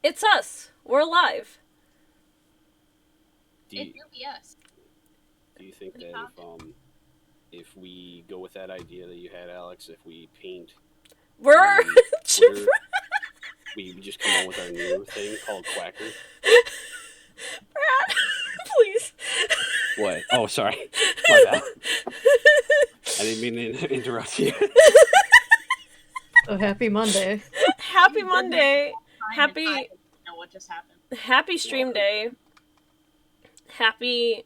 It's us. We're alive. It do be us. Do you think that if we go with that idea that you had, Alex, if we paint, We're we just come up with our new thing called Quacker? Brad, please. What? Oh, sorry. My bad. I didn't mean to interrupt you. Oh, happy Monday. Happy Monday. Happy. I don't know what just happened. Happy stream day. Happy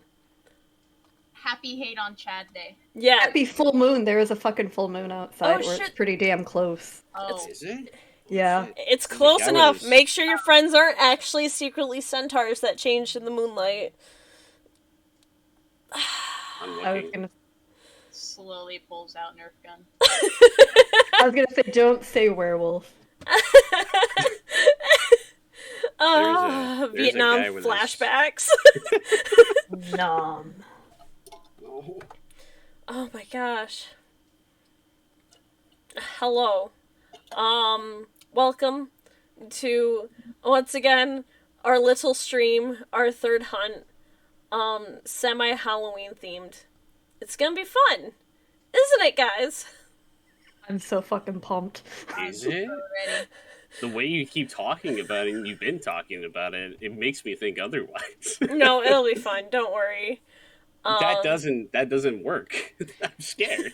hate on Chad Day. Yeah. Happy full moon. There is a fucking full moon outside Oh, where shit. it's pretty damn close. Oh. Is it? Yeah. Shit. It's close enough. is- Make sure your friends aren't actually secretly centaurs that changed in the moonlight. I'm I was looking. gonna Slowly pulls out Nerf gun. say don't say werewolf. There's a Vietnam guy with flashbacks. Nom. Oh. Oh my gosh. Hello. Welcome to, once again, our little stream, our third hunt, semi-Halloween themed. It's gonna be fun, isn't it, guys? I'm so fucking pumped. Is it? Ready. The way you keep talking about it, and you've been talking about it, it makes me think otherwise. No, it'll be fun, don't worry. That doesn't work. I'm scared.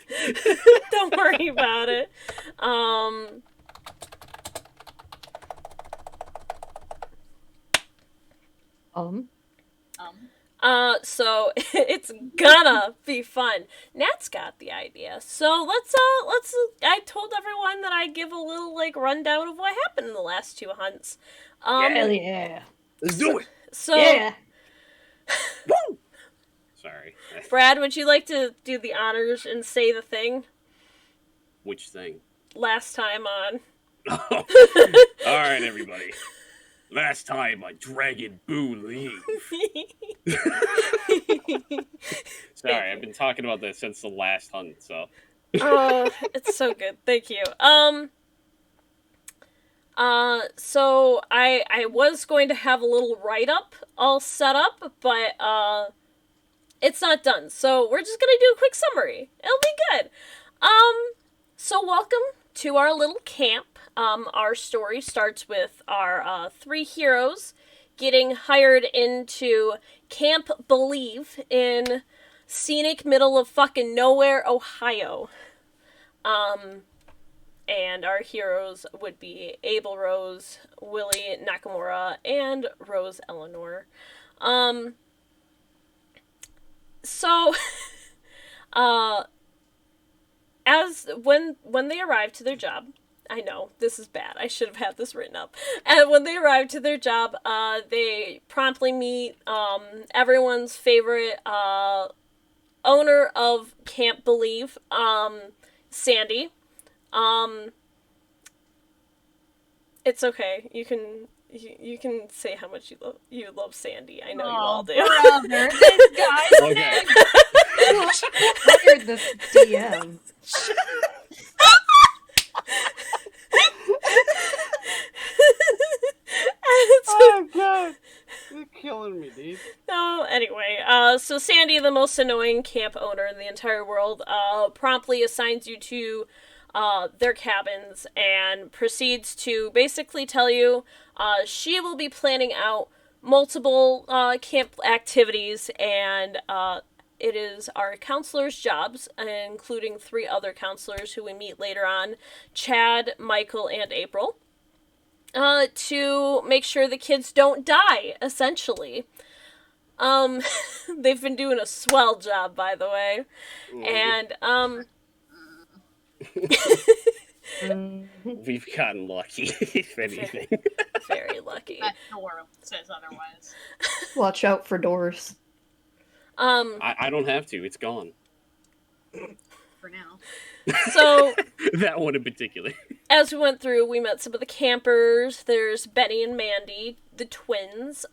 Don't worry about it. So it's gonna be fun. Nat's got the idea. So let's I told everyone that I'd give a little rundown of what happened in the last two hunts. Hell yeah. Let's do it. So Yeah. Woo! Sorry. Brad, would you like to do the honors and say the thing Which thing? last time on? All right, everybody. Last time on Dragon Boo-Lieve. Sorry, I've been talking about this since the last hunt, so. Oh, it's so good. Thank you. So I was going to have a little write-up all set up, but, it's not done. So we're just gonna do a quick summary. It'll be good. So welcome to our little camp. Our story starts with our, three heroes getting hired into Camp Boo-Lieve in scenic middle of fucking nowhere, Ohio. And our heroes would be Abel Rose, Willie Nakamura, and Rose Eleanor. So, when they arrived to their job, I know, this is bad, I should have had this written up, and when they arrived to their job, they promptly meet, everyone's favorite, owner of Camp Boo-Lieve, Sandy. It's okay, you can say how much you love Sandy. I know you all do. Brother, this guy's Okay. Hired this DM. Oh, God. You're killing me, dude. No, anyway, so Sandy, the most annoying camp owner in the entire world, promptly assigns you to, their cabins and proceeds to basically tell you, she will be planning out multiple, camp activities, and, it is our counselors' jobs, including three other counselors who we meet later on, Chad, Michael, and April, to make sure the kids don't die, essentially. They've been doing a swell job, by the way. And, We've gotten lucky, if anything. very lucky. That door says otherwise. Watch out for doors. I don't have to. It's gone. For now. So, That one in particular. as we went through, we met some of the campers. There's Benny and Mandy, the twins.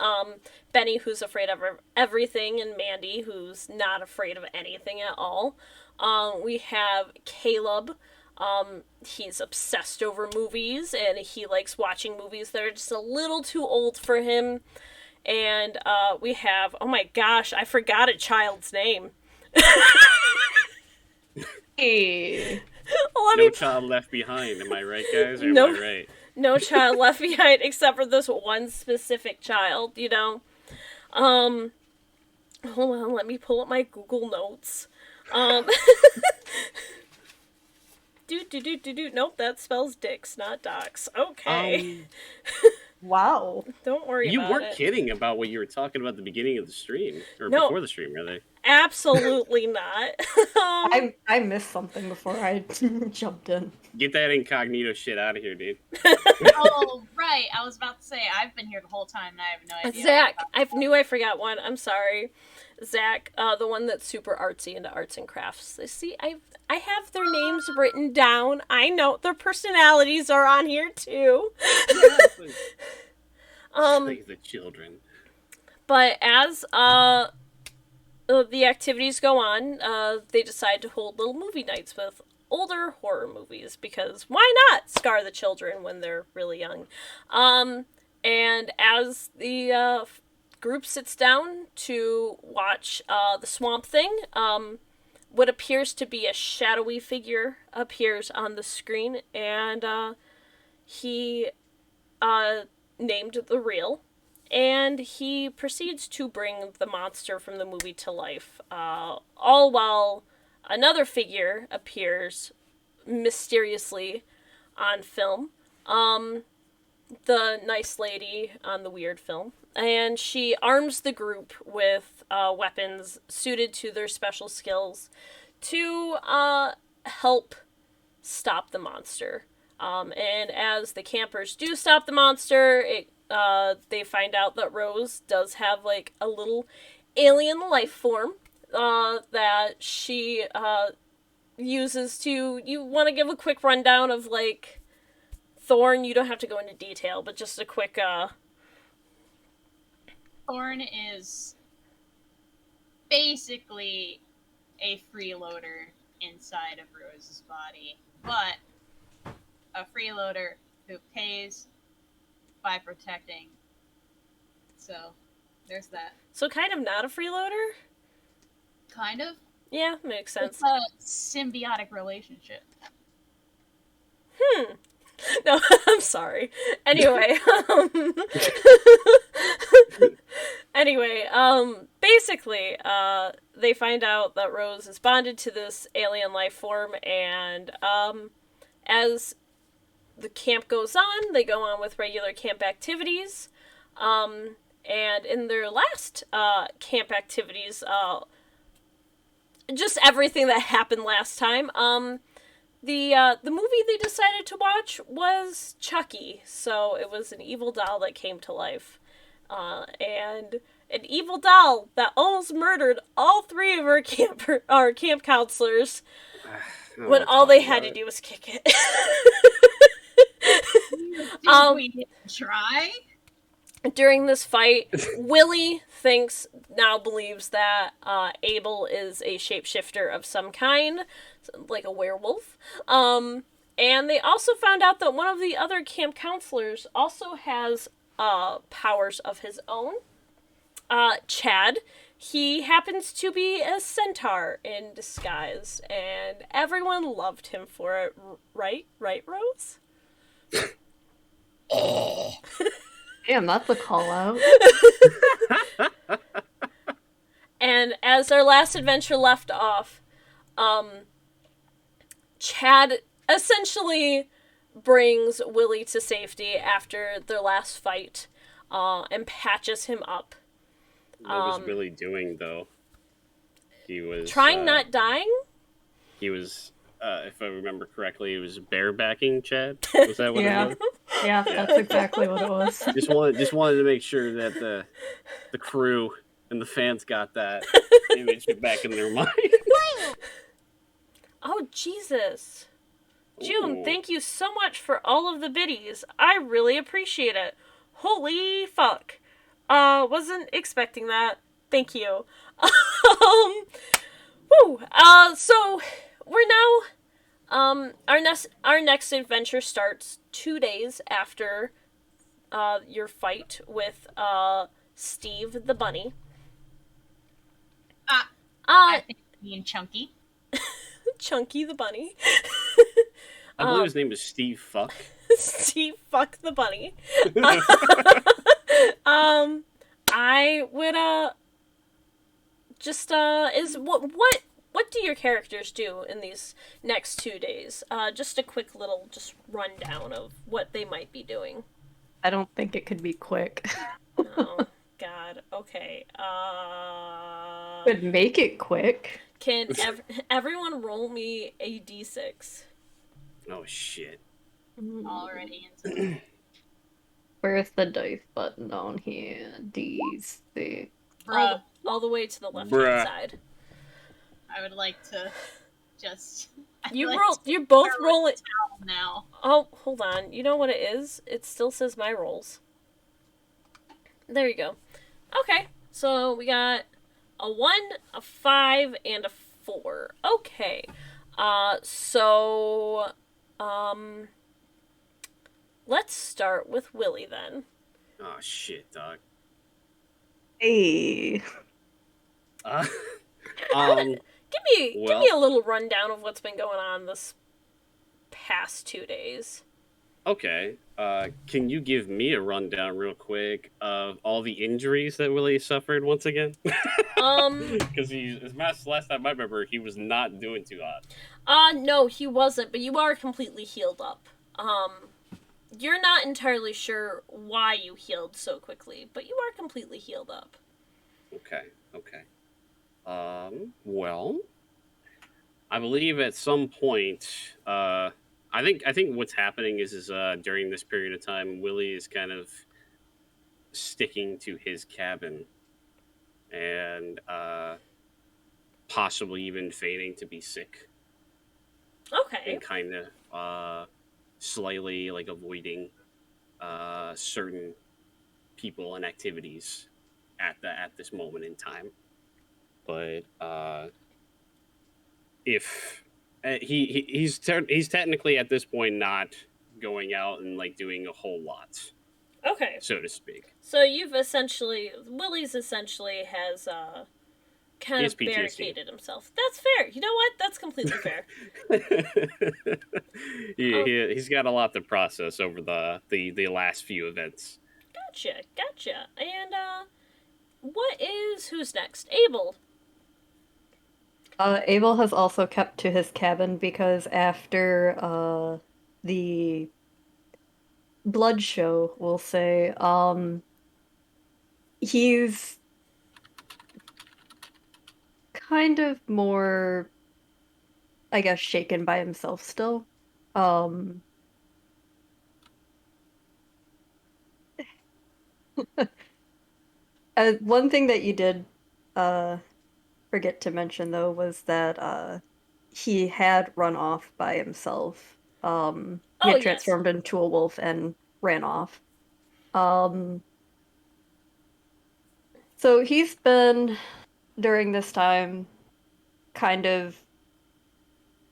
Benny, who's afraid of everything, and Mandy, who's not afraid of anything at all. We have Caleb, He's obsessed over movies, and he likes watching movies that are just a little too old for him. And we have, oh my gosh, I forgot a child's name. Hey. No child left behind. Am I right, guys? Or No. am I right? No child left behind except for this one specific child, you know? Hold on, let me pull up my Google Notes. Nope, that spells dicks, not docs. Okay. Wow. Don't worry You about weren't it. kidding about what you were talking about at the beginning of the stream. Or No. before the stream, rather. Absolutely not. I missed something before I jumped in. Get that incognito shit out of here, dude. Oh, right. I was about to say, I've been here the whole time and I have no idea. Zach, I knew I forgot one. I'm sorry. Zach, the one that's super artsy into arts and crafts. See, I have their names written down. I know their personalities are on here too. Like the children. But as the activities go on, they decide to hold little movie nights with older horror movies because why not scar the children when they're really young? And as the group sits down to watch The Swamp Thing, what appears to be a shadowy figure appears on the screen, and he named the reel. And he proceeds to bring the monster from the movie to life, all while another figure appears mysteriously on film. The nice lady on the weird film. And she arms the group with weapons suited to their special skills to help stop the monster. And as the campers do stop the monster, they find out that Rose does have like a little alien life form that she uses to. You want to give a quick rundown of like Thorn? You don't have to go into detail, but just a quick. Thorn is basically a freeloader inside of Rose's body, but a freeloader who pays by protecting. So, there's that. So kind of not a freeloader? Kind of. Yeah, makes sense. It's a symbiotic relationship. No, I'm sorry. Anyway, basically, they find out that Rose is bonded to this alien life form, and as the camp goes on, they go on with regular camp activities. And in their last camp activities, just everything that happened last time, the movie they decided to watch was Chucky. So it was an evil doll that came to life. And an evil doll that almost murdered all three of our camp counselors when all they had to do was kick it. Did we try? During this fight, Willie now believes that Abel is a shapeshifter of some kind, like a werewolf. And they also found out that one of the other camp counselors also has powers of his own. Chad. He happens to be a centaur in disguise, and everyone loved him for it. Right? Right, Rose? Damn, that's a call out. And as our last adventure left off, Chad essentially brings Willie to safety after their last fight, and patches him up. What was Willie doing, though? He was... Trying not dying? He was, if I remember correctly, he was barebacking Chad? Was that what Yeah. it was? Yeah, that's exactly what it was. Just wanted to make sure that the crew and the fans got that image back in their mind. Oh, Jesus. June, Ooh. thank you so much for all of the biddies. I really appreciate it. Holy fuck. Wasn't expecting that. Thank you. Woo. So, we're now Our next adventure starts 2 days after your fight with Steve the bunny. Ah, Uh I think me and Chunky. Chunky the bunny. I believe his name is Steve Fuck. Steve fuck the bunny. um I would just is what do your characters do in these next 2 days? Just a quick little just rundown of what they might be doing. I don't think it could be quick. Oh God. Okay. Would make it quick. Can everyone roll me a d6? Oh shit. Already into Where's the dice button on here? These things. Bruh. All the way to the left hand Bruh. side. I would like to just. You like roll. You both start roll with it. the towel now. Oh, hold on. You know what it is? It still says my rolls. There you go. Okay, so we got a 1, a 5, and a 4. Okay. So, um, let's start with Willie then. Oh shit, dog. Hey. Uh, Give well- me a little rundown of what's been going on this past 2 days. okay. Can you give me a rundown real quick of all the injuries that Willie suffered once again? Because last time I remember, he was not doing too hot. No, he wasn't, but you are completely healed up. You're not entirely sure why you healed so quickly, but you are completely healed up. Okay. Well, I believe at some point, I think what's happening is during this period of time, Willie is kind of sticking to his cabin and possibly even feigning to be sick Okay. and kind of slightly like avoiding certain people and activities at this moment in time. But if he's technically at this point not going out and like doing a whole lot, Okay. so to speak. So Willie's essentially has kind He has of PTSD. barricaded himself. That's fair. You know what? That's completely fair. He's got a lot to process over the last few events. Gotcha. And who's next? Abel. Abel has also kept to his cabin because after the blood show, we'll say, he's kind of more, I guess, shaken by himself still. One thing that you did forget to mention though was that he had run off by himself. He Oh, had yes. transformed into a wolf and ran off. So he's been during this time kind of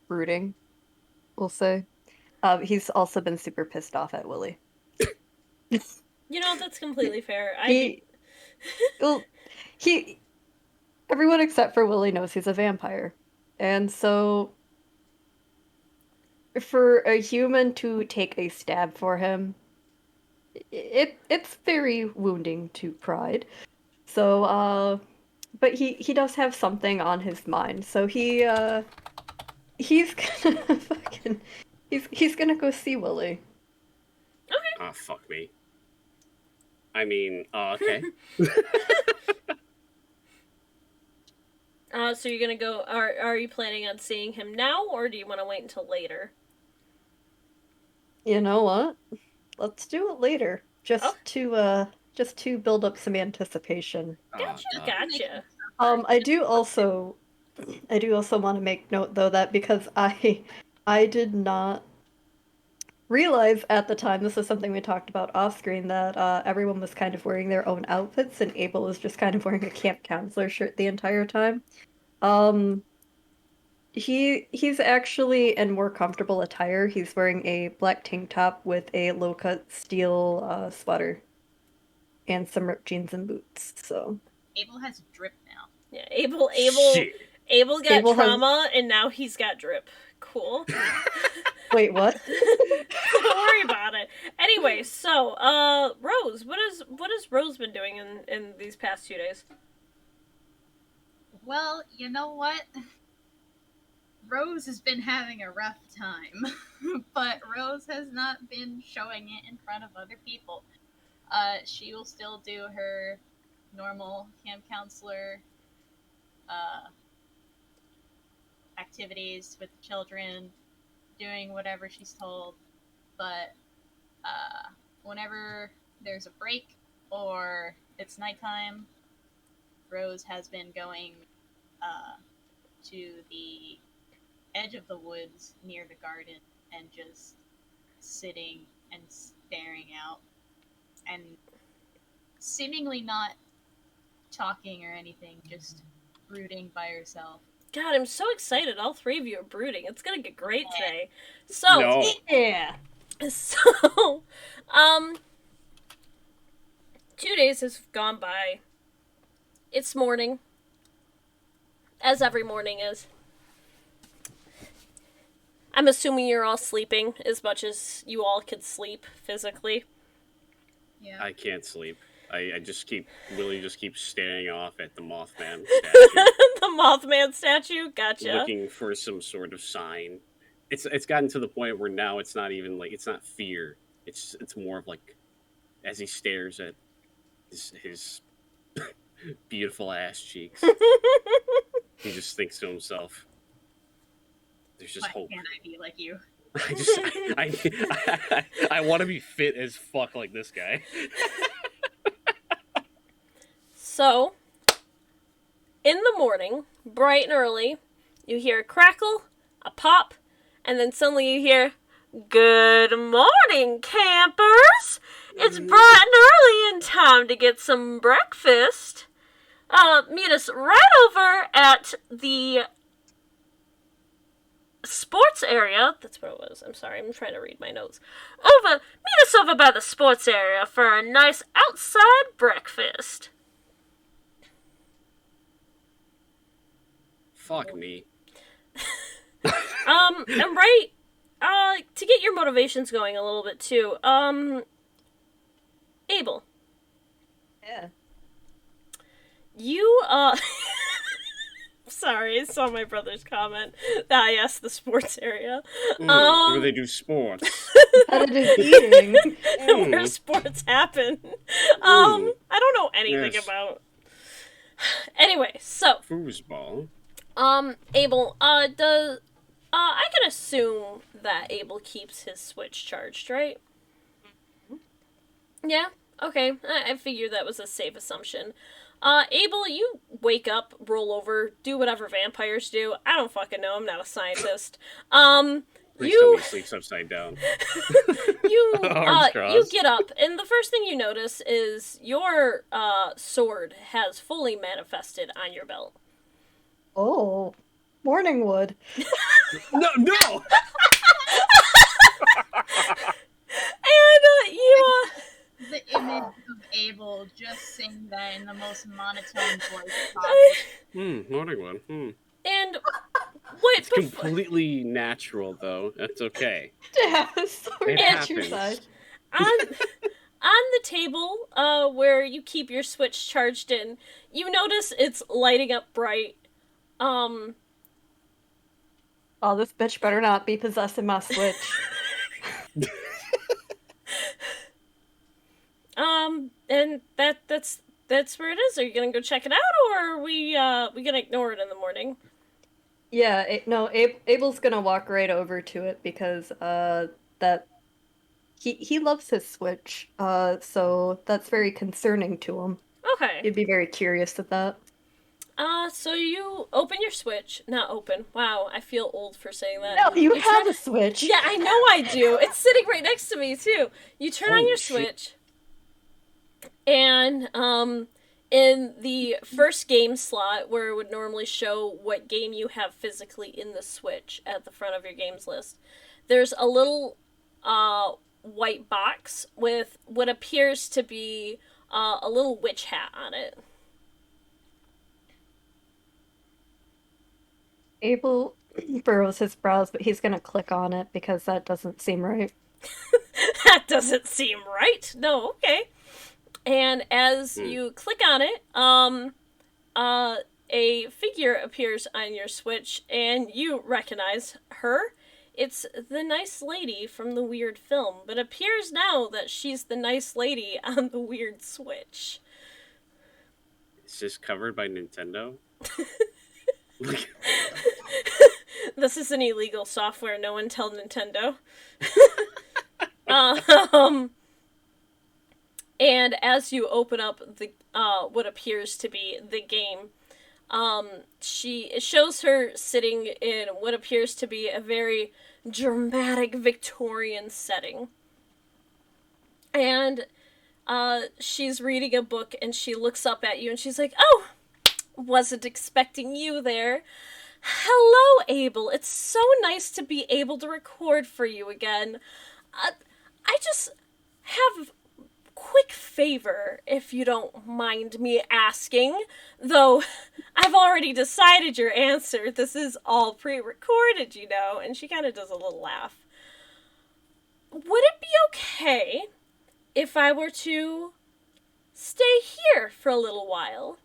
brooding, we'll say. He's also been super pissed off at Willie. You know, that's completely fair. Well, everyone except for Willie knows he's a vampire. And so for a human to take a stab for him, it's very wounding to pride. So but he does have something on his mind. So he's gonna fucking he's gonna go see Willie. Oh, fuck me. I mean, okay. So you're gonna go? Are you planning on seeing him now, or do you want to wait until later? You know what? Let's do it later. Just to build up some anticipation. Gotcha. I do also want to make note though that because I did not realize at the time, this is something we talked about off screen, that everyone was kind of wearing their own outfits and Abel was just kind of wearing a camp counselor shirt the entire time. He's actually in more comfortable attire. He's wearing a black tank top with a low-cut steel sweater and some ripped jeans and boots. So Abel has drip now. Yeah, Abel Shit. got Abel has- trauma, and now he's got drip. Cool. wait, what? Don't worry about it. Anyway, so Rose, what has Rose been doing in these past 2 days? Well, you know what? Rose has been having a rough time, but Rose has not been showing it in front of other people. She will still do her normal camp counselor activities with the children, doing whatever she's told, but whenever there's a break or it's nighttime, Rose has been going to the edge of the woods near the garden and just sitting and staring out and seemingly not talking or anything, just brooding by herself. God, I'm so excited. All 3 of you are brooding. It's gonna get great today. So, No. Yeah. so, 2 days has gone by. It's morning. As every morning is. I'm assuming you're all sleeping as much as you all could sleep physically. Yeah. I can't sleep. Willie just keeps staring off at the Mothman statue, The Mothman statue? Gotcha. looking for some sort of sign. It's gotten to the point where now it's not even like, it's not fear. It's more of like, as he stares at his beautiful ass cheeks, he just thinks to himself, "There's just Why hope." can't I be like you? I want to be fit as fuck like this guy. So, in the morning, bright and early, you hear a crackle, a pop, and then suddenly you hear, "Good morning, campers! It's bright and early and time to get some breakfast. Meet us right over at the sports area." That's what it was. I'm sorry, I'm trying to read my notes. Meet us over by the sports area for a nice outside breakfast. Fuck me. And right, to get your motivations going a little bit too, Abel, Yeah. you, sorry, I saw my brother's comment. I asked the sports area. Where they do sports. Competitive eating. Where sports happen. I don't know anything Yes. about. Anyway, so, Foosball. Abel, I can assume that Abel keeps his Switch charged, right? Yeah? Okay, I figured that was a safe assumption. Abel, you wake up, roll over, do whatever vampires do. I don't fucking know, I'm not a scientist. Please tell me he sleeps upside down. You Arms you crossed. get up, and the first thing you notice is your sword has fully manifested on your belt. Oh, morning wood. No! And you The image of Abel just saying that in the most monotone voice possible. Morning one. and what It's completely natural, though. That's okay. Yeah, sorry, It at your happens. side. on the table where you keep your Switch charged in, you notice it's lighting up bright. Oh, this bitch better not be possessing my Switch. And that's where it is. Are you gonna go check it out, or are we gonna ignore it in the morning? Yeah, no, Abel's gonna walk right over to it because that he loves his Switch, so that's very concerning to him. Okay. He'd be very curious at that. So you open your Switch. Not open. Wow, I feel old for saying that. No, you have turn- a Switch. Yeah, I know I do. It's sitting right next to me too. You turn on Holy your shit. Switch, and in the first game slot, where it would normally show what game you have physically in the Switch at the front of your games list, there's a little white box with what appears to be a little witch hat on it. Abel furrows his brows, but he's gonna click on it because that doesn't seem right. That doesn't seem right. No, okay. And as you click on it, a figure appears on your Switch, and you recognize her. It's the nice lady from the weird film, but appears now that she's the nice lady on the weird Switch. Is this covered by Nintendo? Like, This is an illegal software. No one tell Nintendo. um, and as you open up the what appears to be the game, it shows her sitting in what appears to be a very dramatic Victorian setting. And she's reading a book, and she looks up at you, and she's like, "Oh, wasn't expecting you there. Hello, Abel. It's so nice to be able to record for you again. I just have quick favor, if you don't mind me asking. Though, I've already decided your answer. This is all pre-recorded, you know." And she kind of does a little laugh. "Would it be okay if I were to stay here for a little while?"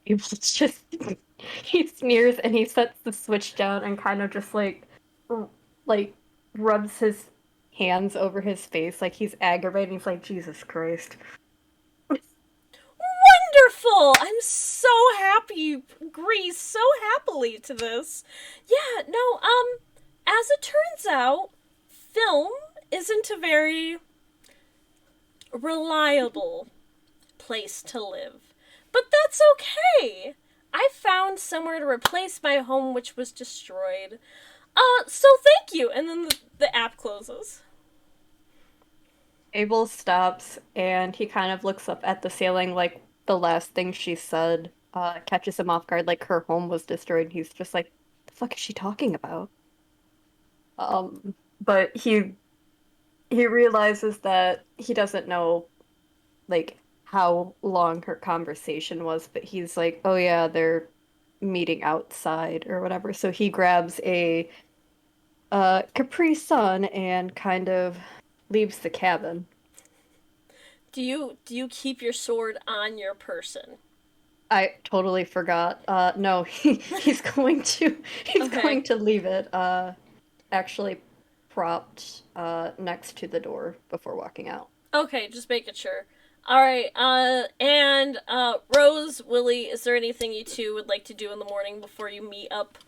Abel's just he sneers and he sets the Switch down and kind of just like rubs his hands over his face like he's aggravated. He's like, Jesus Christ. Wonderful! I'm so happy you agree so happily to this. Yeah, no, as it turns out, film isn't a very reliable place to live. But that's okay. I found somewhere to replace my home, which was destroyed. So thank you. And then the app closes. Abel stops and he kind of looks up at the ceiling like the last thing she said catches him off guard, like her home was destroyed. And he's just like, the fuck is she talking about? But he realizes that he doesn't know like how long her conversation was, but he's like, oh yeah, they're meeting outside or whatever. So he grabs a Capri Sun and kind of leaves the cabin. Do you keep your sword on your person? I totally forgot. No, he's going to Okay. going to leave it actually propped next to the door before walking out. Okay, just making sure. Alright, and Rose, Willie, is there anything you two would like to do in the morning before you meet up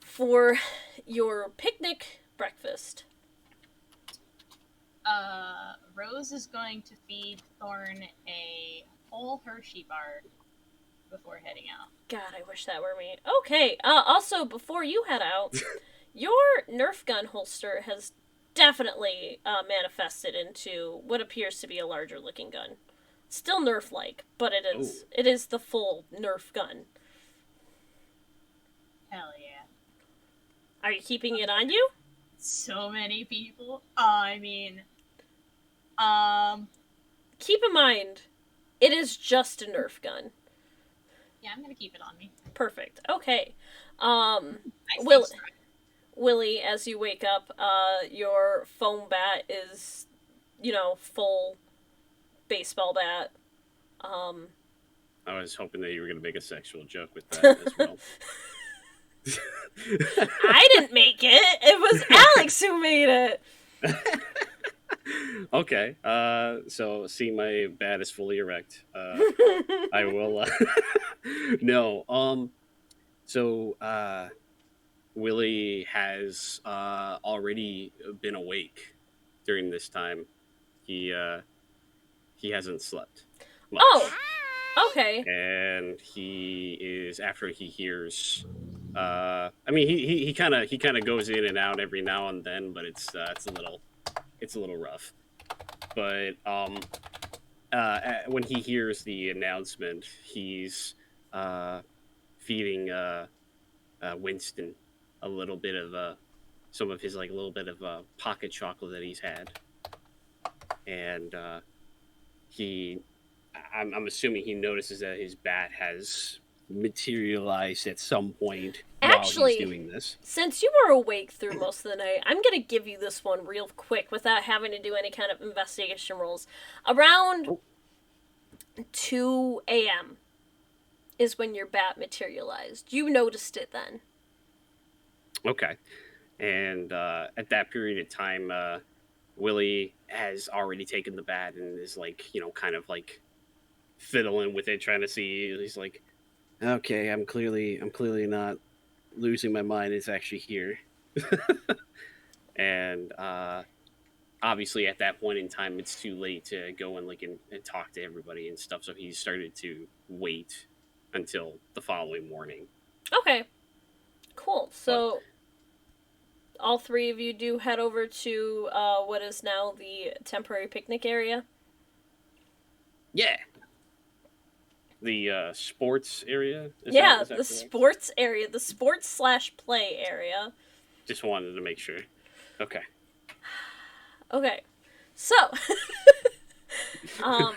for your picnic breakfast? Rose is going to feed Thorn a whole Hershey bar before heading out. God, I wish that were me. Okay, also, before you head out, your Nerf gun holster has definitely manifested into what appears to be a larger looking gun. Still Nerf-like, but it is the full Nerf gun. Hell yeah. Are you keeping it on you? So many people. Keep in mind, it is just a Nerf gun. Yeah, I'm gonna keep it on me. Perfect. Okay. I Will- stay strong. Willie, as you wake up, your foam bat is, full baseball bat. I was hoping that you were going to make a sexual joke with that as well. I didn't make it. It was Alex who made it. Okay. So see, my bat is fully erect. I will. No. So Willie has already been awake during this time. He hasn't slept much. Oh, okay. And he is, after he hears. I mean, he kind of goes in and out every now and then, but it's a little rough. But when he hears the announcement, he's uh, feeding Winston a little bit of some of his like a little bit of pocket chocolate that he's had, and he, I'm assuming he notices that his bat has materialized at some point while he's Actually, doing this. since you were awake through most of the night, I'm gonna give you this one real quick without having to do any kind of investigation rolls. Around Oh. 2 a.m. is when your bat materialized. You noticed it then. Okay, and at that period of time, Willie has already taken the bat and is like, kind of like fiddling with it, trying to see. He's like, okay, I'm clearly not losing my mind. It's actually here, and obviously at that point in time, it's too late to go and and talk to everybody and stuff. So he started to wait until the following morning. Okay, cool. But So all three of you do head over to what is now the temporary picnic area. yeah, the sports area. Yeah, Is that the correct? sports area, the sports/play area. Just wanted to make sure. Okay. Okay, so um,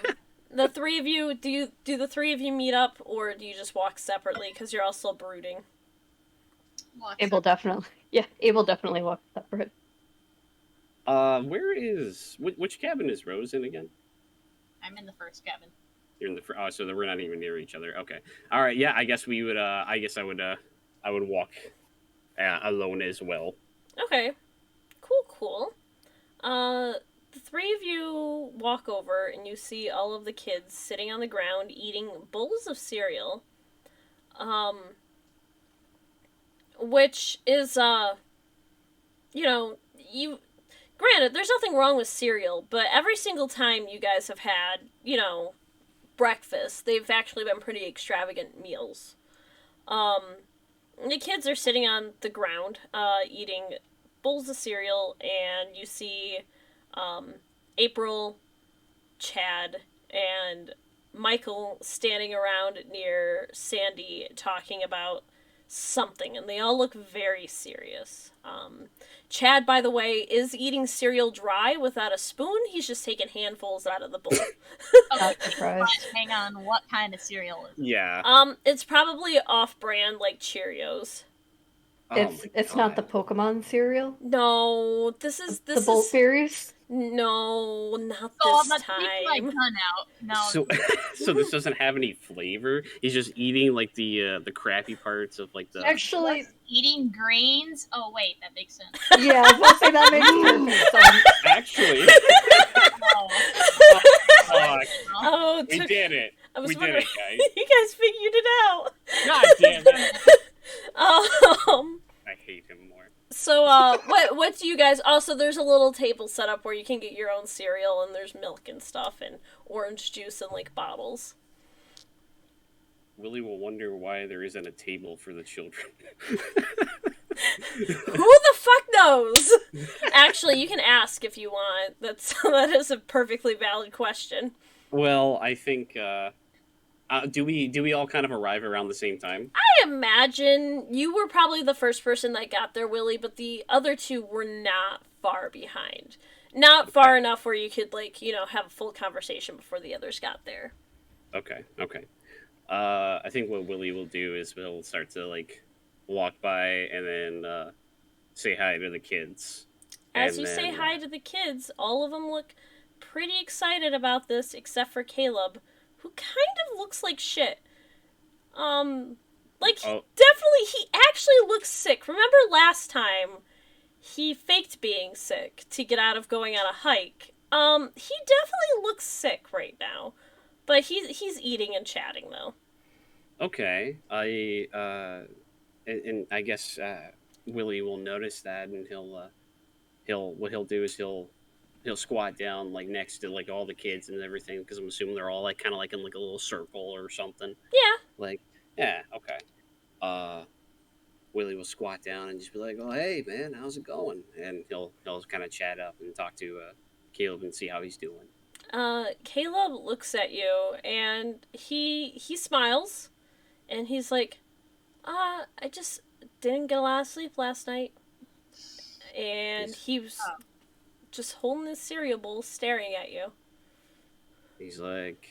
the three of you do the three of you meet up, or do you just walk separately because you're all still brooding? Walk Abel up. definitely. Yeah, Abel definitely walked separate. Where is which cabin is Rose in again? I'm in the first cabin. You're in the oh, so we're not even near each other. Okay. All right. Yeah. I guess we would. I guess I would. I would walk alone as well. Okay, cool, cool. Uh, the three of you walk over and you see all of the kids sitting on the ground eating bowls of cereal. Um, which is you know, you granted there's nothing wrong with cereal, but every single time you guys have had, breakfast, they've actually been pretty extravagant meals. Um, the kids are sitting on the ground, eating bowls of cereal, and you see um, April, Chad, and Michael standing around near Sandy talking about something, and they all look very serious. Chad, by the way, is eating cereal dry without a spoon. He's just taking handfuls out of the bowl. Okay, Not surprised. hang on. What kind of cereal is it? Yeah. It's probably off-brand, like Cheerios. Oh It's my it's not the God. Pokemon cereal. No, this The is Bolt Berries. no, not Oh, I'm this not taking my time. gun out. No. So, so this doesn't have any flavor. He's just eating like the crappy parts of like the. Actually, Just eating grains. Oh wait, that makes sense. yeah, I was gonna say that makes perfect sense. Actually, Oh, oh, Oh, we did it. I was We did wondering. it, guys. You guys figured it out. God damn it! Um. I hate him more. So, what do you guys? Also, there's a little table set up where you can get your own cereal, and there's milk and stuff, and orange juice and like bottles. Willie will wonder why there isn't a table for the children. Who the fuck knows? Actually, you can ask if you want. That is a perfectly valid question. Well, I think. Do we all kind of arrive around the same time? I imagine you were probably the first person that got there, Willie, but the other two were not far behind. Not far enough where you could, have a full conversation before the others got there. Okay. Okay. I think what Willie will do is he'll start to walk by and then say hi to the kids. As And you say then, hi to the kids, all of them look pretty excited about this, except for Caleb, who kind of looks like shit. Oh, He actually looks sick. Remember last time he faked being sick to get out of going on a hike? He definitely looks sick right now. But he's eating and chatting though. okay. And I guess Willie will notice that, and he'll do is he'll squat down next to all the kids and everything, because I'm assuming they're all kind of in a little circle or something. Yeah. Yeah, okay. Uh, Willie will squat down and just be like, "Oh, hey, man, how's it going?" And he'll kind of chat up and talk to Caleb and see how he's doing. Caleb looks at you and he smiles and he's like, I just didn't get a lot of sleep last night. And he was Oh. just holding his cereal bowl staring at you. He's like,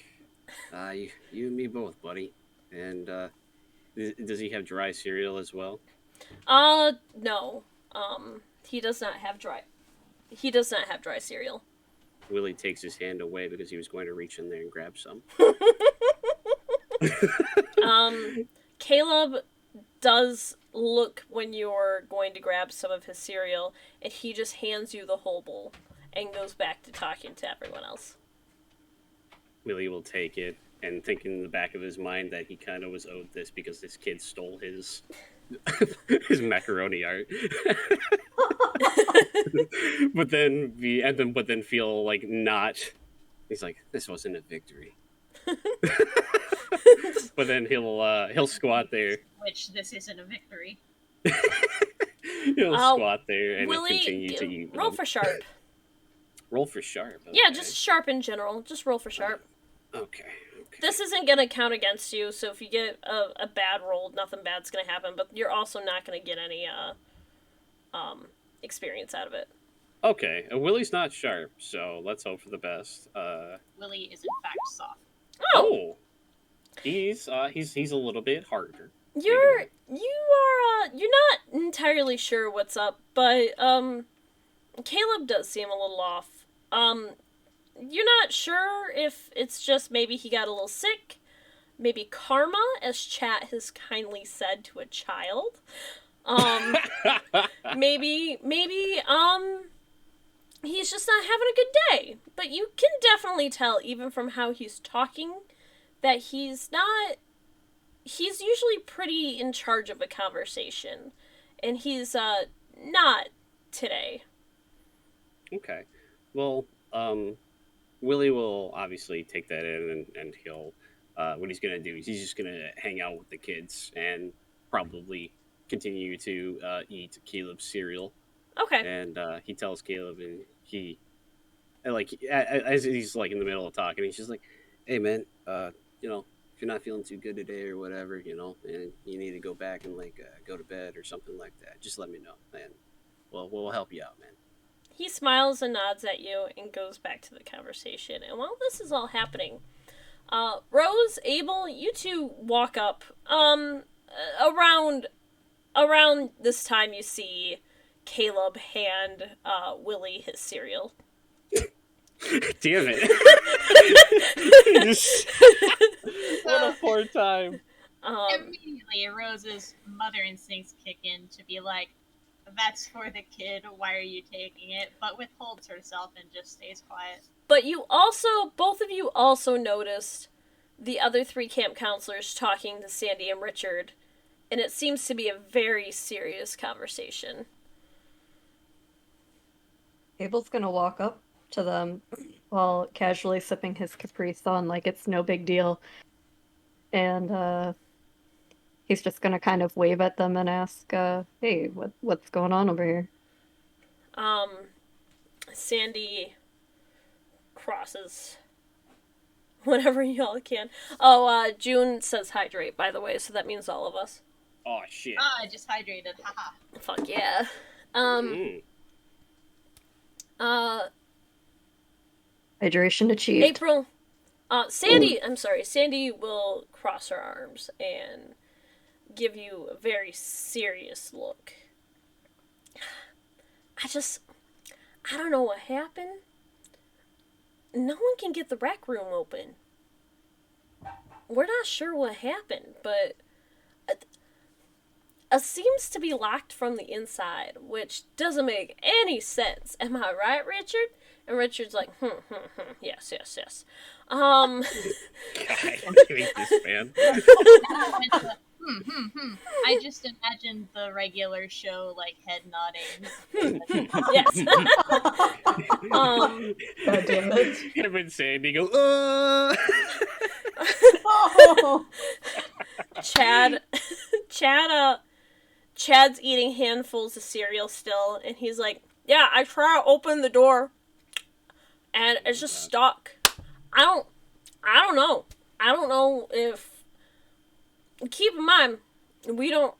you and me both, buddy. And does he have dry cereal as well? No. He does not have dry. He does not have dry cereal. Willie takes his hand away because he was going to reach in there and grab some. Caleb does look when you're going to grab some of his cereal, and he just hands you the whole bowl and goes back to talking to everyone else. Willie will take it and think in the back of his mind that he kind of was owed this because this kid stole his his macaroni art. but then feel like not. He's like, this wasn't a victory. But then he'll squat there. Which this isn't a victory. He'll squat there and Willie, continue to eat. roll for sharp. Roll for sharp. Okay. Yeah, just sharp in general. Just roll for sharp. Okay. This isn't gonna count against you, so if you get a bad roll, nothing bad's gonna happen. But you're also not gonna get any experience out of it. Okay. Willie's not sharp, so let's hope for the best. Willie is in fact soft. Oh. He's a little bit harder. You're not entirely sure what's up, but Caleb does seem a little off. You're not sure if it's just maybe he got a little sick, maybe karma, as Chat has kindly said to a child. Maybe he's just not having a good day. But you can definitely tell, even from how he's talking, that he's usually pretty in charge of a conversation. And he's not today. Okay. Well, Willie will obviously take that in and he'll what he's gonna do is he's just gonna hang out with the kids and probably continue to eat Caleb's cereal. Okay. And he tells Caleb, and he like as he's like in the middle of talking, he's just like, "Hey man, you know, if you're not feeling too good today or whatever, you know, and you need to go back and like go to bed or something like that, just let me know, and we'll help you out, man." He smiles and nods at you and goes back to the conversation. And while this is all happening, Rose, Abel, you two walk up. Around this time, you see Caleb hand Willie his cereal. Damn it! What a poor time. Immediately, Rose's mother instincts kick in to be like, "That's for the kid, why are you taking it?" But withholds herself and just stays quiet. But both of you also noticed the other three camp counselors talking to Sandy and Richard, and it seems to be a very serious conversation. Abel's gonna walk up to them while casually sipping his Capri Sun like it's no big deal. And he's just gonna kind of wave at them and ask, hey, what's going on over here? Sandy crosses whenever y'all can. Oh, June says hydrate, by the way, so that means all of us. Oh shit. I just hydrated, haha. Fuck yeah. Hydration achieved. April. Sandy will cross her arms and give you a very serious look. I don't know what happened. No one can get the rec room open. We're not sure what happened, but it seems to be locked from the inside, which doesn't make any sense. Am I right, Richard? And Richard's like, yes. God, I hate this man. I just imagined the regular show, like, head nodding. Yes. God damn it. Him and Sandy go, Oh. Chad's eating handfuls of cereal still, and he's like, yeah, I try to open the door, and it's just stuck. I don't, I don't know. I don't know if. Keep in mind, we don't.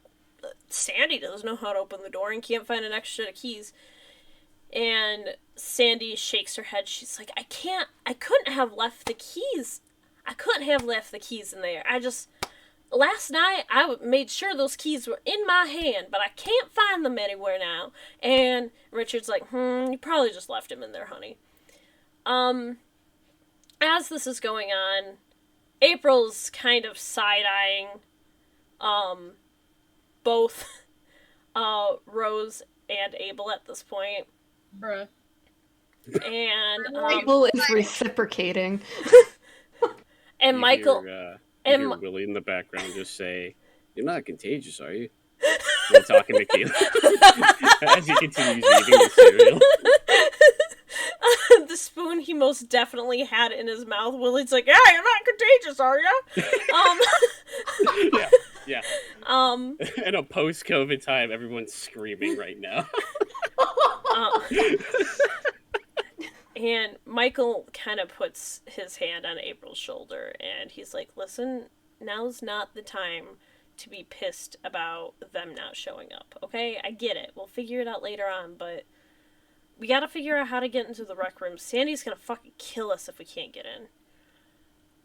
Sandy doesn't know how to open the door and can't find an extra set of keys. And Sandy shakes her head. She's like, I couldn't have left the keys. I couldn't have left the keys in there. Last night, I made sure those keys were in my hand, but I can't find them anywhere now. And Richard's like, you probably just left them in there, honey. As this is going on, April's kind of side-eyeing, both, Rose and Abel at this point. Bruh. And, Abel is reciprocating. and Michael... You hear Willie in the background just say, "You're not contagious, are you?" While talking to Keith. As he continues eating the cereal. The spoon he most definitely had in his mouth. Willie's like, "Yeah, you're not contagious, are you?" Yeah. In a post-COVID time, everyone's screaming right now. And Michael kind of puts his hand on April's shoulder, and he's like, "Listen, now's not the time to be pissed about them not showing up, okay? I get it. We'll figure it out later on, but we gotta figure out how to get into the rec room. Sandy's gonna fucking kill us if we can't get in."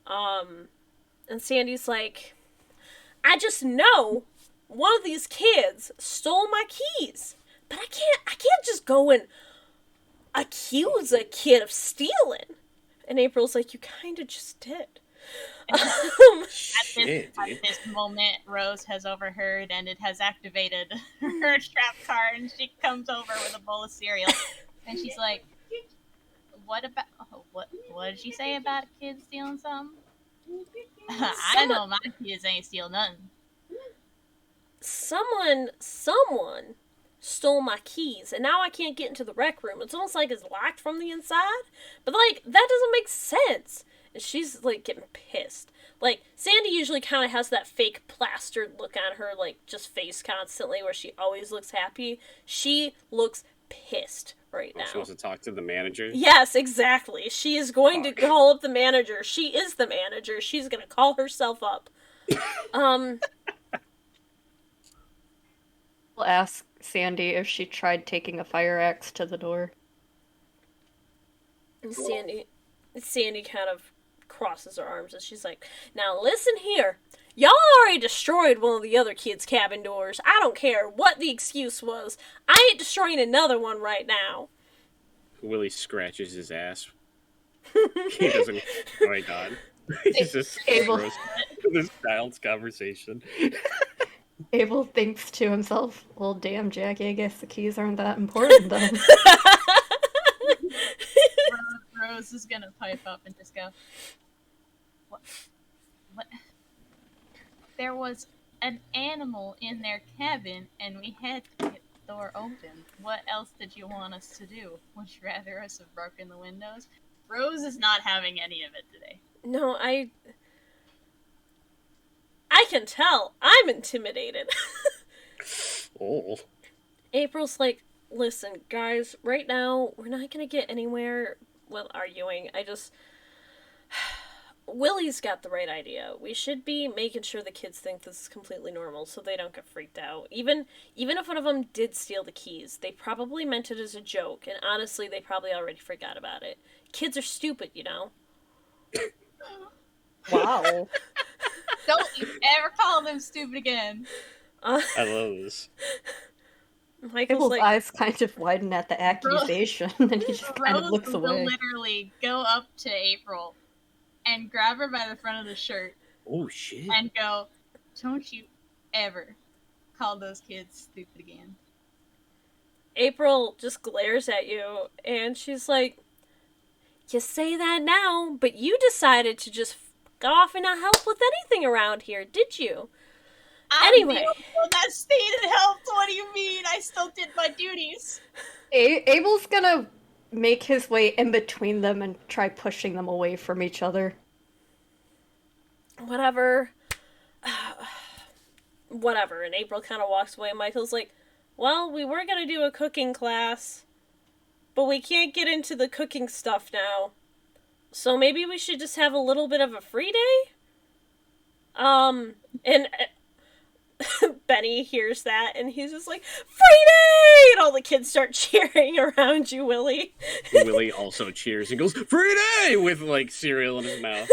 And Sandy's like, "I just know one of these kids stole my keys, but I can't just go and accuse a kid of stealing." And April's like, "You kind of just did." At this moment, Rose has overheard and it has activated her trap card, and she comes over with a bowl of cereal, and she's like, "What did she say about kids stealing something? I know my kids ain't steal nothing." Someone stole my keys, and now I can't get into the rec room. It's almost like it's locked from the inside, but like that doesn't make sense. And she's like getting pissed. Like Sandy usually kind of has that fake plastered look on her, like just face constantly, where she always looks happy. She looks pissed right now. She wants to talk to the manager? Yes, exactly. She is going to call up the manager. She is the manager. She's going to call herself up. We'll ask Sandy if she tried taking a fire axe to the door. And Sandy kind of crosses her arms and she's like, "Now listen here. Y'all already destroyed one of the other kids' cabin doors. I don't care what the excuse was. I ain't destroying another one right now." Willie scratches his ass. He doesn't. Oh my god. He's just Abel. This child's conversation. Abel thinks to himself, "Well, damn, Jackie, I guess the keys aren't that important then." Rose is gonna pipe up and just go, What? There was an animal in their cabin, and we had to get the door open. What else did you want us to do? Would you rather us have broken the windows?" Rose is not having any of it today. No, I can tell. I'm intimidated. Oh. April's like, "Listen, guys, right now, we're not gonna get anywhere with arguing. Willie's got the right idea. We should be making sure the kids think this is completely normal so they don't get freaked out. Even if one of them did steal the keys, they probably meant it as a joke, and honestly, they probably already forgot about it. Kids are stupid, you know?" Wow. Don't you ever call them stupid again. I love this. Michael's Abel's like, eyes kind of widen at the accusation, and he just kind of Rose looks will away. literally go up to April and grab her by the front of the shirt Oh shit. and go, "Don't you ever call those kids stupid again." April just glares at you, and she's like, "You say that now, but you decided to just go off and not help with anything around here, did you?" Anyway. I'm the only one that stayed and helped. What do you mean? I still did my duties. Abel's gonna make his way in between them and try pushing them away from each other. Whatever. Whatever. And April kind of walks away, and Michael's like, "Well, we were going to do a cooking class, but we can't get into the cooking stuff now. So maybe we should just have a little bit of a free day? And Benny hears that and he's just like, free day! And all the kids start cheering around you, Willie. Willie also cheers and goes, free day! With, like, cereal in his mouth.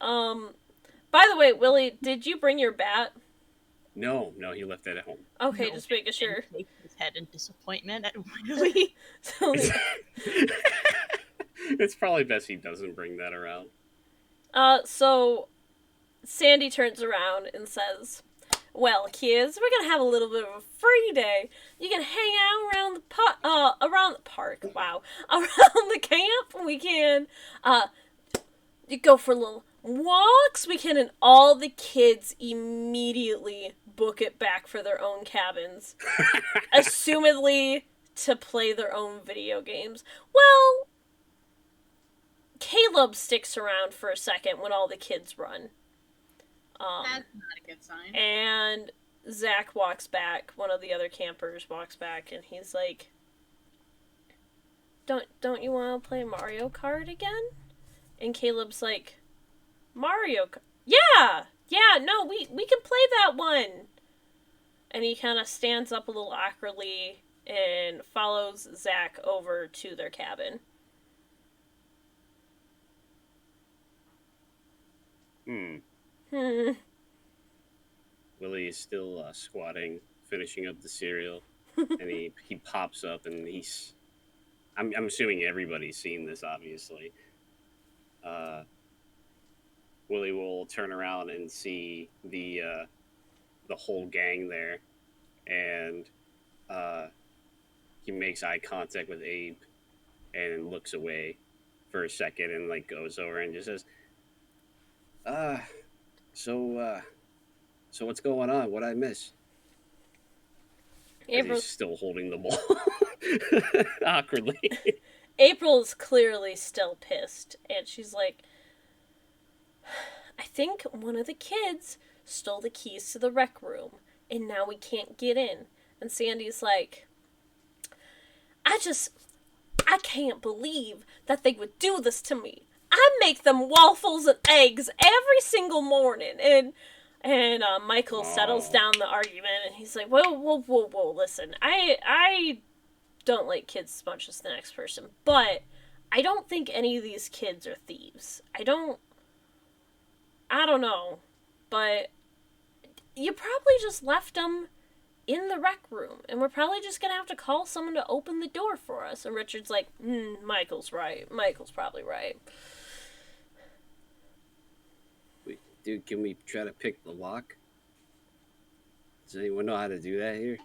By the way, Willie, did you bring your bat? No, he left that at home. Okay, No, just making sure. And shake his head in disappointment at Willie. So, It's probably best he doesn't bring that around. so Sandy turns around and says, well, kids, we're gonna have a little bit of a free day. You can hang out around the around the park. Wow, around the camp. We can, you go for little walks. We can, and all the kids immediately book it back for their own cabins, assumedly to play their own video games. Well, Caleb sticks around for a second when all the kids run. That's not a good sign. And Zach walks back. One of the other campers walks back, and he's like, "Don't you want to play Mario Kart again?" And Caleb's like, "Mario Kart? Yeah. No, we can play that one." And he kind of stands up a little awkwardly and follows Zach over to their cabin. Willie is still squatting, finishing up the cereal, and he pops up, and I'm assuming everybody's seen this, obviously. Willie will turn around and see the whole gang there, and he makes eye contact with Abe, and looks away for a second, and like goes over and just says, So what's going on? What'd I miss?" He's still holding the ball awkwardly. April's clearly still pissed, and she's like, I think one of the kids stole the keys to the rec room, and now we can't get in. And Sandy's like, I can't believe that they would do this to me. I make them waffles and eggs every single morning. And Michael settles down the argument, and he's like, whoa, listen, I don't like kids as much as the next person, but I don't think any of these kids are thieves. I don't know, but you probably just left them in the rec room, and we're probably just gonna have to call someone to open the door for us. And Richard's like, Michael's right. Michael's probably right. Wait, dude, can we try to pick the lock? Does anyone know how to do that here?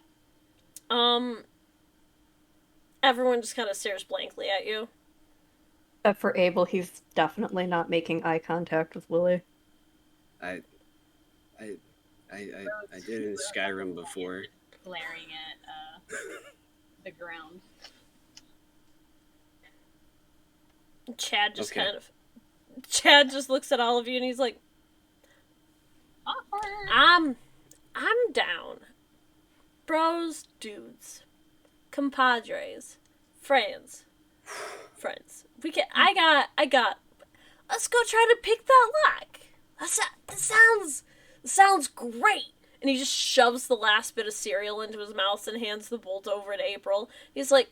Everyone just kind of stares blankly at you. Except for Abel, he's definitely not making eye contact with Willie. I did in Skyrim before. Glaring at the ground. Chad just Okay. Chad just looks at all of you and he's like, Awkward. I'm down. Bros, dudes, compadres, friends. I got. Let's go try to pick that lock. That sounds great. And he just shoves the last bit of cereal into his mouth and hands the bolt over to April. He's like,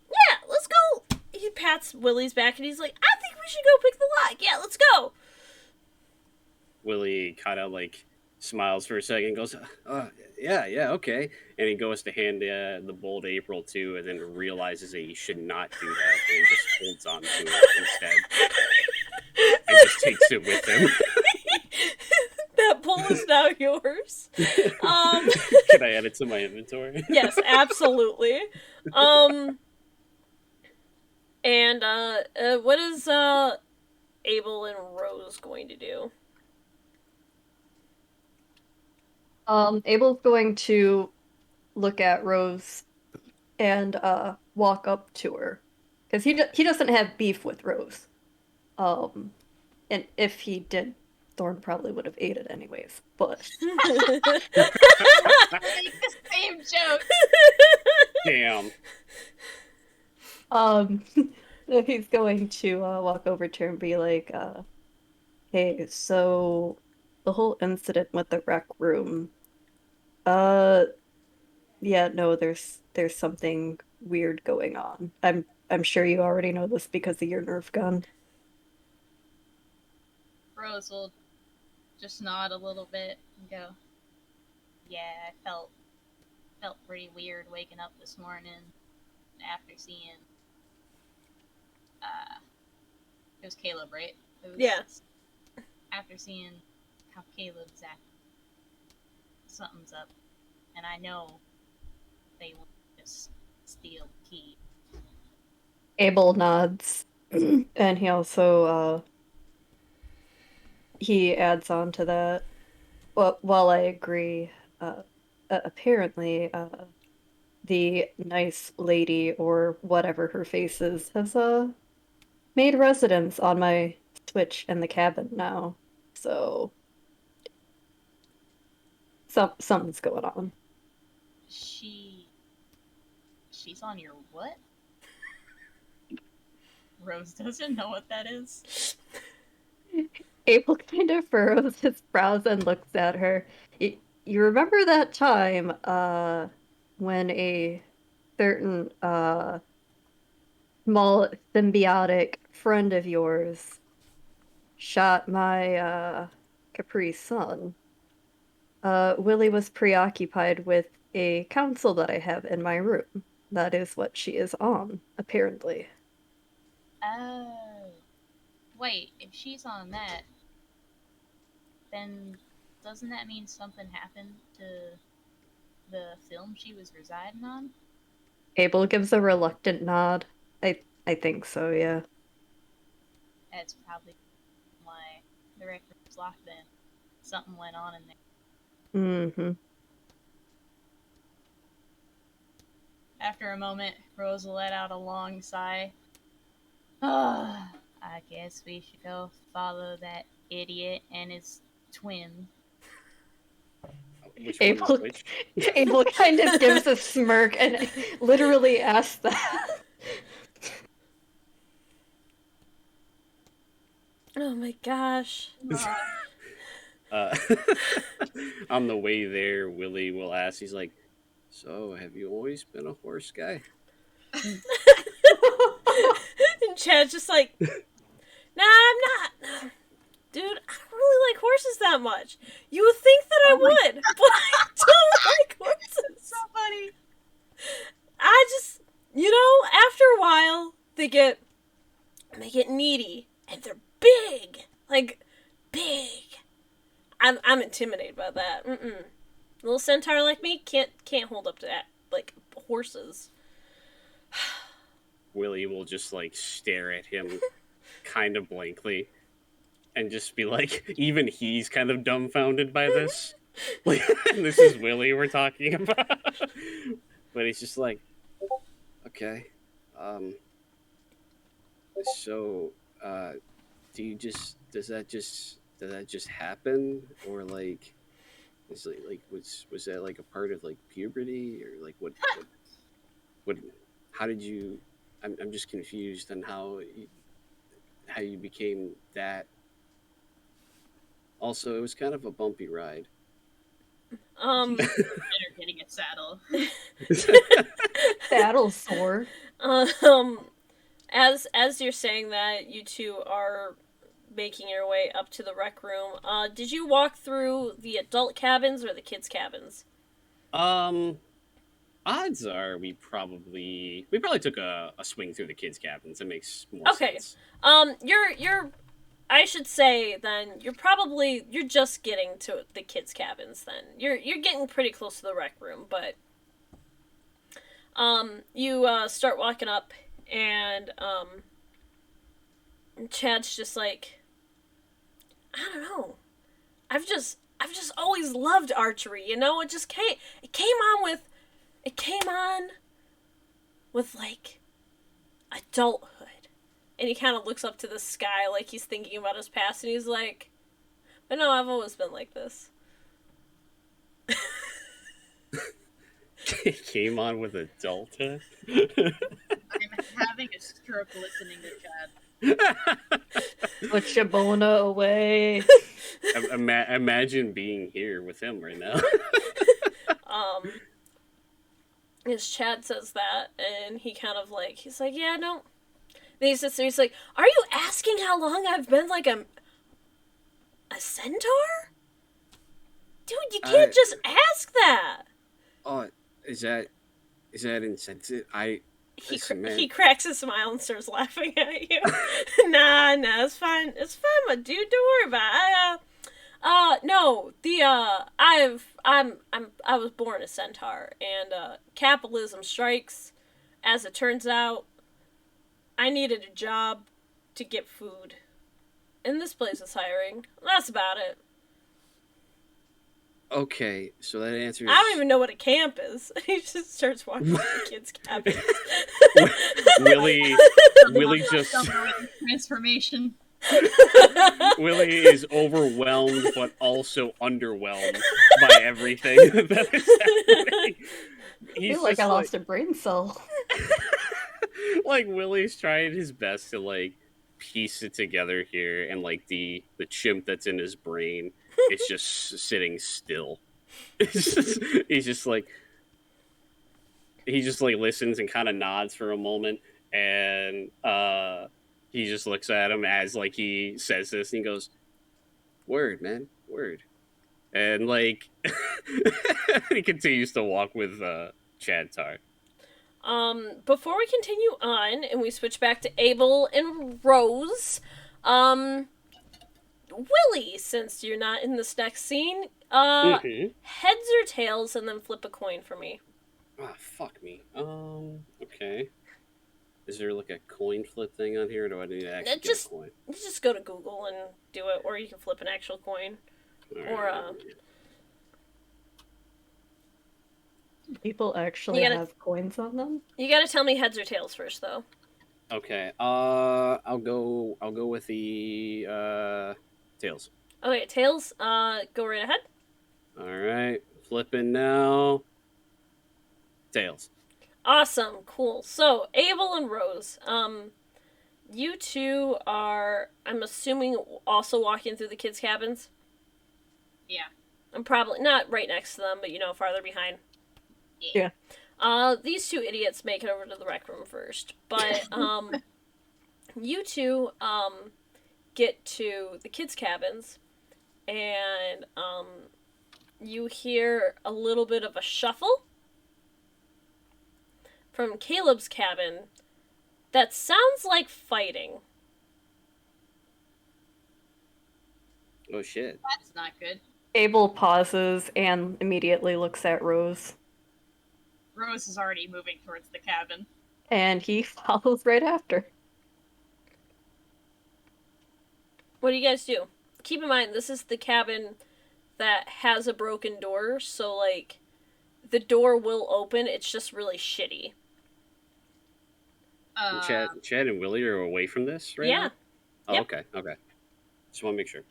yeah, let's go. He pats Willie's back and he's like, I think we should go pick the lock. Yeah, let's go. Willie kind of like smiles for a second and goes, yeah, okay. And he goes to hand the bowl to April too, and then realizes that he should not do that, and he just holds on to it instead. And just takes it with him. That bowl is now yours. Can I add it to my inventory? Yes, absolutely. And what is Abel and Rose going to do? Abel's going to look at Rose and walk up to her, because he doesn't have beef with Rose. And if he did, Thorn probably would have ate it anyways. But Make the same joke. Damn. Um, he's going to walk over to her and be like, "Hey, so the whole incident with the rec room, uh, yeah, no, there's something weird going on. I'm sure you already know this because of your Nerf gun." Rose will just nod a little bit and go, "Yeah, I felt pretty weird waking up this morning after seeing uh it was Caleb, right? It Yeah. was after seeing how Caleb's acting. Something's up, and I know they want to just steal the key." Abel nods, and he also he adds on to that. Well, while I agree, uh, apparently, the nice lady or whatever her face is has made residence on my Switch in the cabin now. So something's going on. She she's on your what? Rose doesn't know what that is. Abel kind of furrows his brows and looks at her. You remember that time, when a certain, small symbiotic friend of yours shot my, Capri Sun? Willie was preoccupied with a council that I have in my room. That is what she is on, apparently. Oh, wait. If she's on that, then doesn't that mean something happened to the film she was residing on? Abel gives a reluctant nod. I think so, yeah. That's probably why the rec room's locked. Then something went on in there. Mm-hmm. After a moment, Rose let out a long sigh. Ah, I guess we should go follow that idiot and his twin. Which one is Abel which? Abel kind of gives a smirk and literally asks that. Oh my gosh. uh, on the way there, Willie will ask. He's like, "So, have you always been a horse guy?" And Chad's just like, nah, I'm not. Dude, I don't really like horses that much. You would think that I would, but I don't like horses. So funny. I just, after a while, they get needy, and they're big. Like, big. I'm intimidated by that. Mm-mm. A little centaur like me can't hold up to that. Like, horses. Willie will just like stare at him kind of blankly and just be like, even he's kind of dumbfounded by this. Like, this is Willie we're talking about. But he's just like, okay. Um, so, do you just, does that just happen? Or like, is it like, was that like a part of like puberty? Or like, what, how did you, I'm just confused on how you became that. Also, it was kind of a bumpy ride. Um, Better getting a saddle. Battle sore. um, as you're saying that, you two are making your way up to the rec room. Did you walk through the adult cabins or the kids' cabins? um, odds are we probably took a swing through the kids' cabins. It makes more Okay. sense. You're I should say then you're just getting to the kids' cabins then. You're getting pretty close to the rec room, but you start walking up and Chad's just like, I don't know. I've just always loved archery, it came on with like adulthood. And he kind of looks up to the sky like he's thinking about his past, and he's like, but no, I've always been like this. It came on with adulthood. I'm having a stroke listening to Chad. Put Shabona away. Imagine being here with him right now. As Chad says that, and he kind of like, he's like, yeah, no. Then he's like, are you asking how long I've been like a centaur? Dude, you can't just ask that. Oh, is that insensitive? He cracks a smile and starts laughing at you. Nah, it's fine. It's fine, my dude. Don't worry about it. No, I was born a centaur, and capitalism strikes. As it turns out, I needed a job to get food, and this place is hiring. That's about it. Okay, so that answers. I don't even know what a camp is. He just starts walking to the kids' cabin. Willie just transformation. Willie is overwhelmed, but also underwhelmed by everything that is happening. I feel like I lost a brain cell. Like Willie's trying his best to like piece it together here, and like the chimp that's in his brain is just sitting still. He just like listens and kind of nods for a moment, and he just looks at him as like he says this, and he goes, "Word, man, word," and like he continues to walk with Chad Tar. Before we continue on and we switch back to Abel and Rose, Willie, since you're not in this next scene, heads or tails, and then flip a coin for me. Ah, fuck me. Okay. Is there like a coin flip thing on here, or do I need to actually get a coin? Just go to Google and do it, or you can flip an actual coin. Or, People actually have coins on them? You gotta tell me heads or tails first, though. Okay. I'll go with the tails. Okay, tails. Go right ahead. All right, flipping now. Tails. Awesome, cool. So Abel and Rose, you two are, I'm assuming, also walking through the kids' cabins. Yeah. I'm probably not right next to them, but farther behind. Yeah. These two idiots make it over to the rec room first, but you two get to the kids' cabins, and you hear a little bit of a shuffle from Caleb's cabin that sounds like fighting. Oh shit. That's not good. Abel pauses and immediately looks at Rose. Rose is already moving towards the cabin. And he follows right after. What do you guys do? Keep in mind, this is the cabin that has a broken door, so, like, the door will open, it's just really shitty. Chad and Willie are away from this right now? Oh, yep. Okay. Just want to make sure.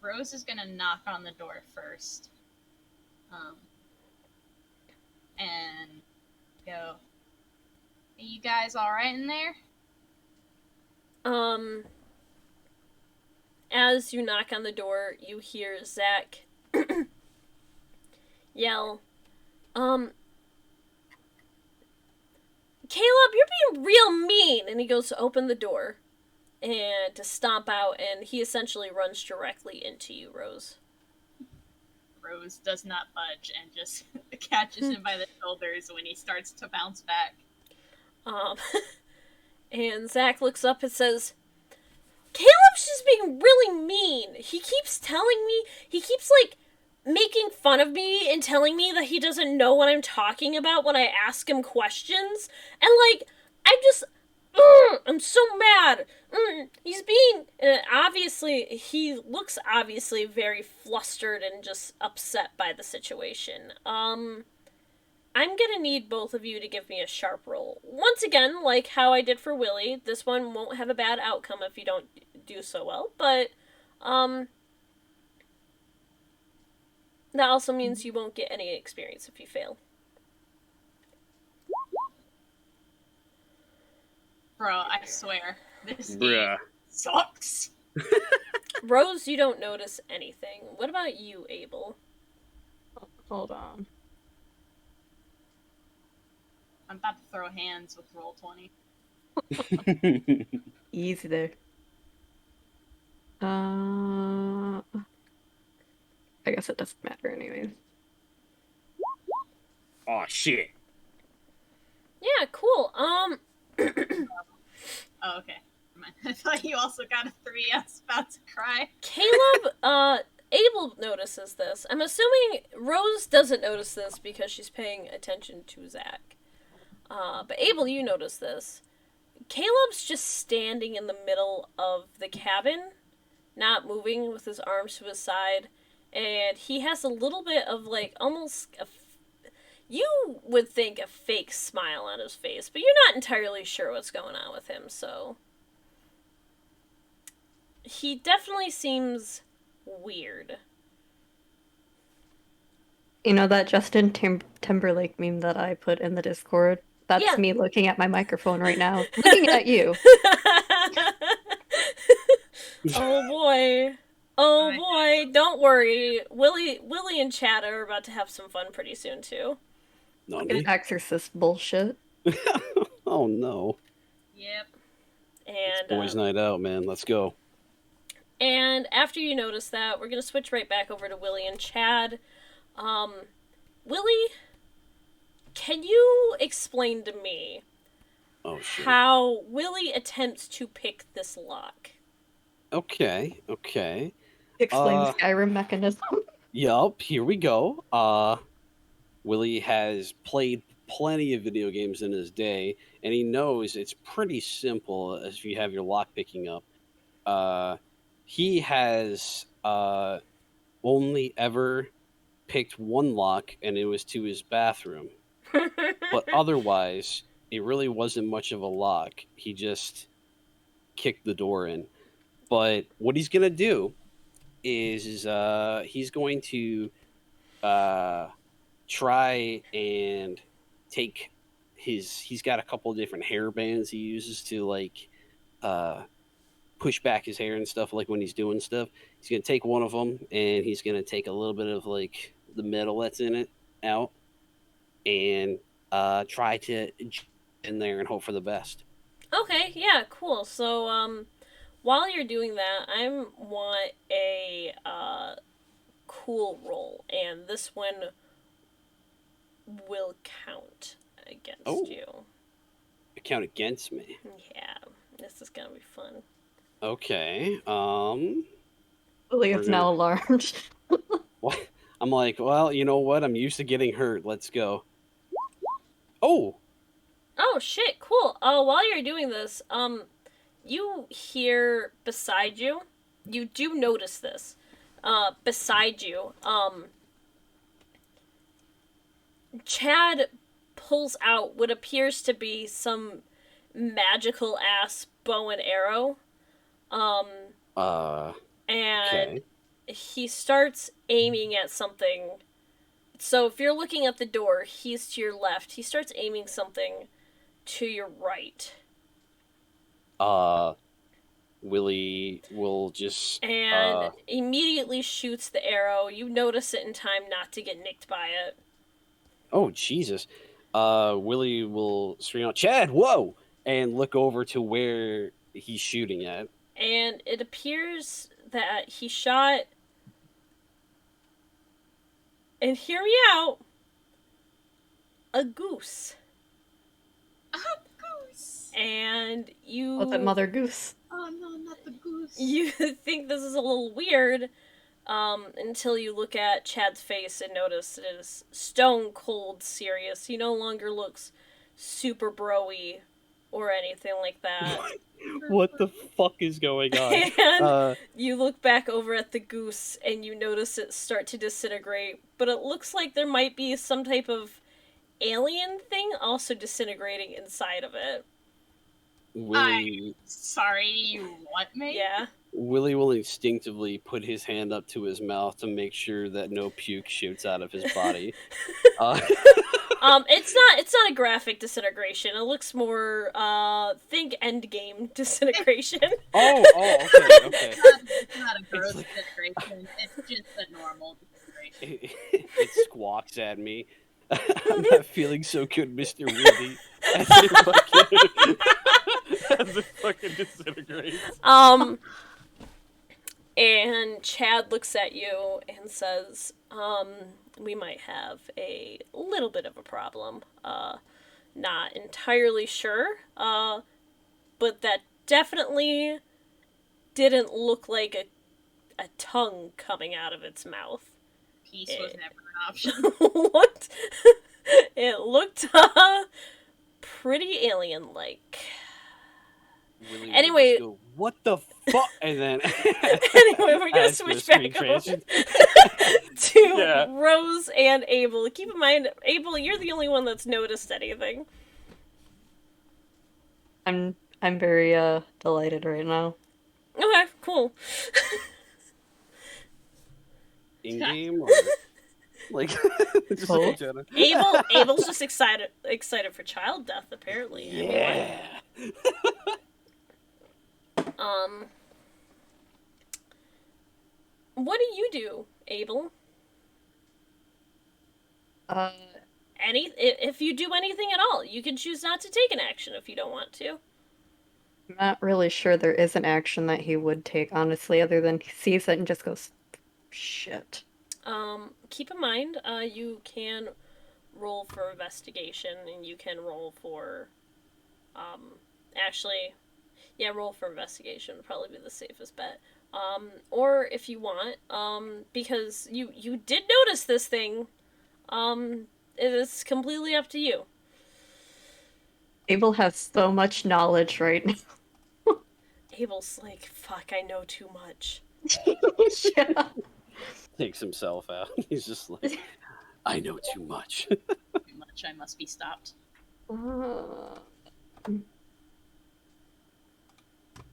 Rose is gonna knock on the door first. And go, "Are you guys alright in there?" As you knock on the door, you hear Zach yell, "Caleb, you're being real mean!" And he goes to open the door and to stomp out, and he essentially runs directly into you, Rose. Rose does not budge and just catches him by the shoulders when he starts to bounce back. And Zach looks up and says, "Caleb's just being really mean. He keeps like making fun of me and telling me that he doesn't know what I'm talking about when I ask him questions. And like, I'm so mad. He's being, obviously, he looks obviously very flustered and just upset by the situation. I'm gonna need both of you to give me a sharp roll. Once again, like how I did for Willie, this one won't have a bad outcome if you don't do so well, but, that also means you won't get any experience if you fail. Bro, I swear, this game Bruh. sucks. Rose, you don't notice anything. What about you, Abel? Hold on. I'm about to throw hands with roll 20. Easy there. I guess it doesn't matter anyways. Oh shit. Yeah, cool. Oh, okay. I thought you also got a 3. I was about to cry. Caleb, Abel notices this. I'm assuming Rose doesn't notice this because she's paying attention to Zach. But Abel, you notice this. Caleb's just standing in the middle of the cabin, not moving, with his arms to his side, and he has a little bit of, like, almost you would think a fake smile on his face, but you're not entirely sure what's going on with him, so he definitely seems weird. You know that Justin Timberlake meme that I put in the Discord? That's Yeah. me looking at my microphone right now. Looking at you. Oh boy. Oh boy, don't worry. Willie and Chad are about to have some fun pretty soon too. Fucking exorcist bullshit. Oh no. Yep. And Boys' night out, man. Let's go. and after you notice that, we're gonna switch right back over to Willie and Chad. Willie, can you explain to me Oh shit. how Willie attempts to pick this lock? Okay. Explain Skyrim mechanism. Yup, here we go. Willie has played plenty of video games in his day, and he knows it's pretty simple if you have your lock picking up. He has only ever picked one lock, and it was to his bathroom. But otherwise, it really wasn't much of a lock. He just kicked the door in. But what he's gonna do is he's going to try and take he's got a couple of different hair bands he uses to like push back his hair and stuff, like when he's doing stuff. He's gonna take one of them and he's gonna take a little bit of like the metal that's in it out and try to in there and hope for the best. Okay, yeah, cool. So, while you're doing that, I want a cool roll, and this one will count against you. Count against me. Yeah, this is gonna be fun. Okay. Willie is now alarmed. What? I'm like, well, you know what? I'm used to getting hurt. Let's go. Oh, Oh shit, cool. While you're doing this, you hear beside you. You do notice this. Beside you, Chad pulls out what appears to be some magical ass bow and arrow. And okay. he starts aiming at something. So if you're looking at the door, he's to your left. He starts aiming something to your right. Willie will just And immediately shoots the arrow. You notice it in time not to get nicked by it. oh Jesus. Willie will scream out, Chad, whoa! And look over to where he's shooting at. And it appears that he shot. And hear me out. A goose. A goose! And you. Was it Mother Goose? Oh no, not the goose. You think this is a little weird until you look at Chad's face and notice it is stone cold serious. He no longer looks super bro-y or anything like that. What the fuck is going on? And you look back over at the goose and you notice it start to disintegrate, but it looks like there might be some type of alien thing also disintegrating inside of it. Willie, Sorry, you want me? Yeah. Willie will instinctively put his hand up to his mouth to make sure that no puke shoots out of his body. It's not a graphic disintegration. It looks more think endgame disintegration. Okay. It's not a gross like- disintegration. It's just a normal disintegration. It squawks at me. I'm not feeling so good, Mr. Woody. As it fucking disintegrates. And Chad looks at you and says, we might have a little bit of a problem. Not entirely sure, but that definitely didn't look like a tongue coming out of its mouth. Peace was never an option. What? It looked pretty alien-like. Willie Anyway- would just go, what the fuck? And then Anyway, we're gonna as the switch screen back over transitions. to Yeah. Rose and Abel. Keep in mind, Abel, you're the only one that's noticed anything. I'm very delighted right now. Okay, cool. In game or like just Oh. like Jenna. Abel's just excited for child death, apparently. I mean, Yeah. what do you do, Abel? If you do anything at all, you can choose not to take an action if you don't want to. I'm not really sure there is an action that he would take, honestly, other than he sees it and just goes, shit. Keep in mind, you can roll for investigation, and you can roll for, actually, yeah, roll for investigation would probably be the safest bet. Or if you want, because you did notice this thing, it is completely up to you. Abel has so much knowledge right now. Abel's like, fuck, I know too much. Yeah. Takes himself out. He's just like, I know too much. Too much. I must be stopped.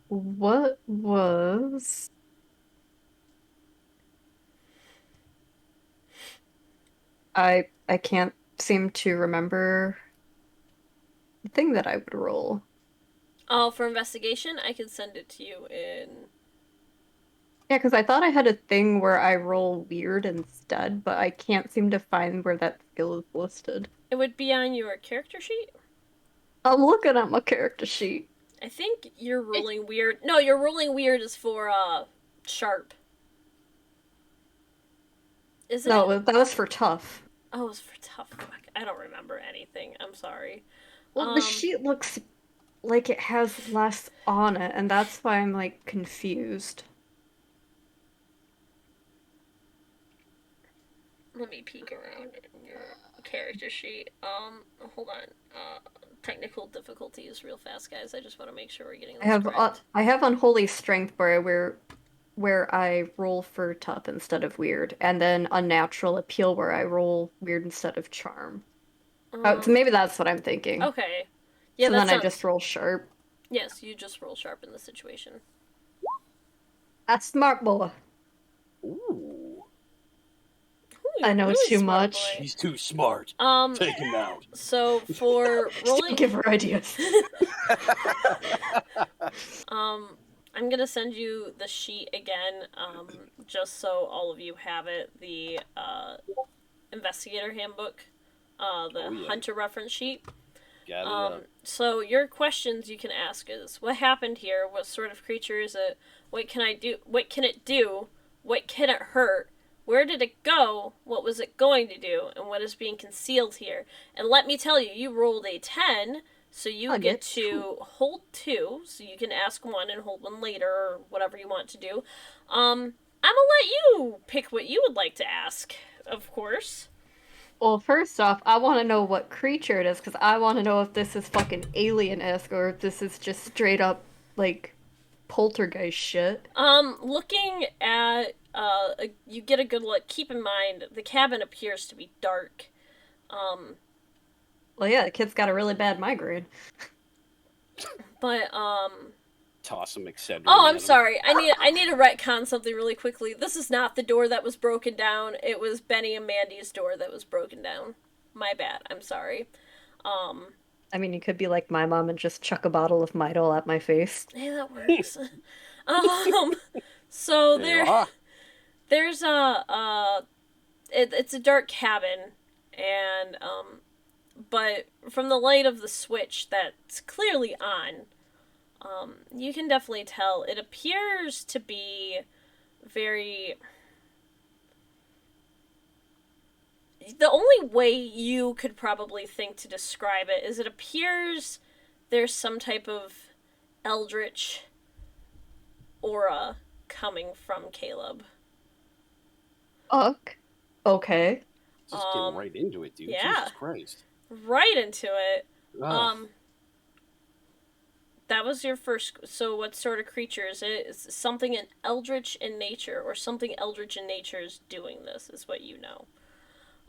What was... I can't seem to remember the thing that I would roll. Oh, for investigation, I can send it to you in... Yeah, because I thought I had a thing where I roll weird instead, but I can't seem to find where that skill is listed. It would be on your character sheet. I'm looking at my character sheet. I think you're rolling weird. No, your rolling weird is for, sharp. Isn't No, it? that was for tough. Oh, it was for tough. Fuck, I don't remember anything. I'm sorry. Well, the sheet looks like it has less on it, and that's why I'm, like, confused. Let me peek around in your character sheet. Hold on. Technical difficulties real fast, guys. I just want to make sure we're getting this correct. I have Unholy Strength where I roll for tough instead of weird, and then Unnatural Appeal where I roll weird instead of charm. So maybe that's what I'm thinking. Okay. Yeah, so that then sounds... I just roll sharp. Yes, you just roll sharp in this situation. A smart boy. Ooh. I know Really too smart much. boy. He's too smart. Take him out. So for rolling... Give her ideas. I'm gonna send you the sheet again, just so all of you have it. The investigator handbook, hunter reference sheet. Got it. So your questions you can ask is: what happened here? What sort of creature is it? What can I do? What can it do? What can it hurt? Where did it go? What was it going to do? And what is being concealed here? And let me tell you, you rolled a 10. So you get to hold 2, so you can ask 1 and hold 1 later, or whatever you want to do. I'm gonna let you pick what you would like to ask, of course. Well, first off, I want to know what creature it is, because I want to know if this is fucking alien-esque, or if this is just straight up, like, poltergeist shit. Looking at, you get a good look. Keep in mind, the cabin appears to be dark. Well, yeah, the kid's got a really bad migraine. But, Toss him Excedrin. oh, I'm sorry. I need to retcon something really quickly. This is not the door that was broken down. It was Benny and Mandy's door that was broken down. My bad. I'm sorry. Um, I mean, you could be like my mom and just chuck a bottle of Midol at my face. hey, that works. um, so There you are. there's it's a dark cabin, and but from the light of the switch that's clearly on, you can definitely tell it appears to be very. The only way you could probably think to describe it is it appears there's some type of eldritch aura coming from Caleb. Ugh. Okay. Just get right into it, dude. Yeah. Jesus Christ. Right into it. Ugh. That was your first. So, what sort of creature is it? Is something an eldritch in nature, or something eldritch in nature is doing this? Is what you know.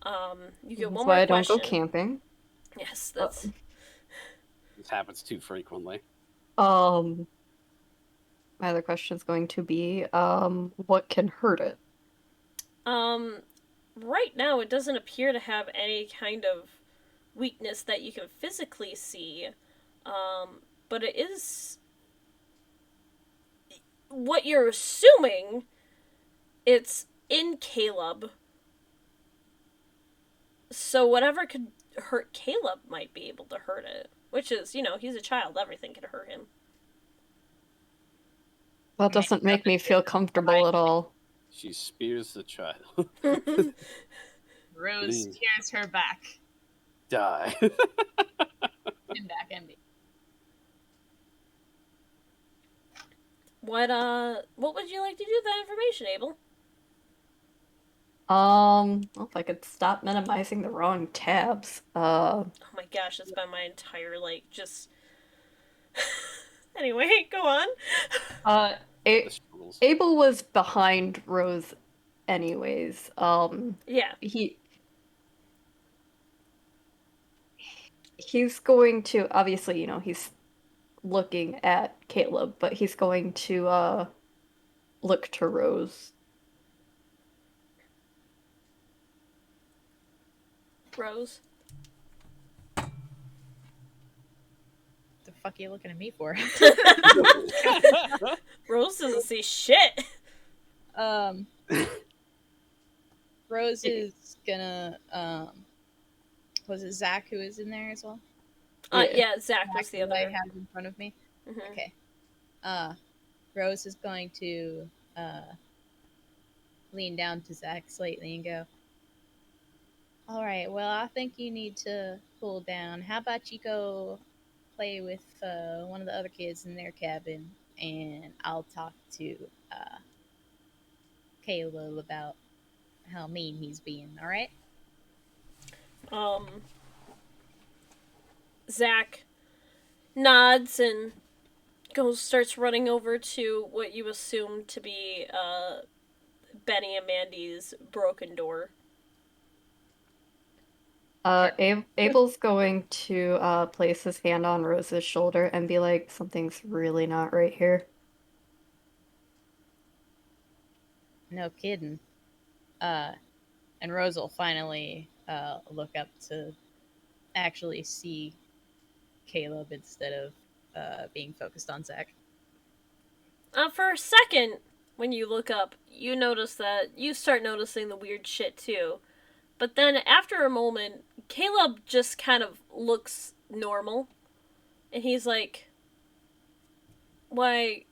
You get That's one why more I don't go question. camping. Yes, that's. This happens too frequently. My other question is going to be, what can hurt it? Right now it doesn't appear to have any kind of weakness that you can physically see. But it is what you're assuming. It's in Caleb. So whatever could hurt Caleb might be able to hurt it. Which is, he's a child. Everything can hurt him. That doesn't make me feel comfortable at all. She spears the child. Rose Please. tears her back. Die. In back ending. What would you like to do with that information, Abel? Well, if I could stop minimizing the wrong tabs. Oh my gosh, it's been my entire, just... Anyway, go on. Abel was behind Rose anyways. Yeah. He's going to, obviously, he's looking at Caleb, but he's going to, look to Rose. Rose. The fuck are you looking at me for? Rose doesn't see shit. Rose is gonna was it Zach who is in there as well? Yeah, Zach was the other. I have in front of me. Mm-hmm. Okay. Rose is going to lean down to Zach slightly and go, all right, well, I think you need to cool down. How about you go play with one of the other kids in their cabin, and I'll talk to Caleb about how mean he's being, all right? Zach nods and starts running over to what you assume to be Benny and Mandy's broken door. Abel's going to place his hand on Rose's shoulder and be like, something's really not right here. No kidding. And Rose will finally look up to actually see Caleb instead of being focused on Zach. For a second, when you look up, you notice that you start noticing the weird shit too. But then after a moment, Caleb just kind of looks normal. And he's like, why,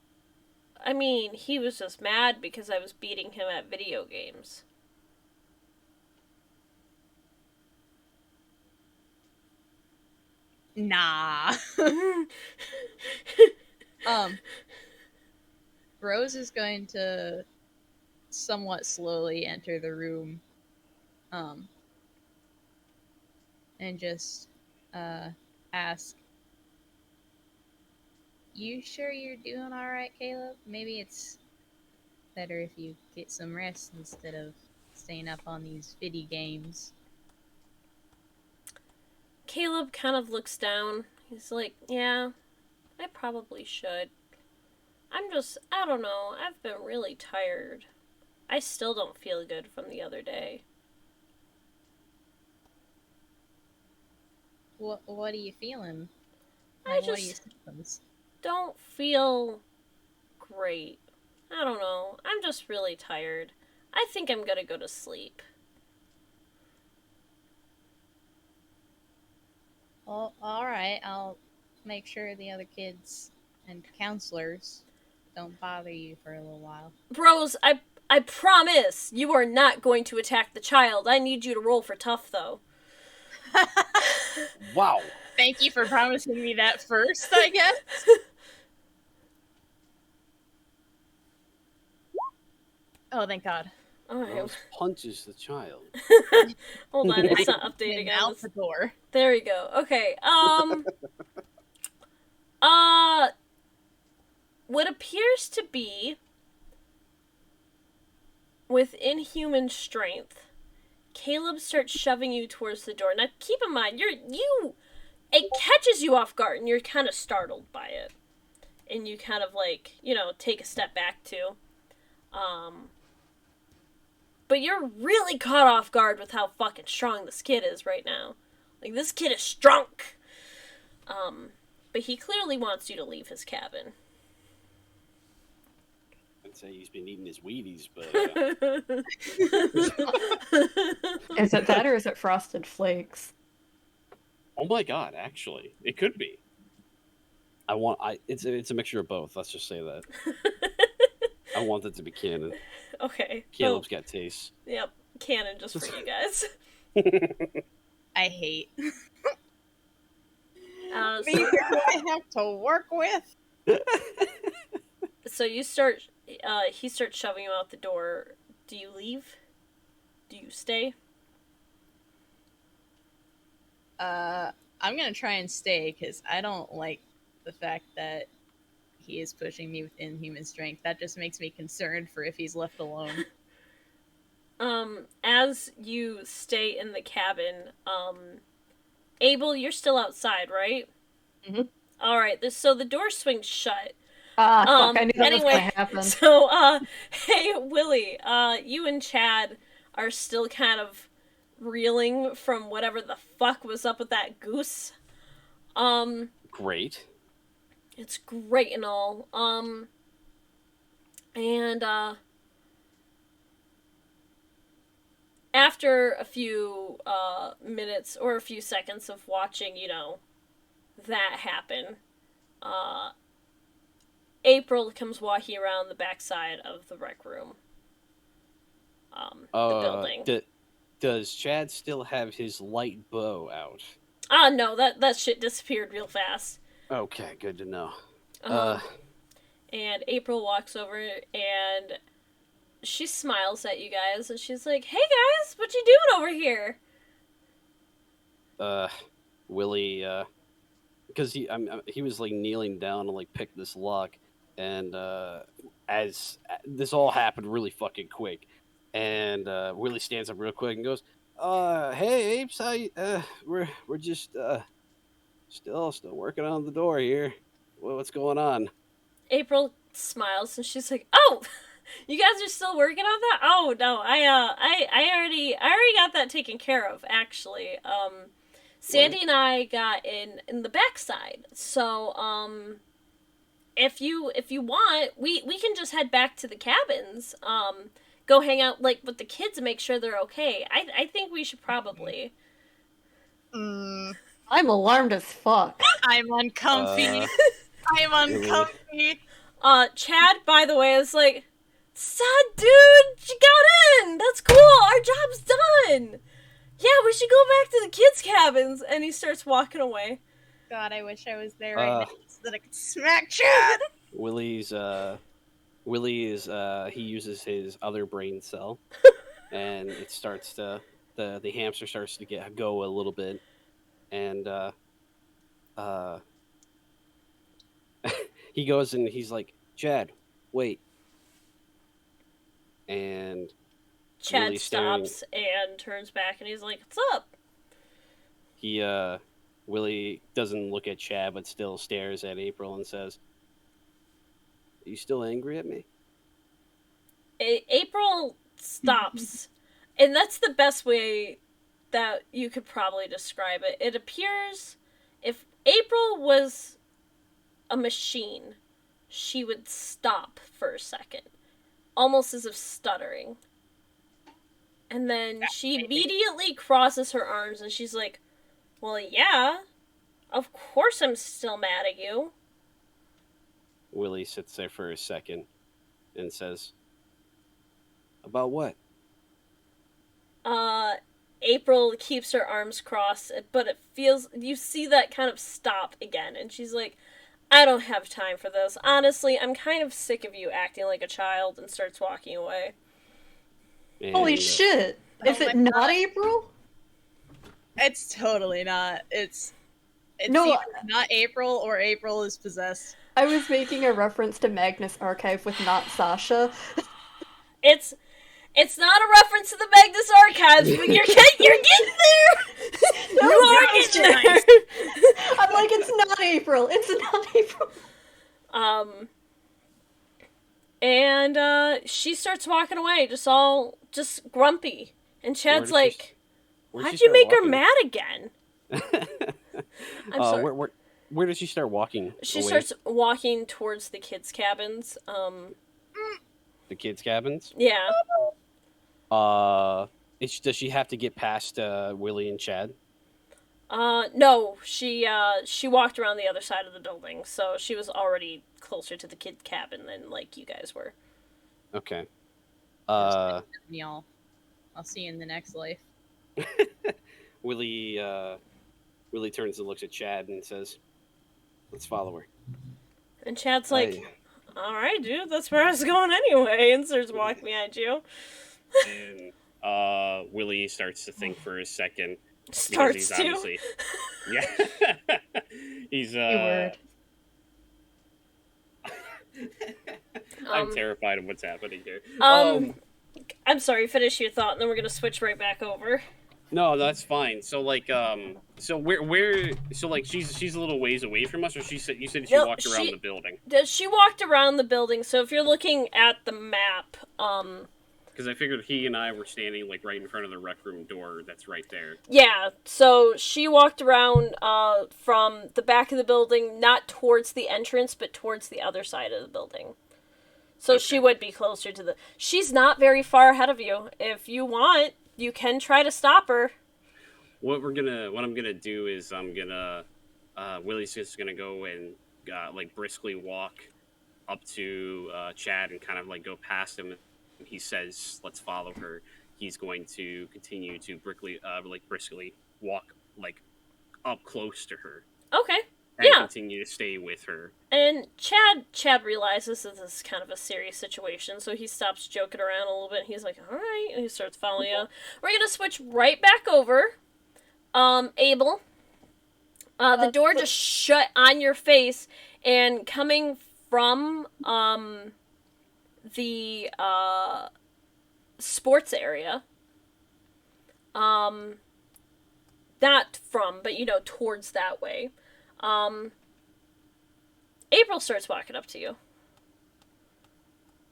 I mean, he was just mad because I was beating him at video games. Nah. Rose is going to somewhat slowly enter the room, and just ask, "You sure you're doing all right, Caleb? Maybe it's better if you get some rest instead of staying up on these video games." Caleb kind of looks down. He's like, yeah, I probably should. I don't know, I've been really tired. I still don't feel good from the other day. What are you feeling? I What are your just symptoms? don't feel great. I don't know. I'm just really tired. I think I'm gonna go to sleep. Well, all right. I'll make sure the other kids and counselors don't bother you for a little while. Rose, I promise you are not going to attack the child. I need you to roll for tough, though. Wow. Thank you for promising me that first, I guess. Oh, thank God. Alright, Rose punches the child. hold on, it's not Him updating on out this. the door. There we go. Okay, uh, what appears to be with inhuman strength, Caleb starts shoving you towards the door. Now, keep in mind, it catches you off guard, and you're kind of startled by it, and you kind of take a step back too. But you're really caught off guard with how fucking strong this kid is right now. Like, this kid is strong. But he clearly wants you to leave his cabin. I'd say he's been eating his Wheaties, but Is it that or is it Frosted Flakes? oh my god, actually, it could be. It's a mixture of both. Let's just say that. I want it to be canon. Okay. Caleb's got taste. Yep. Canon just for you guys. I hate. So, I have to work with. so you start. He starts shoving you out the door. Do you leave? Do you stay? I'm gonna try and stay because I don't like the fact that he is pushing me with inhuman strength. That just makes me concerned for if he's left alone. As you stay in the cabin, Abel, you're still outside, right? Mhm. All right. So the door swings shut. Fuck, I knew that was Anyway, gonna happen. so hey Willie, you and Chad are still kind of reeling from whatever the fuck was up with that goose. Great. It's great and all. And after a few minutes or a few seconds of watching, that happen, April comes walking around the backside of the rec room. The building. Does Chad still have his light bow out? No, that shit disappeared real fast. Okay, good to know. And April walks over and she smiles at you guys and she's like, "Hey guys, what you doing over here?" Willie, because he was like kneeling down to like pick this lock, and as this all happened really fucking quick, and Willie stands up real quick and goes, "Hey apes, we're just still working on the door here. What's going on?" April smiles and she's like, "Oh, you guys are still working on that? Oh no, I already got that taken care of actually. Sandy and I got in the backside. So if you want, we can just head back to the cabins. Go hang out like with the kids and make sure they're okay. I think we should probably." I'm alarmed as fuck. I'm uncomfy. I'm uncomfy. Chad, by the way, is like, "Sad dude, you got in. That's cool. Our job's done. Yeah, we should go back to the kids' cabins." And he starts walking away. God, I wish I was there right now so that I could smack Chad. Willie is he uses his other brain cell, and it starts to the hamster starts to go a little bit, and he goes and he's like, "Chad, wait," and Chad Willie's stops and turns back and he's like, "What's up?" Willie doesn't look at Chad but still stares at April and says, "Are you still angry at me?" April stops. And that's the best way that you could probably describe it. It appears if April was a machine, she would stop for a second, almost as if stuttering. And then she immediately crosses her arms and she's like, well, yeah, of course I'm still mad at you. Willie sits there for a second and says, about what? April keeps her arms crossed, but it feels, you see that kind of stop again, and she's like, I don't have time for this. Honestly, I'm kind of sick of you acting like a child, and starts walking away. And, Holy shit! Is it not April? It's totally not. It's No, either not April or April is possessed. I was making a reference to Magnus Archive with not Sasha. It's not a reference to the Magnus Archives, but you're getting there! No, You are getting there! I'm like, it's not April. It's not April. And she starts walking away, just grumpy. And Chad's like, why'd you make her mad again? I'm sorry. Where does she start walking? She away? starts walking towards the kids' cabins. The kids' cabins? Yeah. Does she have to get past Willie and Chad? No, she walked around the other side of the building, so she was already closer to the kid cabin than, like, you guys were. Okay. Y'all. I'll see you in the next life. Willie turns and looks at Chad and says, let's follow her. And Chad's like, alright, dude, that's where I was going anyway, and starts walking behind you. And Willie starts to think for a second. Starts to? Obviously, yeah. He's Keyword. I'm terrified of what's happening here. I'm sorry, finish your thought, and then we're gonna switch right back over. No, that's fine. So like, so so like, she's a little ways away from us, or you said she walked around the building. She walked around the building. So if you're looking at the map, because I figured he and I were standing like right in front of the rec room door. That's right there. Yeah. So she walked around from the back of the building, not towards the entrance, but towards the other side of the building. So okay. She would be closer to the. She's not very far ahead of you. If you want, you can try to stop her. What I'm gonna do is Willie's just gonna go and like briskly walk up to Chad and kind of like go past him. He says, "Let's follow her." He's going to continue to briskly walk like up close to her. Okay. And continue to stay with her. And Chad realizes that this is kind of a serious situation, so he stops joking around a little bit. And he's like, "All right," and he starts following you. We're gonna switch right back over. Abel. The door just shut on your face, and coming from the sports area. Not from, but towards that way. April starts walking up to you.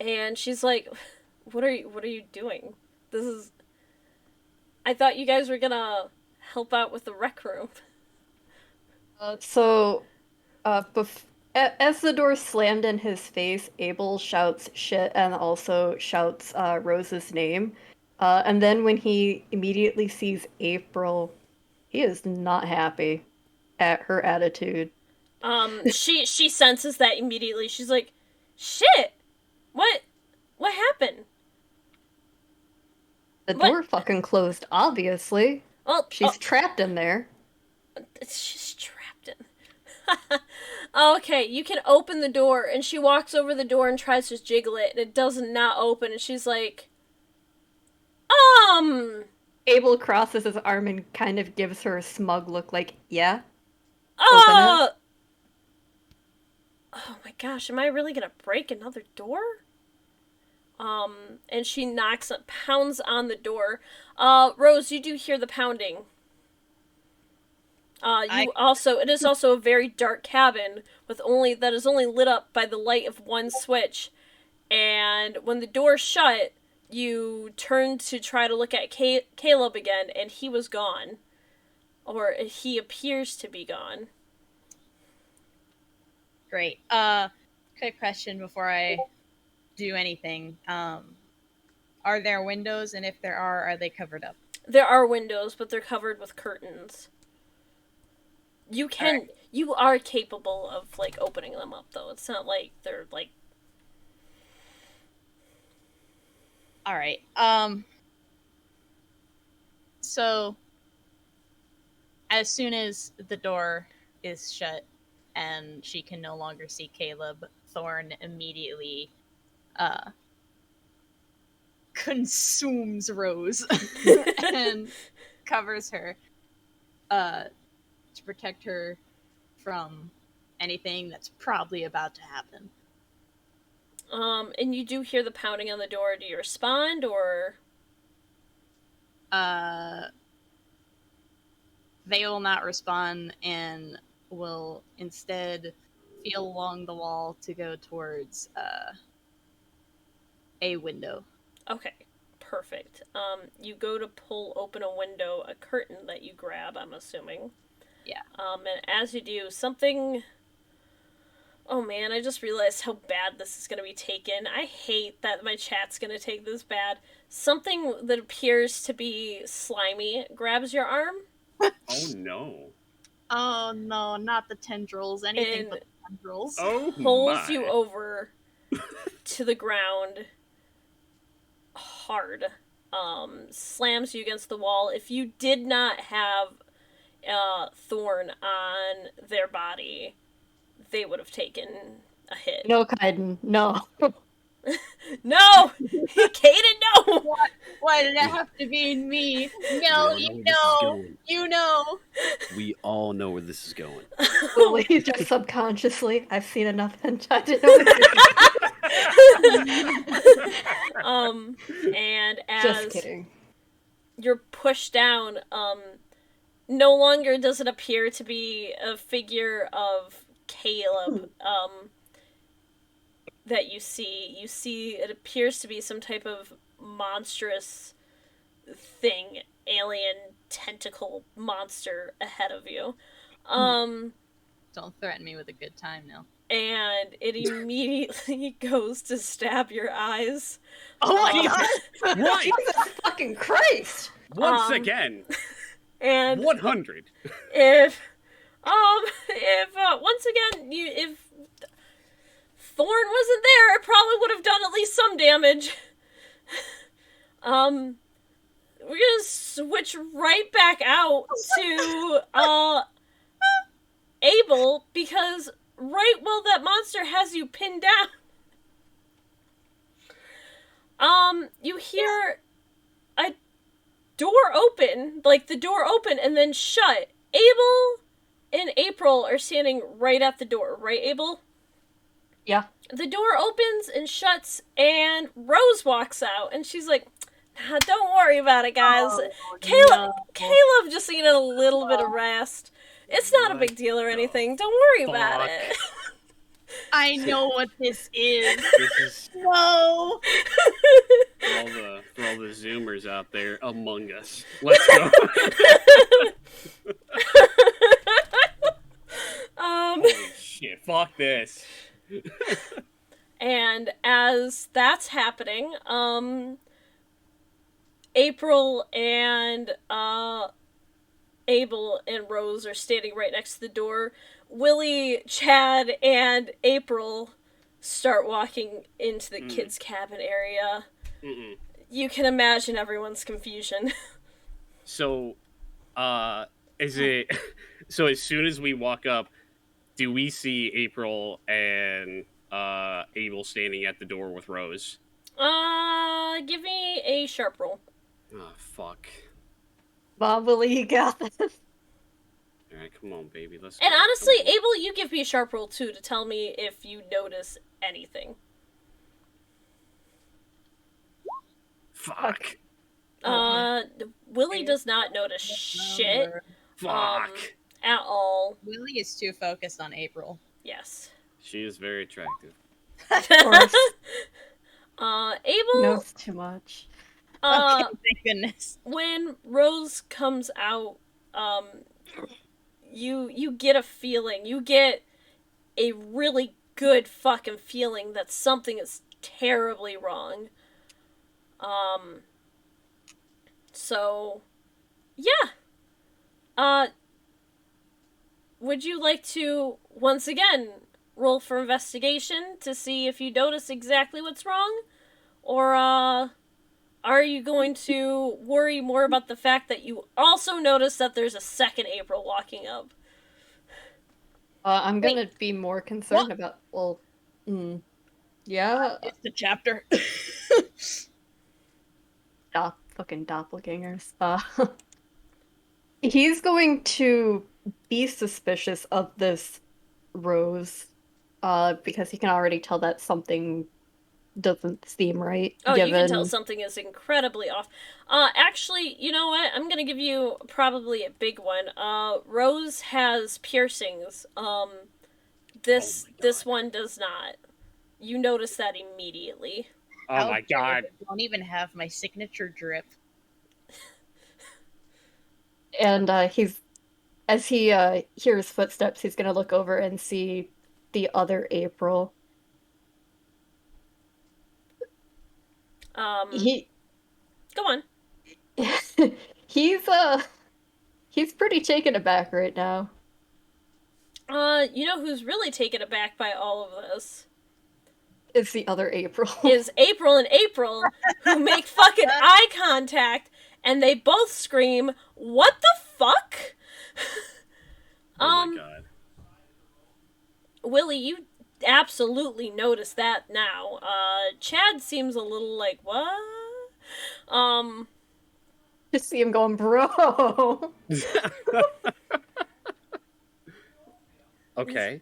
And she's like, what are you doing? I thought you guys were gonna help out with the rec room. As the door slammed in his face, Abel shouts shit and also shouts Rose's name. And then when he immediately sees April, he is not happy at her attitude. She senses that immediately. She's like, shit! What happened? The door fucking closed, obviously. Well, she's trapped in there. She's trapped in. Okay, you can open the door, and she walks over the door and tries to jiggle it, and it does not open, and she's like, Abel crosses his arm and kind of gives her a smug look like, yeah? Oh my gosh, am I really gonna break another door? And she pounds on the door. Rose, you do hear the pounding. It is also a very dark cabin that is only lit up by the light of one switch. And when the door shut, you turn to try to look at Caleb again, and he was gone. Or he appears to be gone. Great. Quick question before I do anything. Are there windows, and if there are they covered up? There are windows, but they're covered with curtains. You can, Alright. you are capable of, like, opening them up, though. It's not like they're, like... Alright. So, as soon as the door is shut and she can no longer see Caleb, Thorn immediately consumes Rose and covers her to protect her from anything that's probably about to happen. And you do hear the pounding on the door. Do you respond, or... They will not respond and will instead feel along the wall to go towards a window. Okay, perfect. You go to pull open a window, a curtain that you grab, I'm assuming. Yeah. And as you do, something... Oh man, I just realized how bad this is going to be taken. I hate that my chat's going to take this bad. Something that appears to be slimy grabs your arm. Oh no. Oh no, not the tendrils. Anything And but the tendrils. Oh pulls my. you over to the ground hard. Slams you against the wall. If you did not have Thorn on their body, they would have taken a hit. No, Kaiden, no. No! Kaden, no! Why did it have to be me? No, you know. We all know where this is going. Willie, just subconsciously, I've seen enough hentai to know. And Just as kidding. you're pushed down, no longer does it appear to be a figure of Caleb, that you see. You see it appears to be some type of monstrous thing, alien tentacle monster ahead of you. Don't threaten me with a good time now. And it immediately goes to stab your eyes. Oh my god! What? Jesus fucking Christ! Once again. And 100. if once again if Thorn wasn't there, it probably would have done at least some damage. We're gonna switch right back out to Abel, because right while that monster has you pinned down, you hear a door open, like the door open and then shut. Abel and April are standing right at the door, right, Abel? Yeah. The door opens and shuts, and Rose walks out, and she's like, nah, don't worry about it, guys. Caleb just needed a little bit of rest. It's not a big deal or anything. Don't worry about it. I know what this is. This is No. for all the Zoomers out there, Among Us. Let's go. Holy shit! Fuck this. And as that's happening, April and Abel and Rose are standing right next to the door. Willie, Chad, and April start walking into the kids' cabin area. Mm-mm. You can imagine everyone's confusion. So, is it... So as soon as we walk up, do we see April and Abel standing at the door with Rose? Give me a sharp roll. Oh, fuck. Mom, Willie, you got this. Alright, come on, baby. Let's And go. honestly, Come on. Abel, you give me a sharp roll too to tell me if you notice anything. Fuck. Willie does not notice shit Fuck. at all. Willie is too focused on April. Yes. She is very attractive. Of course. Abel, Knows too much. uh, Okay, thank goodness. when Rose comes out, um, you get a feeling. You get a really good fucking feeling that something is terribly wrong. Um, so yeah. Uh, would you like to once again roll for investigation to see if you notice exactly what's wrong, or are you going to worry more about the fact that you also notice that there's a second April walking up? I'm gonna be more concerned about. Well, yeah, It's the chapter. fucking doppelgangers. He's going to be suspicious of this Rose, because he can already tell that something doesn't seem right, Oh, you can tell given. something is incredibly off. Actually, you know what? I'm gonna give you probably a big one. Rose has piercings. This Oh my this God. one does not. You notice that immediately. Oh How my dare God. they don't even have my signature drip. And as he hears footsteps, he's gonna look over and see the other April. Um, He go on. he's he's pretty taken aback right now. You know who's really taken aback by all of this? It's the other April. Is April and April, who make fucking eye contact, and they both scream, "What the fuck?" Oh my God. Willie, you absolutely notice that now. Chad seems a little like, what? Just see him going, bro. Okay.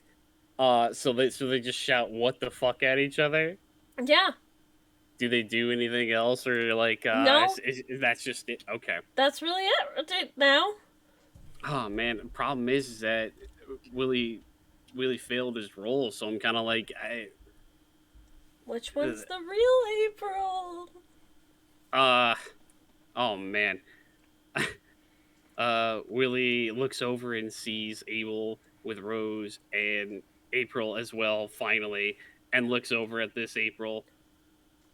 So they just shout "what the fuck" at each other. Yeah, Do they do anything else, or like no, that's just it? Okay. that's really it now. Oh man, the problem is that Willie failed his role, so I'm kind of like Which one's the real April? uh oh man. Willie looks over and sees Abel with Rose and April as well, finally, and looks over at this April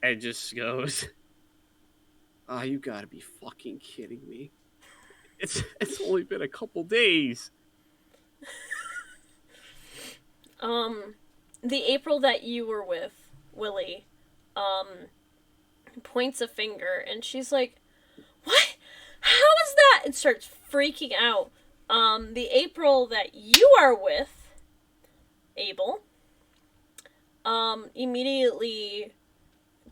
and just goes, "Ah, you gotta be fucking kidding me! It's only been a couple days." The April that you were with, Willie, points a finger and she's like, "What? How is that?" and starts freaking out. The April that you are with, Abel, immediately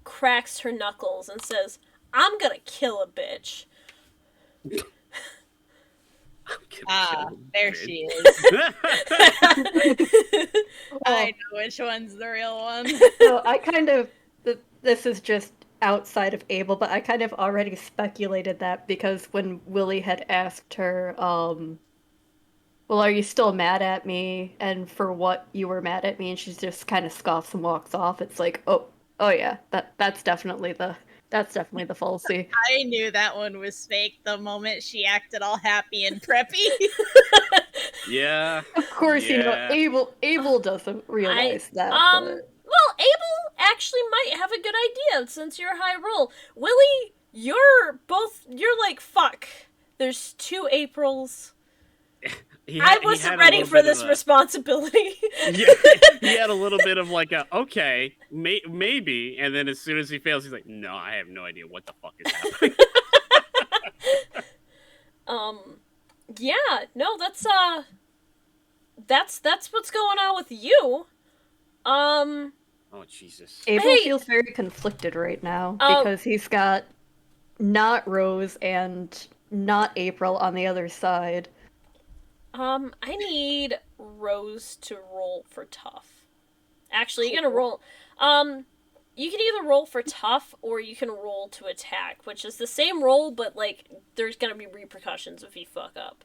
cracks her knuckles and says, "I'm gonna kill a bitch." I'm gonna Ah, kill him, there bitch. she is. I Oh, know which one's the real one. so I kind of this is just outside of Abel, but I kind of already speculated that because when Willie had asked her, well, are you still mad at me? And for what you were mad at me, and she just kind of scoffs and walks off. It's like, oh yeah, that's definitely the falsie. I knew that one was fake the moment she acted all happy and preppy. Yeah. Of course, Yeah. Abel doesn't realize that, but Well, Abel actually might have a good idea since you're high roll. Willie, you're like, fuck. There's two Aprils. I wasn't ready for this responsibility. Yeah, he had a little bit of like a okay, maybe, and then as soon as he fails, he's like, "No, I have no idea what the fuck is happening." Yeah, no, that's what's going on with you. Oh Jesus! Abel Hey! feels very conflicted right now Oh. because he's got not Rose and not April on the other side. I need Rose to roll for tough. Actually, you're gonna roll. You can either roll for tough or you can roll to attack, which is the same roll, but like there's gonna be repercussions if you fuck up.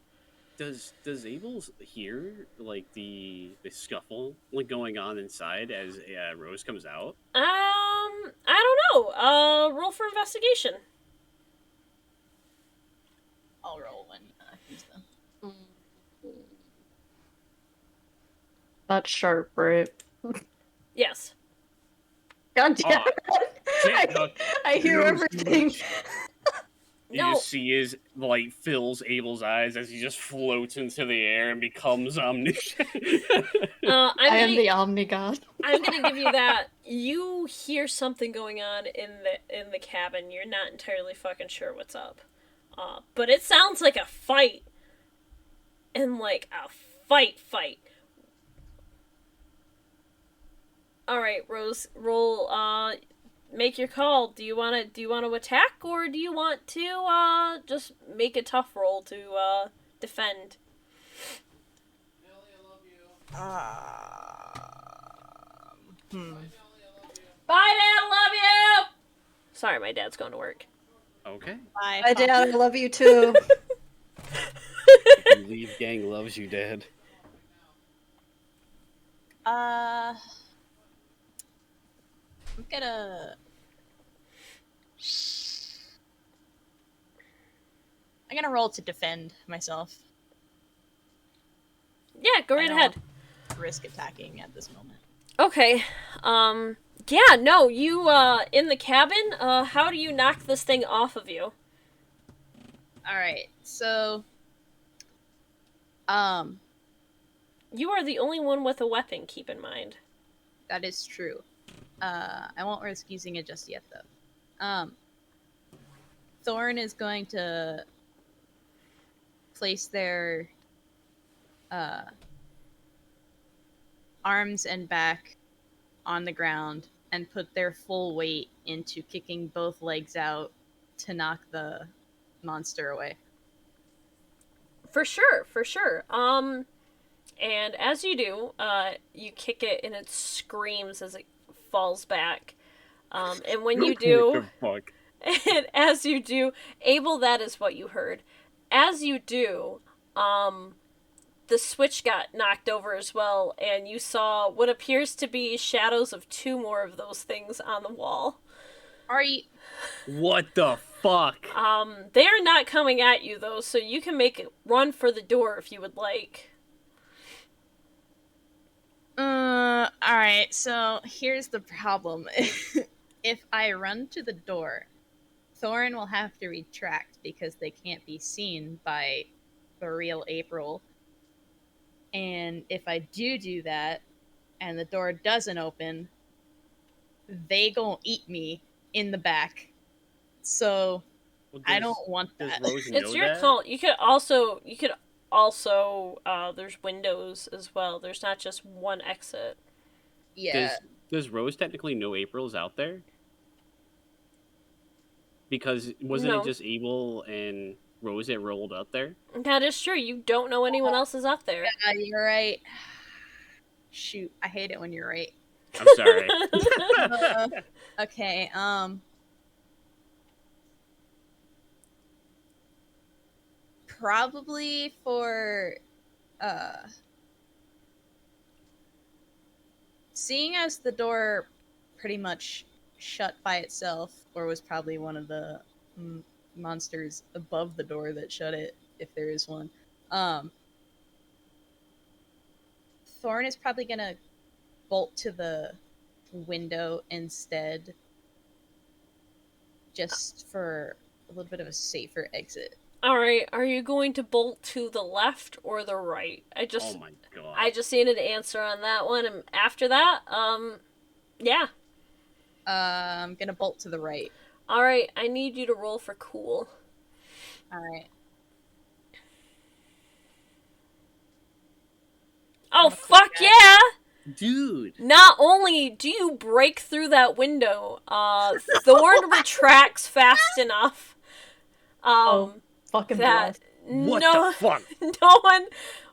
Does Abel hear like the scuffle like going on inside as Rose comes out? I don't go. Roll for investigation. I'll roll when he's done. That's sharp, right? Yes. God damn Aw, shit, Hook. I hear You know so everything. much. You No. just see his light fills Abel's eyes as he just floats into the air and becomes omniscient. I am the Omni God. I'm gonna give you that. You hear something going on in the cabin. You're not entirely fucking sure what's up. But it sounds like a fight. And like a fight. Alright, Rose, roll, make your call. Do you wanna attack, or do you want to, just make a tough roll to, defend? Bye, Dad, love you! Sorry, my dad's going to work. Okay. Bye, Hi, Papa. Dad. I love you too. Boo-Lieve gang loves you, Dad. I'm gonna roll to defend myself. Yeah, go right don't ahead. Risk attacking at this moment. Okay, yeah, no, you, in the cabin, how do you knock this thing off of you? Alright, so You are the only one with a weapon, keep in mind. that is true. I won't risk using it just yet though. Thorn is going to place their arms and back on the ground and put their full weight into kicking both legs out to knock the monster away. For sure. And as you do, you kick it and it screams as it falls back. And when you do, What the fuck? and as you do, Abel, that is what you heard. As you do, the switch got knocked over as well, and you saw what appears to be shadows of 2 more of those things on the wall. Are you? What the fuck? They are not coming at you though, so you can make a run for the door if you would like. Alright, so here's the problem. If I run to the door, Thorin will have to retract because they can't be seen by the real April. And if I do that, and the door doesn't open, they gonna eat me in the back. So Well, I don't want does that. Rose It's know your that? call. You could also, there's windows as well. There's not just one exit. Yeah. Does Rose technically know April's out there? Because wasn't No. it just Abel and Rose that rolled up there? That is true. You don't know anyone else is up there. Yeah, you're right. Shoot, I hate it when you're right. I'm sorry. Okay, probably for seeing as the door pretty much shut by itself, or was probably one of the monsters above the door that shut it, if there is one. Thorn is probably gonna bolt to the window instead, just for a little bit of a safer exit. Alright, are you going to bolt to the left or the right? Oh my god. I just needed an answer on that one, and after that, yeah. I'm gonna bolt to the right. Alright, I need you to roll for cool. Alright. Oh, Okay, fuck guys. yeah! Dude. Not only do you break through that window, Thorn retracts fast enough, Fucking that blast. What no, the fuck? no one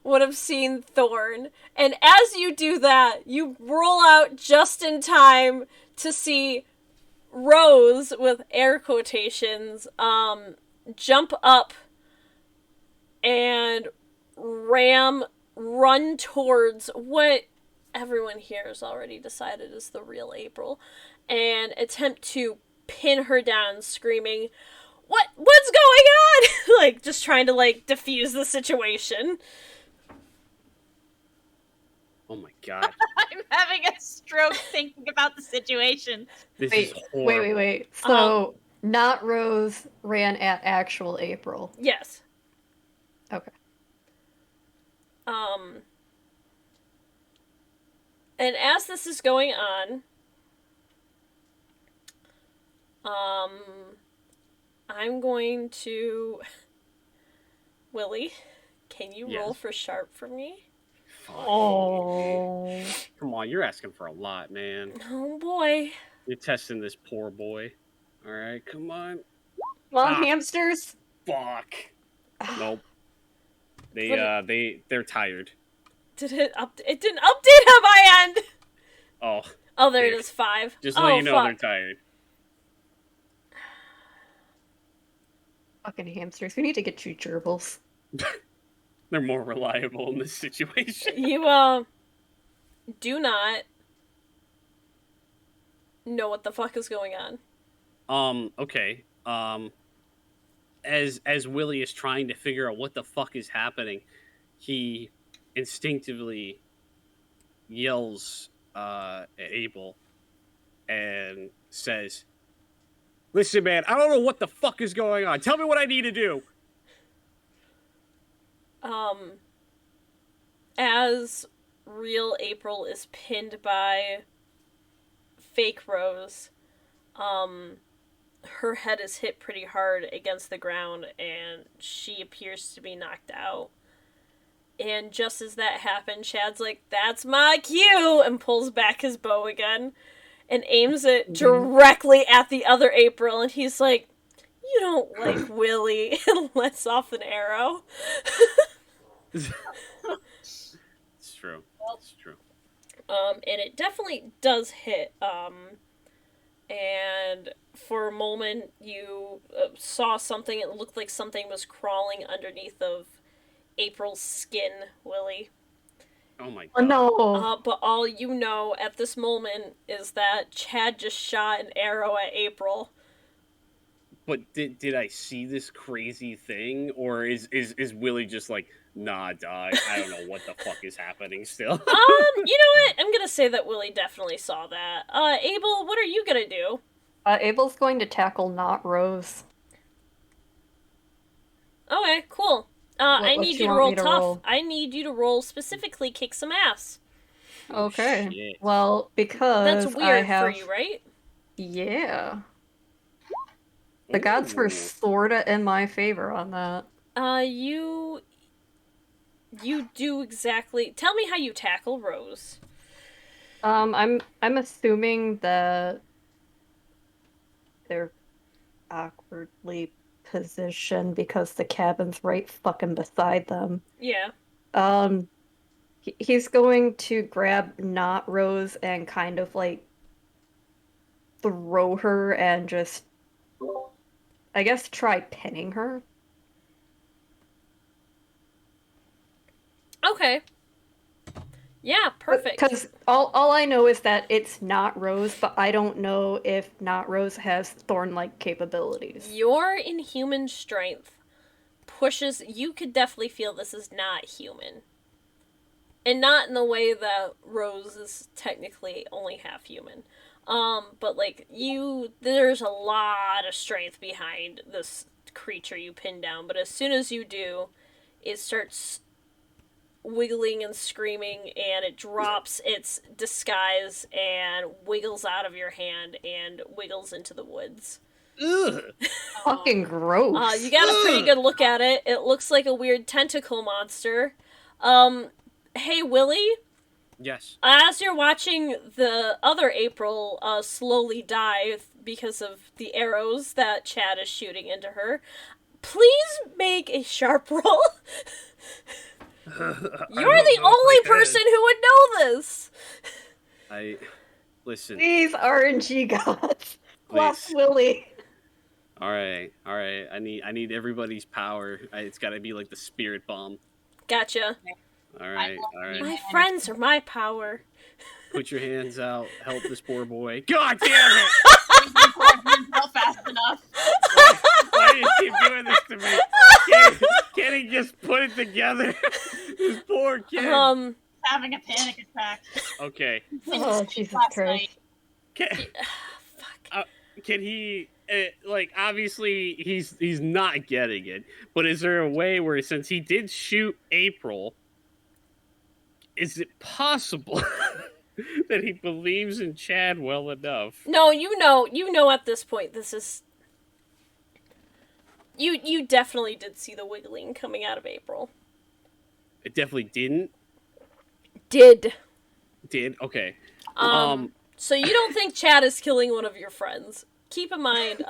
would have seen Thorn. And as you do that, you roll out just in time to see Rose, with air quotations, jump up and run towards what everyone here has already decided is the real April, and attempt to pin her down, screaming, What's going on?" Like, just trying to, like, diffuse the situation. Oh my god. I'm having a stroke thinking about the situation. This Wait, is horrible. wait. So, not Rose ran at actual April. Yes. Okay. And as this is going on, I'm going to... Willie, can you roll Yes. for sharp for me? Fuck. Oh. Come on, you're asking for a lot, man. Oh boy. You're testing this poor boy. Alright, come on. Come on, Ah. hamsters. Fuck. Nope. But They're tired. Did it it didn't update on my end! Oh. Oh, there it Here. is, 5. Just to oh, let you know fuck. they're tired. Fucking hamsters. We need to get you gerbils. They're more reliable in this situation. You, do not know what the fuck is going on. Okay. As Willie is trying to figure out what the fuck is happening, he instinctively yells at Abel and says, "Listen, man, I don't know what the fuck is going on. Tell me what I need to do." As real April is pinned by fake Rose, her head is hit pretty hard against the ground and she appears to be knocked out. And just as that happened, Chad's like, "That's my cue," and pulls back his bow again and aims it directly at the other April, and he's like, "You don't like Willie," and lets off an arrow. It's true. It's true. And it definitely does hit. And for a moment, you saw something. It looked like something was crawling underneath of April's skin, Willie. Oh my god. Oh no. But all you know at this moment is that Chad just shot an arrow at April. But did I see this crazy thing, or is Willie just like, nah, dog, I don't know what the fuck is happening still? You know what? I'm gonna say that Willie definitely saw that. Abel, what are you gonna do? Abel's going to tackle not Rose. Okay, cool. I What need you you to want roll me to tough. roll? I need you to roll specifically kick some ass. Okay. Shit. Well, because That's I weird have... for you, right? Yeah. The gods were Ooh. sorta in my favor on that. You do exactly. Tell me how you tackle Rose. I'm assuming that they're awkwardly positioned because the cabin's right fucking beside them. Yeah. He's going to grab not Rose and kind of like throw her and just, I guess, try pinning her. Okay. Yeah, perfect. Because all I know is that it's not Rose, but I don't know if not Rose has thorn-like capabilities. Your inhuman strength pushes. You could definitely feel this is not human. And not in the way that Rose is technically only half human. But like, there's a lot of strength behind this creature you pin down, but as soon as you do, it starts wiggling and screaming, and it drops its disguise and wiggles out of your hand and wiggles into the woods. Ugh. Fucking gross. You got a pretty good look at it. It looks like a weird tentacle monster. Hey, Willie? Yes. As you're watching the other April slowly die because of the arrows that Chad is shooting into her, please make a sharp roll. You're the only person who would know this. Listen. These RNG gods. Bless Please. Willie. All right. I need everybody's power. It's got to be like the spirit bomb. Gotcha. All right. My friends are my power. Put your hands out. Help this poor boy. God damn it! Not fast enough. Why do you keep doing this to me? Can't he just put it together? This poor kid. Having a panic attack. Okay. Oh, Jesus Last Christ. Can, Fuck. can he like obviously he's not getting it, but is there a way where since he did shoot April, is it possible that he believes in Chad well enough? No, you know at this point this is you definitely did see the wiggling coming out of April. It definitely didn't. Did. Okay. So you don't think Chad is killing one of your friends. Keep in mind,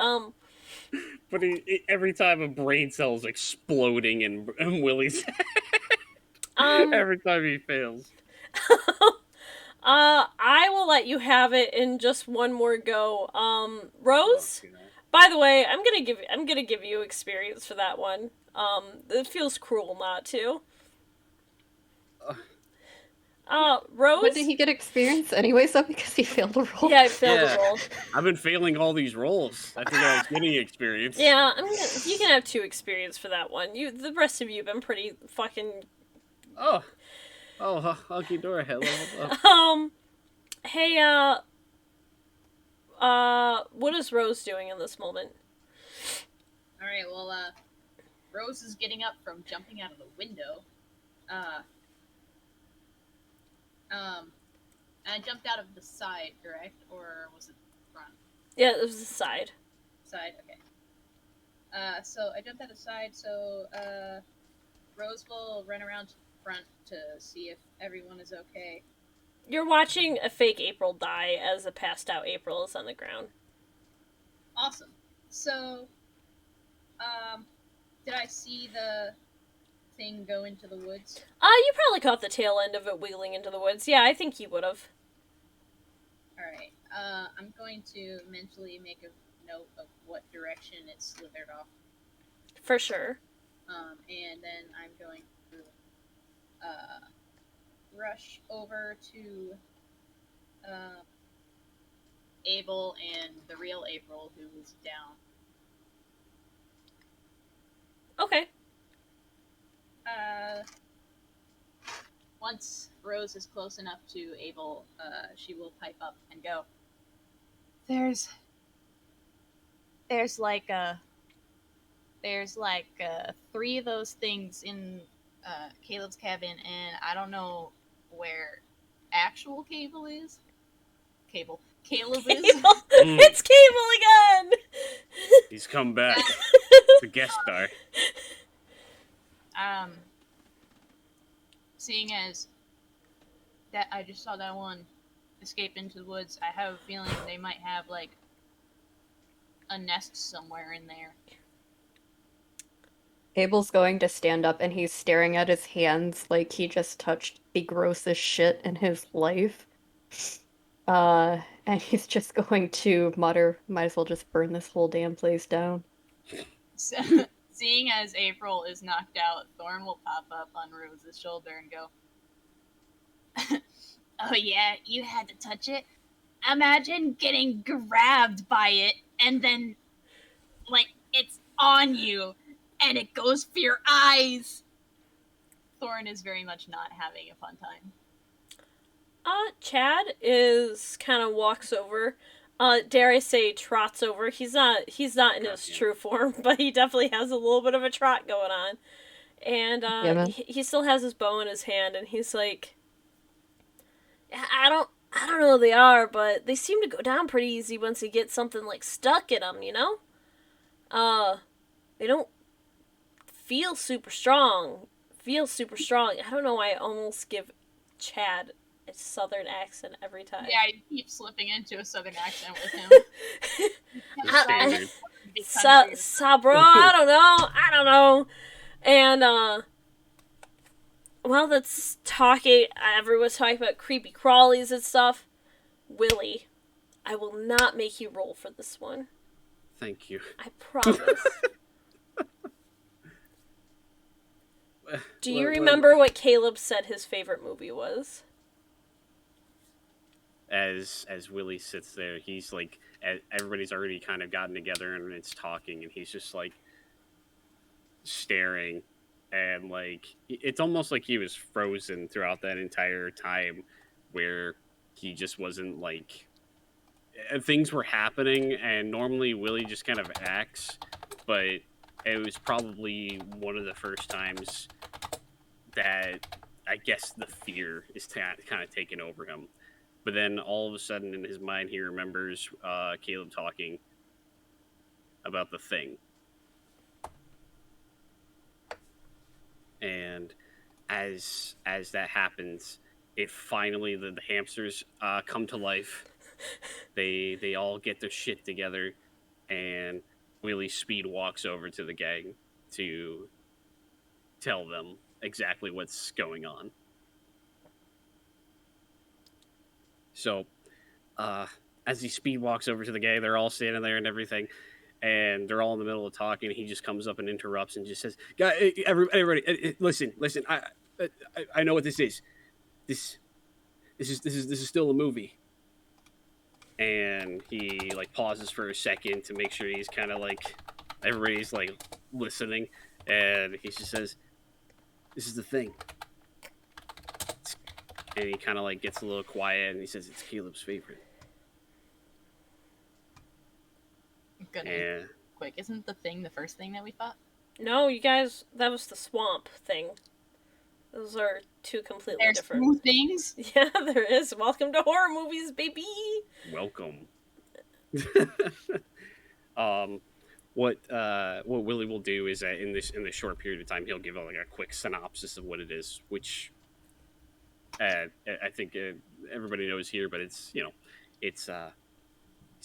But every time a brain cell's exploding in Willie's head, every time he fails. I will let you have it in just one more go. Rose, Oh, by the way, I'm gonna give you experience for that one. It feels cruel not to. Rose? But did he get experience anyways, though, because he failed a roll? Yeah, I failed a roll. I've been failing all these rolls. I think I was getting experience. Yeah, you can have 2 experience for that one. The rest of you have been pretty fucking... Oh, Hunky Dora had leveled up. Hey, what is Rose doing in this moment? Alright, well, Rose is getting up from jumping out of the window. I jumped out of the side, correct? Or was it front? Yeah, it was the side. Side, okay. So I jumped out of the side, so, Rose will run around to the front to see if everyone is okay. You're watching a fake April die as a passed out April is on the ground. Awesome. So, did I see the thing go into the woods? You probably caught the tail end of it wiggling into the woods. Yeah, I think you would have. Alright, I'm going to mentally make a note of what direction it slithered off. For sure. And then I'm going to, rush over to, Abel and the real April, who is down. Okay. Once Rose is close enough to Abel, she will pipe up and go, There's like 3 of those things in Caleb's cabin, and I don't know where actual Caleb is. Cable. Is. It's Cable again! He's come back. The guest star. Seeing as that I just saw that one escape into the woods, I have a feeling they might have like a nest somewhere in there. Abel's going to stand up and he's staring at his hands like he just touched the grossest shit in his life. And he's just going to mutter, might as well just burn this whole damn place down. So, seeing as April is knocked out, Thorn will pop up on Rose's shoulder and go, Oh yeah, you had to touch it? Imagine getting grabbed by it and then, like, it's on you and it goes for your eyes. Thorn is very much not having a fun time. Chad is kind of walks over. Dare I say trots over. He's not in his true form, but he definitely has a little bit of a trot going on. And he still has his bow in his hand, and he's like, I don't know who they are, but they seem to go down pretty easy once you get something like stuck in them, you know? They don't feel super strong. I don't know why I almost give Chad a southern accent every time. Yeah, I keep slipping into a southern accent with him. Bro, I don't know. And, well, that's talking, everyone's talking about creepy crawlies and stuff. Willie, I will not make you roll for this one. Thank you. I promise. Do you remember what Caleb said his favorite movie was? as Willie sits there, he's like, everybody's already kind of gotten together and it's talking, and he's just like staring, and like it's almost like he was frozen throughout that entire time, where he just wasn't like things were happening, and normally Willie just kind of acts, but it was probably one of the first times that I guess the fear is kind of taken over him. But then all of a sudden in his mind, he remembers Caleb talking about the thing. And as that happens, it finally, the hamsters come to life. They all get their shit together, and Willie Speed walks over to the gang to tell them exactly what's going on. So, as he speed walks over to the gang, they're all standing there and everything, and they're all in the middle of talking. He just comes up and interrupts and just says, "Guy, everybody, listen. I know what this is. This is still a movie." And he like pauses for a second to make sure he's kind of like everybody's like listening, and he just says, "This is the thing." And he kind of like gets a little quiet, and he says, "It's Caleb's favorite." Good. And Quick, isn't the thing the first thing that we fought? No, you guys, that was the swamp thing. Those are two completely There's different. two things. Yeah, there is. Welcome to horror movies, baby. welcome. What Willie will do is that in this short period of time, he'll give like a quick synopsis of what it is, which I think everybody knows here, but it's it's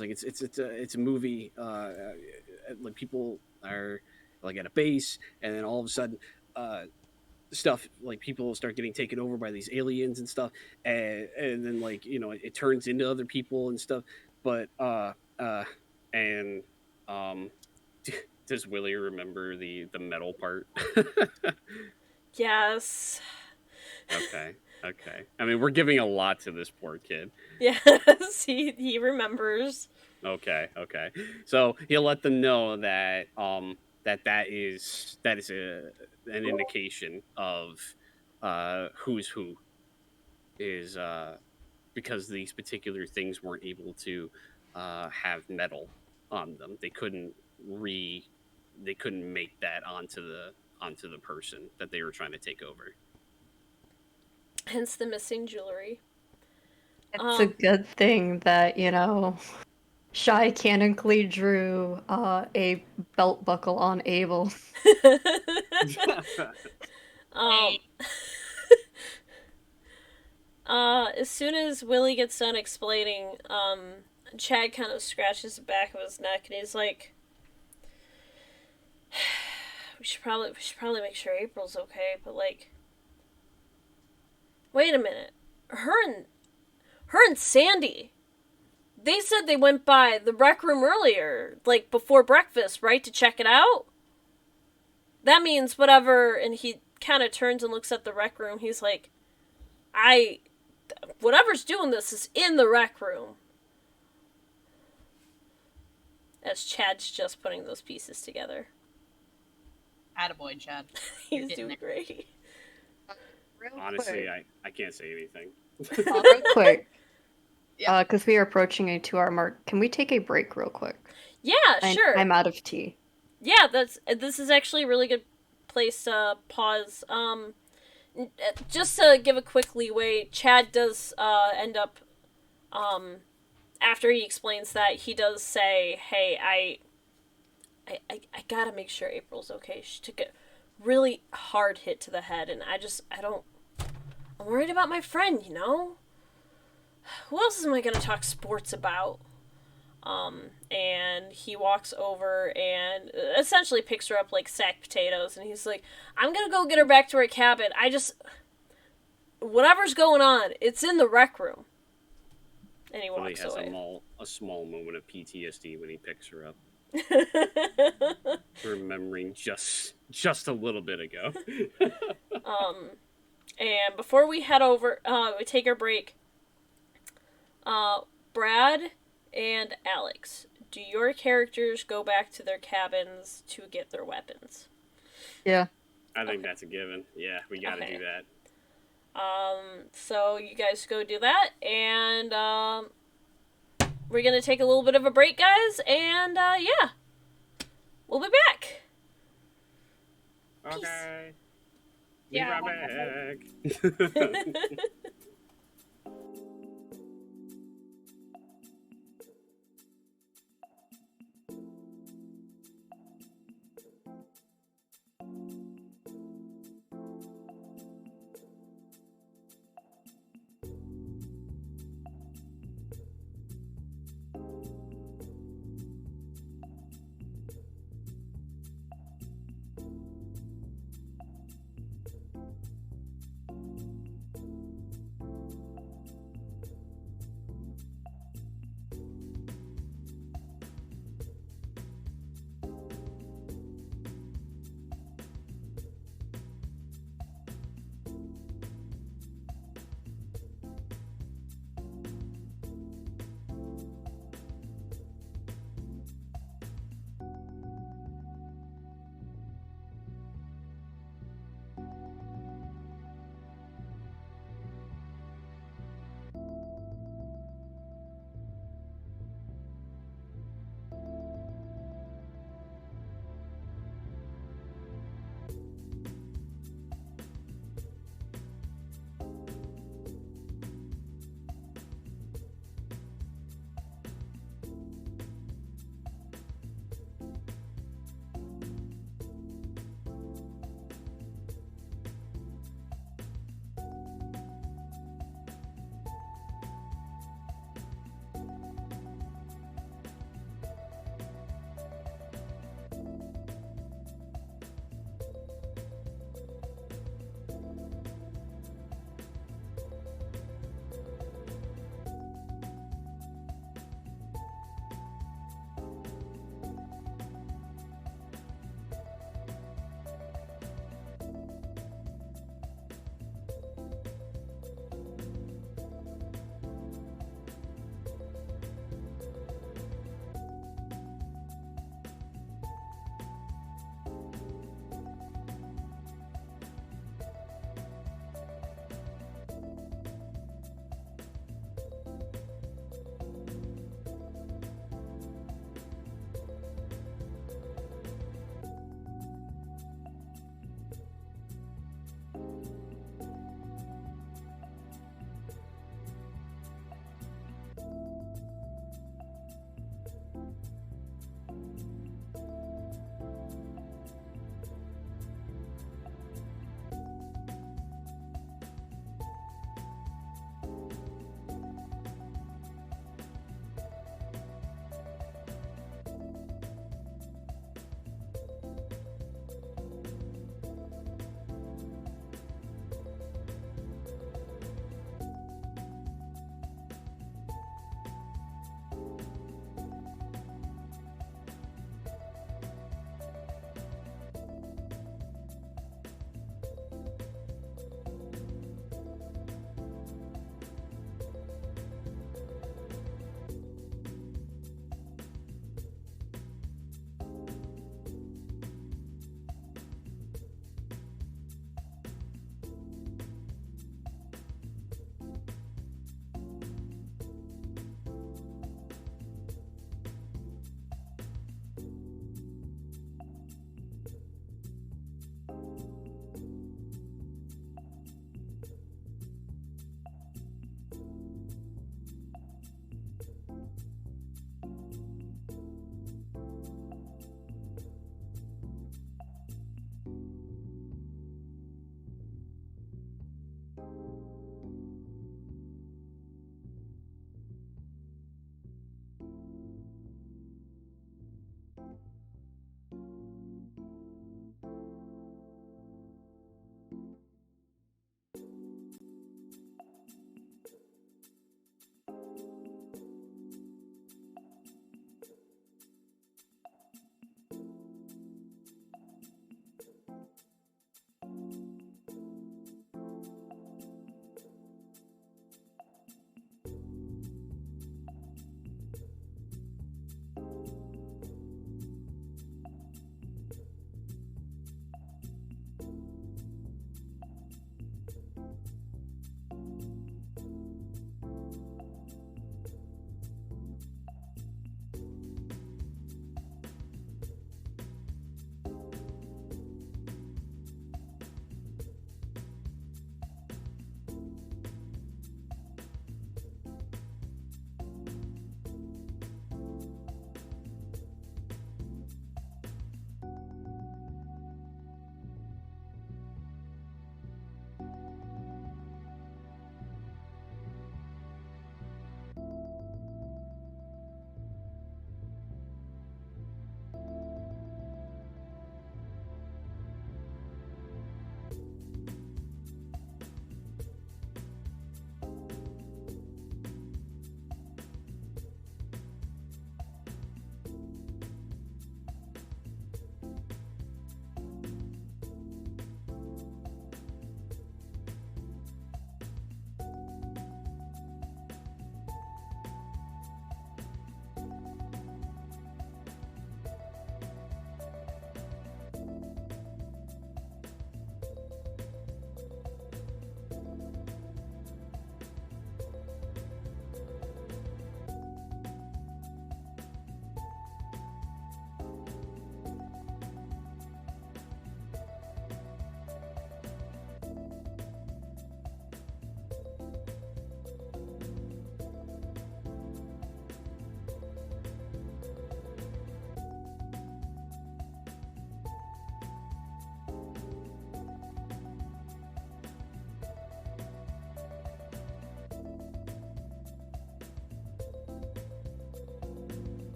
like it's a movie. Like people are like at a base, and then all of a sudden, stuff like people start getting taken over by these aliens and stuff, and then like it turns into other people and stuff. But and does Willie remember the metal part? Yes. Okay. I mean, we're giving a lot to this poor kid. Yes, he remembers. Okay. So he'll let them know that that is an indication of who's who is because these particular things weren't able to have metal on them. They couldn't make that onto the person that they were trying to take over. Hence the missing jewelry. It's a good thing that, Shy canonically drew a belt buckle on Abel. um, as soon as Willie gets done explaining, Chad kind of scratches the back of his neck and he's like, we should probably make sure April's okay, but like, wait a minute. Her and Sandy, they said they went by the rec room earlier, like before breakfast, right, to check it out? That means whatever, and he kind of turns and looks at the rec room. He's like, whatever's doing this is in the rec room. As Chad's just putting those pieces together. Attaboy, Chad. He's doing great. Honestly, I can't say anything. Real quick. Yeah. Because we are approaching a 2-hour mark. Can we take a break real quick? Yeah, sure. I'm out of tea. Yeah, this is actually a really good place to pause. Just to give a quick leeway, Chad does end up, after he explains that, he does say, "Hey, I gotta make sure April's okay. She took a really hard hit to the head, and I'm worried about my friend, Who else am I gonna talk sports about?" And he walks over and essentially picks her up like sacked potatoes, and he's like, "I'm gonna go get her back to her cabin. Whatever's going on, it's in the rec room." And he walks has away. a small moment of PTSD when he picks her up, remembering just a little bit ago. And before we head over, we take our break. Brad and Alex, do your characters go back to their cabins to get their weapons? Yeah. I think Okay. that's a given. Yeah, we got to Okay. do that. So you guys go do that, and we're gonna take a little bit of a break, guys, and yeah, we'll be back. Peace. Okay. Be Yeah. right back.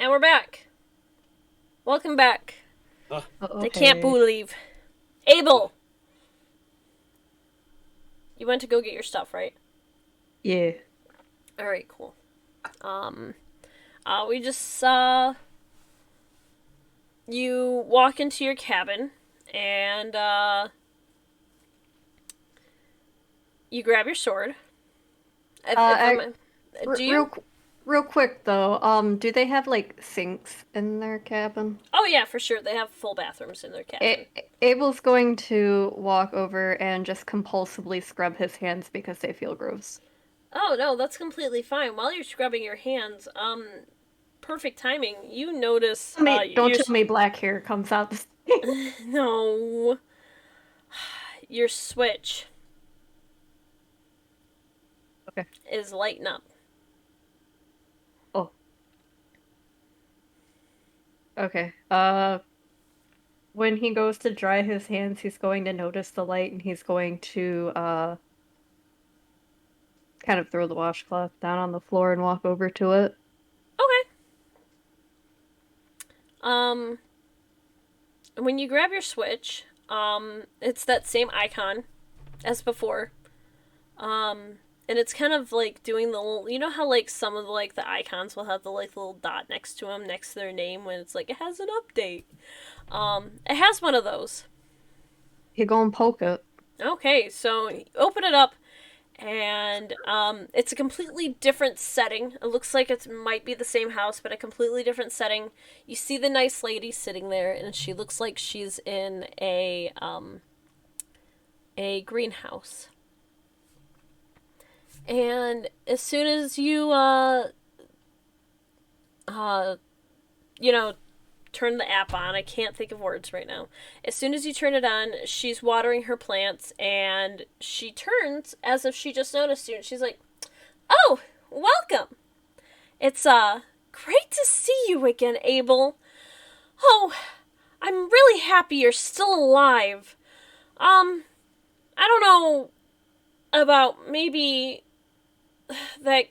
And we're back. Welcome back. They can't Boo-Lieve. Abel! You went to go get your stuff, right? Yeah. Alright, cool. We just, you walk into your cabin, and, you grab your sword. Do you? Real quick though, do they have like sinks in their cabin? Oh yeah, for sure. They have full bathrooms in their cabin. Abel's going to walk over and just compulsively scrub his hands because they feel gross. Oh no, that's completely fine. While you're scrubbing your hands, perfect timing. You notice. Don't tell me black hair comes out. No. Your switch. Okay. Is lighting up. Oh. Okay. When he goes to dry his hands, he's going to notice the light, and he's going to kind of throw the washcloth down on the floor and walk over to it. Okay. When you grab your switch, it's that same icon as before. And it's kind of like doing the little, you know how like some of the, like the icons will have the like little dot next to them, next to their name when it's like it has an update. It has one of those. You go and poke it. Okay, so you open it up, and it's a completely different setting. It looks like it might be the same house, but a completely different setting. You see the nice lady sitting there, and she looks like she's in a greenhouse. And as soon as you turn the app on, I can't think of words right now. As soon as you turn it on, she's watering her plants, and she turns as if she just noticed you, and she's like, "Oh, welcome. It's great to see you again, Abel. Oh, I'm really happy you're still alive. I don't know about maybe that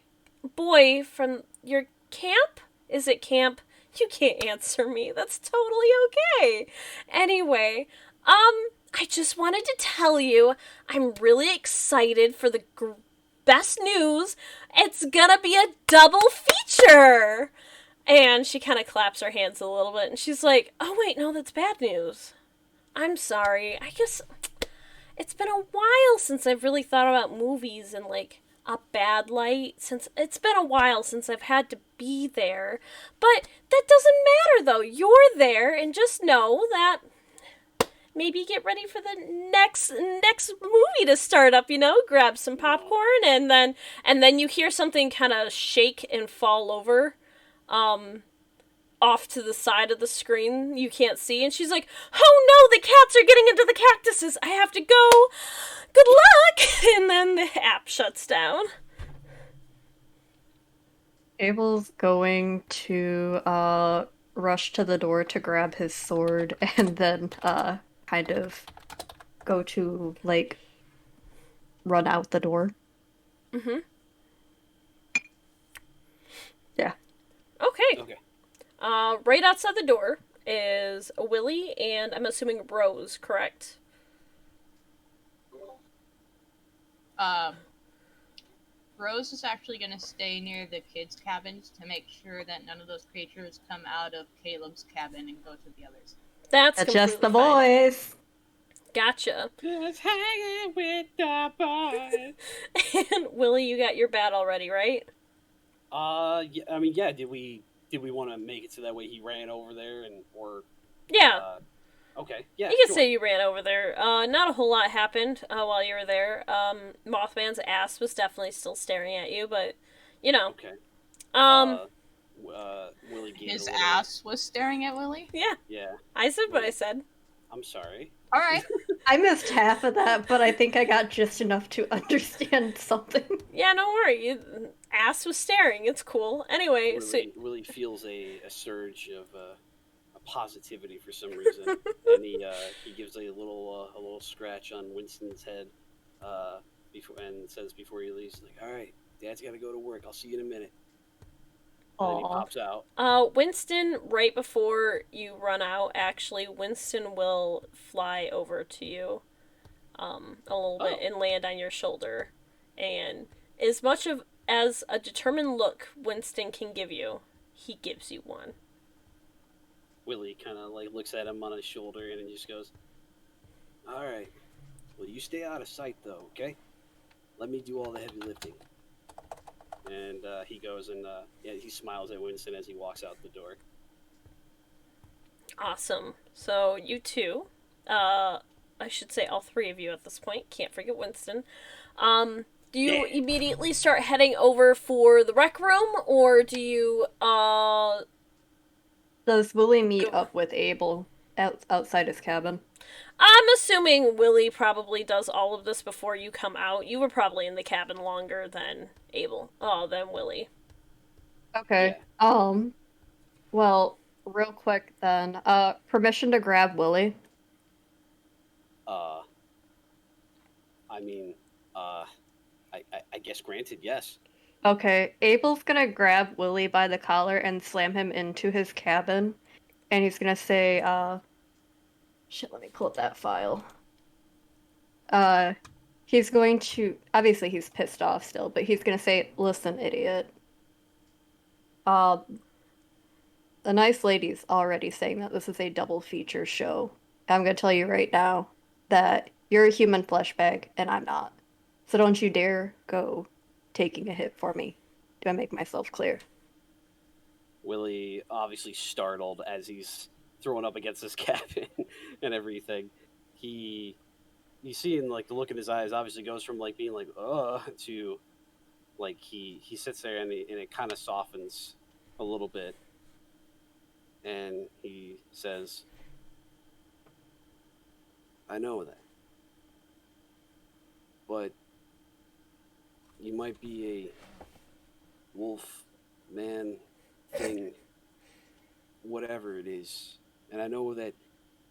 boy from your camp? Is it camp? You can't answer me. That's totally okay. Anyway, I just wanted to tell you I'm really excited for the best news. It's gonna be a double feature." And she kind of claps her hands a little bit, and she's like, "Oh wait, no, that's bad news. I'm sorry. I guess it's been a while since I've really thought about movies and like a bad light, since it's been a while since I've had to be there. But that doesn't matter though. You're there, and just know that maybe get ready for the next movie to start up, grab some popcorn, and then you hear something kind of shake and fall over off to the side of the screen you can't see, and she's like, "Oh no, the cats are getting into the cactuses. I have to go. Good luck." And then the app shuts down. Abel's going to rush to the door to grab his sword and then kind of go to like run out the door. Mm-hmm. Yeah. Okay. Right outside the door is Willie and I'm assuming Rose, correct? Rose is actually going to stay near the kids' cabins to make sure that none of those creatures come out of Caleb's cabin and go to the others. That's just the fine. boys. Gotcha. Just hanging with the boys. And Willie, you got your bat already, right? Yeah, I mean, yeah. Did we want to make it so that way he ran over there or? Yeah. Okay. Yeah. You can say you ran over there. Not a whole lot happened while you were there. Mothman's ass was definitely still staring at you, but Okay. Willie gave His little... ass was staring at Willie? Yeah. Yeah. I said what I said. I'm sorry. All right. I missed half of that, but I think I got just enough to understand something. Yeah, don't worry. Ass was staring. It's cool. Anyway, Willie feels a surge of positivity for some reason, and he gives a little scratch on Winston's head, before he leaves, like, "All right, Dad's got to go to work. I'll see you in a minute." And then he Aw. pops out. Winston, right before you run out, actually, Winston will fly over to you, a little bit Oh. and land on your shoulder. And as much of as a determined look Winston can give you, he gives you one. Willie kind of like looks at him on his shoulder and he just goes, "All right. Well, you stay out of sight though, okay? Let me do all the heavy lifting." And he goes and yeah, he smiles at Winston as he walks out the door. Awesome. So you two, I should say all three of you at this point. Can't forget Winston. Do you immediately start heading over for the rec room, or do you Does Willie meet Go. up with Abel outside his cabin? I'm assuming Willie probably does all of this before you come out. You were probably in the cabin longer than than Willie. Okay. Well, real quick then. Permission to grab Willie? Uh, I mean, I guess granted, yes. Okay. Abel's gonna grab Willie by the collar and slam him into his cabin. And he's gonna say, shit, let me pull up that file. He's going to, obviously he's pissed off still, but he's gonna say, listen, idiot. Uh, the nice lady's already saying that this is a double feature show. I'm gonna tell you right now that you're a human flesh bag and I'm not. So don't you dare go taking a hit for me. Do I make myself clear? Willie, obviously startled as he's thrown up against his cabin and everything. You see in like the look in his eyes obviously goes from like being like to like he sits there and it kind of softens a little bit, and he says, "I know that, but you might be a wolf, man, thing, whatever it is, and I know that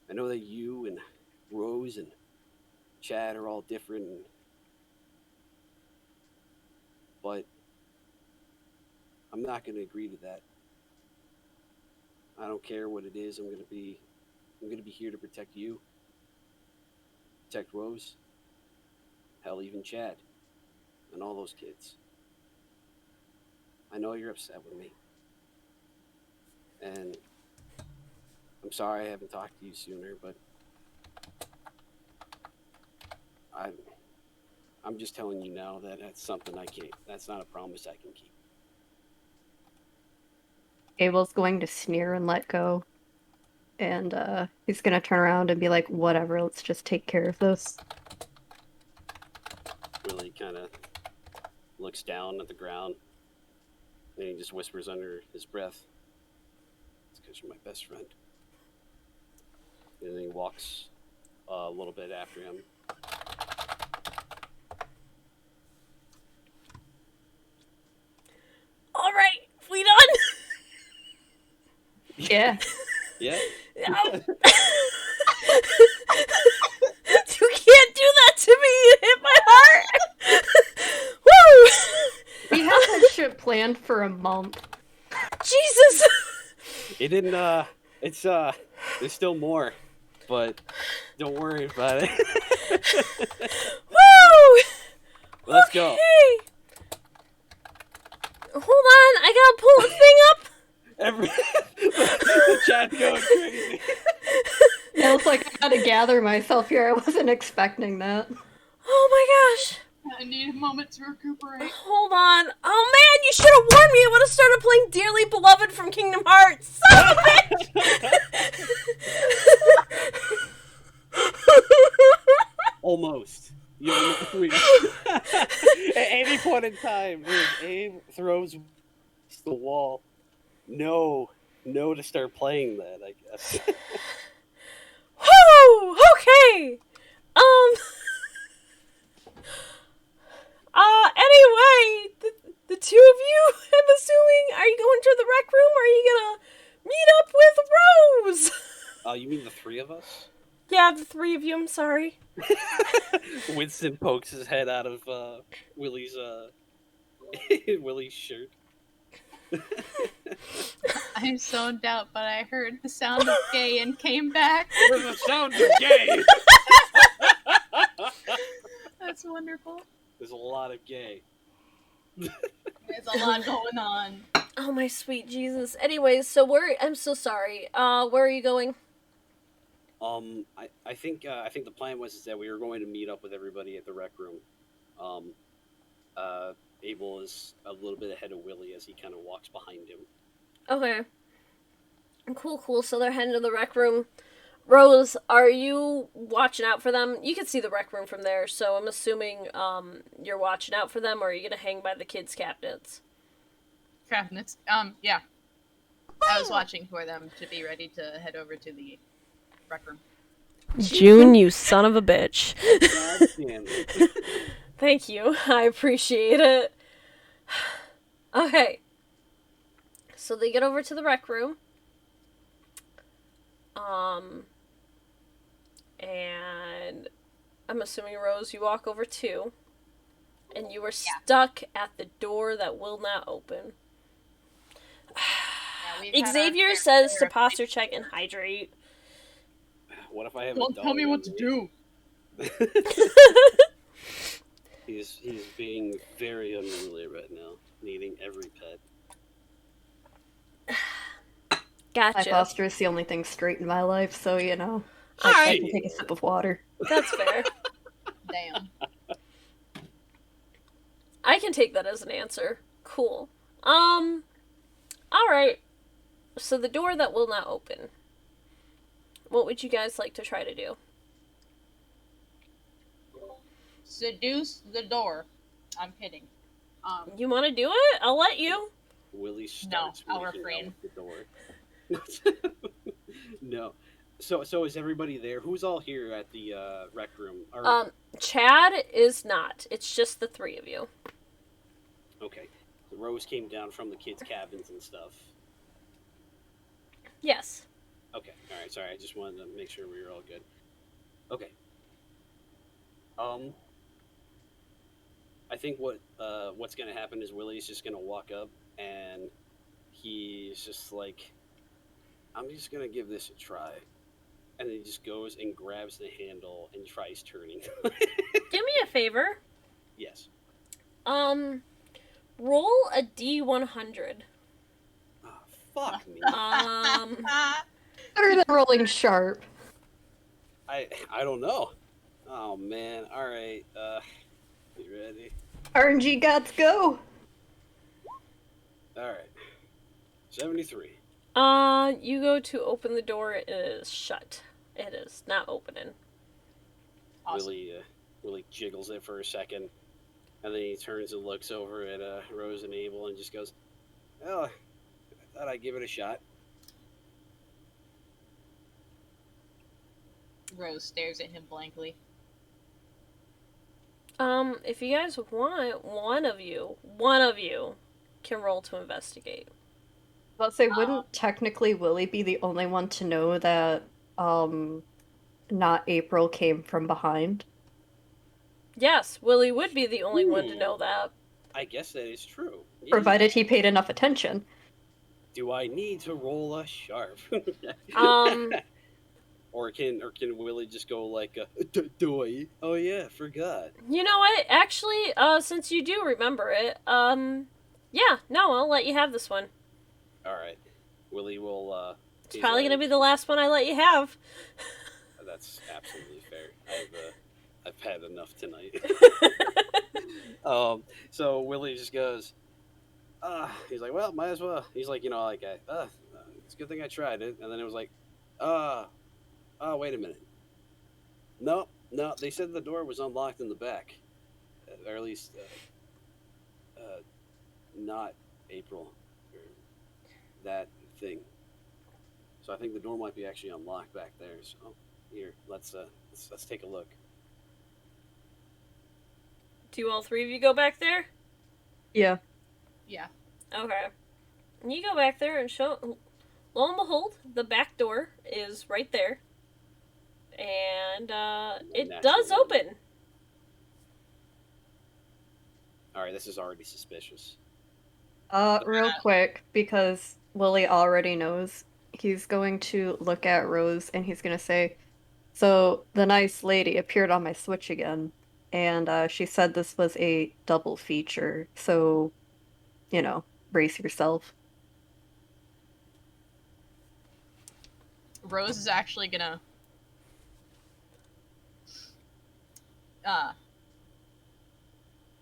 you and Rose and Chad are all different, but I'm not going to agree to that. I don't care what it is. I'm going to be here to protect you, protect Rose, hell, even Chad, and all those kids. I know you're upset with me, and I'm sorry I haven't talked to you sooner, but I'm just telling you now that that's something I can't. That's not a promise I can keep." Abel's going to sneer and let go. And he's gonna turn around and be like, whatever, let's just take care of this. Willie kind of looks down at the ground, and he just whispers under his breath, "It's because you're my best friend." And then he walks a little bit after him. Alright, we done? Yeah. Yeah. You can't do that to me! You hit my heart! Woo! We had that shit planned for a month. Jesus! It didn't, it's, there's still more, but don't worry about it. Woo! Let's go. Hold on, I gotta pull the thing up. The chat's going crazy. Yeah, it's like I gotta gather myself here. I wasn't expecting that. Oh my gosh. I need a moment to recuperate. Hold on. Oh man, you should have warned me. I would have started playing Dearly Beloved from Kingdom Hearts. Son of a bitch! Almost. At any point in time, Abe throws the wall. No to start playing that, I guess. Whew! Okay. Anyway, the two of you, I'm assuming, are you going to the rec room, or are you gonna meet up with Rose? You mean the three of us? Yeah, the three of you, I'm sorry. Winston pokes his head out of Willie's Willie's shirt. I'm zoned out, but I heard the sound of gay and came back. There's a sound of gay. That's wonderful. There's a lot of gay. There's a lot going on. Oh my sweet Jesus. Anyways, so I'm so sorry. Where are you going? I think the plan was is that we were going to meet up with everybody at the rec room. Abel is a little bit ahead of Willie as he kind of walks behind him. Okay. Cool. So they're heading to the rec room. Rose, are you watching out for them? You can see the rec room from there, so I'm assuming you're watching out for them, or are you gonna hang by the kids' cabinets? Cabinets. Yeah. I was watching for them to be ready to head over to the rec room. June, you son of a bitch. God damn it. Thank you. I appreciate it. Okay. So they get over to the rec room. And I'm assuming, Rose, you walk over too. And you were stuck at the door that will not open. Xavier says to posture check and hydrate. What if I have Don't a dog tell me on what to do. He's being very unruly right now, needing every pet. Gotcha. My foster is the only thing straight in my life, so I Alright. can take a sip of water. That's fair. Damn. I can take that as an answer. Cool. Alright. So the door that will not open. What would you guys like to try to do? Seduce the door. I'm kidding. You want to do it? I'll let you. Willie starts I'll making refrain. out with the door. No. So is everybody there? Who's all here at the rec room? Chad is not. It's just the three of you. Okay. The Rose came down from the kids' cabins and stuff. Yes. Okay. All right. Sorry. I just wanted to make sure we were all good. Okay. I think what's gonna happen is Willie's just gonna walk up and he's just like, I'm just gonna give this a try, and then he just goes and grabs the handle and tries turning. Do me a favor. Yes. Roll a D100. Oh, fuck me. Better than rolling sharp. I don't know. Oh man. All right. You ready? RNG gods go! All right. 73. You go to open the door, it is shut. It is not opening. Awesome. Willie jiggles it for a second, and then he turns and looks over at Rose and Abel and just goes, "Well, I thought I'd give it a shot." Rose stares at him blankly. If you guys want, one of you can roll to investigate. Let's say, wouldn't technically Willie be the only one to know that, not April came from behind? Yes, Willie would be the only one to know that. I guess that is true. Yeah. Provided he paid enough attention. Do I need to roll a sharp? Or can Willie just go like, do I? Oh yeah, forgot. You know what? Actually, since you do remember it, yeah, no, I'll let you have this one. All right, Willie will. It's probably gonna be the last one I let you have. That's absolutely fair. I've had enough tonight. So Willie just goes, he's like, well, might as well. He's like, it's a good thing I tried it. And then it was like, oh, wait a minute. No, they said the door was unlocked in the back. Or at least, not April. Or that thing. So I think the door might be actually unlocked back there. So here, let's take a look. Do all three of you go back there? Yeah. Yeah. Okay. You go back there and lo and behold, the back door is right there. And, it does open. Alright, this is already suspicious. Real quick, because Willie already knows, he's going to look at Rose and he's gonna say, "So the nice lady appeared on my Switch again, and she said this was a double feature, so, brace yourself." Rose is actually gonna uh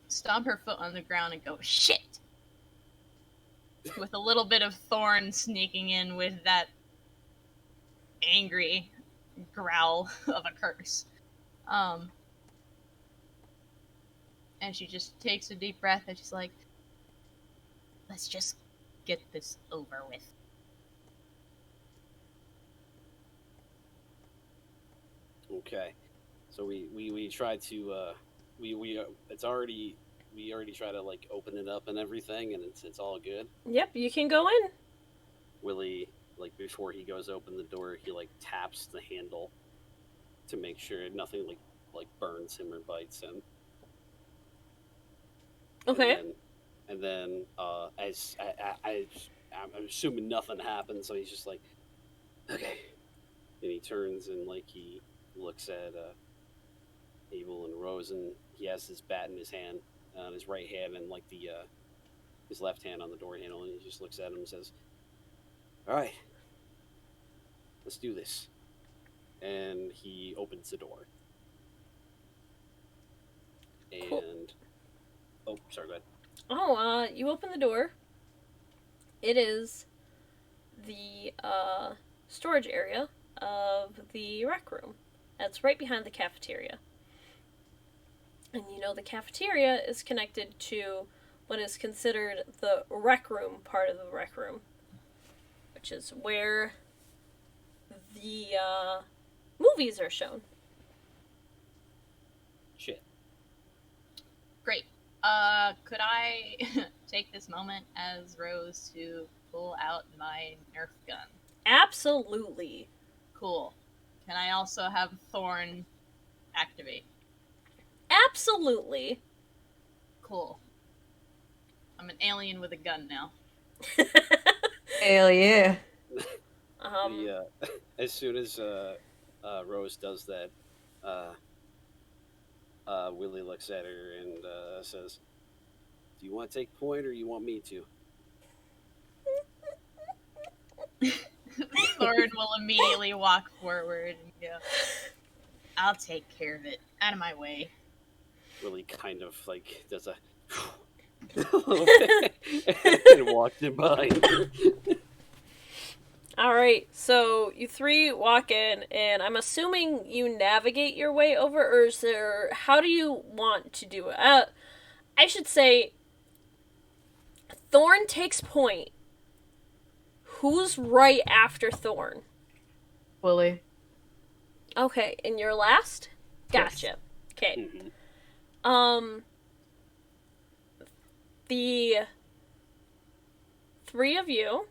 stomp her foot on the ground and go, shit! With a little bit of Thorn sneaking in with that angry growl of a curse. And she just takes a deep breath and she's like, let's just get this over with. Okay, so we tried to we it's already we already try to like open it up and everything, and it's all good. Yep, you can go in. Willie, like before he goes open the door, he like taps the handle to make sure nothing like burns him or bites him. Okay. And then as I'm assuming nothing happens, so he's just like, okay. And he turns and like he looks at Abel and Rose, and he has his bat in his hand, on his right hand, and like the his left hand on the door handle, and he just looks at him and says, "All right, let's do this." And he opens the door. And Cool. oh, sorry, go ahead. Oh, you open the door. It is the storage area of the rec room. That's right behind the cafeteria. And you know the cafeteria is connected to what is considered the rec room part of the rec room, which is where the movies are shown. Shit. Great. Could I take this moment as Rose to pull out my Nerf gun? Absolutely. Cool. Can I also have Thorn activate? Absolutely. Cool. I'm an alien with a gun now. Hell yeah. As soon as Rose does that, Willie looks at her and says, "Do you want to take point, or you want me to?" Thorn will immediately walk forward and go, I'll take care of it. Out of my way. Willie kind of like does a and walked in behind her. Alright, so you three walk in, and I'm assuming you navigate your way over, or is there... How do you want to do it? I should say... Thorn takes point. Who's right after Thorn? Willie. Okay, and you're last? Gotcha. Yes. Okay. Mm-hmm. The three of you,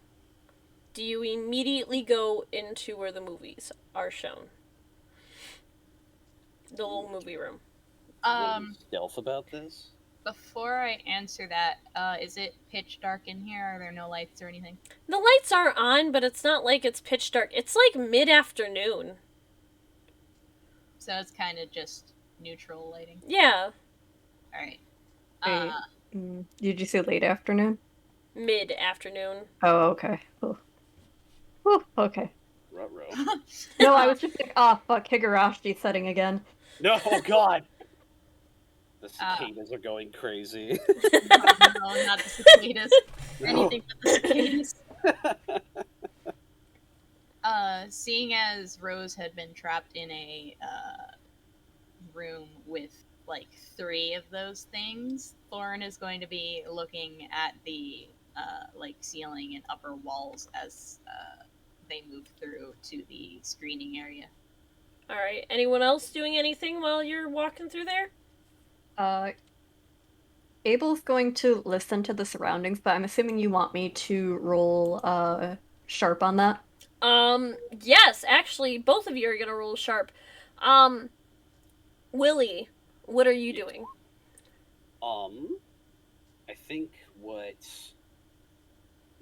do you immediately go into where the movies are shown? The little movie room. Stealth about this? Before I answer that, is it pitch dark in here? Are there no lights or anything? The lights are on, but it's not like it's pitch dark. It's like mid-afternoon. So it's kind of just neutral lighting. Yeah, Alright. Did you say late afternoon? mid-afternoon. Oh, okay. Oh. Whew, okay. Ruh-roh. No, I was just like, fuck, Higurashi setting again. No, oh god! The cicadas are going crazy. No, not the cicadas. Anything but the cicadas. Seeing as Rose had been trapped in a room with like 3 of those things, Thorn is going to be looking at the like ceiling and upper walls as they move through to the screening area. Alright, anyone else doing anything while you're walking through there? Abel's going to listen to the surroundings, but I'm assuming you want me to roll sharp on that. Yes, actually, both of you are gonna roll sharp. Willie, what are you doing? I think what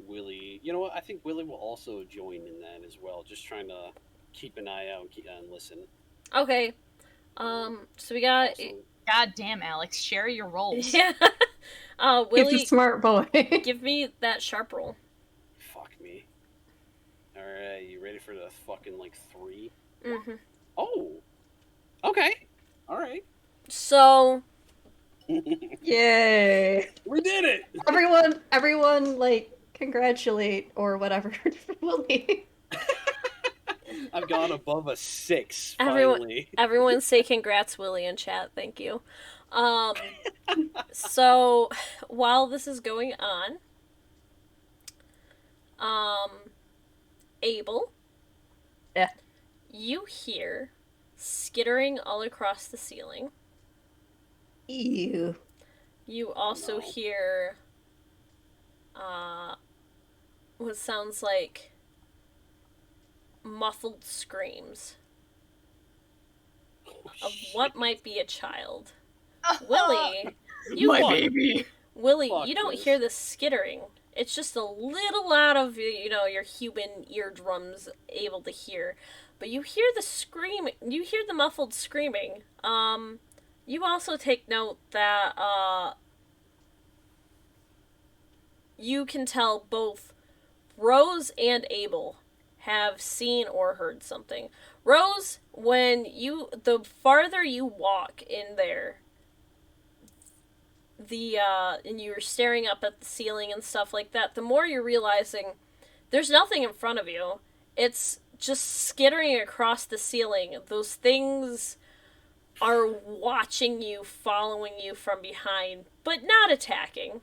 Willie. You know what? I think Willie will also join in that as well. Just trying to keep an eye out and listen. Okay. So we got Also, God damn, Alex, share your roles. yeah. He's a Willie, smart boy. give me that sharp roll. fuck me. All right, you ready for the fucking like 3? Mm-hmm. Oh, okay. All right. So Yay! We did it. Everyone, like, congratulate or whatever Willie. I've gone above a 6 Everyone- finally. everyone say congrats, Willie, in chat. Thank you. So while this is going on, Abel, Yeah. you hear skittering all across the ceiling. Ew. You also No. hear what sounds like muffled screams of what might be a child. Willie, you My Fuck. baby. Willie, Fuck you don't this. hear the skittering. It's just a little out of your human eardrums able to hear, but you hear the screaming. You hear the muffled screaming. You also take note that you can tell both Rose and Abel have seen or heard something. Rose, the farther you walk in there, and you're staring up at the ceiling and stuff like that, the more you're realizing there's nothing in front of you. It's just skittering across the ceiling. Those things are watching you, following you from behind, but not attacking.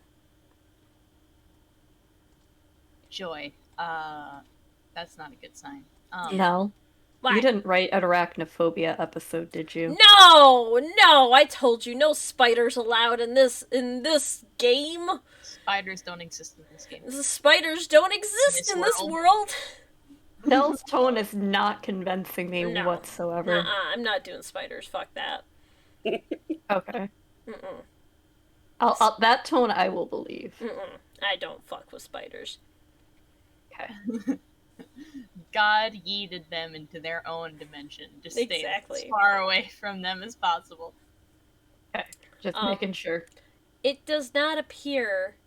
Joy. That's not a good sign. No. Why? You didn't write an arachnophobia episode, did you? No, I told you, no spiders allowed in this game. Spiders don't exist in this game. The spiders don't exist in this world. Nell's tone is not convincing me No. whatsoever. Nuh-uh, I'm not doing spiders. Fuck that. Okay. Mm-mm. That tone I will believe. Mm-mm. I don't fuck with spiders. Okay. God yeeted them into their own dimension. Just stay Exactly. as far away from them as possible. Okay. Just making sure. It does not appear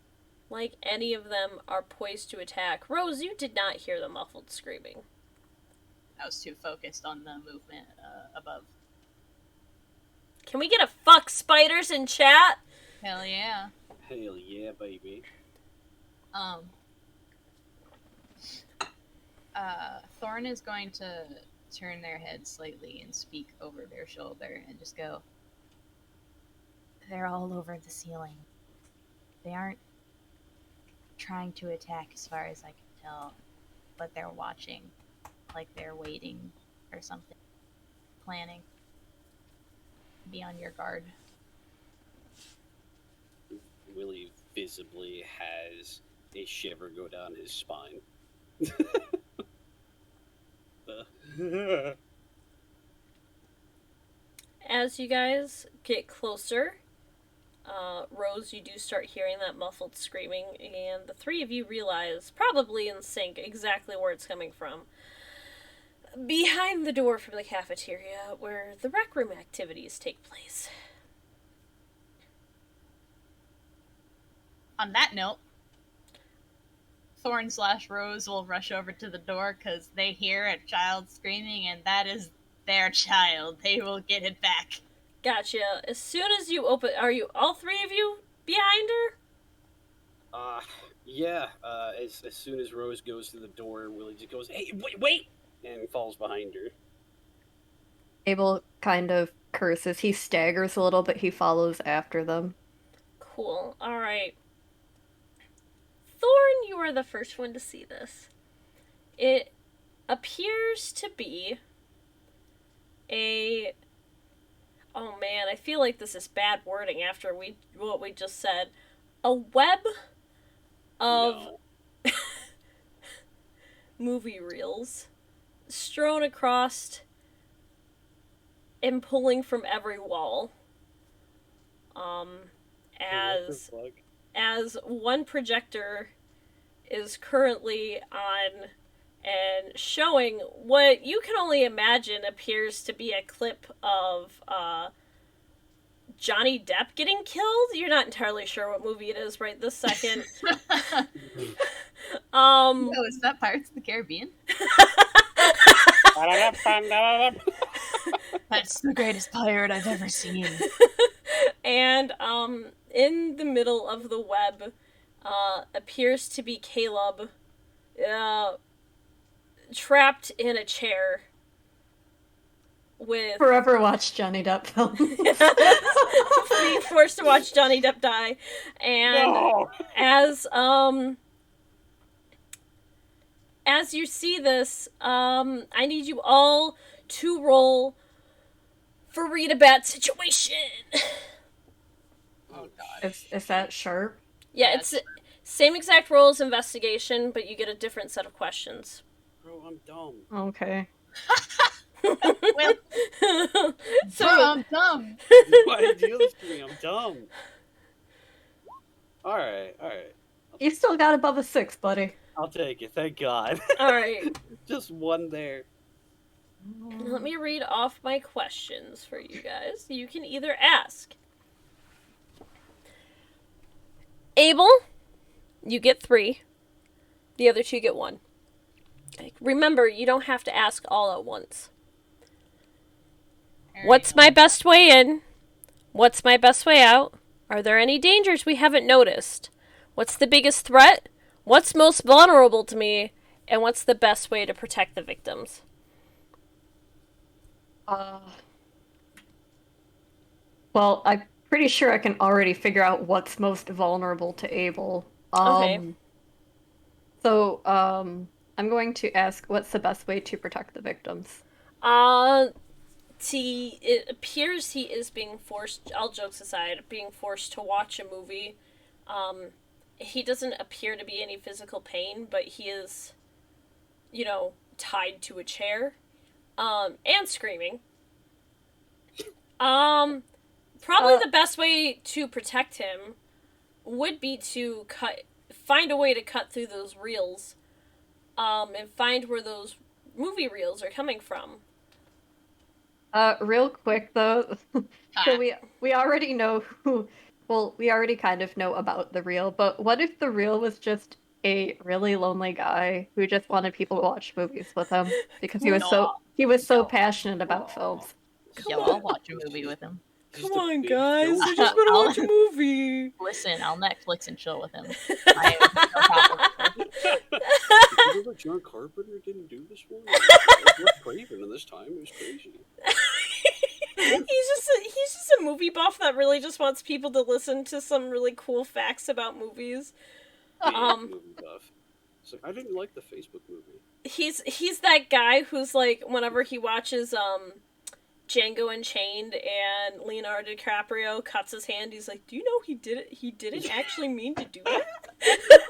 like any of them are poised to attack. Rose, you did not hear the muffled screaming. I was too focused on the movement above. Can we get a fuck spiders in chat? Hell yeah. Hell yeah, baby. Thorn is going to turn their head slightly and speak over their shoulder and just go, they're all over the ceiling. They aren't trying to attack as far as I can tell, but they're watching, like they're waiting or something, planning. Be on your guard. Willie visibly has a shiver go down his spine. As you guys get closer, Rose, you do start hearing that muffled screaming, and the three of you realize, probably in sync, exactly where it's coming from. Behind the door from the cafeteria, where the rec room activities take place. On that note, Thorn/Rose will rush over to the door because they hear a child screaming, and that is their child. They will get it back. Gotcha. As soon as you open... Are you all three of you behind her? Yeah. As soon as Rose goes to the door, Willie just goes, "Hey, wait!" and falls behind her. Abel kind of curses. He staggers a little, but he follows after them. Cool. Alright. Thorn, you are the first one to see this. It appears to be a... Oh man, I feel like this is bad wording after what we just said. A web of No. movie reels strewn across and pulling from every wall. What the fuck? As one projector is currently on and showing what you can only imagine appears to be a clip of Johnny Depp getting killed. You're not entirely sure what movie it is right this second. Oh, is that Pirates of the Caribbean? That's the greatest pirate I've ever seen. And in the middle of the web appears to be Caleb trapped in a chair with Forever watch Johnny Depp films. being forced to watch Johnny Depp die. And No! as you see this, I need you all to roll for read a bad situation. Oh god. Is that sharp? Yeah, Yes. it's same exact roll as investigation, but you get a different set of questions. Bro, I'm dumb. Okay. Well, So I'm dumb. Why do you do this to me? I'm dumb. Alright. You still got above a 6, buddy. I'll take it, thank God. all right, Just one there. let me read off my questions for you guys. You can either ask Abel, you get 3. The other 2 get 1. Remember, you don't have to ask all at once. What's my best way in? What's my best way out? Are there any dangers we haven't noticed? What's the biggest threat? What's most vulnerable to me? And what's the best way to protect the victims? Well, I'm pretty sure I can already figure out what's most vulnerable to Abel. Okay. So, I'm going to ask, what's the best way to protect the victims? It appears he is being forced, all jokes aside, being forced to watch a movie. He doesn't appear to be any physical pain, but he is, tied to a chair, and screaming. Probably the best way to protect him would be to find a way to cut through those reels, and find where those movie reels are coming from. Real quick though, so we already know who. Well, we already kind of know about the reel, but what if the reel was just a really lonely guy who just wanted people to watch movies with him because he was so passionate about films? Yo, I'll watch a movie with him. Come on, guys! I I just just wanna want watch a movie. Listen, I'll Netflix and chill with him. I have no problem with it. Did you know that John Carpenter didn't do this one? It was Craven, and this time it was crazy. He's just a movie buff that really just wants people to listen to some really cool facts about movies. Movie buff. It's like, I didn't like the Facebook movie. He's that guy who's like, whenever he watches Django Unchained and Leonardo DiCaprio cuts his hand, he's like, do you know he didn't actually mean to do that?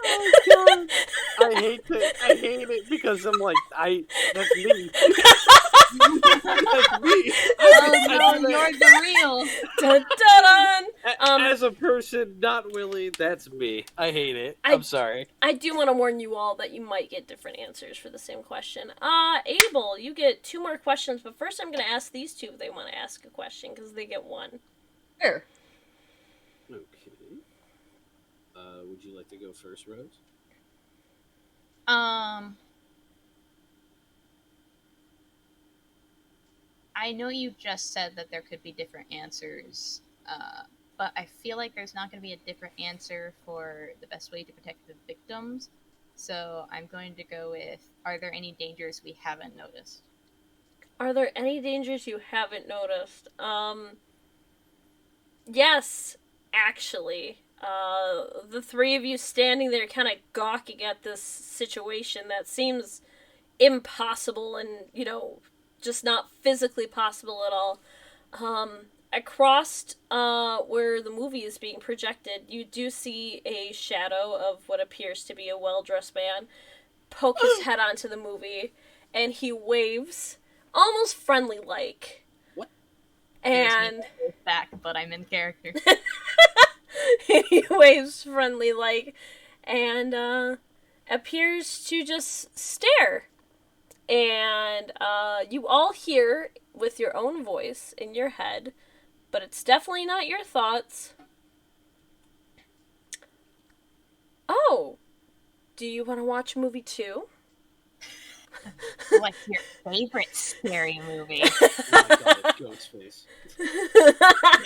Oh god. I hate it because I'm like, that's me. That's me. Oh no, you're the real. Dun, dun, dun. As a person, not Willie, that's me. I hate it. I'm sorry. I do want to warn you all that you might get different answers for the same question. Abel, you get 2 more questions, but first I'm going to ask these 2 if they want to ask a question, because they get 1. Sure. Okay. Would you like to go first, Rose? I know you just said that there could be different answers, but I feel like there's not going to be a different answer for the best way to protect the victims. So I'm going to go with, are there any dangers we haven't noticed? Are there any dangers you haven't noticed? Yes, actually. The 3 of you standing there kind of gawking at this situation that seems impossible and, just not physically possible at all. Across where the movie is being projected, you do see a shadow of what appears to be a well-dressed man poke his head onto the movie, and he waves, almost friendly-like. What? And Back, but I'm in character. he waves friendly-like, and appears to just stare. And you all hear with your own voice in your head, but it's definitely not your thoughts. Oh, do you want to watch a movie too? What's your favorite scary movie? Oh my god, it's Ghostface.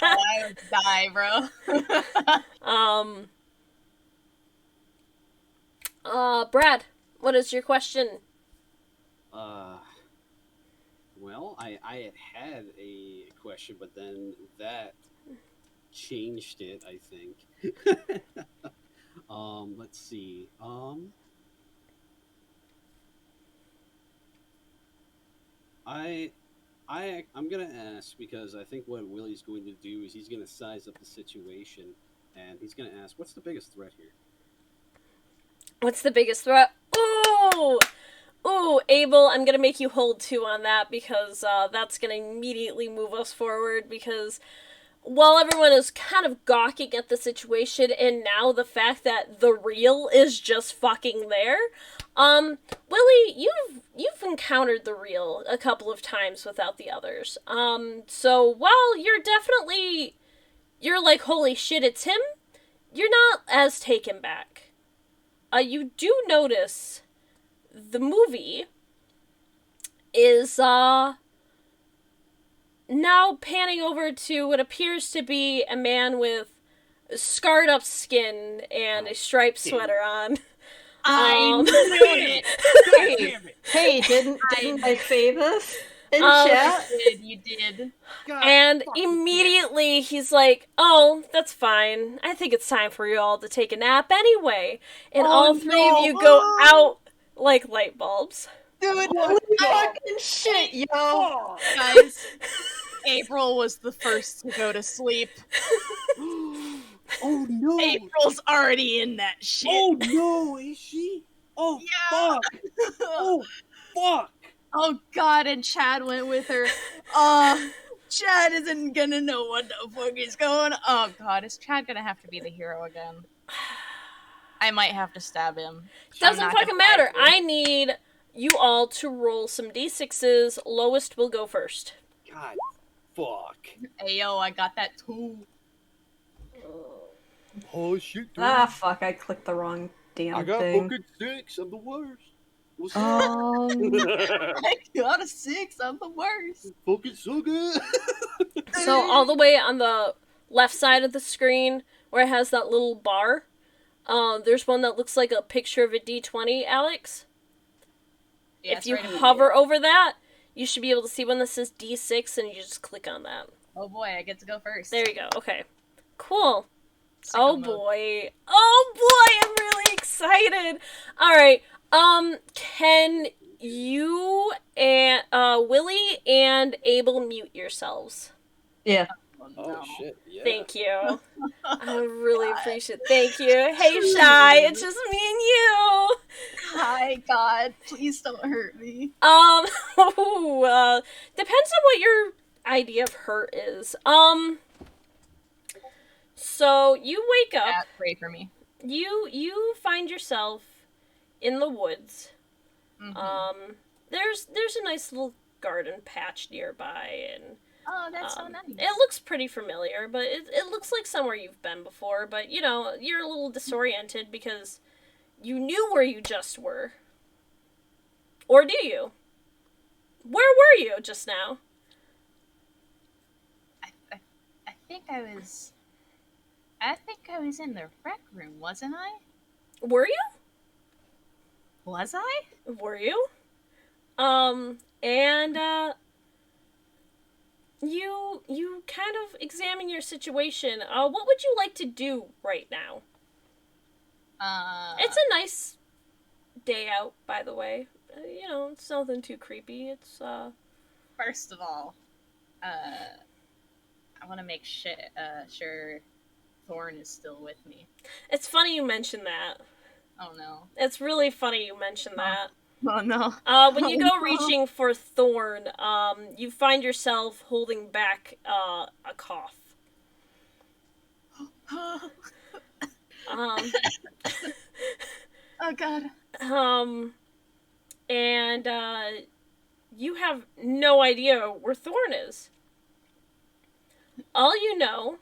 I would die, bro. Brad, what is your question? Well, I had a question, but then that changed it, I think. Let's see. I'm gonna ask because I think what Willie's going to do is he's gonna size up the situation, and he's gonna ask, "What's the biggest threat here?" What's the biggest threat? Ooh! Ooh, Abel, I'm gonna make you hold 2 on that because that's gonna immediately move us forward because while everyone is kind of gawking at the situation and now the fact that the real is just fucking there, Willie, you've encountered the real a couple of times without the others. So while you're like, holy shit, it's him, you're not as taken back. You do notice the movie is now panning over to what appears to be a man with scarred up skin and a striped sweater on. I knew it. Hey, didn't I say this in chat? You did. God, And fucking immediately he's like, oh, that's fine. I think it's time for you all to take a nap anyway. And all 3 of you go out like light bulbs. Dude, Holy fucking shit, yo! guys, April was the first to go to sleep. Oh no! April's already in that shit. Oh no! Is she? Oh Yeah. fuck! Oh fuck! Oh god, and Chad went with her. Chad isn't gonna know what the fuck is going on. Oh god, is Chad gonna have to be the hero again? I might have to stab him. Doesn't fucking matter. I need you all to roll some d6s. Lowest will go first. God, fuck! Hey yo, I got that too. Oh shit! Dude. Ah, fuck, I clicked the wrong damn I got thing. fucking 6. I'm the worst. What's I got a 6. I'm the worst. fucking so good. So all the way on the left side of the screen where it has that little bar, there's one that looks like a picture of a d20, Alex. Yeah, If it's you right hover over that, you should be able to see one that says D6 and you just click on that. Oh boy, I get to go first. There you go. Okay. Cool. Sicko Oh mode. boy. Oh boy, I'm really excited. Alright. Can you and Willie and Abel mute yourselves? Yeah. Oh, Oh no. shit! Yeah. Thank you. I really appreciate it. Thank you. Hey Shy, it's just me and you. Hi, God. Please don't hurt me. Depends on what your idea of hurt is. So you wake up. Cat, pray for me. You find yourself in the woods. Mhm. There's a nice little garden patch nearby, and Oh, that's so nice. it looks pretty familiar, but it looks like somewhere you've been before. But you know, you're a little disoriented because you knew where you just were, or do you? Where were you just now? I think I was. I think I was in the rec room, wasn't I? Were you? Was I? Were you? And you kind of examine your situation. What would you like to do right now? It's a nice day out, by the way. You know, it's nothing too creepy. It's First of all, I want to make sure Thorn is still with me. It's funny you mention that. Oh no. It's really funny you mention that. Oh no. When you go reaching for Thorn, you find yourself holding back a cough. Oh god. And you have no idea where Thorn is. All you know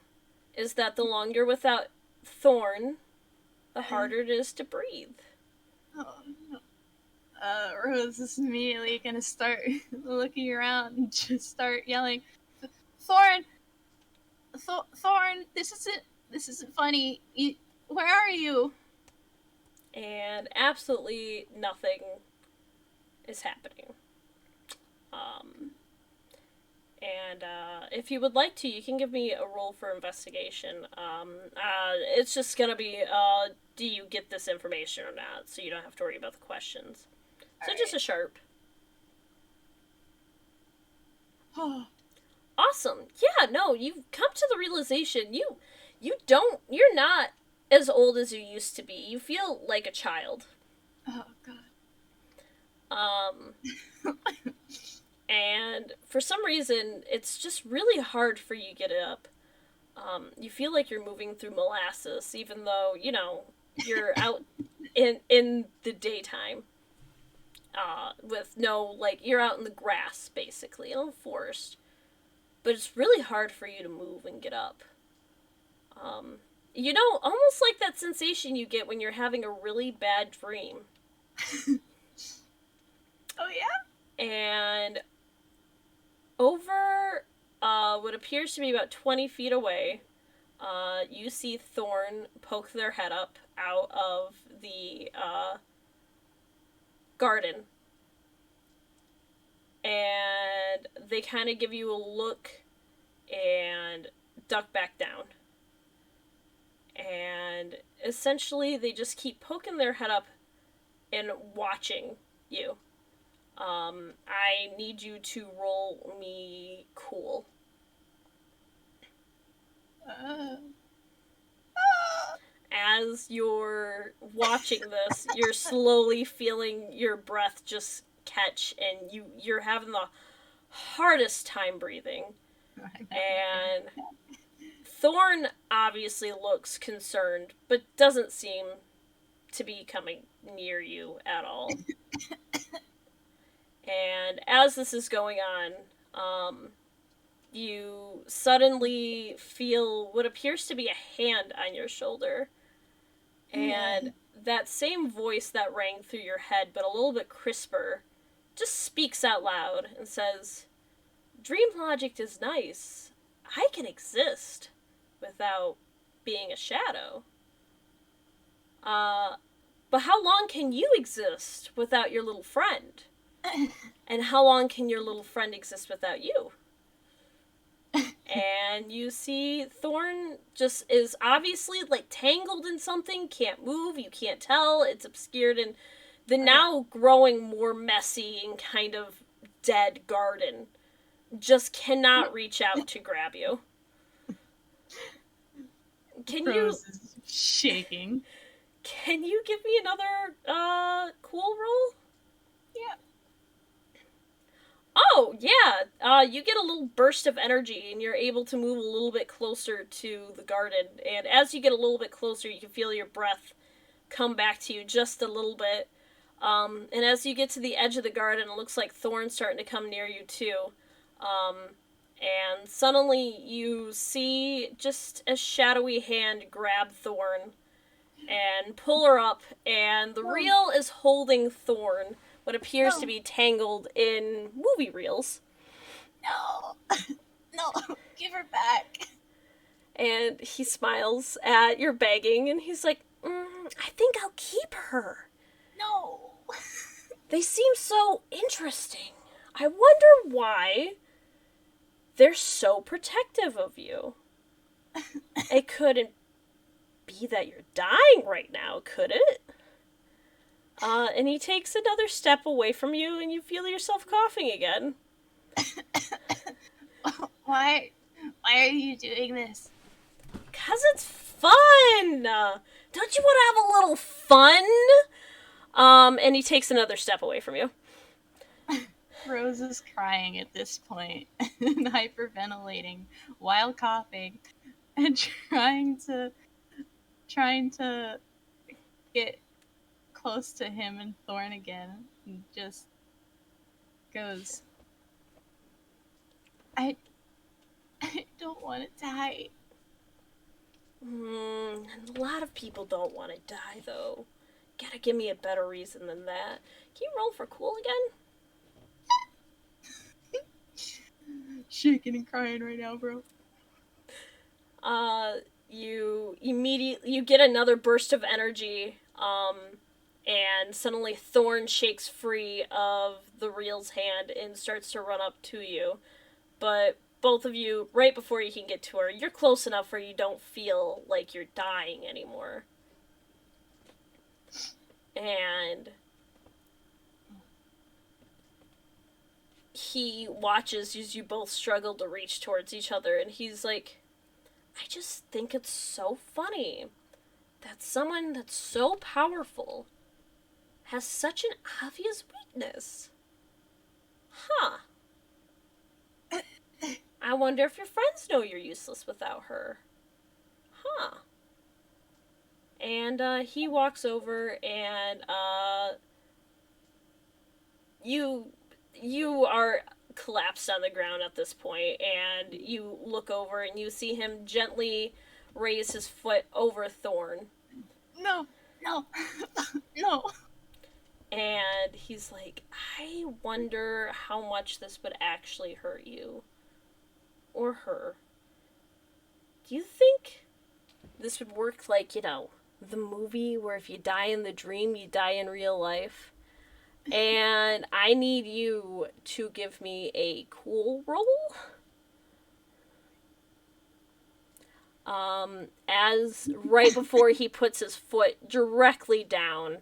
is that the longer you're without Thorn, the harder it is to breathe. Oh no. Rose is immediately gonna start looking around and just start yelling, Thorn! Thorn! This isn't funny. Where are you? And absolutely nothing is happening. And if you would like to, you can give me a roll for investigation. It's just gonna be, do you get this information or not? So you don't have to worry about the questions. So just a sharp. Awesome. Yeah, no, you've come to the realization you're not as old as you used to be. You feel like a child. Oh god. And for some reason, it's just really hard for you to get up. You feel like you're moving through molasses, even though, you're out in the daytime. With no, like, you're out in the grass, basically, in a forest. But it's really hard for you to move and get up. Almost like that sensation you get when you're having a really bad dream. Oh yeah? And over what appears to be about 20 feet away, you see Thorn poke their head up out of the garden. And they kind of give you a look and duck back down. And essentially, they just keep poking their head up and watching you. I need you to roll me cool. As you're watching this, you're slowly feeling your breath just catch, and you're having the hardest time breathing. And Thorn obviously looks concerned, but doesn't seem to be coming near you at all. And as this is going on, you suddenly feel what appears to be a hand on your shoulder. And that same voice that rang through your head, but a little bit crisper, just speaks out loud and says, "Dream logic is nice. I can exist without being a shadow. But how long can you exist without your little friend? And how long can your little friend exist without you?" And you see Thorn just is obviously like tangled in something, can't move, you can't tell, it's obscured in the now growing more messy and kind of dead garden. Just cannot reach out to grab you. Rose is shaking. Can you give me another cool roll? Yeah. Oh, yeah. You get a little burst of energy, and you're able to move a little bit closer to the garden. And as you get a little bit closer, you can feel your breath come back to you just a little bit. And as you get to the edge of the garden, it looks like Thorn's starting to come near you, too. And suddenly you see just a shadowy hand grab Thorn and pull her up, and the reel is holding Thorn, what appears to be tangled in movie reels. No! No! Give her back! And he smiles at your begging, and he's like, I think I'll keep her. No! They seem so interesting. I wonder why they're so protective of you. It couldn't be that you're dying right now, could it? And he takes another step away from you, and you feel yourself coughing again. Why are you doing this? 'Cause it's fun! Don't you want to have a little fun? And he takes another step away from you. Rose is crying at this point and hyperventilating while coughing and trying to get close to him and Thorn again and just goes, I, I don't want to die. A lot of people don't want to die, though. Gotta give me a better reason than that. Can you roll for cool again? Shaking and crying right now, bro. You get another burst of energy, and suddenly Thorn shakes free of the reel's hand and starts to run up to you. But both of you, right before you can get to her, you're close enough where you don't feel like you're dying anymore. And he watches as you both struggle to reach towards each other, and he's like, I just think it's so funny that someone that's so powerful has such an obvious weakness. Huh. I wonder if your friends know you're useless without her. Huh. And he walks over, and you are collapsed on the ground at this point, and you look over and you see him gently raise his foot over Thorn. No, no, no. And he's like, I wonder how much this would actually hurt you. Or her. Do you think this would work like, the movie where if you die in the dream, you die in real life? And I need you to give me a cool roll. As right before he puts his foot directly down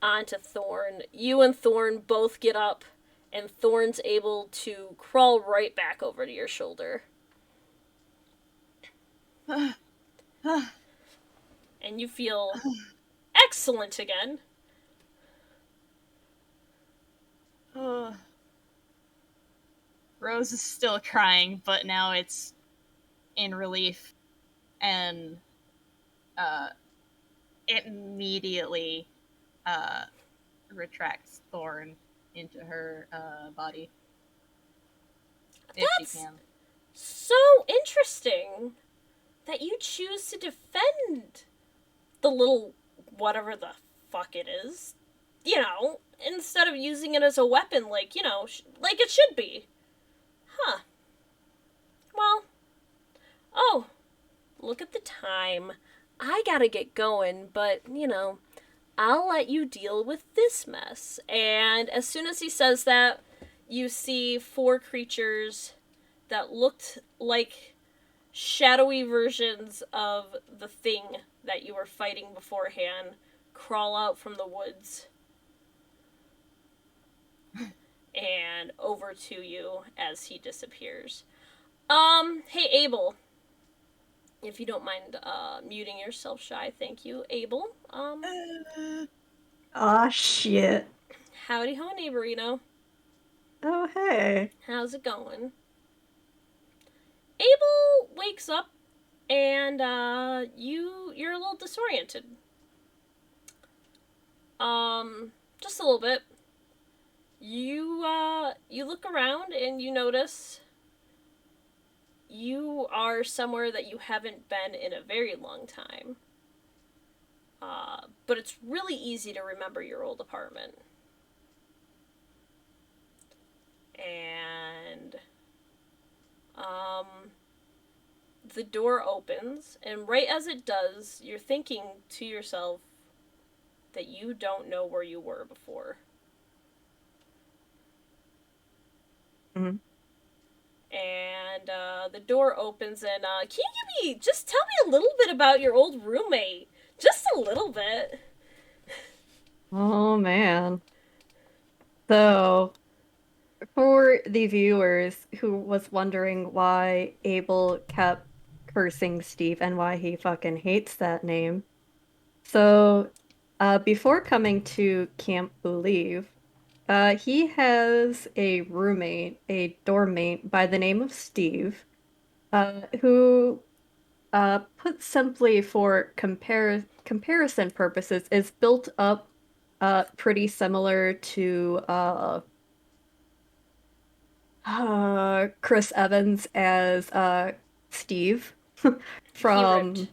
onto Thorn, you and Thorn both get up, and Thorn's able to crawl right back over to your shoulder. And you feel excellent again. Rose is still crying, but now it's in relief, and immediately retracts Thorn into her body. If That's she can. so interesting that you choose to defend the little whatever the fuck it is, instead of using it as a weapon like, like it should be. Huh. Well, oh, look at the time. I gotta get going, but, I'll let you deal with this mess. And as soon as he says that, you see 4 creatures that looked like shadowy versions of the thing that you were fighting beforehand crawl out from the woods and over to you as he disappears. Hey Abel, if you don't mind muting yourself, Shy, thank you. Abel, Aw, shit. howdy ho, neighborino. Oh, hey. How's it going? Abel wakes up, and you're a little disoriented. Just a little bit. You look around and you notice you are somewhere that you haven't been in a very long time. But it's really easy to remember your old apartment. And the door opens, and right as it does, you're thinking to yourself that you don't know where you were before. Mm-hmm. And the door opens, and can you just tell me a little bit about your old roommate? Just a little bit. Oh, man. So, for the viewers who was wondering why Abel kept cursing Steve and why he fucking hates that name. So, before coming to Camp Boo-Lieve, he has a roommate, a dorm mate by the name of Steve, who, put simply for comparison purposes, is built up pretty similar to Chris Evans as Steve He ripped. from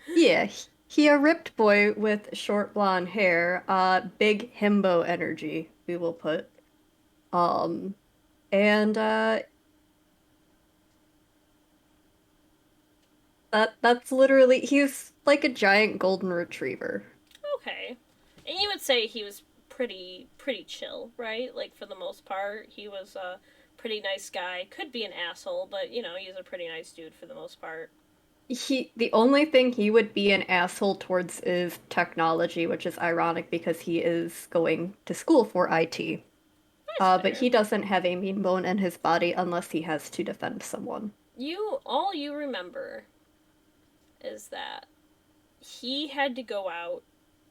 yeah, he a ripped boy with short blonde hair, big himbo energy, we will put. Um and that's literally he's like a giant golden retriever. Okay. And you would say he was pretty chill, right? Like for the most part, he was a pretty nice guy. Could be an asshole, but you know, he's a pretty nice dude for the most part. The only thing he would be an asshole towards is technology, which is ironic because he is going to school for IT. That's But fair. he doesn't have a mean bone in his body unless he has to defend someone. You all you remember is that he had to go out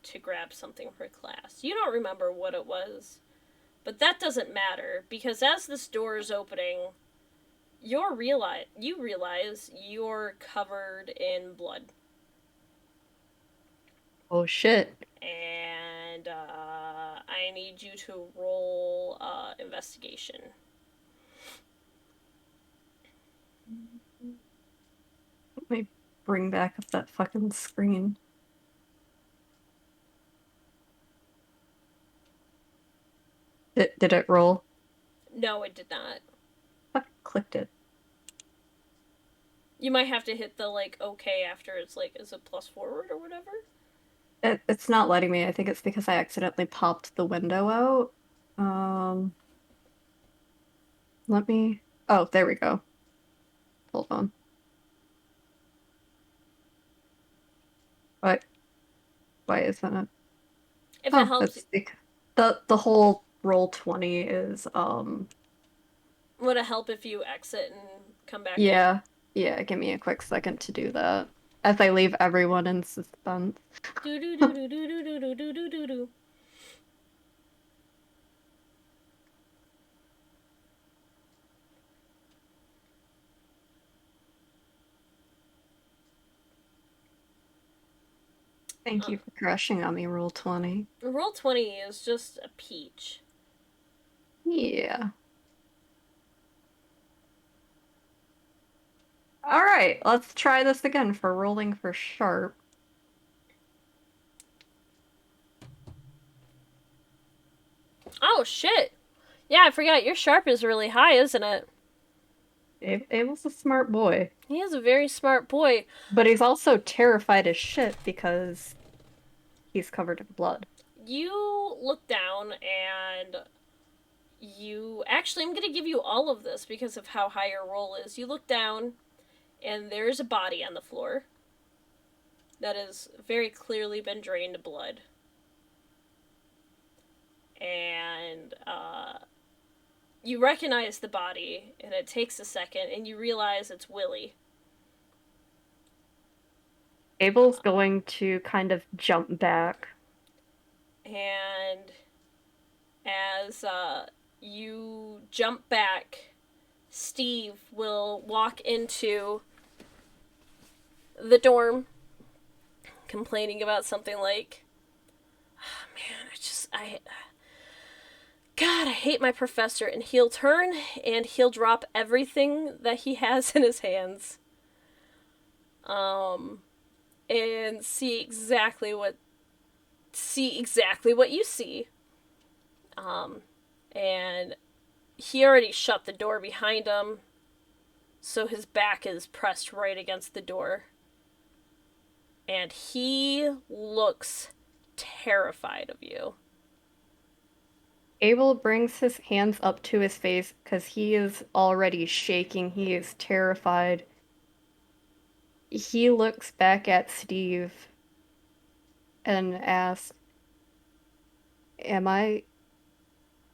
to grab something for class. You don't remember what it was, but that doesn't matter because as this door is opening, you realize you're covered in blood, Oh shit. and I need you to roll investigation. Let me bring back up that fucking screen. Did it roll? No, it did not. Fuck, clicked it. You might have to hit the like okay after it's like is it plus forward or whatever. It's not letting me. I think it's because I accidentally popped the window out. Um, let me. Oh, there we go. Hold on. Why? Why isn't it? If it Oh, helps, it's the whole roll 20 is would it help if you exit and come back in? yeah. Yeah, give me a quick second to do that. As I leave everyone in suspense. Do do do do do do do do do do do. Thank you for crashing on me, roll 20. Roll 20 is just a peach. Yeah. Alright, let's try this again for rolling for sharp. Oh shit! Yeah, I forgot your sharp is really high, isn't it? Abel's a smart boy. He is a very smart boy. But he's also terrified as shit because he's covered in blood. You look down and you actually I'm gonna give you all of this because of how high your roll is. You look down and there's a body on the floor that has very clearly been drained of blood. And you recognize the body, and it takes a second, and you realize it's Willie. Abel's going to kind of jump back. And as you jump back, Steve will walk into the dorm, complaining about something like, oh, man, God, I hate my professor. And he'll turn and he'll drop everything that he has in his hands. And see exactly what you see. And he already shut the door behind him, so his back is pressed right against the door. And he looks terrified of you. Abel brings his hands up to his face because he is already shaking. He is terrified. He looks back at Steve and asks, Am I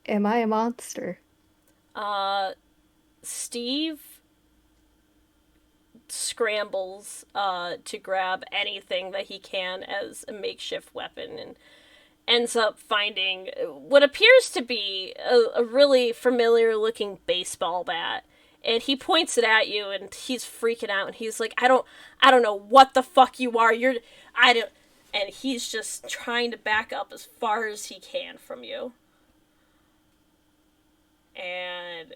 a monster? Steve scrambles to grab anything that he can as a makeshift weapon and ends up finding what appears to be a really familiar looking baseball bat. And he points it at you and he's freaking out and he's like, I don't know what the fuck you are. and he's just trying to back up as far as he can from you. And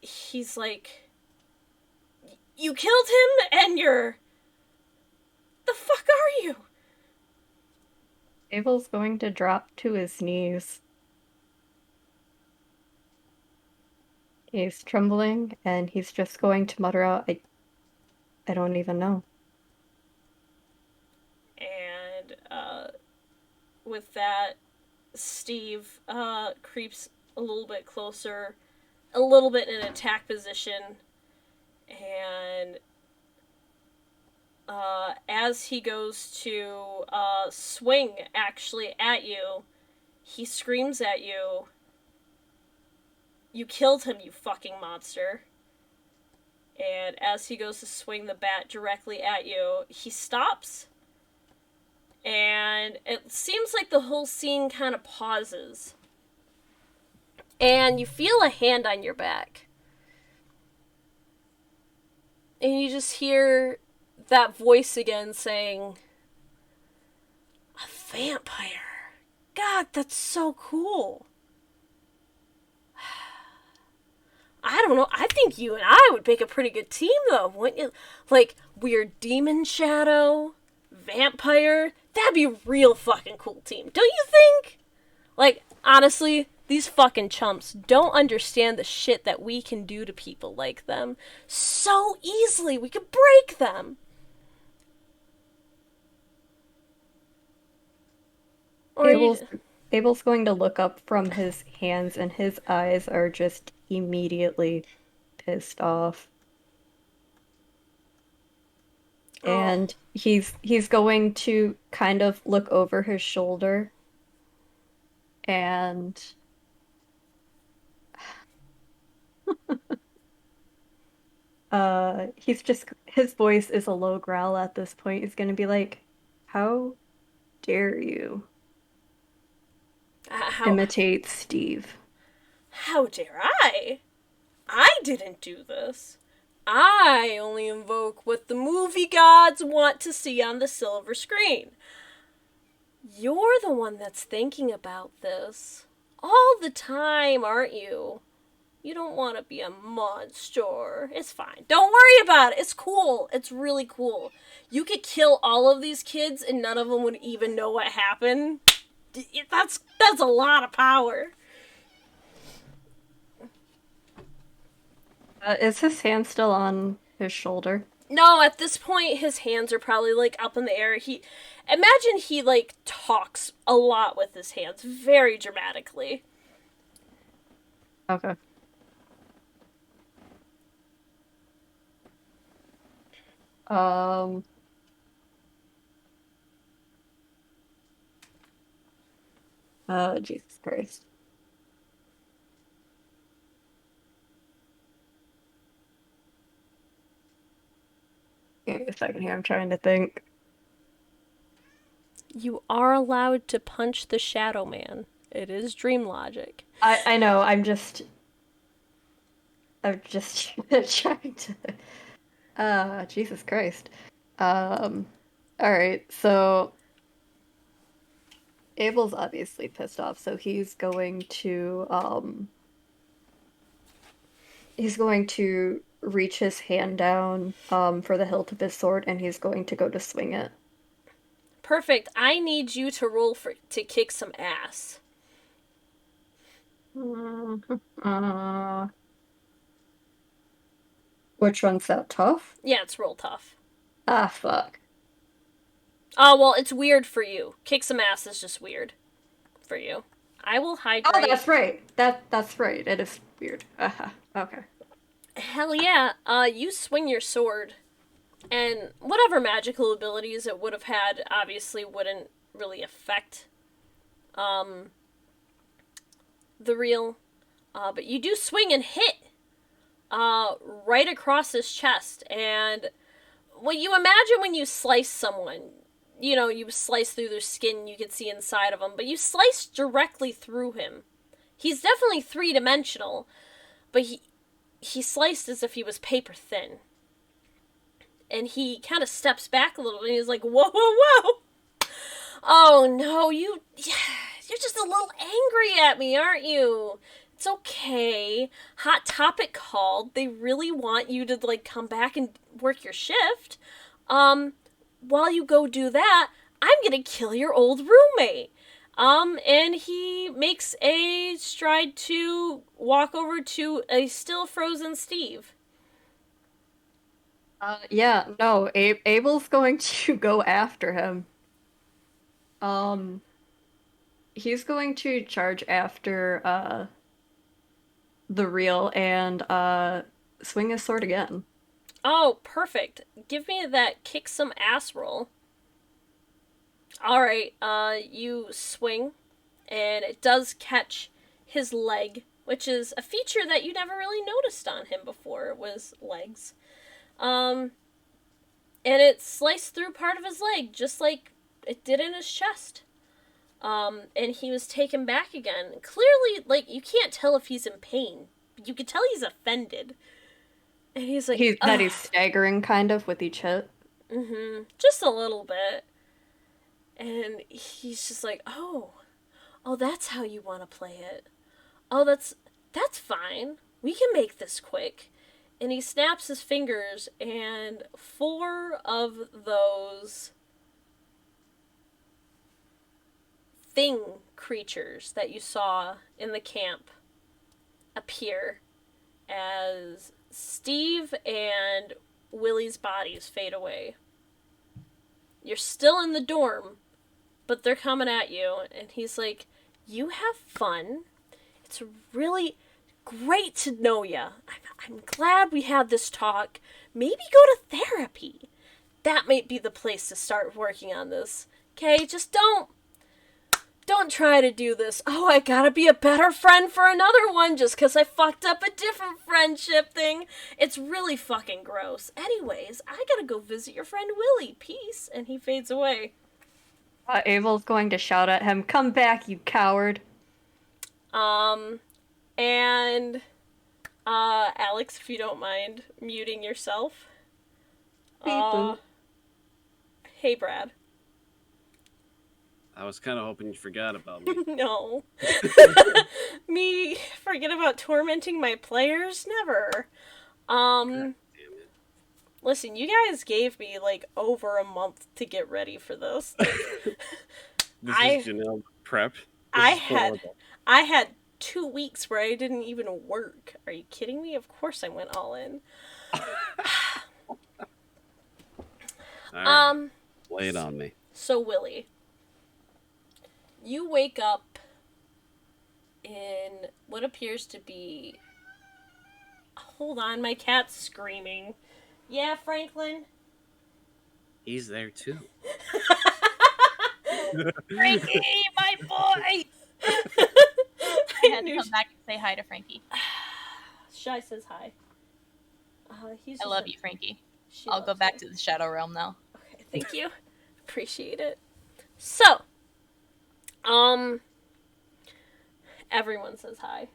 he's like, you killed him, and you're... The fuck are you? Abel's going to drop to his knees. He's trembling, and he's just going to mutter out, I don't even know. And with that, Steve creeps a little bit closer, a little bit in an attack position, and as he goes to swing actually at you, he screams at you, "You killed him, you fucking monster." And as he goes to swing the bat directly at you, he stops. And it seems like the whole scene kind of pauses. And you feel a hand on your back. And you just hear that voice again saying, "A vampire. God, that's so cool." I don't know. I think you and I would make a pretty good team, though, wouldn't you? Like, weird demon shadow, vampire. That'd be a real fucking cool team, don't you think? Like, honestly, these fucking chumps don't understand the shit that we can do to people like them so easily. We could break them. Or Abel's going to look up from his hands, and his eyes are just immediately pissed off. And he's going to kind of look over his shoulder, and his voice is a low growl at this point. He's going to be like, "How dare you imitate Steve?" How dare I? I didn't do this. I only invoke what the movie gods want to see on the silver screen. You're the one that's thinking about this all the time, aren't you? You don't want to be a monster. It's fine. Don't worry about it. It's cool. It's really cool. You could kill all of these kids and none of them would even know what happened. That's a lot of power. Is his hand still on his shoulder? No, at this point, his hands are probably, like, up in the air. Imagine he, like, talks a lot with his hands, very dramatically. Okay. Jesus Christ. Give me a second here, I'm trying to think. You are allowed to punch the Shadow Man. It is dream logic. I know, I'm just trying to... Jesus Christ. Alright, so... Abel's obviously pissed off, so he's going to reach his hand down for the hilt of his sword, and he's going to go to swing it. Perfect. I need you to roll to kick some ass. Which one's that, tough? Yeah, it's roll tough. Ah, fuck. Oh, well, it's weird for you. Kick some ass is just weird for you. I will hydrate. Oh, that's right. That's right. It is weird. Okay. Hell yeah. You swing your sword, and whatever magical abilities it would have had obviously wouldn't really affect the real. But you do swing and hit right across his chest, and what you imagine when you slice someone, you know, you slice through their skin, you can see inside of them, but you slice directly through him. He's definitely three-dimensional, but he sliced as if he was paper thin. and he kind of steps back a little bit, and he's like, whoa, whoa, whoa! Oh no, you're just a little angry at me, aren't you? It's okay. Hot Topic called. They really want you to, like, come back and work your shift. While you go do that, I'm gonna kill your old roommate. And he makes a stride to walk over to a still frozen Steve. Yeah, no, Abel's going to go after him. He's going to charge after, the reel and, swing his sword again. Oh, perfect. Give me that kick some ass roll. Alright, you swing, and it does catch his leg, which is a feature that you never really noticed on him before, was legs. And it sliced through part of his leg, just like it did in his chest. And he was taken back again. Clearly, like, you can't tell if he's in pain. You can tell he's offended. And he's like, He's staggering, kind of, with each hit. Just a little bit. And he's just like, oh, that's how you want to play it. Oh, that's fine. We can make this quick. And he snaps his fingers, and 4 of those thing creatures that you saw in the camp appear as Steve and Willie's bodies fade away. You're still in the dorm, but they're coming at you, and he's like, you have fun. It's really great to know ya. I'm glad we had this talk. Maybe go to therapy. That might be the place to start working on this. Okay, just don't try to do this. Oh, I gotta be a better friend for another one just because I fucked up a different friendship thing. It's really fucking gross. Anyways, I gotta go visit your friend Willie. Peace. And he fades away. Abel's going to shout at him, come back, you coward. And Alex, if you don't mind muting yourself. Beep-boop. Hey, Brad. I was kind of hoping you forgot about me. No. Me forget about tormenting my players? Never. Damn it. Listen, you guys gave me, like, over a month to get ready for this. This is Janelle prep. I had 2 weeks where I didn't even work. Are you kidding me? Of course I went all in. All right. Lay it on me. So, Willie, you wake up in what appears to be... Hold on, my cat's screaming. Yeah, Franklin? He's there too. Frankie, my boy! I had to come back and say hi to Frankie. Shy says hi. I love you, Frankie. I'll go back to the Shadow Realm now. Okay, thank you. Appreciate it. So, everyone says hi.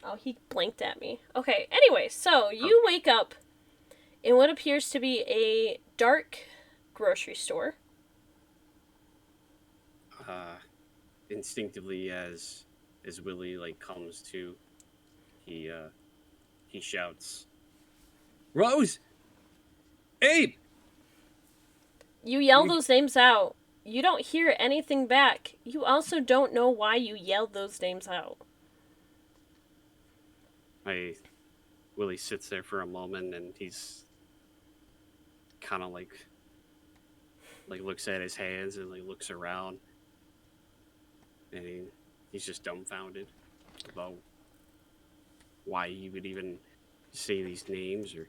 Oh, he blinked at me. Okay, anyway, so you wake up in what appears to be a dark grocery store. Instinctively, as Willie like comes to, he shouts, "Rose, Abe!" You yell those names out. You don't hear anything back. You also don't know why you yelled those names out. Willie sits there for a moment, and he's kind of like looks at his hands and like looks around, and he's just dumbfounded about why he would even say these names or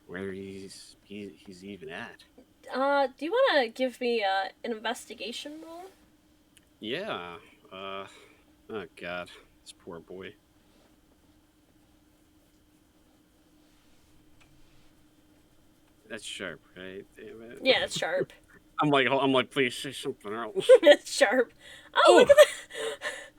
where he's even at. Do you want to give me an investigation roll? Yeah. Oh God, this poor boy. That's sharp, right? Damn it. Yeah, it's sharp. I'm like, please say something else. It's sharp. Oh, look at that.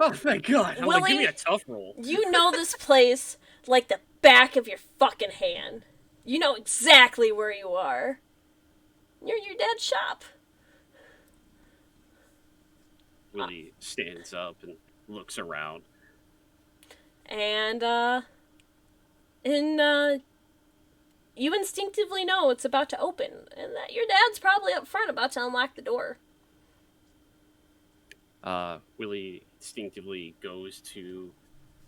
Oh, thank God. I'm like, give me Willie, a tough roll. You know this place like the back of your fucking hand. You know exactly where you are. You're your dad's shop. Willie stands up and looks around. And, and you instinctively know it's about to open, and that your dad's probably up front about to unlock the door. Willie instinctively goes to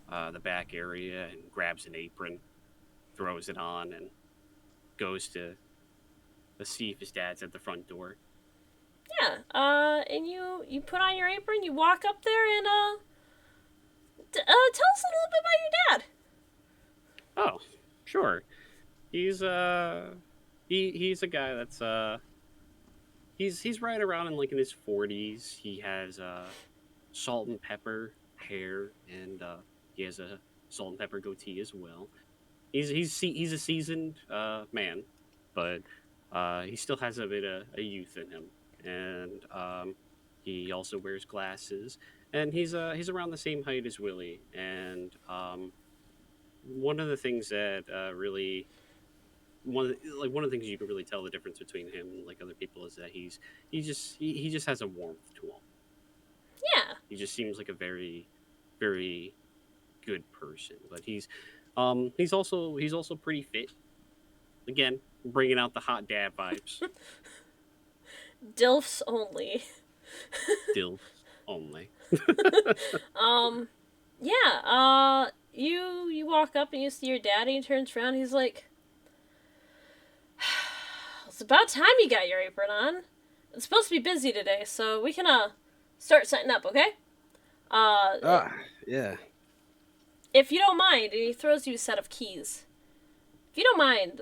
the back area and grabs an apron, throws it on, and goes to see if his dad's at the front door. Yeah, and you put on your apron, you walk up there, and, tell us a little bit about your dad. Oh, sure. He's he's a guy that's he's right around in his 40s. He has salt and pepper hair, and he has a salt and pepper goatee as well. He's a seasoned man, but he still has a bit of a youth in him, and he also wears glasses, and he's around the same height as Willie. And one of the things that really one of the things you can really tell the difference between him and like other people is that he just has a warmth to him. Yeah. He just seems like a very very good person, but he's also pretty fit. Again, bringing out the hot dad vibes. Dilfs only. Still only. Yeah, you walk up and you see your daddy, and he turns around, he's like, it's about time you got your apron on. It's supposed to be busy today, so we can, start setting up, okay? Yeah. If you don't mind, and he throws you a set of keys. If you don't mind,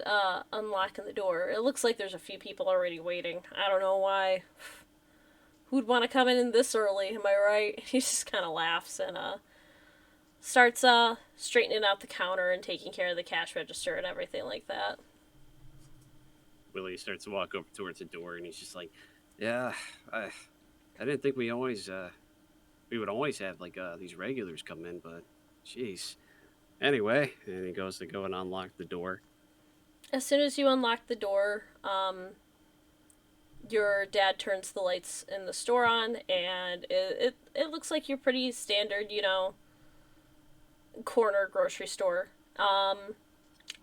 unlocking the door, it looks like there's a few people already waiting. I don't know why. Who'd want to come in this early, am I right? He just kind of laughs and, starts, straightening out the counter and taking care of the cash register and everything like that. Willie starts to walk over towards the door, and he's just like, "Yeah, I didn't think we would always have like these regulars come in, but jeez." Anyway, and he goes to go and unlock the door. As soon as you unlock the door, your dad turns the lights in the store on, and it looks like your pretty standard, corner grocery store.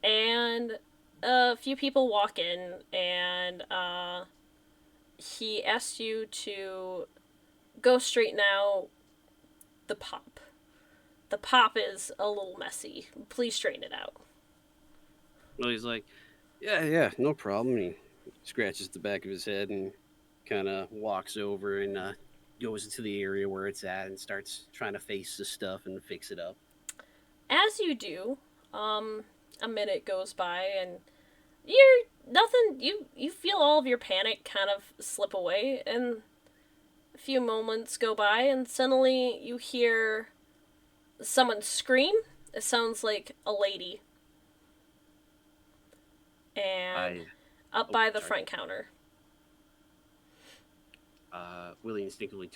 And a few people walk in, and he asks you to go straighten out the pop. The pop is a little messy. Please straighten it out. Willie's like, "Yeah, no problem." He scratches the back of his head and kind of walks over and goes into the area where it's at and starts trying to face the stuff and fix it up. As you do, a minute goes by, and you're nothing. You feel all of your panic kind of slip away, and a few moments go by, and suddenly you hear someone scream. It sounds like a lady, and up by the front counter. Willie instinctively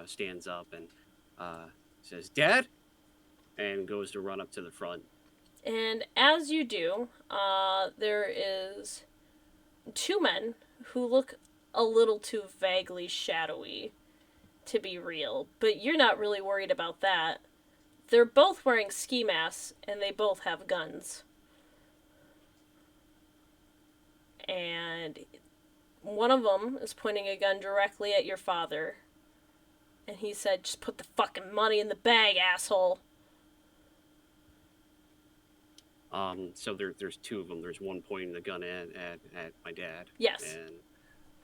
stands up and says, "Dad," and goes to run up to the front. And as you do, there is two men who look a little too vaguely shadowy to be real, but you're not really worried about that. They're both wearing ski masks, and they both have guns. And one of them is pointing a gun directly at your father. And he said, "Just put the fucking money in the bag, asshole." So there's two of them. There's one pointing the gun at my dad. Yes. And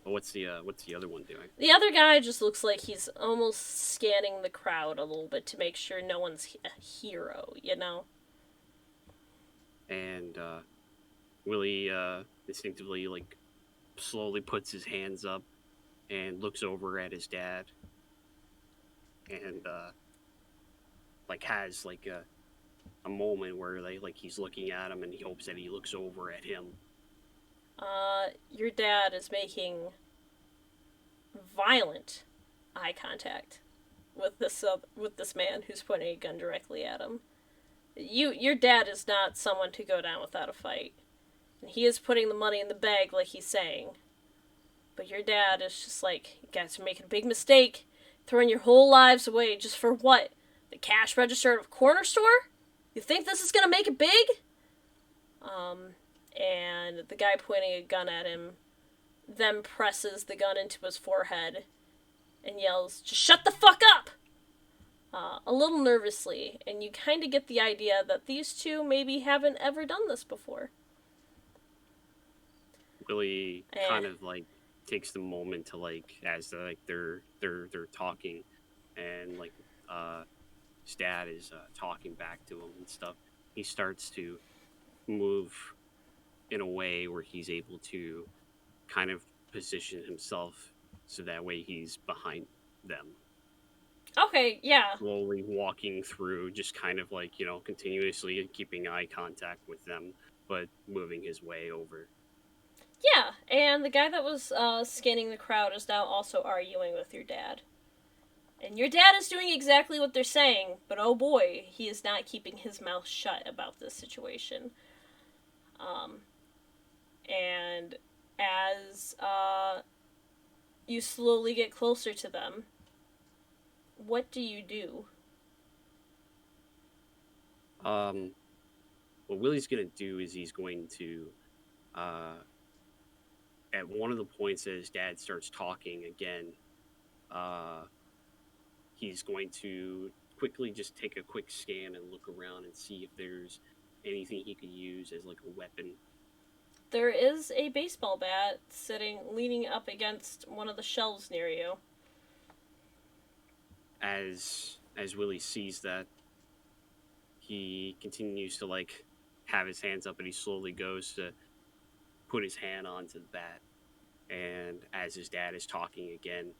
what's the other one doing? The other guy just looks like he's almost scanning the crowd a little bit to make sure no one's a hero, And Willie instinctively slowly puts his hands up and looks over at his dad, and has a moment where he's looking at him and he hopes that he looks over at him. Your dad is making violent eye contact with this man who's pointing a gun directly at him. Your dad is not someone to go down without a fight. And he is putting the money in the bag like he's saying. But your dad is just like, you guys are making a big mistake. Throwing your whole lives away just for what? The cash register of a corner store? You think this is gonna make it big? And the guy pointing a gun at him then presses the gun into his forehead and yells, "Just shut the fuck up!" A little nervously, and you kind of get the idea that these two maybe haven't ever done this before. Willie kind of like takes the moment to like as like they're talking, and like his dad is talking back to him and stuff. He starts to move in a way where he's able to kind of position himself so that way he's behind them. Okay, yeah. Slowly walking through, just kind of like, you know, continuously keeping eye contact with them, but moving his way over. Yeah, and the guy that was scanning the crowd is now also arguing with your dad. And your dad is doing exactly what they're saying, but oh boy, he is not keeping his mouth shut about this situation. And as you slowly get closer to them, what do you do? What Willie's gonna do is he's going to, at one of the points that his dad starts talking again, he's going to quickly just take a quick scan and look around and see if there's anything he could use as like a weapon. There is a baseball bat leaning up against one of the shelves near you. As Willie sees that, he continues to like have his hands up, and he slowly goes to put his hand onto the bat. And as his dad is talking again,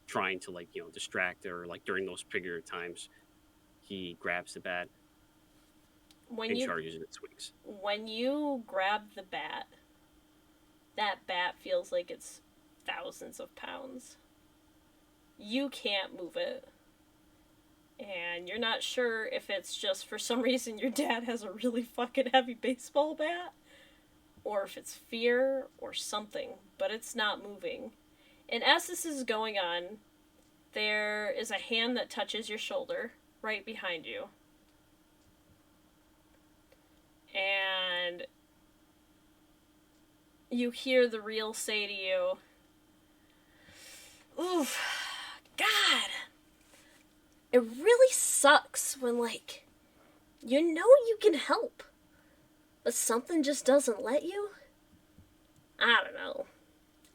trying to like, you know, distract or like during those trigger times, he grabs the bat and charges and it swings. When you grab the bat, that bat feels like it's thousands of pounds. You can't move it. And you're not sure if it's just for some reason your dad has a really fucking heavy baseball bat, or if it's fear or something, but it's not moving. And as this is going on, there is a hand that touches your shoulder right behind you. And you hear the reel say to you, "Oof, God, it really sucks when, like, you know you can help, but something just doesn't let you. I don't know.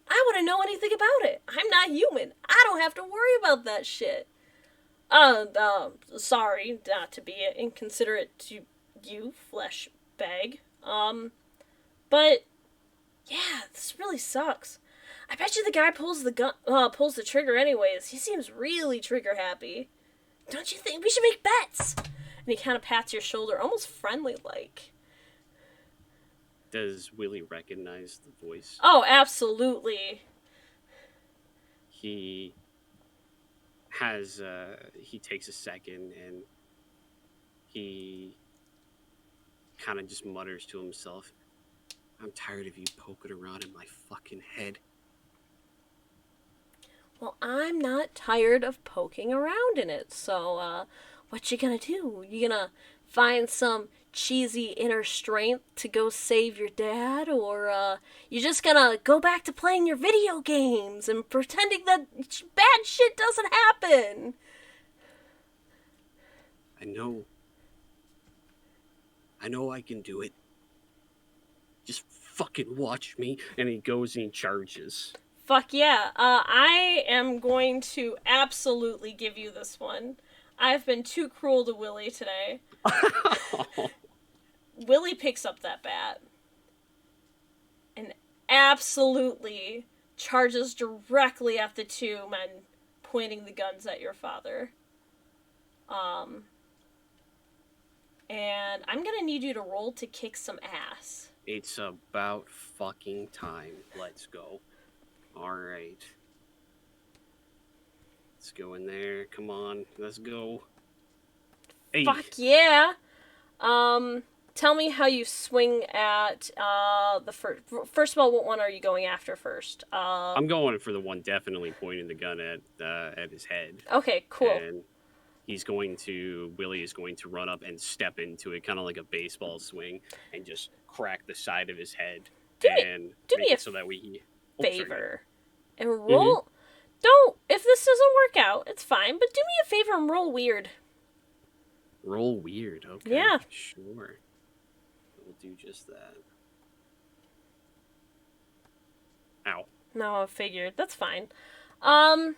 I wouldn't know anything about it. I'm not human. I don't have to worry about that shit. Sorry not to be inconsiderate to you, flesh bag. But yeah, this really sucks. I bet you the guy pulls the trigger anyways. He seems really trigger happy. Don't you think we should make bets?" And he kind of pats your shoulder, almost friendly-like. Does Willie recognize the voice? Oh, absolutely. He takes a second and he kind of just mutters to himself, "I'm tired of you poking around in my fucking head." Well, I'm not tired of poking around in it, so, what you gonna do? You gonna find some cheesy inner strength to go save your dad, or, you just gonna go back to playing your video games and pretending that bad shit doesn't happen? I know I can do it. Just fucking watch me. And he goes and he charges. Fuck yeah. I am going to absolutely give you this one. I've been too cruel to Willie today. Willie picks up that bat and absolutely charges directly at the two men pointing the guns at your father. And I'm gonna need you to roll to kick some ass. It's about fucking time. Let's go. Alright. Let's go in there. Come on. Let's go. Hey. Fuck yeah. tell me how you swing at the first. First of all, what one are you going after first? I'm going for the one definitely pointing the gun at his head. Okay, cool. And Willie is going to run up and step into it, kind of like a baseball swing, and just crack the side of his head. Do Make me a it so that we favor and roll. Don't, if this doesn't work out, it's fine, but do me a favor and roll weird. Roll weird, okay. Yeah. Sure. We'll do just that. Ow. No, I figured. That's fine. I'll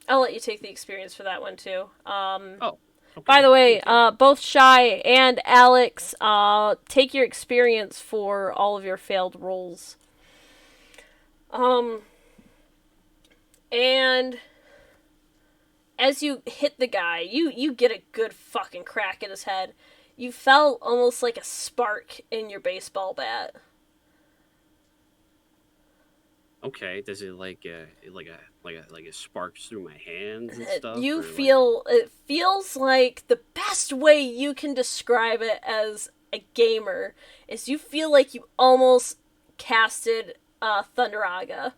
let you take the experience for that one too. Oh. Okay. By the way, both Shy and Alex, take your experience for all of your failed rolls. And as you hit the guy, you get a good fucking crack at his head. You felt almost like a spark in your baseball bat. Okay. Does it like a sparks through my hands and stuff? You feel it feels like the best way you can describe it as a gamer is you feel like you almost casted Thunderaga.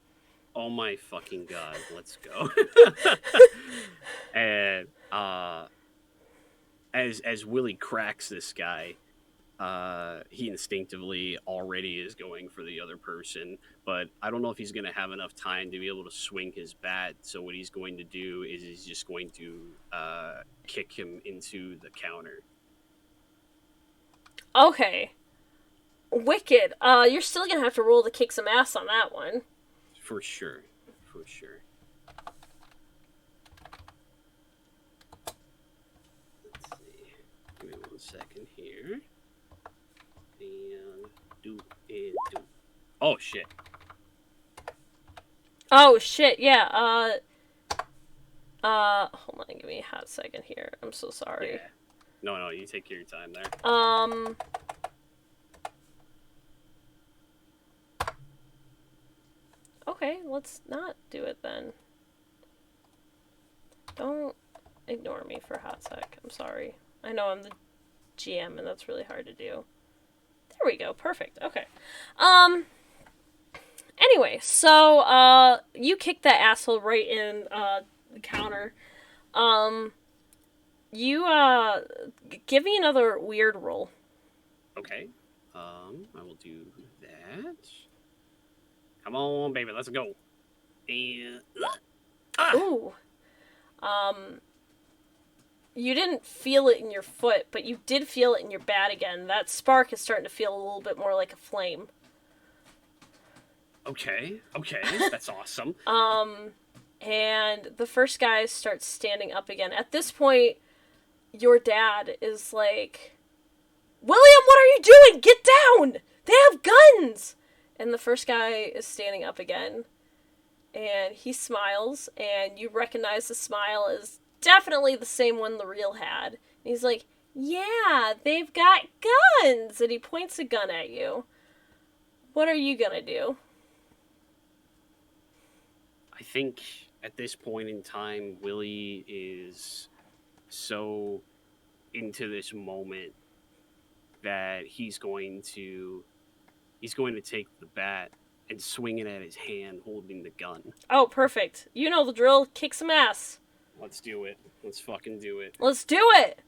Oh my fucking god, let's go. And as Willie cracks this guy, he instinctively already is going for the other person, but I don't know if he's going to have enough time to be able to swing his bat, so what he's going to do is he's just going to kick him into the counter. Okay. Wicked. You're still gonna have to roll to kick some ass on that one. For sure. For sure. Let's see. Give me 1 second here. And do. Oh, shit. Oh shit, yeah, hold on, give me a hot second here. I'm so sorry. Yeah. No, you take your time there. Okay, let's not do it then. Don't ignore me for a hot sec. I'm sorry. I know I'm the GM and that's really hard to do. There we go. Perfect. Okay. Anyway, so, you kicked that asshole right in, the counter. Give me another weird roll. Okay. I will do that. Come on, baby, let's go. And Ooh. You didn't feel it in your foot, but you did feel it in your bat again. That spark is starting to feel a little bit more like a flame. Okay, that's awesome. And the first guy starts standing up again. At this point, your dad is like, William, what are you doing? Get down! They have guns! And the first guy is standing up again. And he smiles, and you recognize the smile as definitely the same one the real had. And he's like, yeah, they've got guns! And he points a gun at you. What are you gonna do? I think at this point in time, Willie is so into this moment that he's going to take the bat and swing it at his hand holding the gun. Oh, perfect. You know the drill. Kick some ass. Let's do it. Let's fucking do it. Let's do it!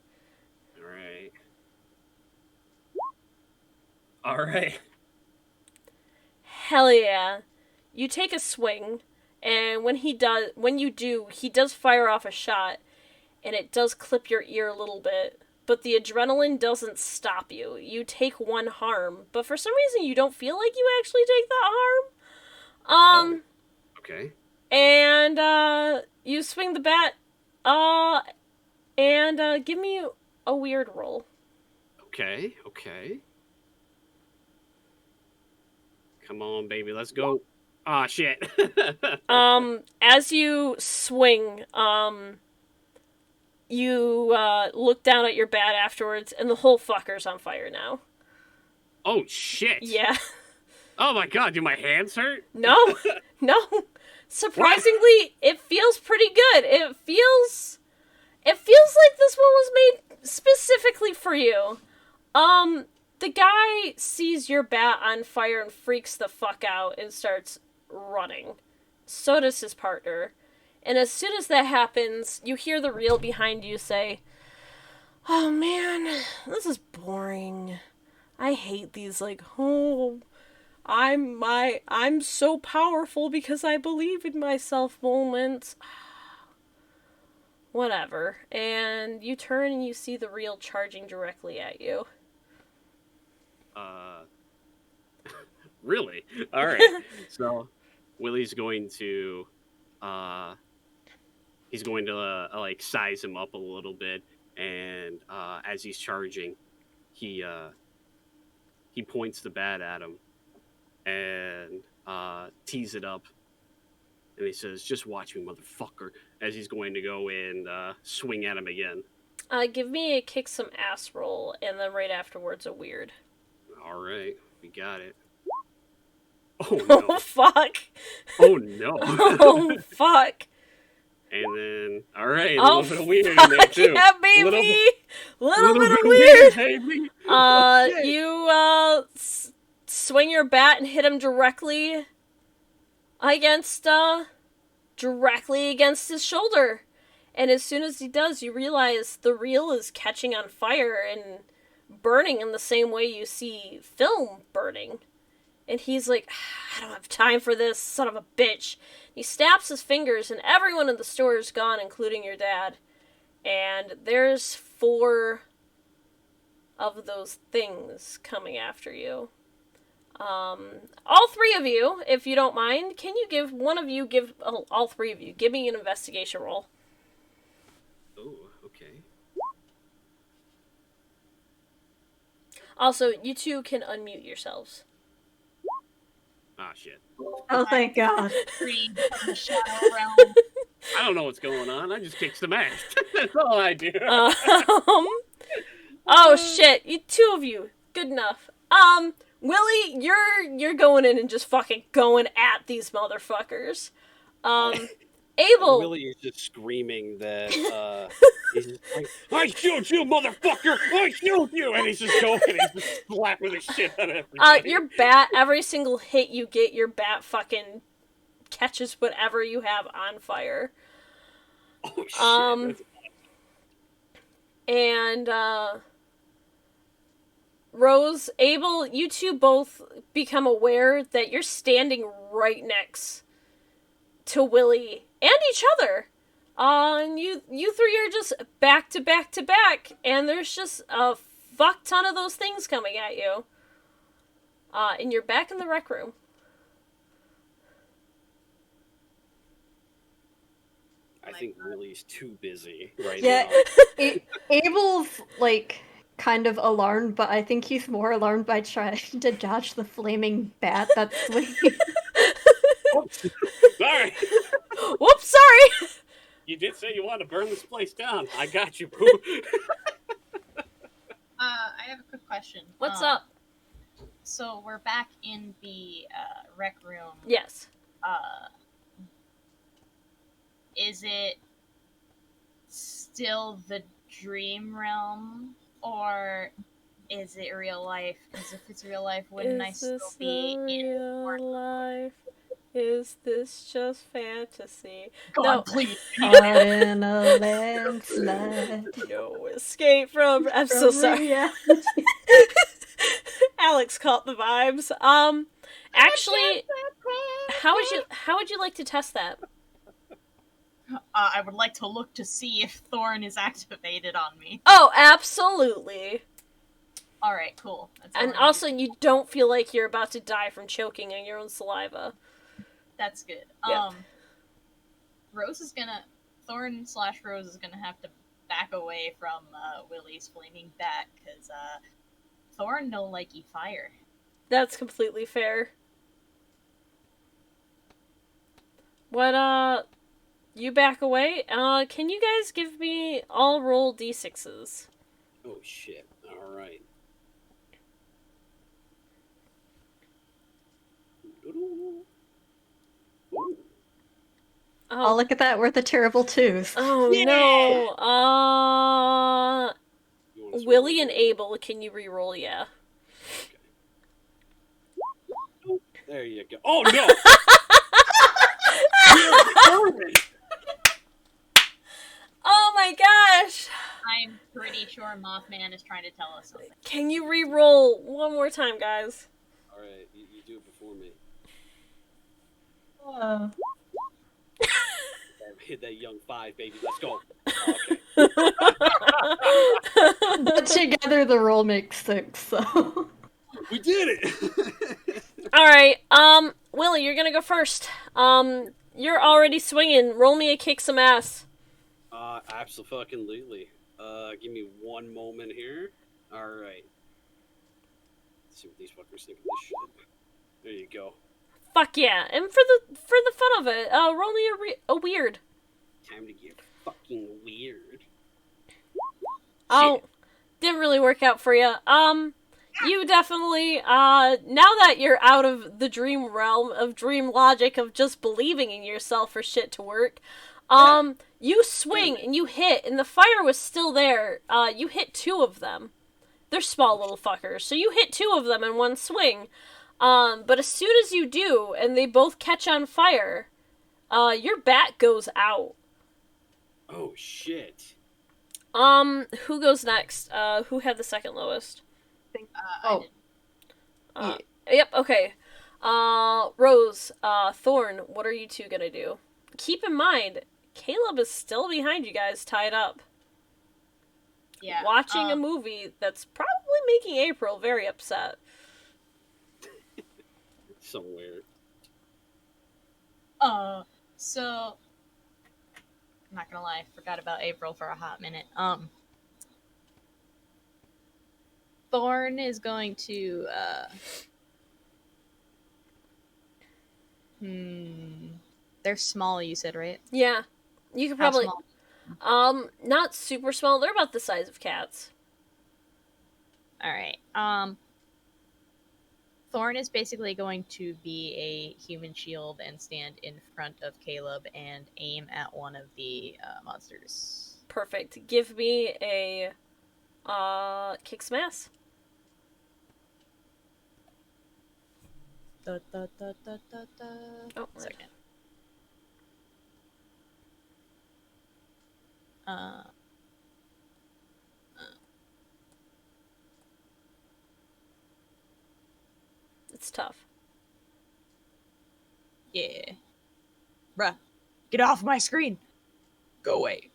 Alright. Hell yeah. You take a swing, and when you do, he does fire off a shot, and it does clip your ear a little bit, but the adrenaline doesn't stop you. You take one harm, but for some reason you don't feel like you actually take that harm. Okay. And, you swing the bat, and give me a weird roll. Okay. Come on, baby, let's go. Ah, shit. As you swing, you, look down at your bat afterwards, and the whole fucker's on fire now. Oh, shit. Yeah. Oh my god, do my hands hurt? No. Surprisingly, it feels pretty good. It feels like this one was made specifically for you. the guy sees your bat on fire and freaks the fuck out and starts running. So does his partner. And as soon as that happens, you hear the reel behind you say, "Oh man, this is boring. I hate these I'm so powerful because I believe in myself moments." Whatever. And you turn and you see the reel charging directly at you. Really? All right. So Willie's going to he's going to like size him up a little bit, and as he's charging, he points the bat at him and tees it up, and he says, "Just watch me, motherfucker," as he's going to go and swing at him again. Give me a kick some ass roll, and then right afterwards a weird. All right, we got it. Oh Oh no! fuck! Oh no! Oh fuck! And then, all right, a Oh little bit of weird in fuck there too. yeah, baby! Little bit of weird, weird. baby. Oh, shit. You swing your bat and hit him directly against his shoulder. And as soon as he does, you realize the reel is catching on fire and burning in the same way you see film burning. And he's like, "I don't have time for this, son of a bitch." He snaps his fingers and everyone in the store is gone, including your dad. And there's 4 of those things coming after you. All 3 of you, if you don't mind, can you give all 3 of you, give me an investigation roll. Oh, okay. Also, you 2 can unmute yourselves. Ah, shit. Oh, thank God. Free from the shadow realm. I don't know what's going on. I just kick some ass. That's all I do. Oh shit, you 2 of you, good enough. Willie, you're going in and just fucking going at these motherfuckers. Abel. Willie is just screaming that he's just like, "I shoot you, motherfucker! I shoot you!" And he's just going, he's just slapping the shit out of everybody. Your bat, every single hit you get, your bat fucking catches whatever you have on fire. Oh shit! That's... And Rose, Abel, you 2 both become aware that you're standing right next to Willie and each other. And you 3 are just back to back to back, and there's just a fuck ton of those things coming at you. And you're back in the rec room. I think Willie's too busy right Yeah, now. Abel's, like, kind of alarmed, but I think he's more alarmed by trying to dodge the flaming bat that's swinging. Sorry. Whoops, sorry! You did say you wanted to burn this place down. I got you, boo. I have a quick question. What's up? So we're back in the rec room. Yes. Is it still the dream realm, or is it real life? Because if it's real life, wouldn't I still be in real life? Is this just fantasy? God, No. please. Caught in a landslide. No escape from. I'm so sorry. Yeah. Alex caught the vibes. Actually, how would you like to test that? I would like to look to see if Thorn is activated on me. Oh, absolutely. All right, cool. That's all And I also, need. you don't feel like you're about to die from choking on your own saliva. That's good. Yeah. Rose is gonna Thorn/Rose is gonna have to back away from Willie's flaming bat because Thorn no likey fire. That's completely fair. What, you back away? Can you guys give me all roll d6s? Oh shit! All right. Oh, look at that. We're the terrible 2s. Oh Yeah! no. You wanna Willie switch and it? Abel, can you re-roll? Yeah. There you go. Oh no! You're recording. Oh my gosh! I'm pretty sure Mothman is trying to tell us something. Can you re-roll one more time, guys? All right, you do it before me. Hit that young 5, baby. Let's go. Okay. But together the roll makes 6, so. We did it. Alright, Willie, you're gonna go first. You're already swinging. Roll me a kick some ass. Absolutely. Give me one moment here. All right. Let's see what these fuckers think of this shit. There you go. Fuck yeah. And for the fun of it, roll me a weird. Time to get fucking weird. Oh, didn't really work out for you. You definitely, now that you're out of the dream realm of dream logic of just believing in yourself for shit to work, you swing and you hit, and the fire was still there. You hit 2 of them. They're small little fuckers, so you hit 2 of them in one swing. But as soon as you do, and they both catch on fire, your bat goes out. Oh shit. Who goes next? Who had the second lowest? Oh. Yep, okay. Rose, Thorn, what are you two gonna do? Keep in mind, Caleb is still behind you guys, tied up. Yeah. Watching a movie that's probably making April very upset. Somewhere. So I'm not gonna lie, forgot about April for a hot minute. Thorn is going to they're small, you said, right? Yeah. You could How probably small? not super small, they're about the size of cats. Alright. Thorn is basically going to be a human shield and stand in front of Caleb and aim at one of the monsters. Perfect. Give me a kick some ass. Oh, Oh, second. It's tough. Yeah. Bruh, get off my screen. Go away.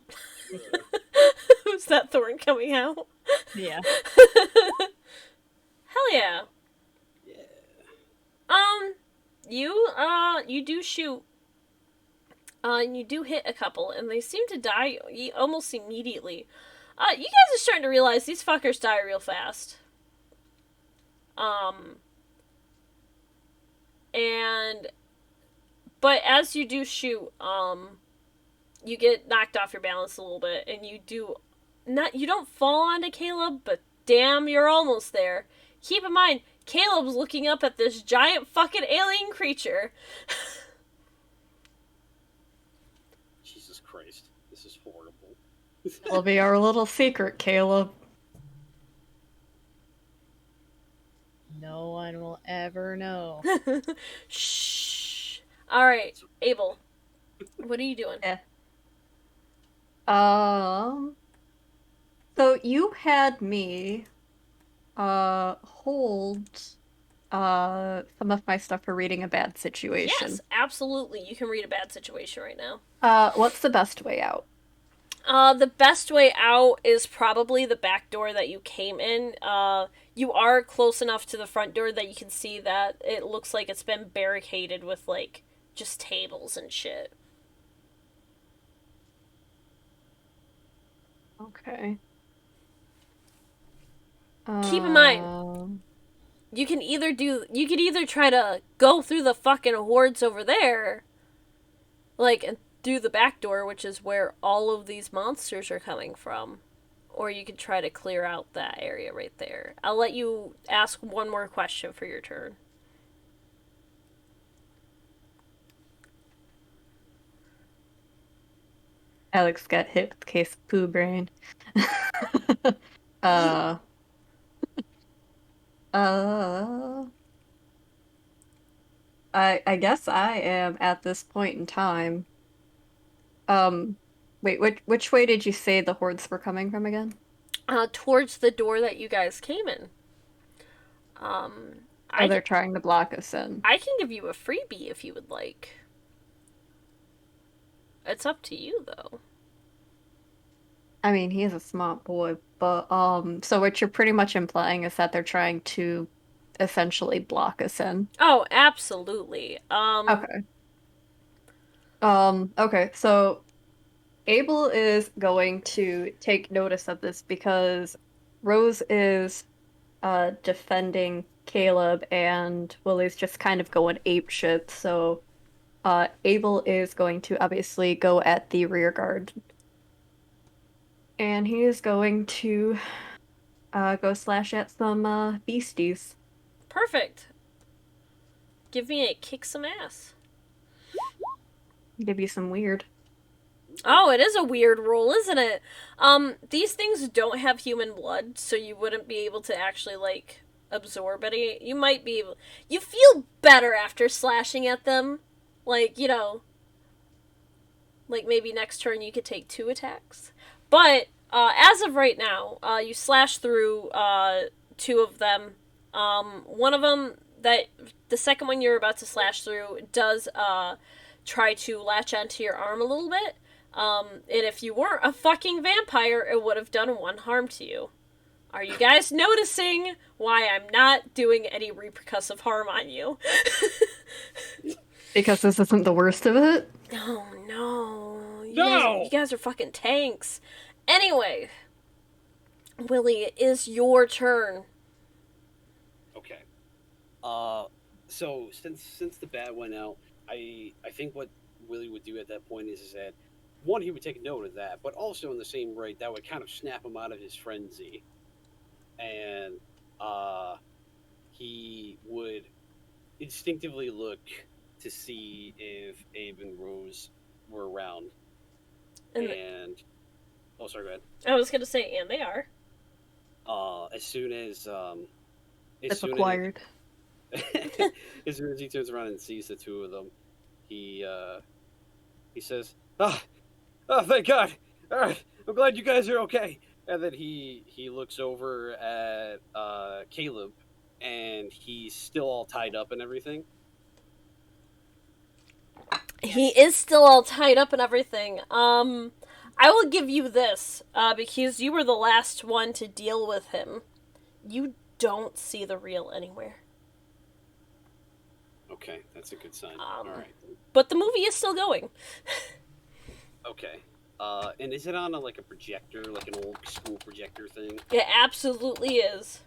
Who's that Thorn coming out? Yeah. Hell yeah. Yeah. You do shoot. And you do hit a couple, and they seem to die almost immediately. You guys are starting to realize these fuckers die real fast. But as you do shoot, you get knocked off your balance a little bit, and you don't fall onto Caleb, but damn, you're almost there. Keep in mind, Caleb's looking up at this giant fucking alien creature. Jesus Christ. This is horrible. It'll be our little secret, Caleb. No one will ever know. Shh. Alright, Abel. What are you doing? Yeah. So you had me hold some of my stuff for reading a bad situation. Yes, absolutely. You can read a bad situation right now. What's the best way out? The best way out is probably the back door that you came in. You are close enough to the front door that you can see that it looks like it's been barricaded with, like, just tables and shit. Okay. Keep in mind, you can either try to go through the fucking hordes over there, like, and through the back door, which is where all of these monsters are coming from, or you could try to clear out that area right there. I'll let you ask one more question for your turn. Alex got hit with a case of poo brain. I guess I am at this point in time. Wait, which way did you say the hordes were coming from again? Towards the door that you guys came in. Oh, I they're trying to block us in. I can give you a freebie if you would like. It's up to you, though. I mean, he's a smart boy, but so what you're pretty much implying is that they're trying to essentially block us in. Oh, absolutely. Okay. Okay, so Abel is going to take notice of this because Rose is defending Caleb and Willie's just kind of going apeshit, so Abel is going to obviously go at the rear guard. And he is going to go slash at some beasties. Perfect. Give me a kick some ass. Give you some weird. Oh, it is a weird roll, isn't it? These things don't have human blood, so you wouldn't be able to actually, like, absorb any. You might be able. You feel better after slashing at them. Like, you know. Like, maybe next turn you could take 2 attacks. But, as of right now, you slash through 2 of them. One of them, the second one you're about to slash through, does try to latch onto your arm a little bit. And if you weren't a fucking vampire, it would have done 1 harm to you. Are you guys noticing why I'm not doing any repercussive harm on you? Because this isn't the worst of it? Oh, no. No! You guys are fucking tanks. Anyway, Willie, it is your turn. Okay. So since the bat went out, I think what Willie would do at that point is that one, he would take note of that, but also in the same rate that would kind of snap him out of his frenzy, and he would instinctively look to see if Abe and Rose were around, and oh, sorry, go ahead. I was gonna say, and they are. As soon as It's acquired. as soon as he turns around and sees the 2 of them, he says, "Oh, thank God! All right, I'm glad you guys are okay." And then he looks over at Caleb, and he's still all tied up and everything. He is still all tied up and everything. I will give you this, because you were the last one to deal with him. You don't see the reel anywhere. Okay, that's a good sign. All right. But the movie is still going. Okay. And is it on a projector, like an old school projector thing? It absolutely is.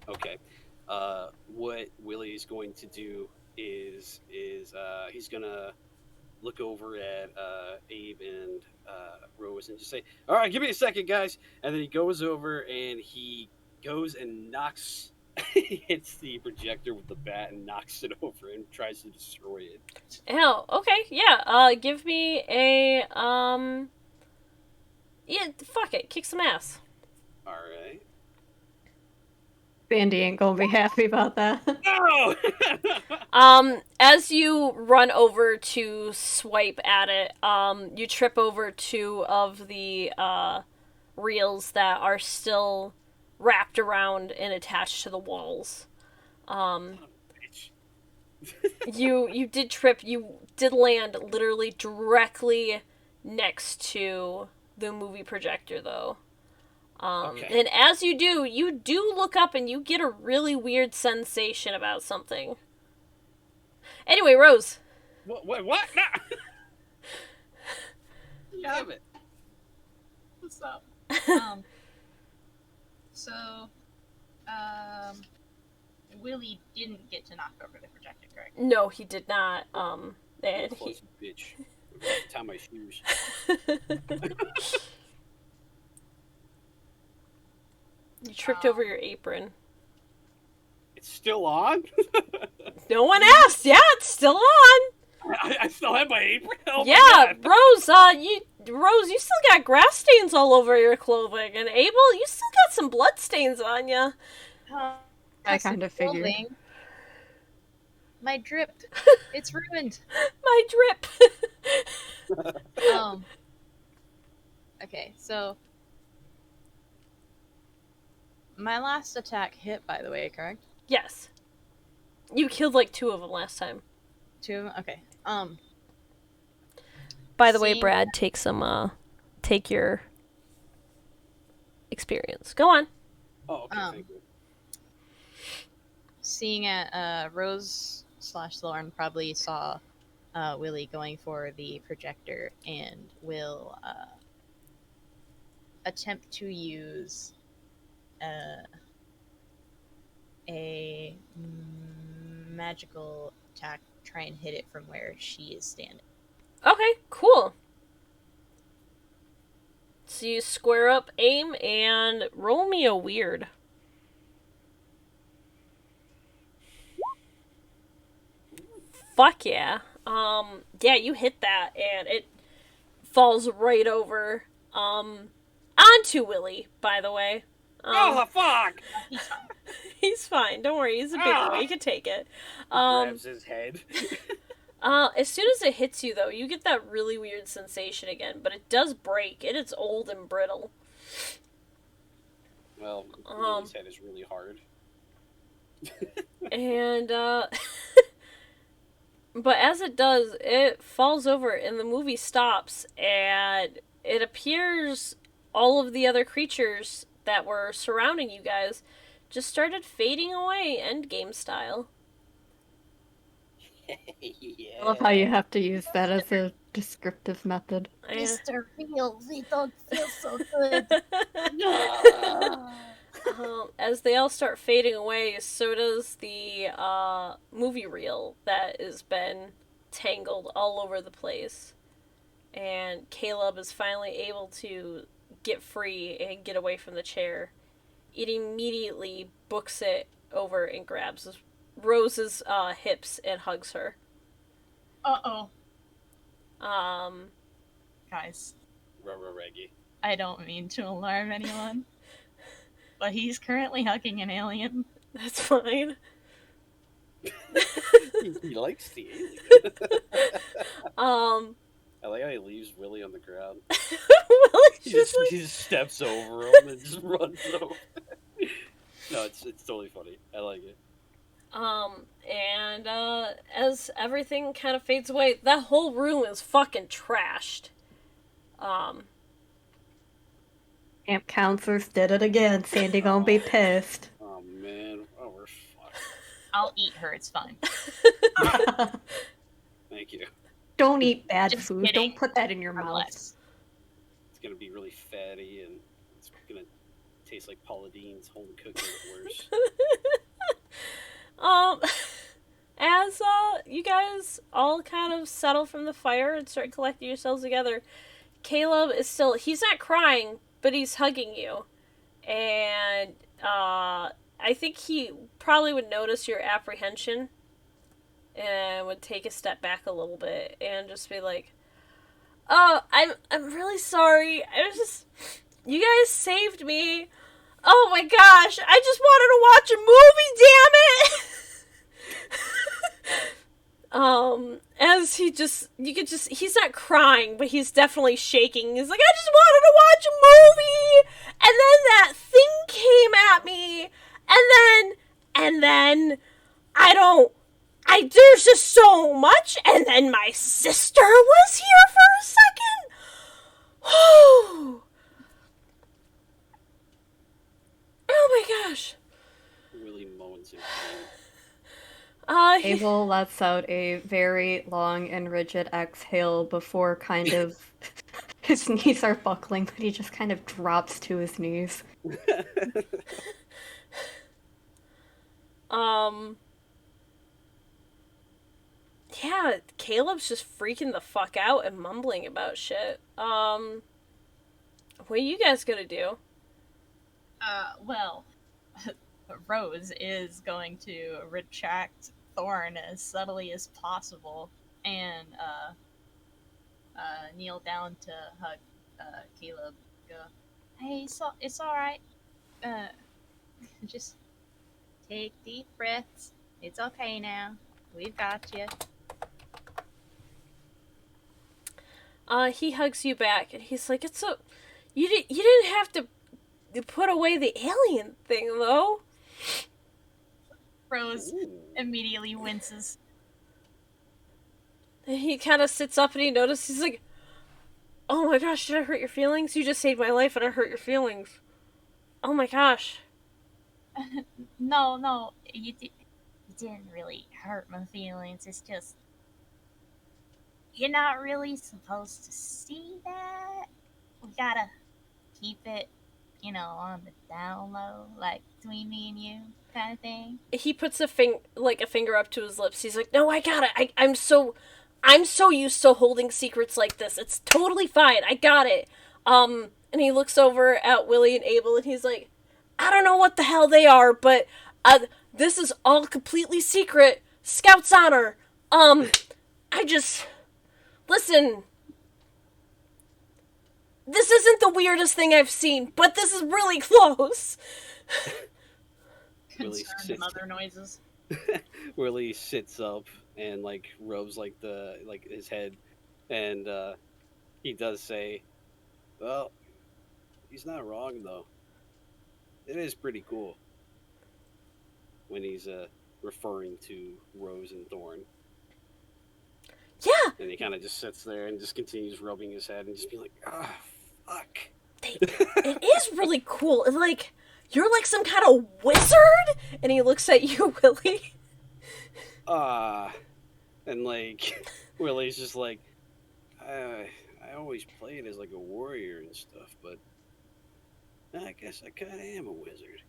Okay. What Willie's going to do is he's gonna look over at Abe and Rose and just say, "All right, give me a second, guys." And then he goes over and he goes and knocks, he hits the projector with the bat and knocks it over and tries to destroy it. Oh, okay, yeah. Give me a yeah, fuck it, kick some ass. All right. Bandy ain't gonna be happy about that. No. As you run over to swipe at it, you trip over 2 of the reels that are still wrapped around and attached to the walls. You did trip. You did land literally directly next to the movie projector, though. Okay. And as you do look up and you get a really weird sensation about something. Anyway, Rose. What? Nah. Yeah. Damn it. What's up? So, Willie didn't get to knock over the projector, correct? No, he did not. And he... Bitch. Tie my shoes. You tripped over your apron. It's still on? No one asked. Yeah, it's still on. I still have my apron? Oh Yeah, my God. Rose, you still got grass stains all over your clothing, and Abel, you still got some blood stains on you. I kind of figured. My drip. It's ruined. My drip. Okay, so my last attack hit, by the way, correct? Yes. You killed like 2 of them last time. 2 of them? Okay. By the way, Seeing- Brad, take your experience. Go on. Oh, okay, thank you. Seeing at Rose / Thorn probably saw Willie going for the projector and will attempt to use a magical attack, try and hit it from where she is standing. Okay, cool. So you square up, aim, and roll me a weird. Fuck yeah. Yeah, you hit that, and it falls right over, onto Willie, by the way. Oh, fuck! He's fine. He's fine. Don't worry. He's a big boy. He can take it. Grabs his head. As soon as it hits you, though, you get that really weird sensation again, but it does break. It is old and brittle. Well, Willie's head is really hard. And, but as it does, it falls over, and the movie stops, and it appears all of the other creatures that were surrounding you guys just started fading away, endgame style. Yeah. I love how you have to use that as a descriptive method. Mr. Fields, we don't feel so good. As they all start fading away, so does the movie reel that has been tangled all over the place. And Caleb is finally able to get free and get away from the chair. It immediately books it over and grabs Rose's hips and hugs her. Uh-oh. Guys. Reggie. I don't mean to alarm anyone, but he's currently hugging an alien. That's fine. He likes the alien. I like how he leaves Willie on the ground. He just steps over him and just runs over. No, it's totally funny. I like it. And as everything kind of fades away, that whole room is fucking trashed. Camp counselors did it again. Sandy gonna be pissed. Oh man, oh we're fucked. I'll eat her, it's fine. Thank you. Don't eat bad Just food. kidding. Don't put that in your mouth. Unless. It's gonna be really fatty and it's gonna taste like Paula Dean's home cooking at worst. As you guys all kind of settle from the fire and start collecting yourselves together, Caleb is still, he's not crying, but he's hugging you. And I think he probably would notice your apprehension and would take a step back a little bit and just be like, "Oh, I'm really sorry. I was just, you guys saved me. Oh my gosh, I just wanted to watch a movie, damn it!" As he just, you could just, he's not crying, but he's definitely shaking. He's like, "I just wanted to watch a movie, and then that thing came at me, and then, there's just so much, and then my sister was here for a second." Oh my gosh. Willie moans in pain. Abel lets out a very long and rigid exhale before kind of his knees are buckling, but he just kind of drops to his knees. Yeah, Caleb's just freaking the fuck out and mumbling about shit. What are you guys gonna do? Well, Rose is going to retract Thorn as subtly as possible and kneel down to hug Caleb. Go, "Hey, it's alright. Just take deep breaths. It's okay now. We've got you. He hugs you back, and he's like, "It's so you didn't have to put away the alien thing, though." Rose Ooh. immediately winces. And he kind of sits up and he notices. He's like, "Oh my gosh, did I hurt your feelings? You just saved my life, and I hurt your feelings. Oh my gosh." No, you didn't really hurt my feelings. It's just you're not really supposed to see that. We gotta keep it, on the down low, like between me and you, kind of thing. He puts a finger up to his lips. He's like, "No, I got it. I'm so used to holding secrets like this. It's totally fine. I got it." And he looks over at Willie and Abel, and he's like, "I don't know what the hell they are, but this is all completely secret. Scout's honor. I just listen. This isn't the weirdest thing I've seen, but this is really close." Willie Concerned sits, mother noises. Willie sits up and rubs his head, and he does say, "Well, he's not wrong though. It is pretty cool." When he's referring to Rose and Thorn, Yeah, and he kind of just sits there and just continues rubbing his head and just be like, "Ah, fuck." it is really cool. And like, you're like some kind of wizard? And he looks at you, Willie. And Willie's just like, I always played as like a warrior and stuff, but I guess I kind of am a wizard.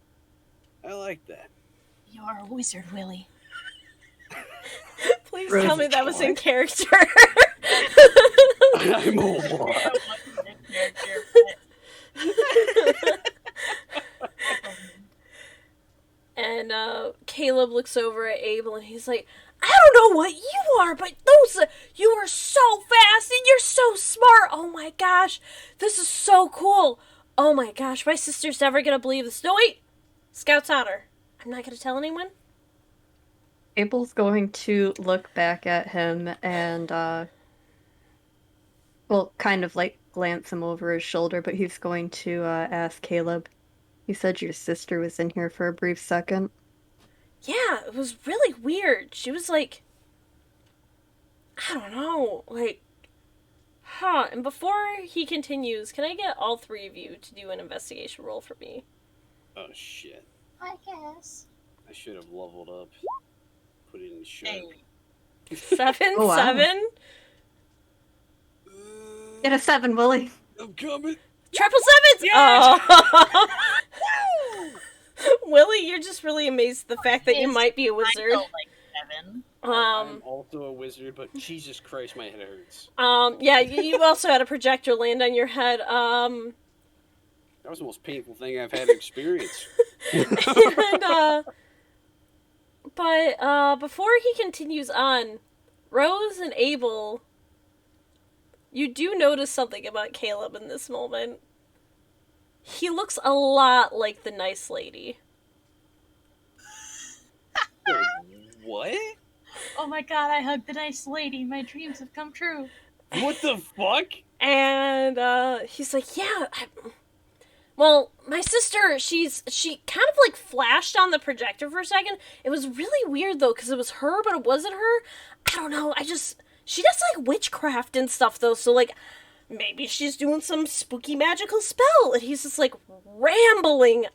I like that. You're a wizard, Willie. Please Rose tell me is that was in like- character. I'm a what? And Caleb looks over at Abel and he's like, "I don't know what you are, but you are so fast and you're so smart. Oh my gosh, this is so cool. Oh my gosh, my sister's never gonna believe this. No, wait, Scout's honor. I'm not gonna tell anyone." Abel's going to look back at him and, kind of glance him over his shoulder, but he's going to ask Caleb. You said your sister was in here for a brief second. Yeah, it was really weird. She was like, I don't know, And before he continues, can I get all three of you to do an investigation roll for me? Oh shit! I guess. I should have leveled up. Put it in sharp. Hey. 7, Oh, wow. 7. Get a 7, Willie. I'm coming. Triple sevens! Yes! Oh. Willie, you're just really amazed at the fact that you might be a I wizard. felt like 7. I'm also a wizard, but Jesus Christ, my head hurts. Yeah, you also had a projector land on your head. That was the most painful thing I've had to experience. But before he continues on, Rose and Abel, you do notice something about Caleb in this moment. He looks a lot like the nice lady. What? Oh my god, I hugged the nice lady. My dreams have come true. What the fuck? And he's like, "Yeah, well, my sister, she kind of flashed on the projector for a second. It was really weird though, because it was her, but it wasn't her. I don't know. She does witchcraft and stuff though, so maybe she's doing some spooky magical spell." And he's just rambling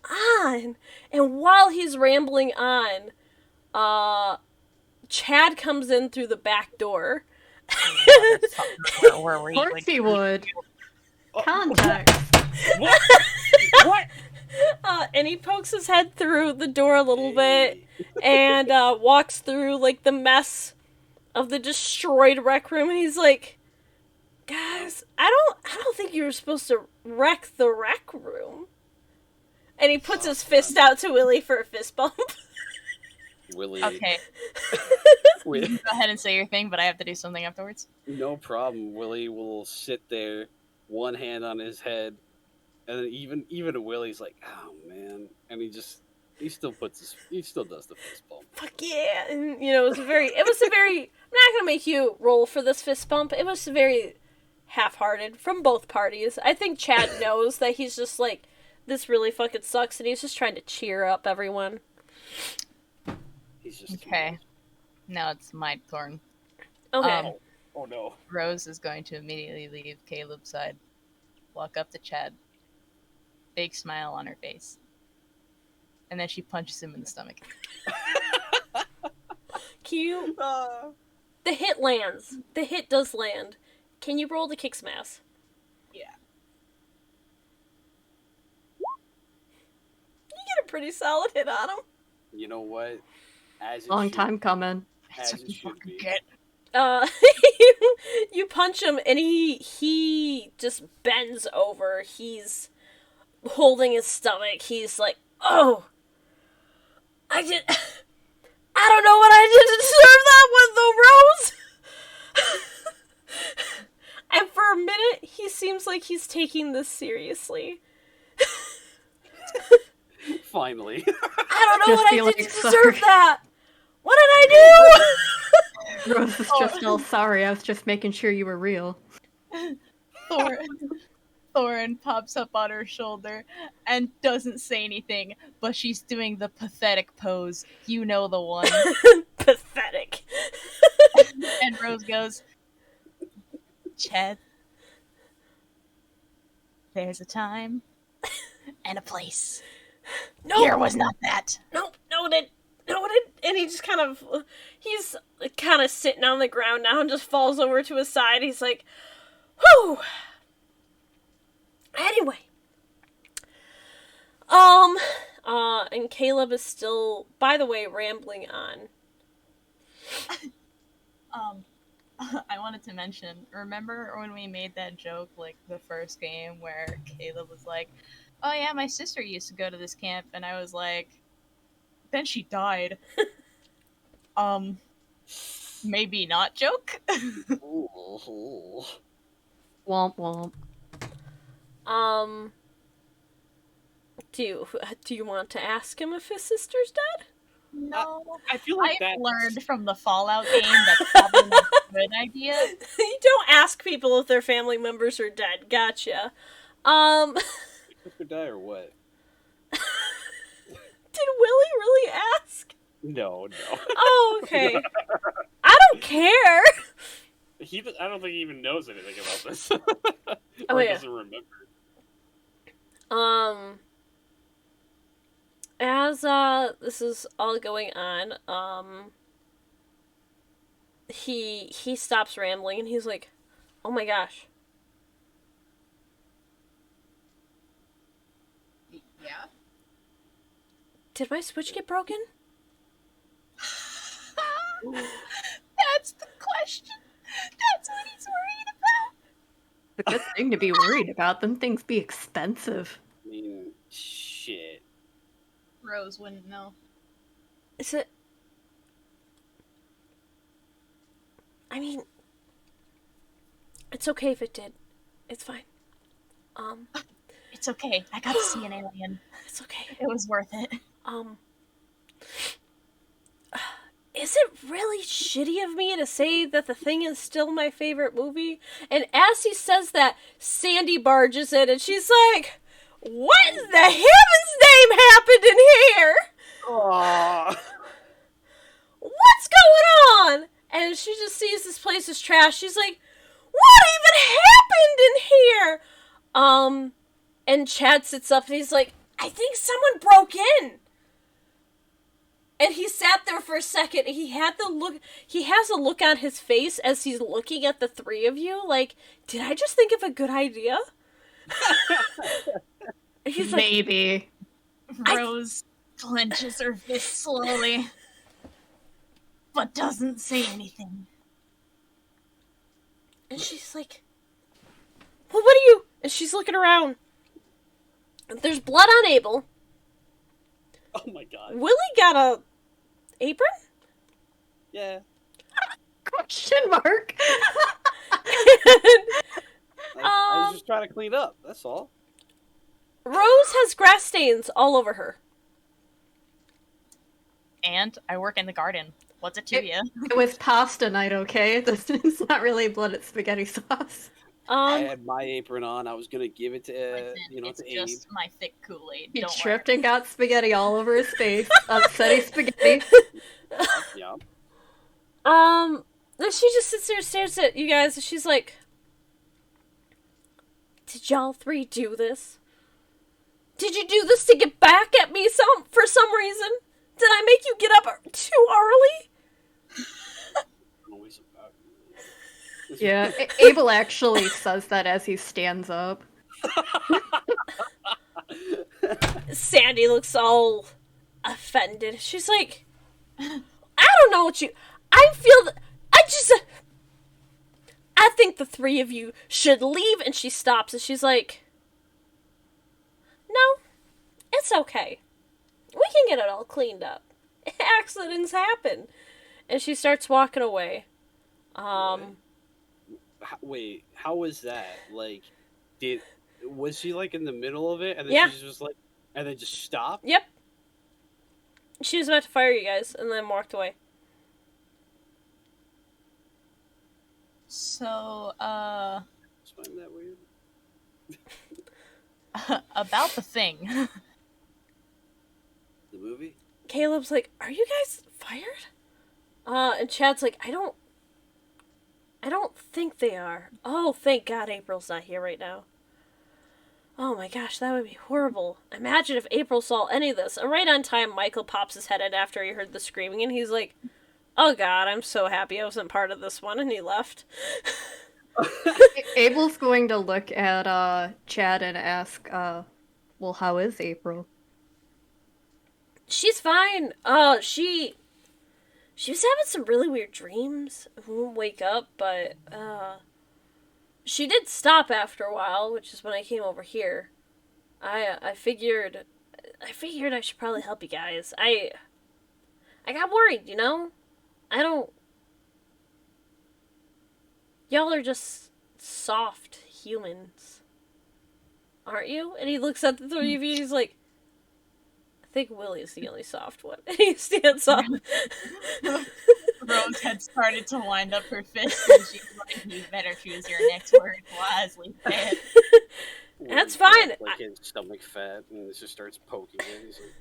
on. And while he's rambling on, Chad comes in through the back door. Of Of course he would. Context. What? What? And he pokes his head through the door a little bit and walks through the mess of the destroyed rec room, and he's like, "Guys, I don't think you were supposed to wreck the rec room." And he puts his fist out to Willie for a fist bump. Willie. Okay, Wi- go ahead and say your thing, but I have to do something afterwards. No problem. Willie will sit there, one hand on his head, and then even Willie's like, "Oh man," and he just He still does the fist bump. Fuck yeah. And, it was a very, I'm not gonna make you roll for this fist bump. It was very half-hearted from both parties. I think Chad knows that he's just like, this really fucking sucks, and he's just trying to cheer up everyone. He's just Okay. Now it's my turn. Okay. Oh no. Rose is going to immediately leave Caleb's side, walk up to Chad, big smile on her face, and then she punches him in the stomach. Can you... The hit lands. The hit does land. Can you roll the kick smash? Yeah. You get a pretty solid hit on him. You know what? As it Long should- time coming. As That's what it you should fucking be. get. You punch him, and he just bends over. He's holding his stomach. He's like, oh, I don't know what I did to deserve that one, though, Rose. And for a minute, he seems like he's taking this seriously. Finally. I don't know Just what I feel did like to sorry. deserve that. What did I do? Rose is just all sorry. I was just making sure you were real. Thorin pops up on her shoulder and doesn't say anything, but she's doing the pathetic pose. You know the one. Pathetic. And Rose goes, Chad, there's a time and a place. No, Here was not that. no, and he just he's kind of sitting on the ground now and just falls over to his side. He's like, whew. Anyway. And Caleb is still, by the way, rambling on. I wanted to mention, remember when we made that joke, like, the first game where Caleb was like, oh yeah, my sister used to go to this camp, and I was like, then she died. Maybe not joke? Ooh. Womp womp. Do you want to ask him if his sister's dead? No. I feel like I've that learned from the Fallout game that's probably not a good idea. You don't ask people if their family members are dead. Gotcha. sister die or what? Did Willie really ask? No. Oh, okay. I don't care. I don't think he even knows anything about this. Oh, or yeah. doesn't remember. As this is all going on, he stops rambling and he's like, "Oh my gosh, Yeah. did my Switch get broken?" That's the question. That's what he's worried about. It's a good thing to be worried about. Them things be expensive. I mean, shit. Rose wouldn't know. Is it? I mean, it's okay if it did. It's fine. It's okay. I got to see an alien. It's okay. It was worth it. Is it really shitty of me to say that The Thing is still my favorite movie? And as he says that, Sandy barges in and she's like, what in the heaven's name happened in here? Aww. What's going on? And she just sees this place is trash. She's like, what even happened in here? And Chad sits up and he's like, I think someone broke in. And he sat there for a second, and he has a look on his face as he's looking at the three of you, like, did I just think of a good idea? And he's like, Maybe. Rose clenches her fist slowly, but doesn't say anything. and she's like, well, what are you? And she's looking around. There's blood on Abel. Oh my god. Willie got a apron? Yeah. Question mark. I was just trying to clean up, that's all. Rose has grass stains all over her. And I work in the garden. What's it to you? It was pasta night, okay? This is not really blood and spaghetti sauce. I Um, had my apron on. I was gonna give it to Listen, it's to Abe. just my thick Kool-Aid. He Don't tripped worry. and got spaghetti all over his face. Upsetty spaghetti. Yeah. then she just sits there and stares at you guys, and she's like, "Did y'all three do this? Did you do this to get back at me for some reason? Did I make you get up too early?" Always about Yeah, Abel actually says that as he stands up. Sandy looks all offended. She's like, "I don't know what you. I feel that. I think the three of you should leave." And she stops and she's like, "No, it's okay. We can get it all cleaned up. Accidents happen." And she starts walking away. Wait, how was that? Like, was she like in the middle of it, and then Yeah. she just like, and then just stopped? Yep. She was about to fire you guys and then walked away. So, Just find that weird. about the thing. The movie? Caleb's like, "Are you guys fired?" And Chad's like, I don't think they are. Oh, thank God April's not here right now. Oh my gosh, that would be horrible. Imagine if April saw any of this. And right on time, Michael pops his head in after he heard the screaming, and he's like, "Oh God, I'm so happy I wasn't part of this one," and he left. Abel's going to look at Chad and ask, well, how is April? She's fine. She was having some really weird dreams. Won't wake up, but she did stop after a while, which is when I came over here. I figured I should probably help you guys. I got worried, you know? I don't. Y'all are just soft humans, aren't you? And he looks at the three of you and he's like, "I think Willie's the only soft one." And he stands up. Rose had started to wind up her fist, and she's like, "You better choose your next word wisely, Fed." That's fine. Like his stomach fat, and it just starts poking it. He's like,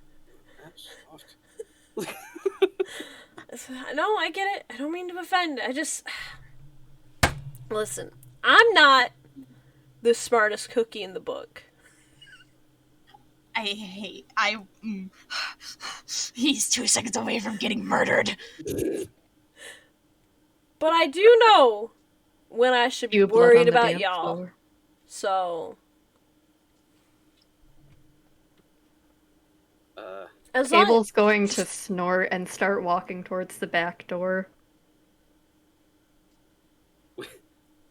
"That's soft." No, I get it. I don't mean to offend. I just. Listen, I'm not the smartest cookie in the book. He's 2 seconds away from getting murdered. But I do know when I should be You blood worried on the about dance y'all. floor. So. As long Abel's going to snort and start walking towards the back door.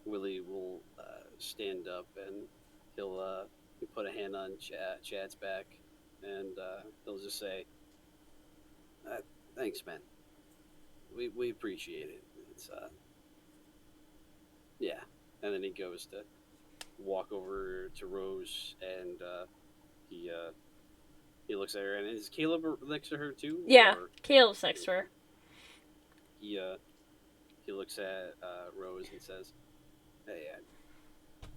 Willie will stand up and he'll put a hand on Chad's back, and he'll just say, "Thanks, man. We appreciate it. It's yeah." And then he goes to walk over to Rose, and he looks at her. And is Caleb next to her too? Yeah, Or Caleb's next to her. he looks at Rose and says, "Hey,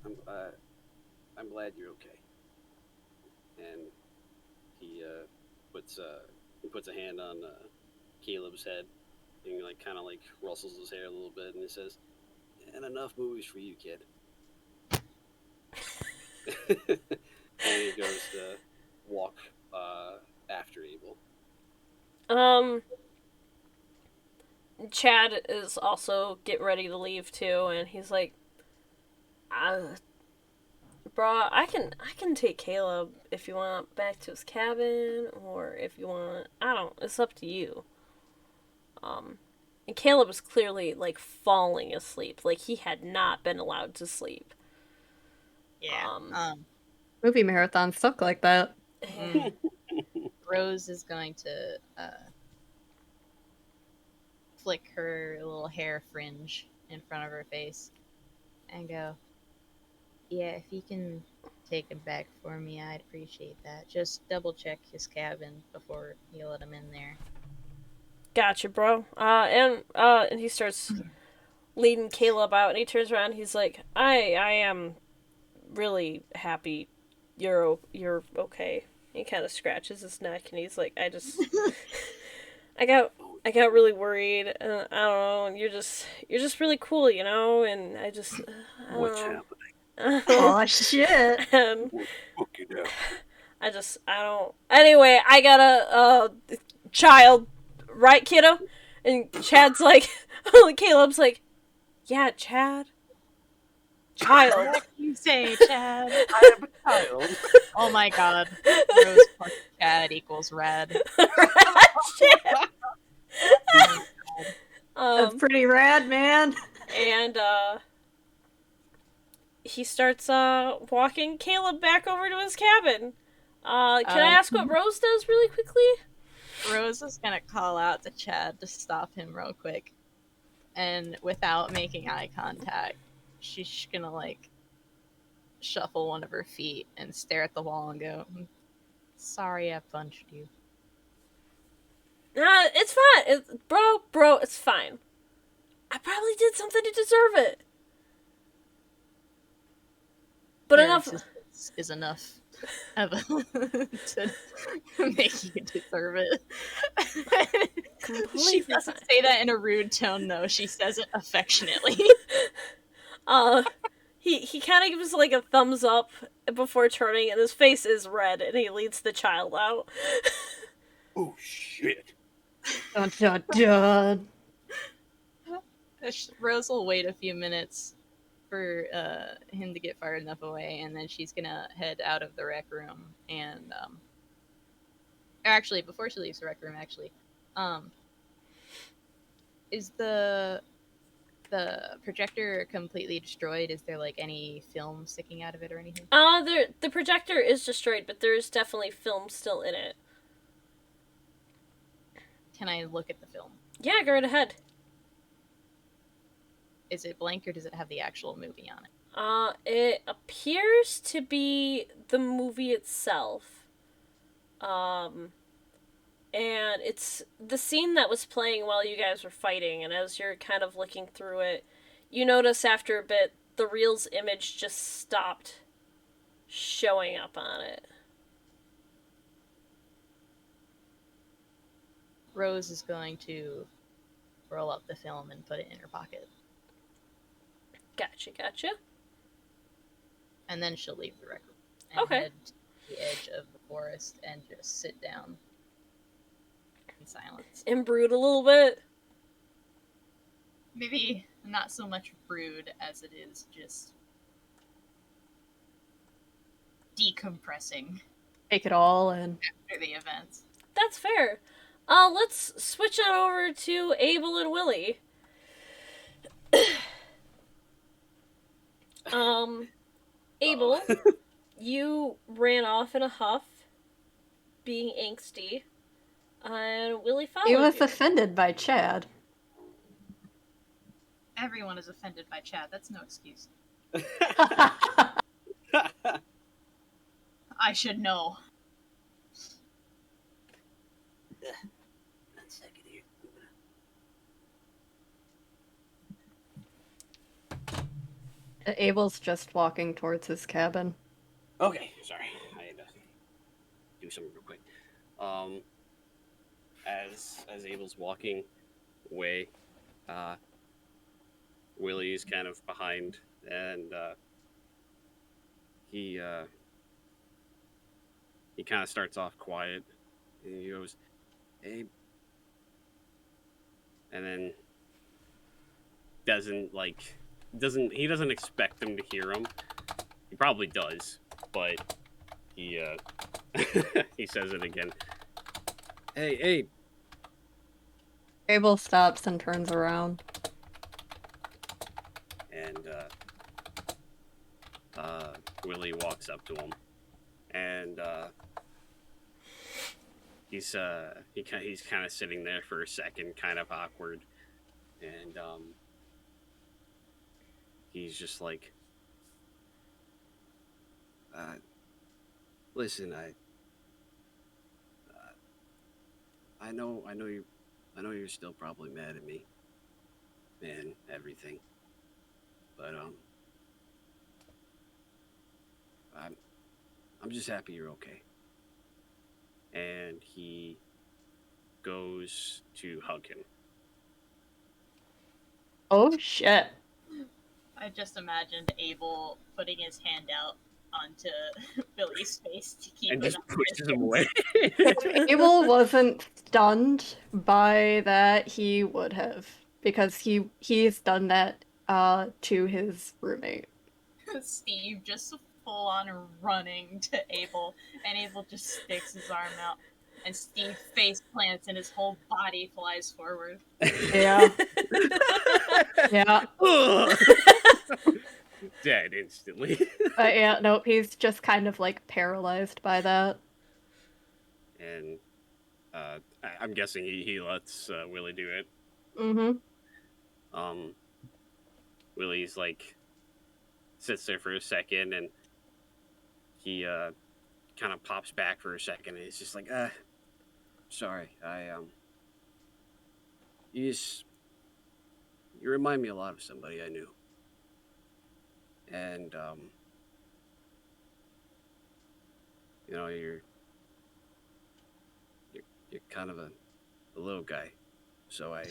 I'm glad you're okay." And he puts a hand on Caleb's head and like kind of like rustles his hair a little bit, and he says, "And enough movies for you, kid." And he goes to walk after Abel. Chad is also getting ready to leave too, and he's like, "Bro, I can take Caleb if you want back to his cabin, or if you want, I don't. It's up to you." And Caleb was clearly like falling asleep, like he had not been allowed to sleep. Yeah. Movie marathons suck like that. Rose is going to flick her little hair fringe in front of her face and go, "Yeah, if you can take him back for me, I'd appreciate that. Just double check his cabin before you let him in there." Gotcha, bro. And he starts leading Caleb out, and he turns around. And he's like, I am really happy you're okay. He kind of scratches his neck, and he's like, I got I got really worried. I don't know. And you're just really cool, you know. And I don't What's know. happening? Oh shit! And What's fucking happening? I don't. Anyway, I got a child, right, kiddo? And Chad's like, Caleb's like, yeah, Chad, child. What can you say, Chad? I am a child. Oh my god. Rose plus Chad equals red. That's um, pretty rad, man. and he starts walking Caleb back over to his cabin. Can I ask what Rose does really quickly? Rose is gonna call out to Chad to stop him real quick. And without making eye contact, she's gonna like shuffle one of her feet and stare at the wall and go, "Sorry, I punched you." It's fine, bro. It's fine. I probably did something to deserve it. But Your enough. existence is enough of to make you deserve it. She Completely doesn't fine. say that in a rude tone, though. She says it affectionately. He kind of gives like a thumbs up before turning, and his face is red, and he leads the child out. Oh shit! Dun dun dun. Rose will wait a few minutes for him to get far enough away, and then she's gonna head out of the rec room. And actually, before she leaves the rec room, is the projector completely destroyed? Is there like any film sticking out of it or anything? The projector is destroyed, but there's definitely film still in it. Can I look at the film? Yeah, go right ahead. Is it blank or does it have the actual movie on it? It appears to be the movie itself. And it's the scene that was playing while you guys were fighting, and as you're kind of looking through it, you notice after a bit the reel's image just stopped showing up on it. Rose is going to roll up the film and put it in her pocket. Gotcha. And then she'll leave the rec room and Okay. head to the edge of the forest and just sit down in silence. And brood a little bit. Maybe not so much brood as it is just decompressing Take it all in. after the events. That's fair. Let's switch on over to Abel and Willie. Abel, you ran off in a huff, being angsty, and Willie followed He was you. offended by Chad. Everyone is offended by Chad. That's no excuse. I should know. One second here. Abel's just walking towards his cabin. Okay, sorry. I had to do something real quick. As Abel's walking away, Willie's kind of behind, and he kind of starts off quiet, and he goes, "Hey," and then he doesn't expect them to hear him. He probably does, but he he says it again. Hey. Abel stops and turns around. And Willie walks up to him, and he's kind of sitting there for a second, kind of awkward, and he's just like, "Listen, I know I know you're still probably mad at me and everything, but I'm I'm just happy you're okay. And he goes to hug him. Oh shit. I just imagined Abel putting his hand out onto Billy's face to keep And it just on pushes him distance. away. If Abel wasn't stunned by that, he would have. Because he's done that to his roommate. Steve just full on running to Abel, and Abel just sticks his arm out, and Steve face plants and his whole body flies forward. Yeah. Yeah. Dead instantly. But yeah, nope, he's just kind of like paralyzed by that. And I'm guessing he lets Willie do it. Mm-hmm. Um, Willie's like sits there for a second, and he kind of pops back for a second, and he's just like, sorry, you just you remind me a lot of somebody I knew, and you know, you're kind of a little guy, so I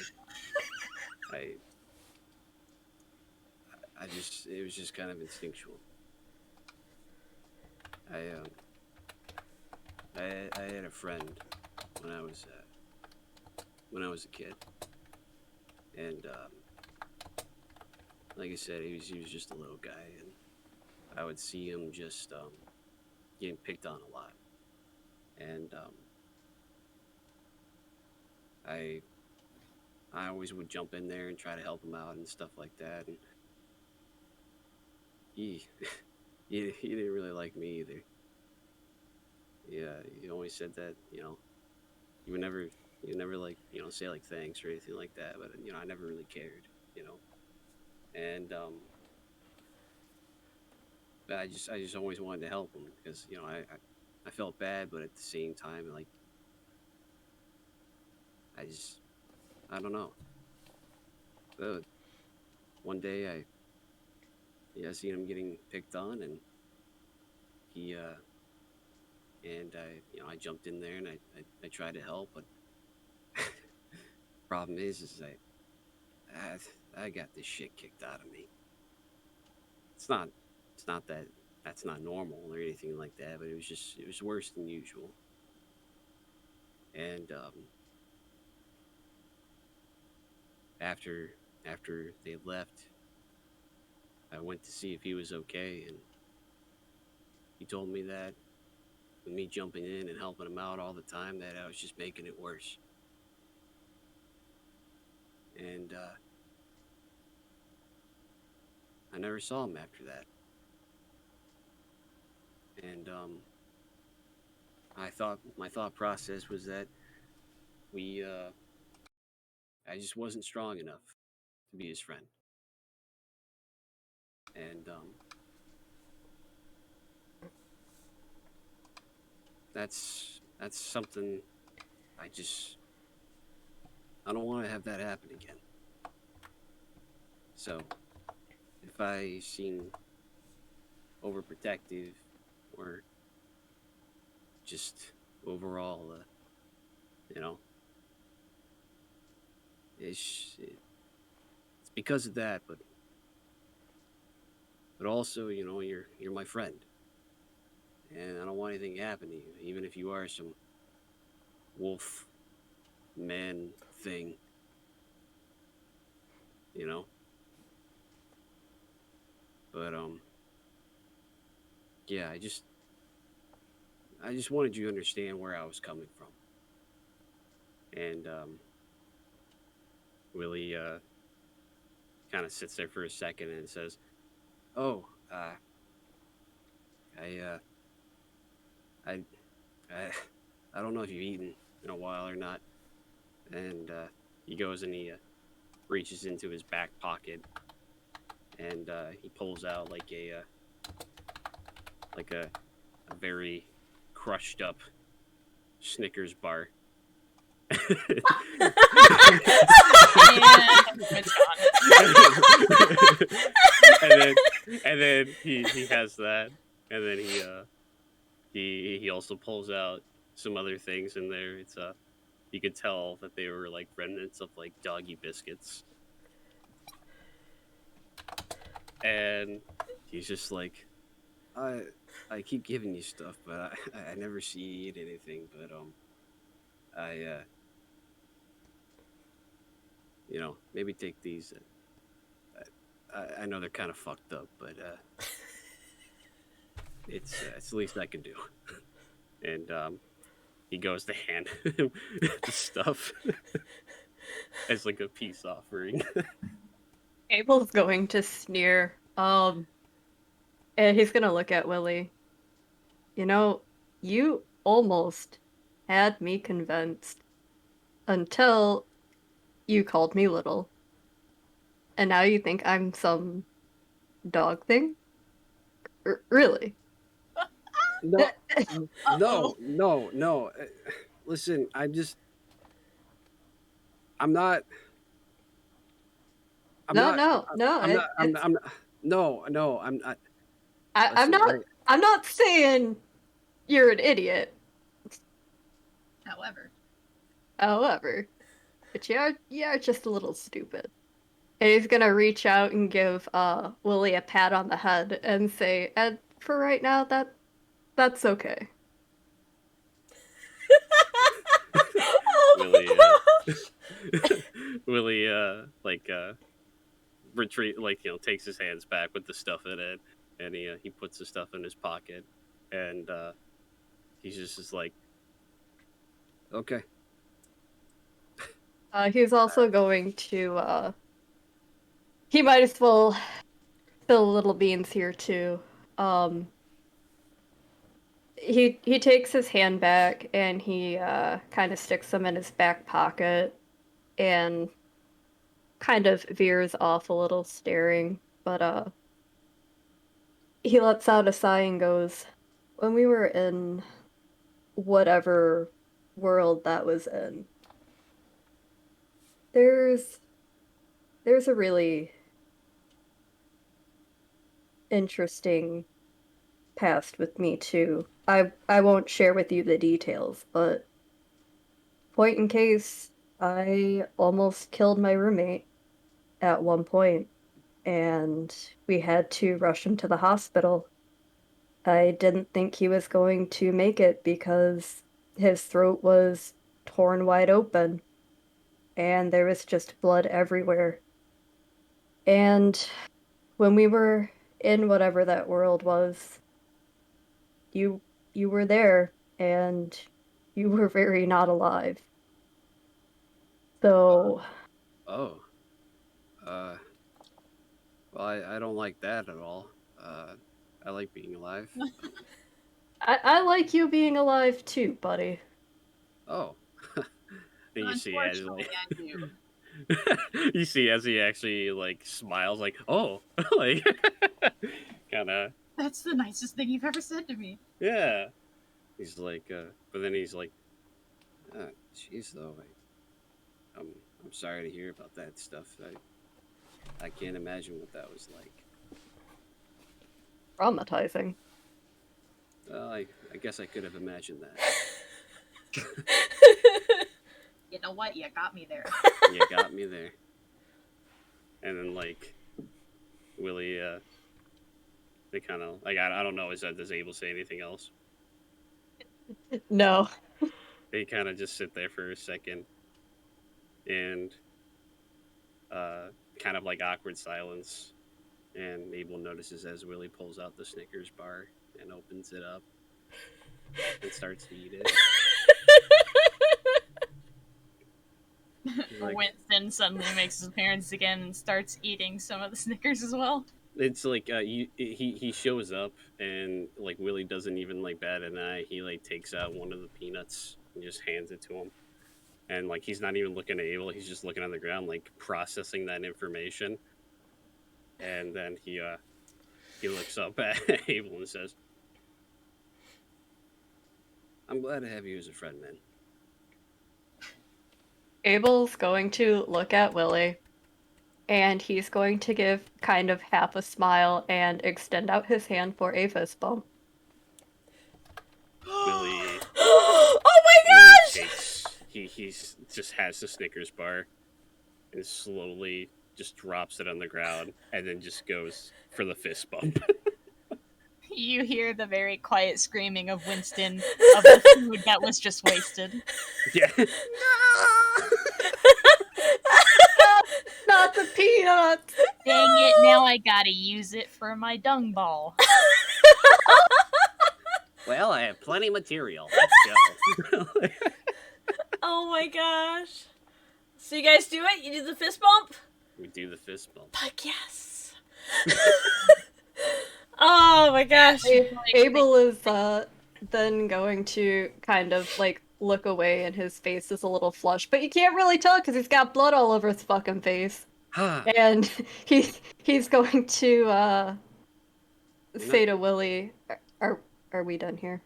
I just it was just kind of instinctual. I um I had a friend when I was a kid, and like I said, he was just a little guy, and I would see him just getting picked on a lot, and I I always would jump in there and try to help him out and stuff like that, and he he didn't really like me either. Yeah, he always said that, you know, you would never like, you know, say like thanks or anything like that, but you know, I never really cared, you know. And but I just always wanted to help him because, you know, I felt bad, but at the same time, like I just I don't know. But one day I seen him getting picked on, and he and I, you know, I jumped in there and I tried to help, but problem is I got this shit kicked out of me. It's not it's not that that's not normal or anything like that, but it was worse than usual. And after after they left, I went to see if he was okay, and he told me that with me jumping in and helping him out all the time, that I was just making it worse. And I never saw him after that. And I thought my thought process was that we I just wasn't strong enough to be his friend. And that's something I just I don't want to have that happen again. So if I seem overprotective or just overall, you know, it's because of that, but also, you know, you're my friend, and I don't want anything to happen to you, even if you are some wolf man thing, you know. But yeah, I just wanted you to understand where I was coming from. And Willie kind of sits there for a second and says, "Oh, I, uh, I, I, I don't know if you've eaten in a while or not." And he goes and he reaches into his back pocket, and he pulls out like a very crushed up Snickers bar. It's gone. and then he has that, and then he also pulls out some other things in there. It's you could tell that they were like remnants of like doggy biscuits, and he's just like, I keep giving you stuff, but I never see you eat anything. But I maybe take these. I know they're kind of fucked up, but it's the least I can do. And he goes to hand him the stuff as like a peace offering. Abel's going to sneer. And he's gonna look at Willie. You know, you almost had me convinced until you called me little. And now you think I'm some dog thing? Really? No, Uh-oh. no. Listen, I'm not. I'm No, not. no, no. I'm not. I'm It's, not. No. I'm not. I'm Listen, not. I'm not saying you're an idiot. However, but you are just a little stupid. And he's gonna reach out and give Willie a pat on the head and say, "And for right now, that's okay." Willie, Oh Willie, retreat, like takes his hands back with the stuff in it, and he puts the stuff in his pocket, and he's just like, okay. He's also going to he might as well spill little beans here too. Um, he takes his hand back and he kind of sticks them in his back pocket and kind of veers off a little, staring. But he lets out a sigh and goes, "When we were in whatever world that was in, there's a really interesting past with me too. I won't share with you the details, but point in case, I almost killed my roommate at one point, and we had to rush him to the hospital. I didn't think he was going to make it because his throat was torn wide open, and there was just blood everywhere. And when we were in whatever that world was, you you were there, and you were very not alive. So Oh, uh, well, I don't like that at all. I like being alive. I like you being alive too, buddy. Oh, and you see as Unfortunately, like I do. you see as he actually like smiles, like, oh, like kind of, That's the nicest thing you've ever said to me. yeah. He's like, but then he's like, jeez, though, I'm sorry to hear about that stuff. I can't imagine what that was like. Traumatizing. Well, I guess I could have imagined that. You know what? You got me there. You got me there. And then like Willie, they kind of like I don't know. Does Abel say anything else? No. They kind of just sit there for a second, and kind of like awkward silence. And Abel notices as Willie pulls out the Snickers bar and opens it up and starts to eat it. Like, Winston suddenly makes his appearance again and starts eating some of the Snickers as well. it's like he shows up and like Willie doesn't even like bat an eye. He like takes out one of the peanuts and just hands it to him. And like he's not even looking at Abel, he's just looking on the ground, like processing that information. And then he looks up at Abel and says, "I'm glad to have you as a friend, man." Abel's going to look at Willie, and he's going to give kind of half a smile and extend out his hand for a fist bump. Willie Oh my Willie gosh! takes he's just has the Snickers bar and slowly just drops it on the ground and then just goes for the fist bump. You hear the very quiet screaming of Winston of the food that was just wasted. Yeah. Not the peanuts! Dang it, now I gotta use it for my dung ball. Well, I have plenty of material. Let's go. Oh my gosh. So you guys do it? You do the fist bump? We do the fist bump. Fuck yes. Oh my gosh. Abel is then going to kind of like look away, and his face is a little flushed, but you can't really tell because he's got blood all over his fucking face. And he's going to say to Willie, "Are we done here?"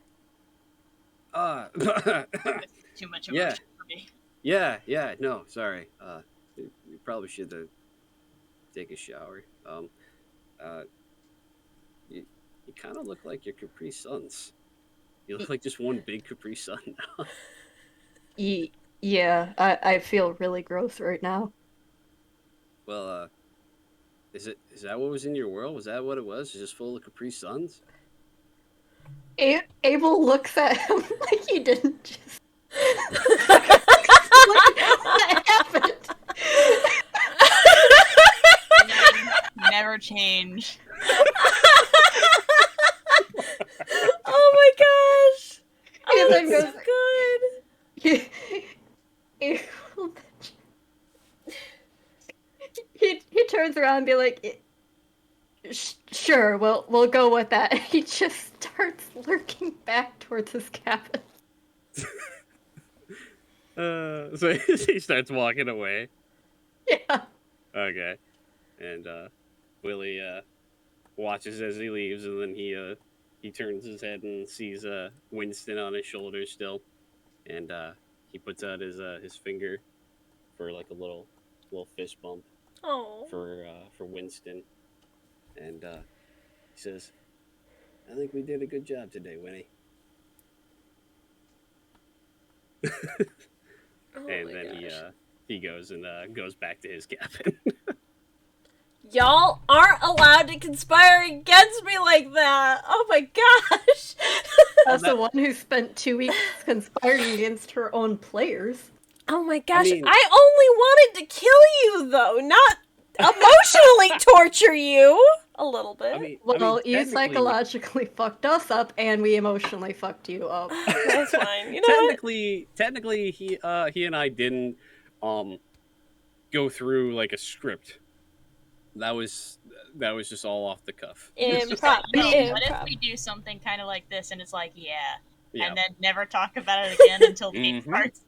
Too much emotion for me. Yeah, no, sorry. You probably should take a shower. You kind of look like your Capri Suns. You look like just one big Capri Sun now. Yeah, I feel really gross right now. Well, is that what was in your world? Was that what it was? Just full of Capri Suns? Abel looks at him like he didn't just. What happened? Never change. Oh my gosh. He Oh, then that's goes- so good. Abel, he turns around and be like, "Sure, we'll go with that." And he just starts lurking back towards his cabin. So he starts walking away. Yeah. Okay. And Willie watches as he leaves, and then he turns his head and sees Winston on his shoulder still, and he puts out his finger for like a little fist bump Oh. for Winston, and he says, "I think we did a good job today, Winnie." Oh And my then gosh. he goes and goes back to his cabin. Y'all aren't allowed to conspire against me like that. Oh my gosh. As the one who spent 2 weeks conspiring against her own players. Oh my gosh. mean- I only wanted to kill you though, not emotionally torture you. A little bit. Well, you technically- psychologically fucked us up, and we emotionally fucked you up. That's fine. You know what? technically, he and I didn't go through like a script. That was just all off the cuff. Improv. Yo, what if Improv. we do something kind of like this and it's like, yeah, Yeah. and then never talk about it again until the game Mhm. starts?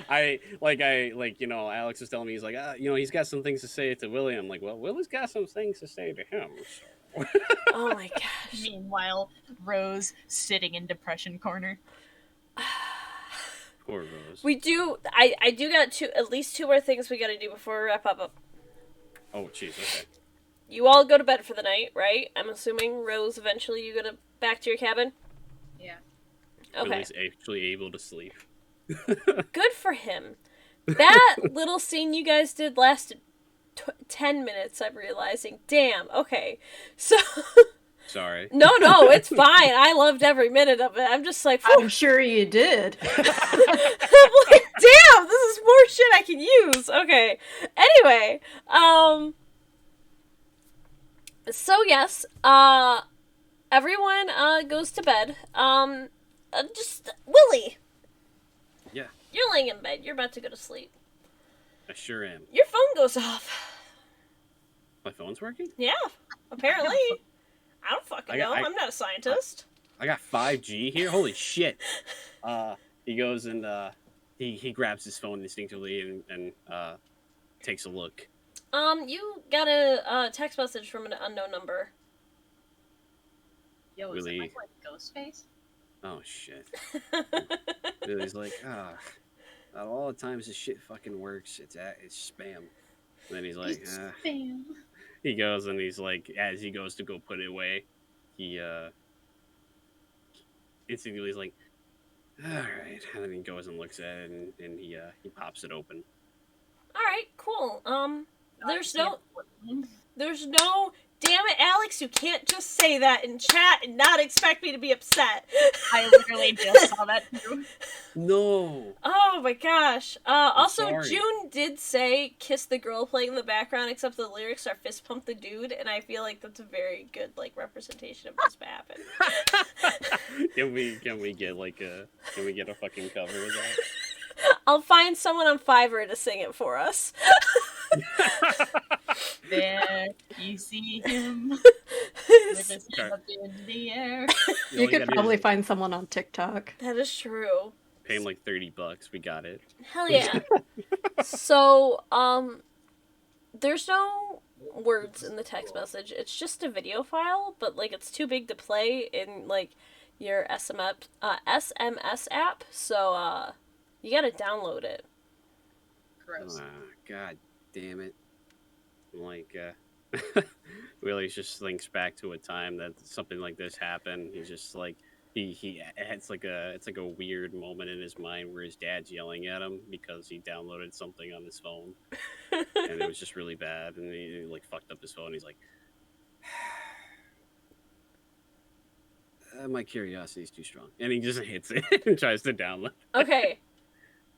I Alex was telling me, he's like, he's got some things to say to Willie. I'm like, well, Willie's got some things to say to him. So. Oh my gosh. Meanwhile, Rose sitting in depression corner. Poor Rose. We do. I do got at least two more things we gotta do before we wrap up. Oh, jeez. Okay. You all go to bed for the night, right? I'm assuming, Rose, eventually you go back to your cabin? Yeah. Okay. Willie's actually able to sleep. Good for him. That little scene you guys did lasted 10 minutes, I'm realizing. Damn, okay. So... Sorry. No, it's fine. I loved every minute of it. I'm just like, I'm sure you did. I'm like, damn, this is more shit I can use. Okay. Anyway, so yes, everyone goes to bed. Just Willie. Yeah. You're laying in bed. You're about to go to sleep. I sure am. Your phone goes off. My phone's working? Yeah, apparently. I don't fucking know. I'm not a scientist. I got 5G here. Holy shit. He goes and he grabs his phone instinctively and takes a look. You got a text message from an unknown number. Yo, is Really? it like Ghostface? Oh shit. Willie's like, out of all the times this shit fucking works, it's spam. And then he's like, It's spam. He goes and he's like, as he goes to go put it away, he instantly is like, all right, and then he goes and looks at it and he pops it open. All right, cool. There's no, no. there's no. Damn it, Alex! You can't just say that in chat and not expect me to be upset. I literally just saw that too. No. Oh my gosh. Also, sorry. June did say "kiss the girl" playing in the background, except the lyrics are "fist pump the dude," and I feel like that's a very good representation of what's happened. Can we get can we get a fucking cover of that? I'll find someone on Fiverr to sing it for us. There, you see him with his head up in the air. You could probably find someone on TikTok. That is true. Pay him like $30. We got it. Hell yeah. So, there's no words in the text message. It's just a video file, but it's too big to play in your SMS app. So, you gotta download it. Gross. God damn it. Willie just thinks back to a time that something like this happened. He's just like it's like a weird moment in his mind where his dad's yelling at him because he downloaded something on his phone and it was just really bad, and he fucked up his phone. He's like, my curiosity is too strong, and he just hits it and tries to download. Okay.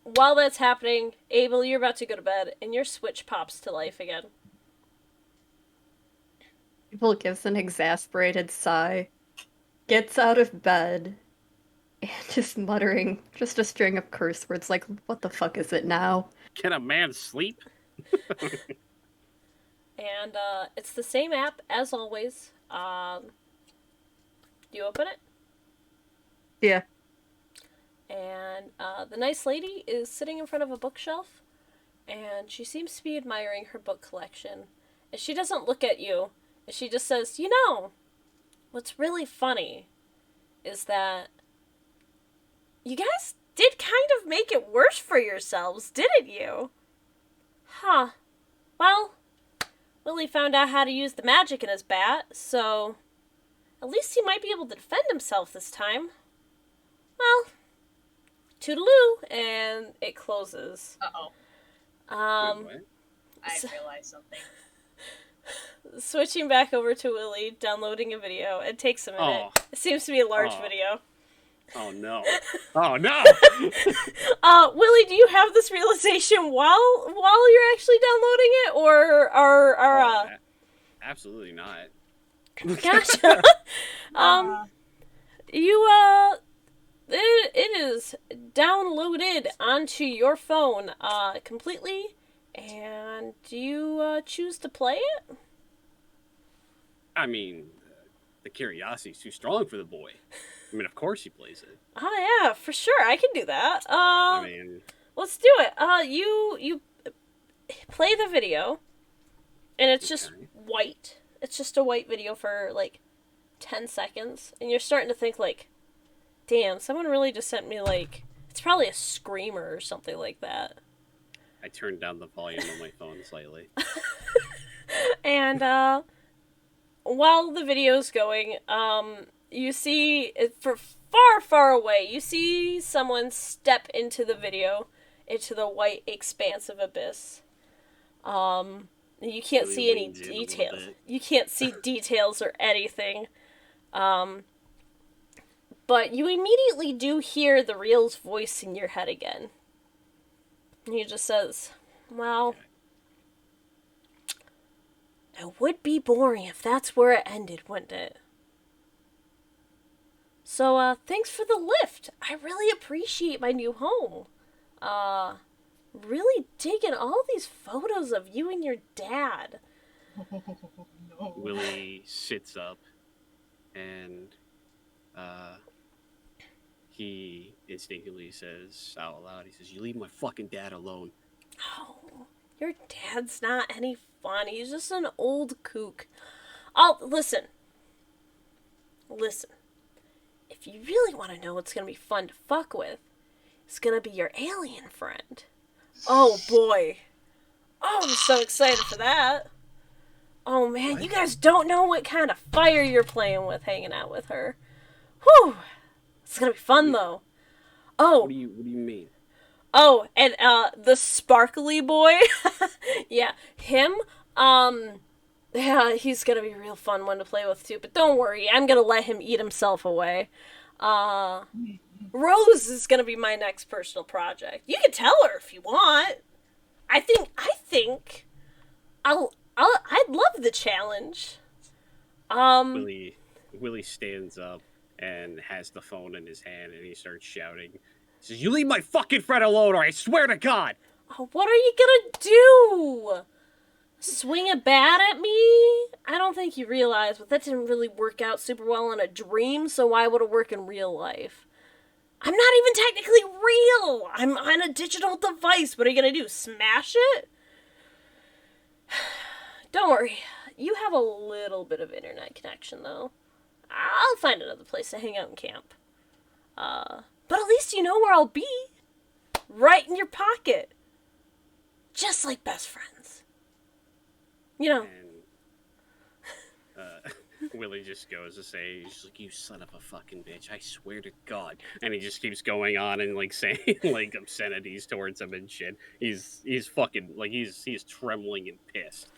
While that's happening, Abel, you're about to go to bed, and your Switch pops to life again. Abel gives an exasperated sigh, gets out of bed, and just muttering just a string of curse words like, what the fuck is it now? Can a man sleep? And it's the same app as always. You open it? Yeah. And the nice lady is sitting in front of a bookshelf, and she seems to be admiring her book collection. And she doesn't look at you, and she just says, what's really funny is that you guys did kind of make it worse for yourselves, didn't you? Huh. Well, Willie found out how to use the magic in his bat, so at least he might be able to defend himself this time. Well, toodaloo, and it closes. Uh-oh. Wait, I realized something. Switching back over to Willie, downloading a video. It takes a minute. Oh. It seems to be a large video. Oh no. Oh no. Willie, do you have this realization while you're actually downloading it, or Absolutely not. Gotcha. It is downloaded onto your phone completely, and do you choose to play it? I mean, the curiosity is too strong for the boy. I mean, of course he plays it. Oh yeah, for sure, I can do that. I mean, let's do it. You play the video, and it's just white. It's just a white video for 10 seconds, and you're starting to think damn, someone really just sent me it's probably a screamer or something like that. I turned down the volume on my phone slightly. And while the video's going, you see for far, far away, you see someone step into the video, into the white expansive abyss. You can't see any details. You can't see details or anything. But you immediately do hear the real's voice in your head again. And he just says, well, it would be boring if that's where it ended, wouldn't it? So, thanks for the lift. I really appreciate my new home. Really digging all these photos of you and your dad. No. Willie sits up and he instinctively says out loud, he says, "You leave my fucking dad alone." Oh, your dad's not any fun. He's just an old kook. Oh, listen. If if you really want to know what's gonna be fun to fuck with, it's gonna be your alien friend. Oh boy. Oh, I'm so excited for that. Oh man, What? you guys don't know what kind of fire you're playing with hanging out with her. Whew. It's gonna be fun though. Oh, What do you mean? oh, and the sparkly boy. Yeah, him. Yeah, he's gonna be a real fun one to play with too. But don't worry, I'm gonna let him eat himself away. Rose is gonna be my next personal project. You can tell her if you want. I think I'd love the challenge. Willie stands up and has the phone in his hand, and he starts shouting. He says, "You leave my fucking friend alone, or I swear to God!" Oh, what are you gonna do? Swing a bat at me? I don't think you realize, but that didn't really work out super well in a dream, so why would it work in real life? I'm not even technically real! I'm on a digital device. What are you gonna do? Smash it? Don't worry. You have a little bit of internet connection, though. I'll find another place to hang out and camp. But at least you know where I'll be. Right in your pocket. Just like best friends. You know. And Willie just goes to say, he's like, "You son of a fucking bitch, I swear to God." And he just keeps going on and like saying like obscenities towards him and shit. He's fucking like he's trembling and pissed.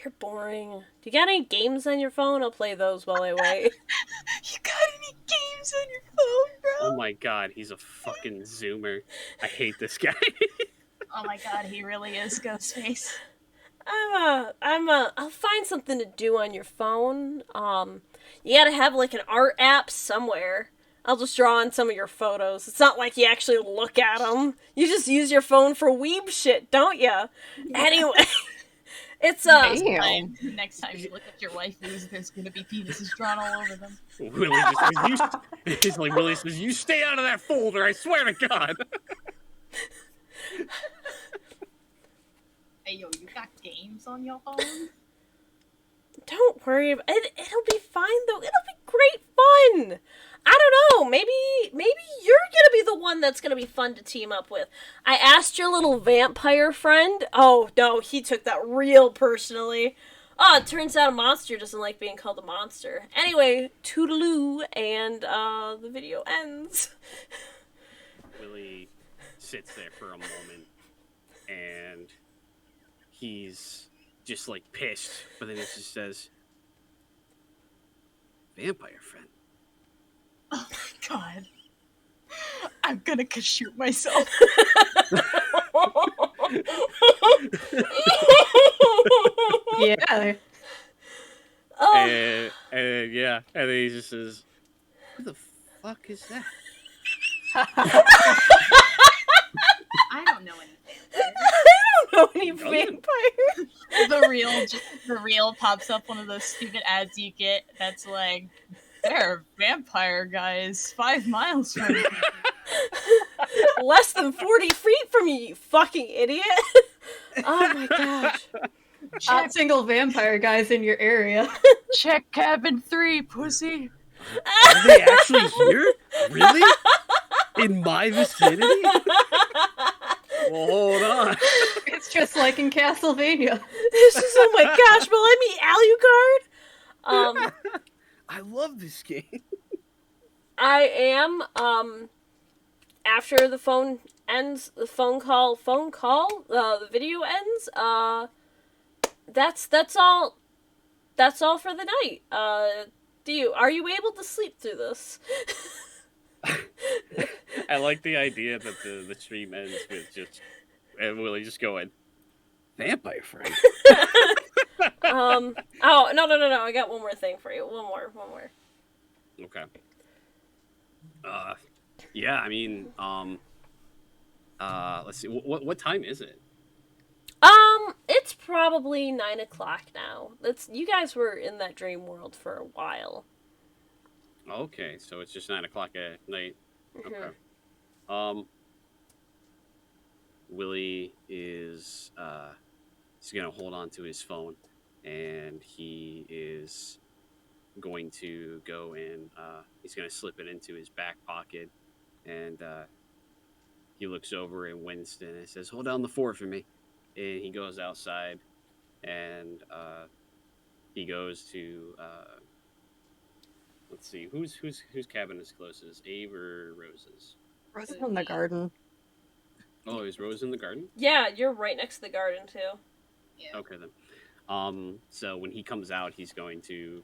You're boring. Do you got any games on your phone? I'll play those while I wait. You got any games on your phone, bro? Oh my God, he's a fucking zoomer. I hate this guy. Oh my god, he really is Ghostface. I'll find something to do on your phone. You gotta have like an art app somewhere. I'll just draw on some of your photos. It's not like you actually look at them. You just use your phone for weeb shit, don't ya? Anyway, it's Damn. Next time you look at your waifus, there's gonna be penises drawn all over them. Willie just says, he's like, Willie says, "You stay out of that folder, I swear to God." Hey yo, you got games on your phone? Don't worry about it. It'll be fine though. It'll be great fun. I don't know. Maybe you're gonna be the one that's gonna be fun to team up with. I asked your little vampire friend. Oh no, he took that real personally. Oh, it turns out a monster doesn't like being called a monster. Anyway, toodaloo, and the video ends. Willie sits there for a moment, and he's just like pissed, but then he just says, "Vampire friend." Oh my god. I'm gonna shoot myself. Yeah. Oh, And yeah, and then he just says, "Who the fuck is that?" I don't know anything. I don't know any Doesn't. vampire. The reel pops up one of those stupid ads you get that's like, there are vampire guys 5 miles from you. Less than 40 feet from you, you fucking idiot. Oh my gosh. Not single vampire guys in your area. Check cabin 3, pussy. Are they actually here? Really? In my vicinity? Well, hold on. It's just like in Castlevania. This is, oh my gosh, will I meet Alucard? I love this game. I am, after the phone ends, the video ends, that's all for the night. Are you able to sleep through this? I like the idea that the stream ends with just Willie just going, "Vampire friend." Oh, no, I got one more thing for you. One more. Okay. Yeah, I mean, let's see, what time is it? It's probably 9 o'clock now. You guys were in that dream world for a while. Okay, so it's just 9 o'clock at night. Mhm. Okay. Willie is he's gonna hold on to his phone, and he is going to go and he's going to slip it into his back pocket, and he looks over at Winston and says, "Hold down the fort for me." And he goes outside, and he goes to let's see, whose cabin is closest, Abe or Rose's? Rose in the garden. Oh, is Rose in the garden? Yeah, you're right next to the garden too. Yeah. Okay then. So when he comes out, he's going to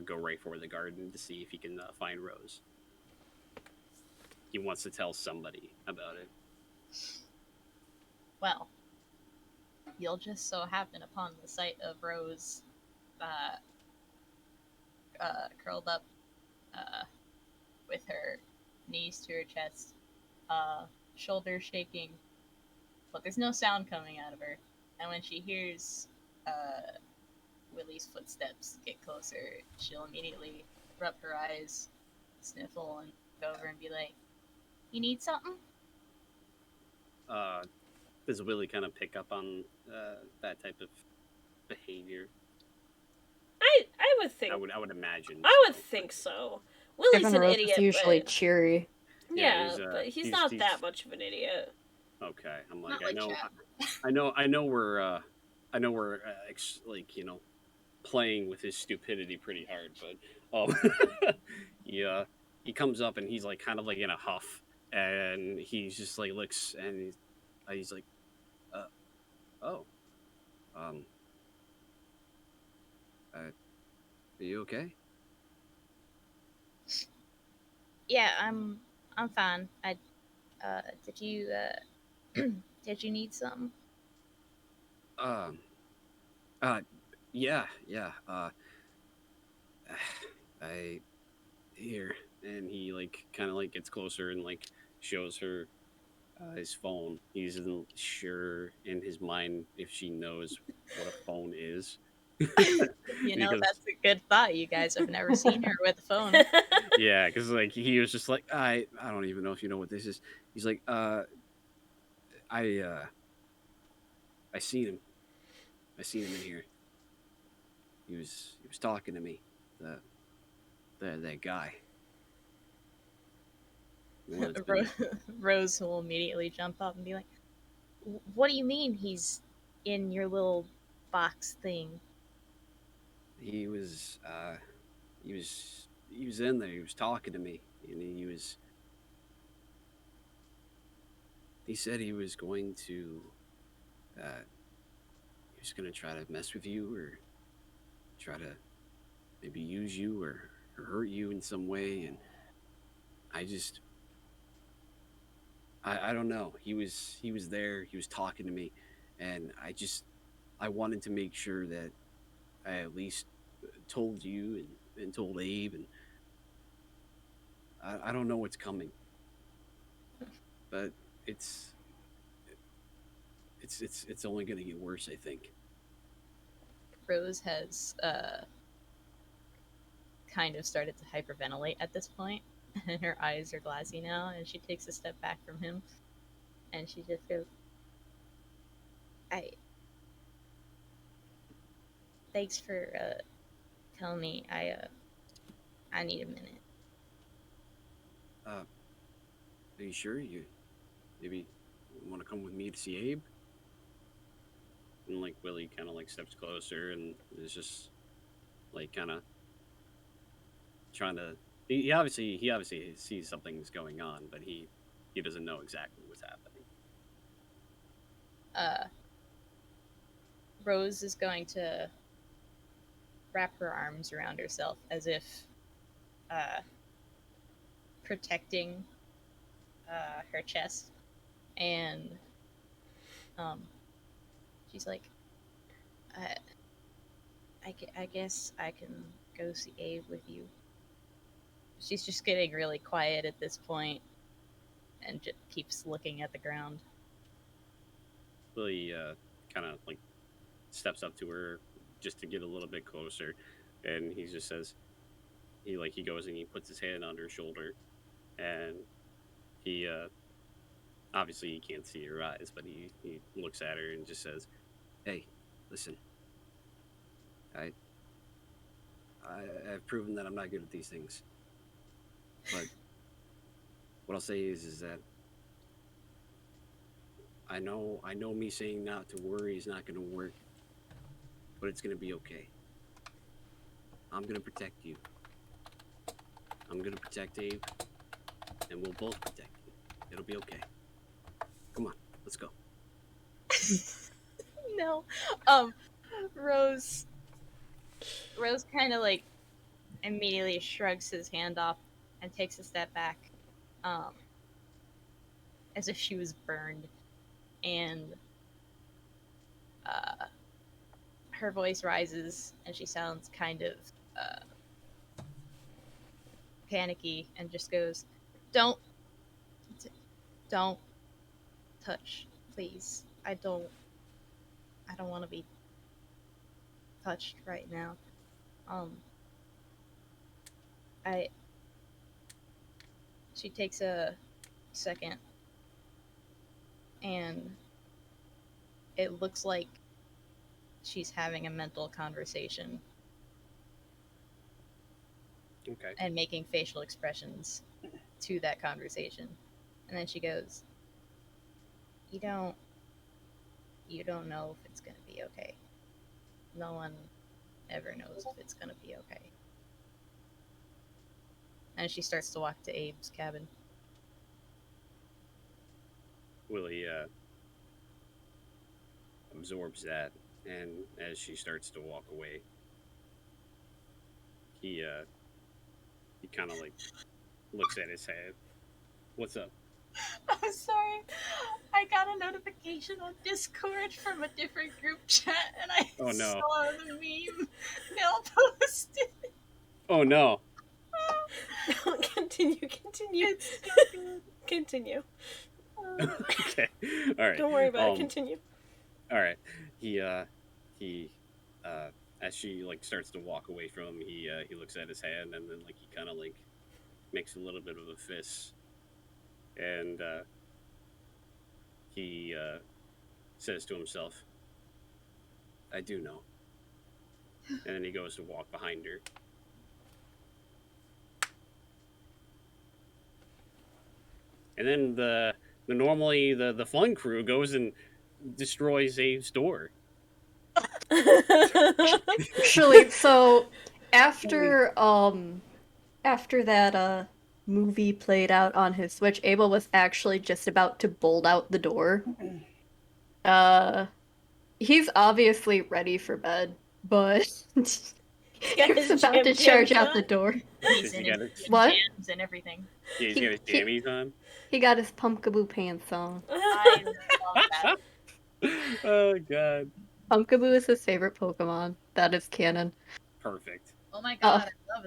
go right for the garden to see if he can find Rose. He wants to tell somebody about it. Well, you'll just so happen upon the sight of Rose uh, curled up uh, with her knees to her chest, shoulders shaking, but there's no sound coming out of her. And when she hears Willie's footsteps get closer, she'll immediately rub her eyes, sniffle, and go over and be like, "You need something?" Uh, does Willie kind of pick up on that type of behavior? I would think I would imagine. I would so. think so. Willie's Given an Rose idiot, is usually but cheery. yeah, he's, but he's he's- not he's- that much of an idiot. Okay, I'm like, Not like Chad. I know we're like playing with his stupidity pretty hard, but yeah, he comes up and he's like kind of like in a huff, and he's just like looks and he's like, oh, um, are you okay? Yeah, I'm fine. Did you did you need something? Um, uh, yeah, yeah, I here, and he like kind of like gets closer and like shows her his phone. He isn't sure in his mind if she knows what a phone is. You know, Because that's a good thought. You guys have never seen her with a phone. yeah, because like he was just like I don't even know if you know what this is. He's like I I seen him. I seen him in here. He was talking to me. That guy. He wanted to be- Rose will immediately jump up and be like, "What do you mean he's in your little box thing?" he was he was in there. He was talking to me, and he said he was going to try to mess with you or try to maybe use you or hurt you in some way, and I just I don't know. He was there. He was talking to me, and I wanted to make sure that I at least told you and told Abe, and I don't know what's coming, but it's it's only going to get worse, I think. Rose has kind of started to hyperventilate at this point, and her eyes are glassy now, and she takes a step back from him, and she just goes, "I thanks for telling me. I need a minute." Are you sure you maybe want to come with me to see Abe? And like Willie kind of like steps closer and is just like kind of trying to. He obviously sees something's going on, but he doesn't know exactly what's happening. Rose is going to wrap her arms around herself as if uh, protecting her chest, and um, she's like, I, I guess I can go see Abe with you." She's just getting really quiet at this point and just keeps looking at the ground. Willie kind of like steps up to her just to get a little bit closer, and he just says he goes and he puts his hand on her shoulder, and he obviously he can't see her eyes, but he looks at her and just says, "Hey, listen, I I've proven that I'm not good at these things. But what I'll say is that I know me saying not to worry is not going to work, but it's going to be okay. I'm going to protect you. I'm going to protect Abe, and we'll both protect you. It'll be okay. Come on, let's go. No. Rose kind of like immediately shrugs his hand off and takes a step back, um, as if she was burned, and her voice rises and she sounds kind of panicky and just goes, "Don't, don't touch, please. I don't want to be touched right now. Um, I." She takes a second, and it looks like she's having a mental conversation Okay. and making facial expressions to that conversation. And then she goes, You don't know if it's gonna be okay. No one ever knows if it's gonna be okay." And she starts to walk to Abe's cabin. Willie absorbs that, and as she starts to walk away, he kind of like looks at his head. What's up? I'm sorry. I got a notification on Discord from a different group chat, and I Oh, no. saw the meme Mel posted. Oh no. Continue. It's so good. Continue. Okay. All right. Don't worry about it. Continue. All right. He as she like starts to walk away from him, he looks at his hand, and then like he kind of like makes a little bit of a fist, and he says to himself, "I do know." And then he goes to walk behind her. And then the fun crew goes and destroys Abe's door. Actually, so after after that movie played out on his Switch, Abel was actually just about to bolt out the door. He's obviously ready for bed, but he was his about to jam charge jams out on. the door. He's He in got his it. What? jams and everything. Yeah, he's got his jammies on. He got his Pumpkaboo pants on. I love that. Oh god. Pumpkaboo is his favorite Pokemon. That is canon. Perfect. Oh my god, I love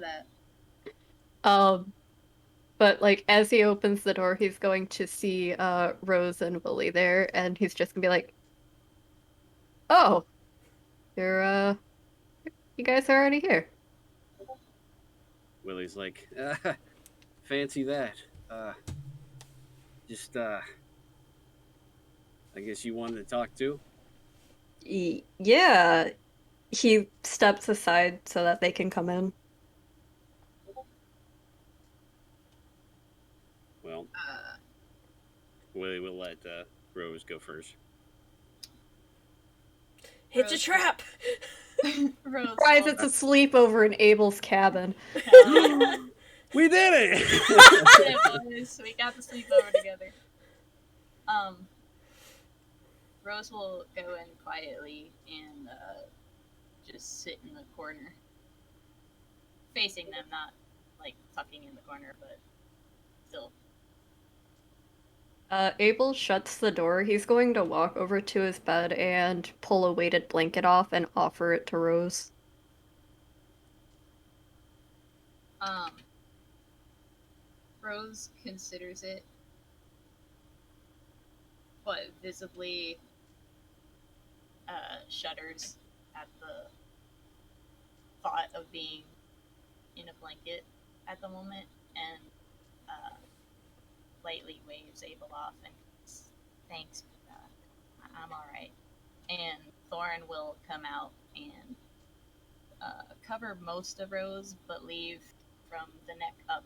that. But like as he opens the door, he's going to see Rose and Willie there, and he's just gonna be like, "Oh, you're you guys are already here." Willie's like, fancy that. Just I guess you wanted to talk too. Yeah. He steps aside so that they can come in. Well, Willie will let Rose go first. It's a trap. Rose. Surprise! It's a sleepover in Abel's cabin. We did it! It was. We got to sleep over together. Rose will go in quietly and just sit in the corner, facing them, not like tucking in the corner, but still. Abel shuts the door. He's going to walk over to his bed and pull a weighted blanket off and offer it to Rose. Rose considers it, but visibly shudders at the thought of being in a blanket at the moment, and lightly waves Abel off and goes, "Thanks, I'm all right." And Thorin will come out and cover most of Rose, but leave from the neck up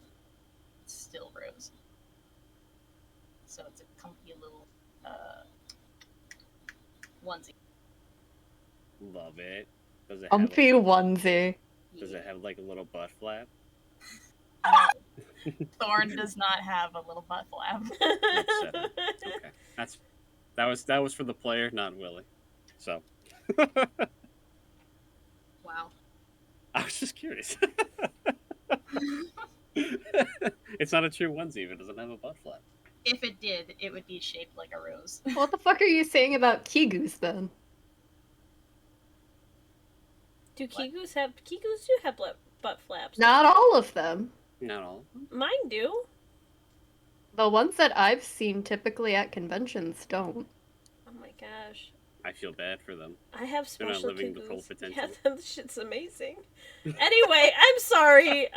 still Rose. So it's a comfy little onesie. Love it. Does it have Comfy onesie. does it have like a little butt flap? No. Thorn does not have a little butt flap. Upsetting. Okay. That was for the player, not Willie. So Wow. I was just curious. It's not a true onesie if it doesn't have a butt flap. If it did, it would be shaped like a rose. What the fuck are you saying about Kigus then? Do What? Kigus have... Kigus do have butt flaps. Not all of them. Not all. Mine do. The ones that I've seen typically at conventions don't. Oh my gosh. I feel bad for them. I have They're not special living the full Kigus. potential. Yeah, that shit's amazing. Anyway, I'm sorry.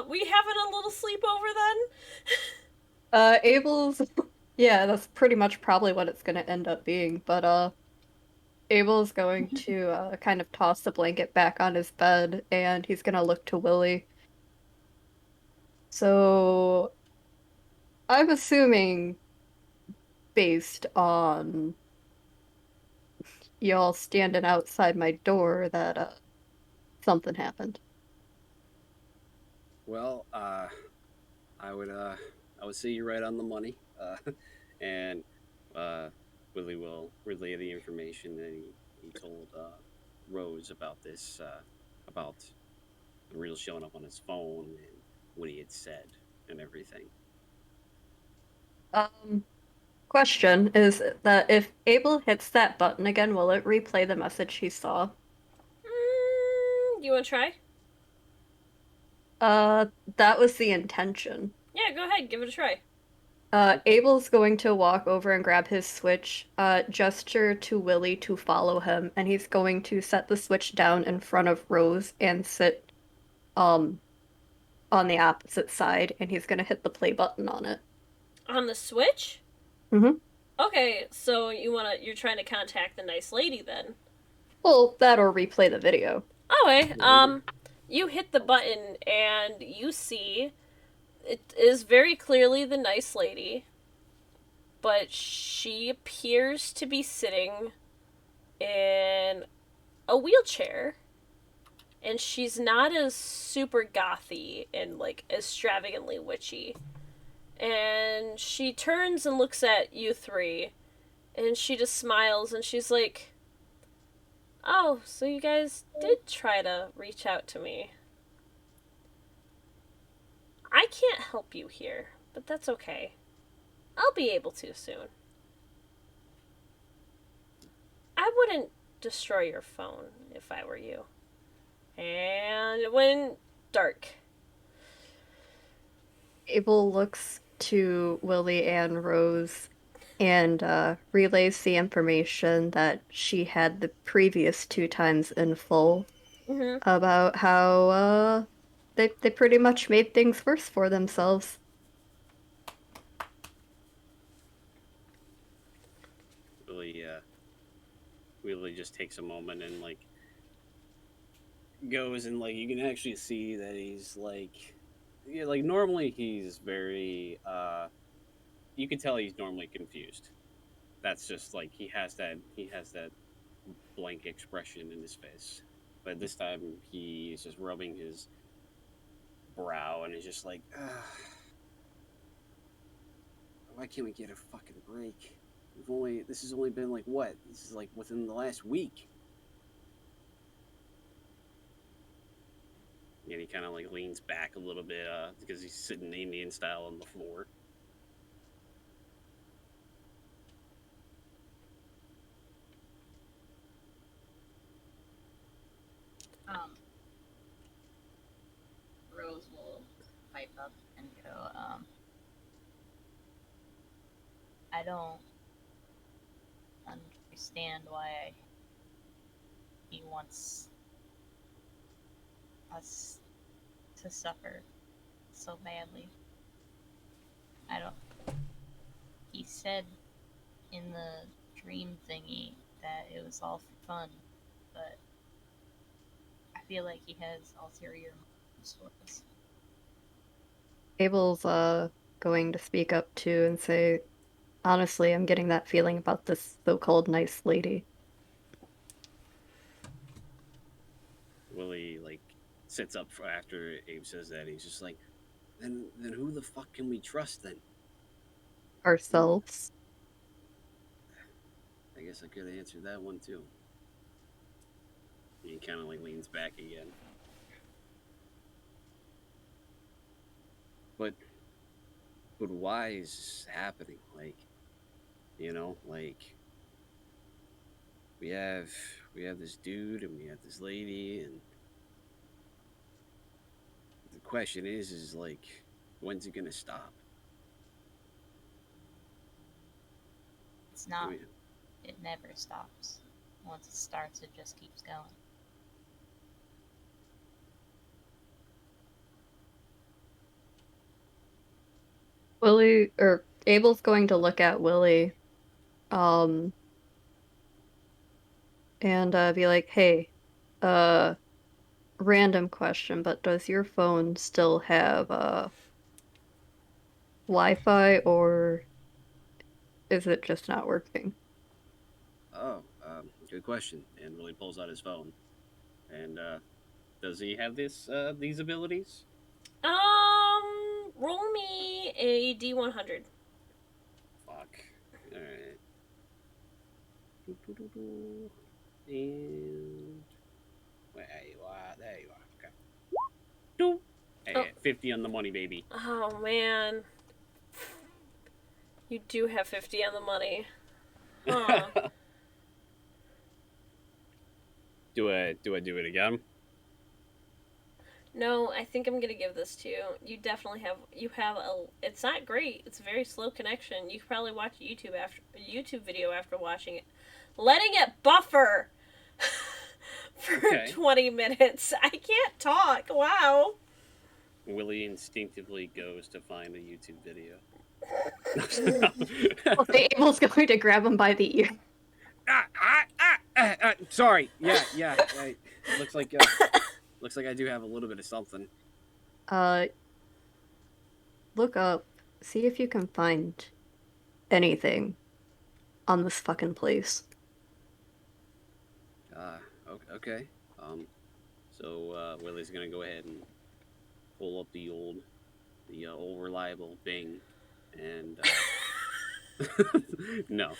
We having a little sleepover then? Abel's... Yeah, that's pretty much probably what it's gonna end up being, but, Abel's going to, kind of toss the blanket back on his bed, and he's gonna look to Willie. So... I'm assuming, based on y'all standing outside my door, that, something happened. Well, I would say you're right on the money. And Willie will relay the information that he told Rose about this, about the reel showing up on his phone and what he had said and everything. Question is that if Abel hits that button again, will it replay the message he saw? You want to try? That was the intention. Yeah, go ahead. Give it a try. Abel's going to walk over and grab his switch, gesture to Willie to follow him, and he's going to set the switch down in front of Rose and sit, on the opposite side, and he's gonna hit the play button on it. On the Switch? Mhm. Okay, so you're trying to contact the nice lady then. Well, that or replay the video. Okay, you hit the button and you see it is very clearly the nice lady, but she appears to be sitting in a wheelchair, and she's not as super gothy and like extravagantly witchy. And she turns and looks at you three, and she just smiles and she's like, "Oh, so you guys did try to reach out to me. I can't help you here, but that's okay. I'll be able to soon. I wouldn't destroy your phone if I were you." And it went dark. Abel looks to Willie and Rose and relays the information that she had the previous 2 times in full about how they pretty much made things worse for themselves. Willie just takes a moment and like goes and like you can actually see that he's like, yeah, like normally he's very you can tell he's normally confused. That's just like he has that blank expression in his face. But this time he's just rubbing his brow and he's just like, why can't we get a fucking break? This has only been like what? This is like within the last week. And he kind of like leans back a little bit because he's sitting Indian style on the floor. Rose will pipe up and go, I don't understand why he wants us to suffer so badly. He said in the dream thingy that it was all for fun, but I feel like he has ulterior motives for us. Abel's going to speak up too and say, honestly, I'm getting that feeling about this so-called nice lady. Willie like sits up for after Abe says that. He's just like, then who the fuck can we trust then? Ourselves. I guess I could have answered that one too. He kind of like leans back again. But why is this happening? Like, like we have this dude and we have this lady, and the question is like, when's it gonna stop? It's not. I mean, It never stops. Once it starts, it just keeps going. Willie, or Abel's going to look at Willie, um, and be like, hey, uh, random question, but does your phone still have, Wi-Fi, or is it just not working? oh, good question. And Willie pulls out his phone. And does he have these abilities? Roll me a D100. Fuck. All right. And where you are? There you are. Okay. Doop. Hey, 50 on the money, baby. Oh, man. You do have 50 on the money. Huh. do I do it again? No, I think I'm gonna give this to you. You definitely have. You have a. It's not great. It's a very slow connection. You could probably watch a YouTube video after watching it. Letting it buffer for Okay. 20 minutes. I can't talk. Wow. Willie instinctively goes to find a YouTube video. Well, Abel's going to grab him by the ear. Sorry. Yeah. Looks like I do have a little bit of something. Look up, see if you can find anything on this fucking place. Okay. So Willie's gonna go ahead and pull up the old reliable Bing, and no,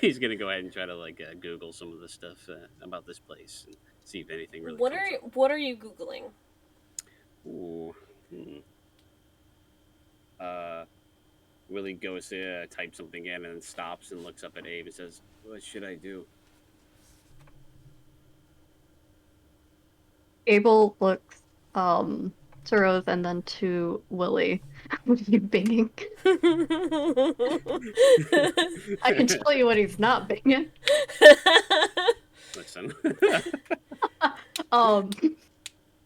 he's gonna go ahead and try to like Google some of the stuff about this place and see if anything really. What are you googling? Ooh. Willie goes to type something in and then stops and looks up at Abe and says, "What should I do?" Abel looks to Rose and then to Willie. What are you binging? I can tell you what he's not binging. Listen.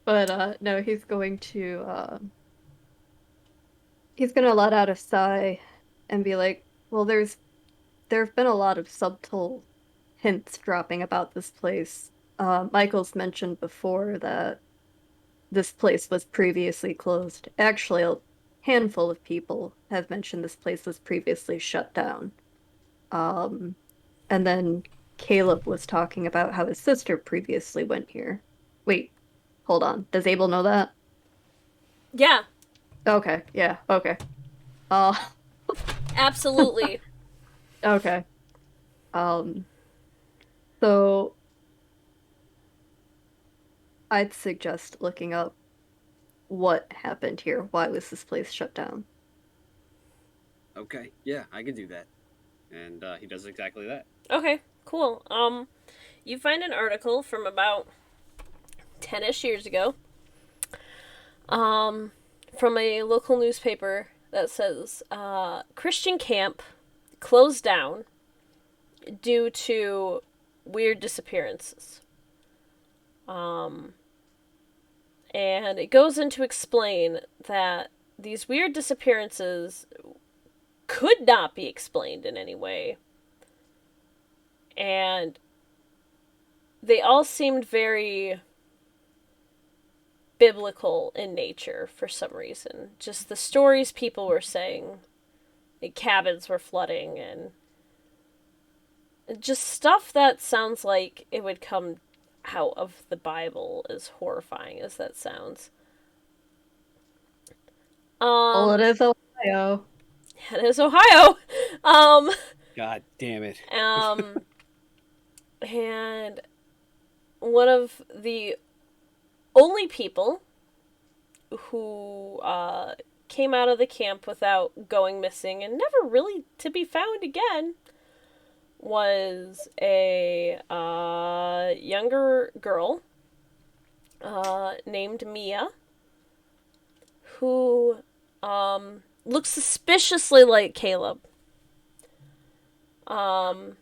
But no, he's going to he's gonna let out a sigh and be like, well, there have been a lot of subtle hints dropping about this place. Michael's mentioned before that this place was previously closed. Actually, a handful of people have mentioned this place was previously shut down. And then Caleb was talking about how his sister previously went here. Wait, hold on. Does Abel know that? Yeah. Okay, yeah, okay. Absolutely. Okay. So I'd suggest looking up what happened here. Why was this place shut down? Okay, yeah, I can do that. And he does exactly that. Okay, cool. You find an article from about 10-ish years ago. From a local newspaper that says, Christian camp closed down due to weird disappearances. And it goes in to explain that these weird disappearances could not be explained in any way. And they all seemed very biblical in nature for some reason. Just the stories people were saying, like cabins were flooding, and just stuff that sounds like it would come out of the Bible, as horrifying as that sounds. Well, it is Ohio. It is Ohio. Um, God damn it. um, and one of the only people who came out of the camp without going missing and never really to be found again was a younger girl named Mia, who looks suspiciously like Caleb. Who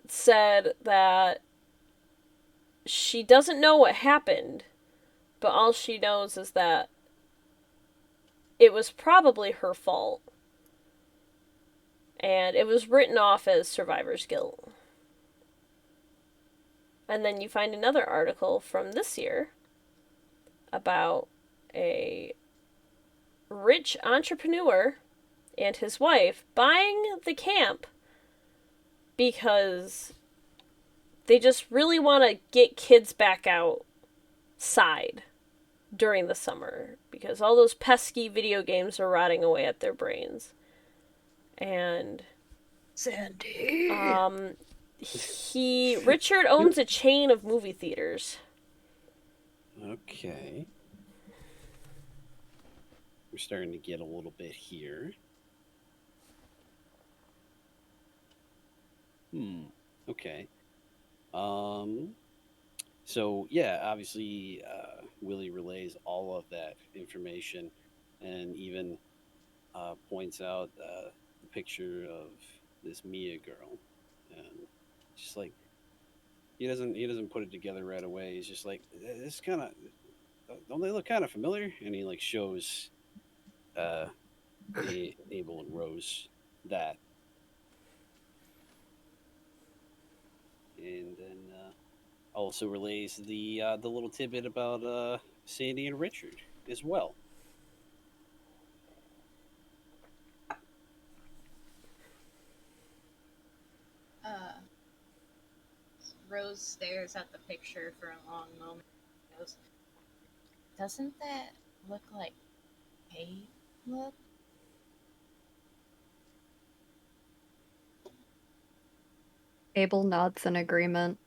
said that she doesn't know what happened, but all she knows is that it was probably her fault. And it was written off as survivor's guilt. And then you find another article from this year about a rich entrepreneur and his wife buying the camp because they just really want to get kids back outside during the summer because all those pesky video games are rotting away at their brains. And Sandy. Richard owns a chain of movie theaters. Okay. We're starting to get a little bit here. Okay. So yeah, obviously, Willie relays all of that information, and even points out the picture of this Mia girl, and just like he doesn't put it together right away. He's just like, this kind of, don't they look kind of familiar? And he like shows Abel and Rose that. And then also relays the little tidbit about Sandy and Richard as well. Rose stares at the picture for a long moment and goes, "Doesn't that look like Caleb?" Abel nods in agreement.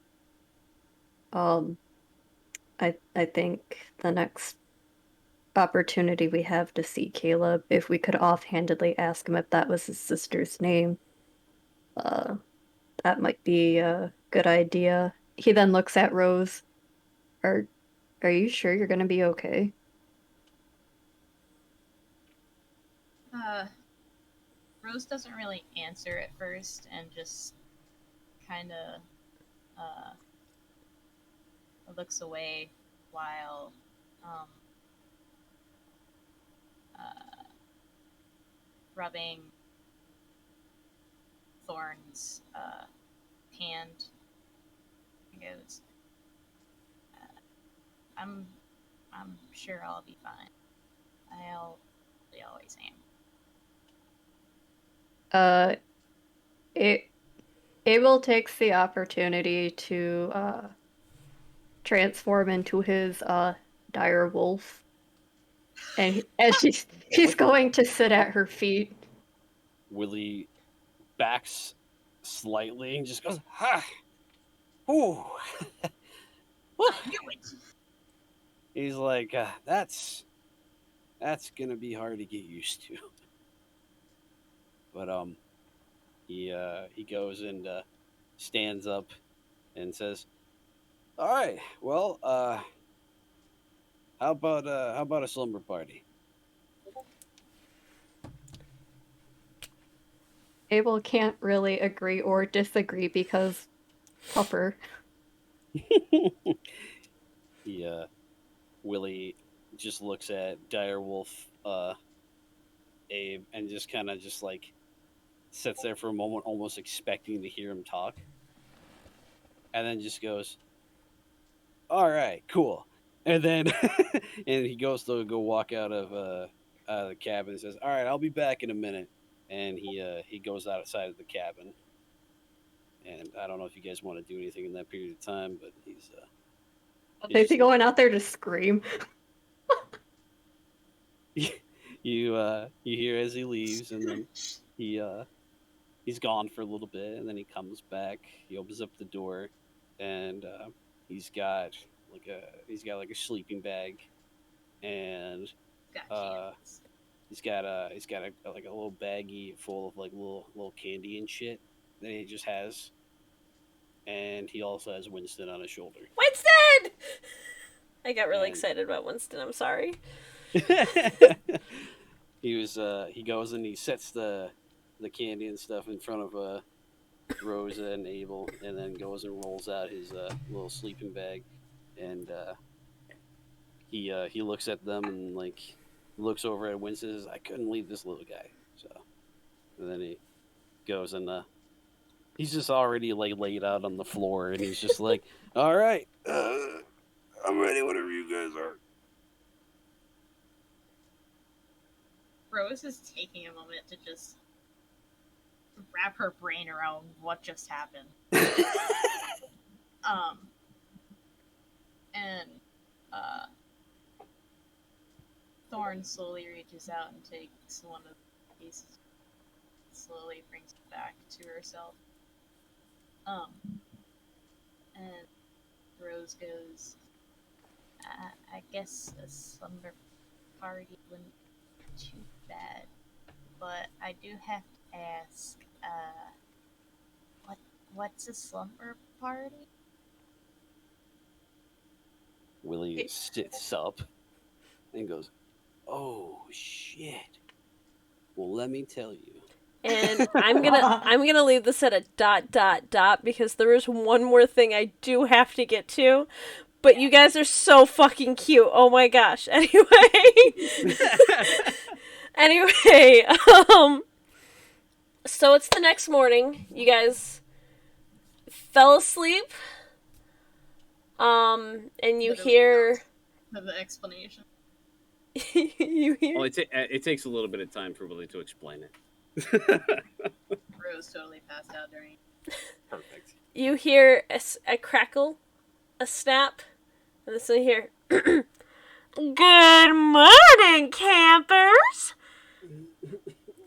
I think the next opportunity we have to see Caleb, if we could offhandedly ask him if that was his sister's name, that might be a good idea. He then looks at Rose. Are you sure you're gonna be okay? Rose doesn't really answer at first and just kind of looks away while rubbing Thorn's hand. He goes, I'm sure I'll be fine. I'll always am." Abel takes the opportunity to transform into his dire wolf, and he's going to sit at her feet. Willie backs slightly and just goes, "Ha! Ooh!" He's like, "That's gonna be hard to get used to." But he goes and stands up and says, "All right, well, how about a slumber party?" Abel can't really agree or disagree because Pupper. Willie just looks at Direwolf Abe and just kind of just like sits there for a moment, almost expecting to hear him talk, and then just goes, "All right, cool. And then and he goes to go walk out of the cabin and says, "All right, I'll be back in a minute." And he goes outside of the cabin. And I don't know if you guys want to do anything in that period of time, but he's Is he going out there to scream? you hear as he leaves, and then he's gone for a little bit, and then he comes back. He opens up the door, and he's got like a sleeping bag, and Got cans. he's got like a little baggie full of like little candy and shit that he just has, and he also has Winston on his shoulder. Winston! I got really And- excited about Winston, I'm sorry. he goes and he sets the candy and stuff in front of Rosa and Abel, and then goes and rolls out his little sleeping bag, and he looks at them and like looks over at Winston and says, "I couldn't leave this little guy." So, and then he goes and he's just already like laid out on the floor, and he's just like, "All right, I'm ready whenever you guys are." Rose is taking a moment to just wrap her brain around what just happened. And Thorn slowly reaches out and takes one of the pieces, slowly brings it back to herself. And Rose goes, I guess a slumber party wouldn't be too bad, but I do have to ask, what's a slumber party? Willie sits up and goes, "Oh shit! Well, let me tell you." And I'm gonna leave this at a ... because there is one more thing I do have to get to. But you guys are so fucking cute. Oh my gosh. Anyway, so it's the next morning. You guys fell asleep. And you Literally hear For the explanation. you hear Well, it takes a little bit of time for Willie to explain it. Rose totally passed out during. Perfect. you hear a crackle, a snap, and this one here. Good morning, campers!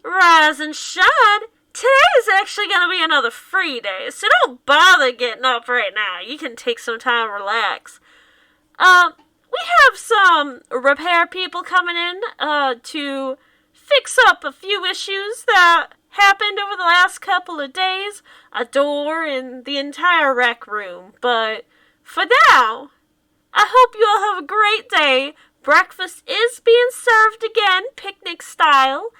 Rise and shine! Today is actually going to be another free day, so don't bother getting up right now. You can take some time to relax. We have some repair people coming in, to fix up a few issues that happened over the last couple of days. A door in the entire rec room. But for now, I hope you all have a great day. Breakfast is being served again, picnic style.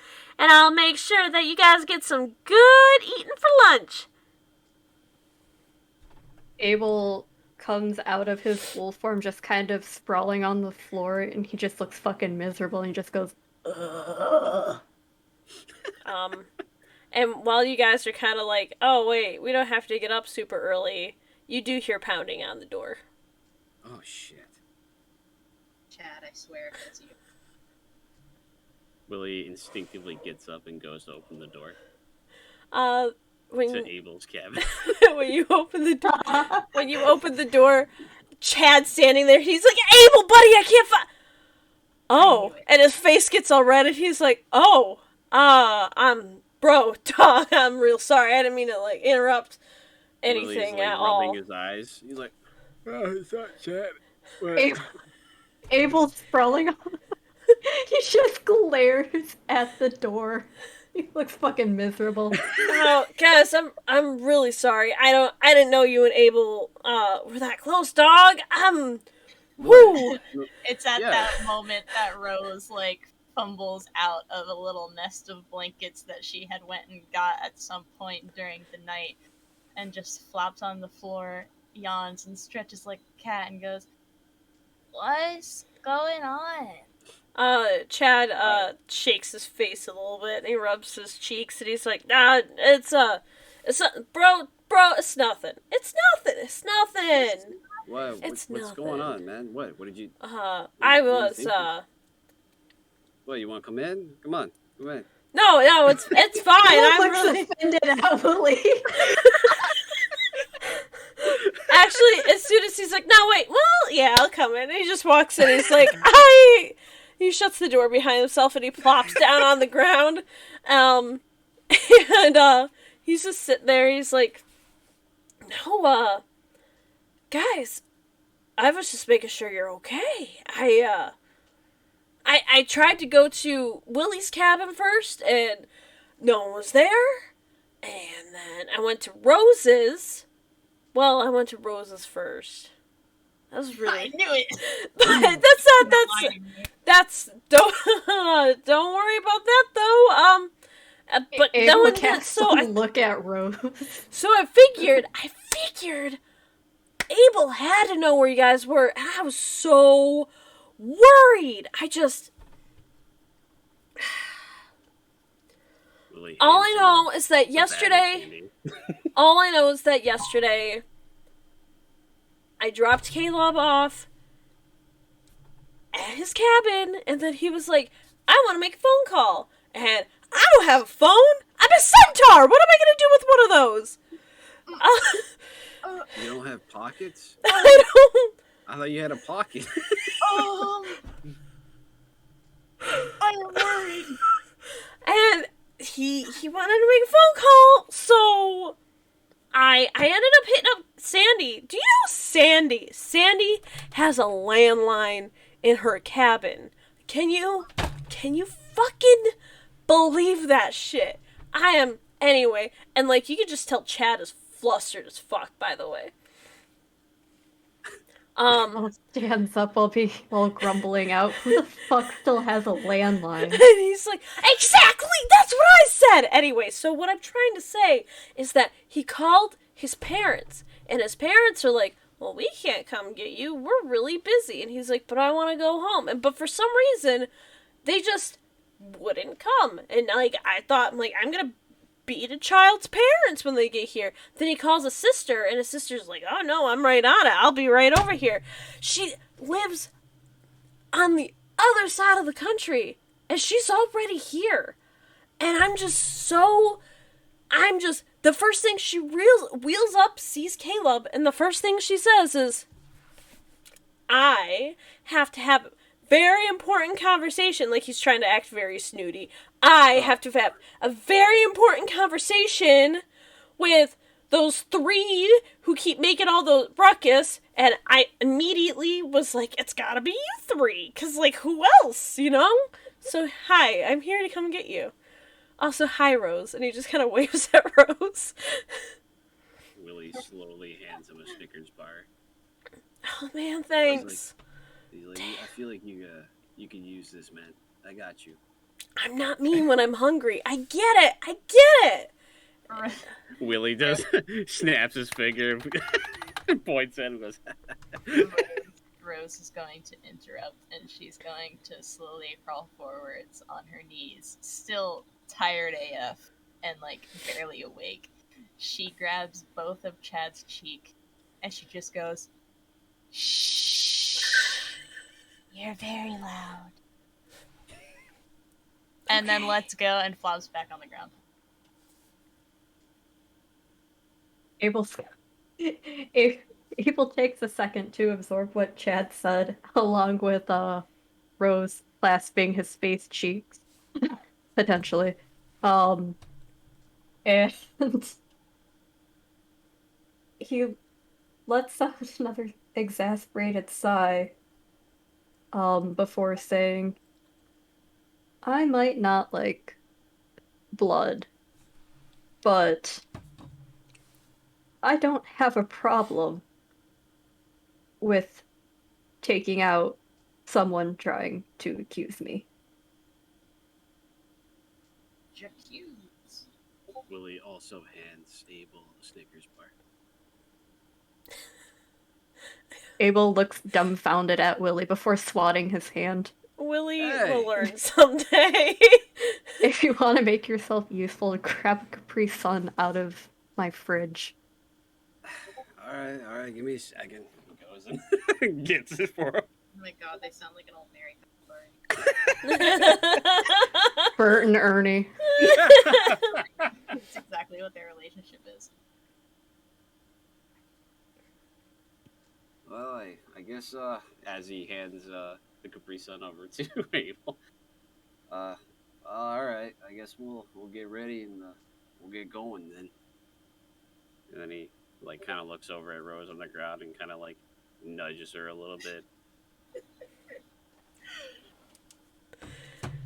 And I'll make sure that you guys get some good eating for lunch. Abel comes out of his wolf form just kind of sprawling on the floor, and he just looks fucking miserable, and he just goes, "Ugh." And while you guys are kind of like, oh wait, we don't have to get up super early, you do hear pounding on the door. Oh shit! Chad, I swear it's you. Willie instinctively gets up and goes to open the door When to Abel's cabin. when you open the door, Chad's standing there. He's like, Abel, buddy, I can't find. Oh, and his face gets all red, and he's like, oh, bro, dog, I'm real sorry. I didn't mean to like interrupt anything Willie's, like, at all. rubbing his eyes. He's like, "Oh, it's not Chad." Abel's sprawling on. He just glares at the door. He looks fucking miserable. Oh, guys, I'm really sorry. I didn't know you and Abel were that close, dog. Woo. It's at Yeah. that moment that Rose like fumbles out of a little nest of blankets that she had went and got at some point during the night, and just flops on the floor, yawns and stretches like a cat, and goes, "What's going on?" Chad shakes his face a little bit, and he rubs his cheeks, and he's like, nah, it's bro, it's nothing. It's nothing. What? It's What's nothing. going on, man? What? What did you? I what are you was, thinking? What? You want to come in? Come on, come in. no, it's fine. Caleb I'm looks really... offended at Willie. Actually, as soon as he's like, no, wait, well, yeah, I'll come in. And he just walks in. He's like, He shuts the door behind himself and he plops down on the ground. And he's just sitting there. He's like, no, guys, I was just making sure you're okay. I tried to go to Willie's cabin first, and no one was there. And then I went to Rose's. Well, I went to Rose's first. That was I really... knew it. But that's don't worry about that though. But that Abel one casts so a I look at Rose. so I figured Abel had to know where you guys were, and I was so worried. Willie All I hands him know is that a bag of yesterday candy. all I know is that yesterday I dropped Caleb off at his cabin, and then he was like, I want to make a phone call. And I don't have a phone. I'm a centaur. What am I going to do with one of those? You don't have pockets? I don't. I thought you had a pocket. I'm worried. And he wanted to make a phone call, so I ended up hitting up Sandy. Do you know Sandy? Sandy has a landline in her cabin. Can you fucking believe that shit? I am anyway, and like you could just tell Chad is flustered as fuck, by the way. I'll stands up while grumbling out. Who the fuck still has a landline? And he's like, exactly, that's what I said! Anyway, so what I'm trying to say is that he called his parents, and his parents are like, well, we can't come get you, we're really busy. And he's like, but I want to go home. But for some reason, they just wouldn't come. And like, I thought, like, I'm gonna beat a child's parents when they get here. Then he calls a sister, and his sister's like, oh no, I'm right on it, I'll be right over here. She lives on the other side of the country, and she's already here. And the first thing she wheels up, sees Caleb, and the first thing she says is, I have to have a very important conversation. Like he's trying to act very snooty. I have to have a very important conversation with those three who keep making all the ruckus. And I immediately was like, it's gotta be you three. Because, like, who else, you know? So, hi, I'm here to come get you. Also, hi, Rose. And he just kind of waves at Rose. Willie slowly hands him a Snickers bar. Oh, man, thanks. He's like, I feel like you can use this, man. I got you. I'm not mean when I'm hungry. I get it. Willie does snaps his finger, points at him, and goes. Rose is going to interrupt, and she's going to slowly crawl forwards on her knees, still tired AF and like barely awake. She grabs both of Chad's cheek, and she just goes, "Shh, you're very loud." And then lets go and flops back on the ground. Abel takes a second to absorb what Chad said, along with Rose clasping his face cheeks, potentially. And he lets out another exasperated sigh before saying, I might not like blood, but I don't have a problem with taking out someone trying to accuse me. J'accuse. Willie also hands Abel a Snickers bar. Abel looks dumbfounded at Willie before swatting his hand. Willie Hey. will learn someday. If you want to make yourself useful, grab a Capri Sun out of my fridge. All right, give me a second. He goes Rose and gets it for him. Oh my god, they sound like an old married couple. Bert and Ernie. That's exactly what their relationship is. Well, I guess as he hands the Capri Sun over to Abel, all right, I guess we'll get ready and we'll get going then. And then he like kind of looks over at Rose on the ground and kind of like nudges her a little bit.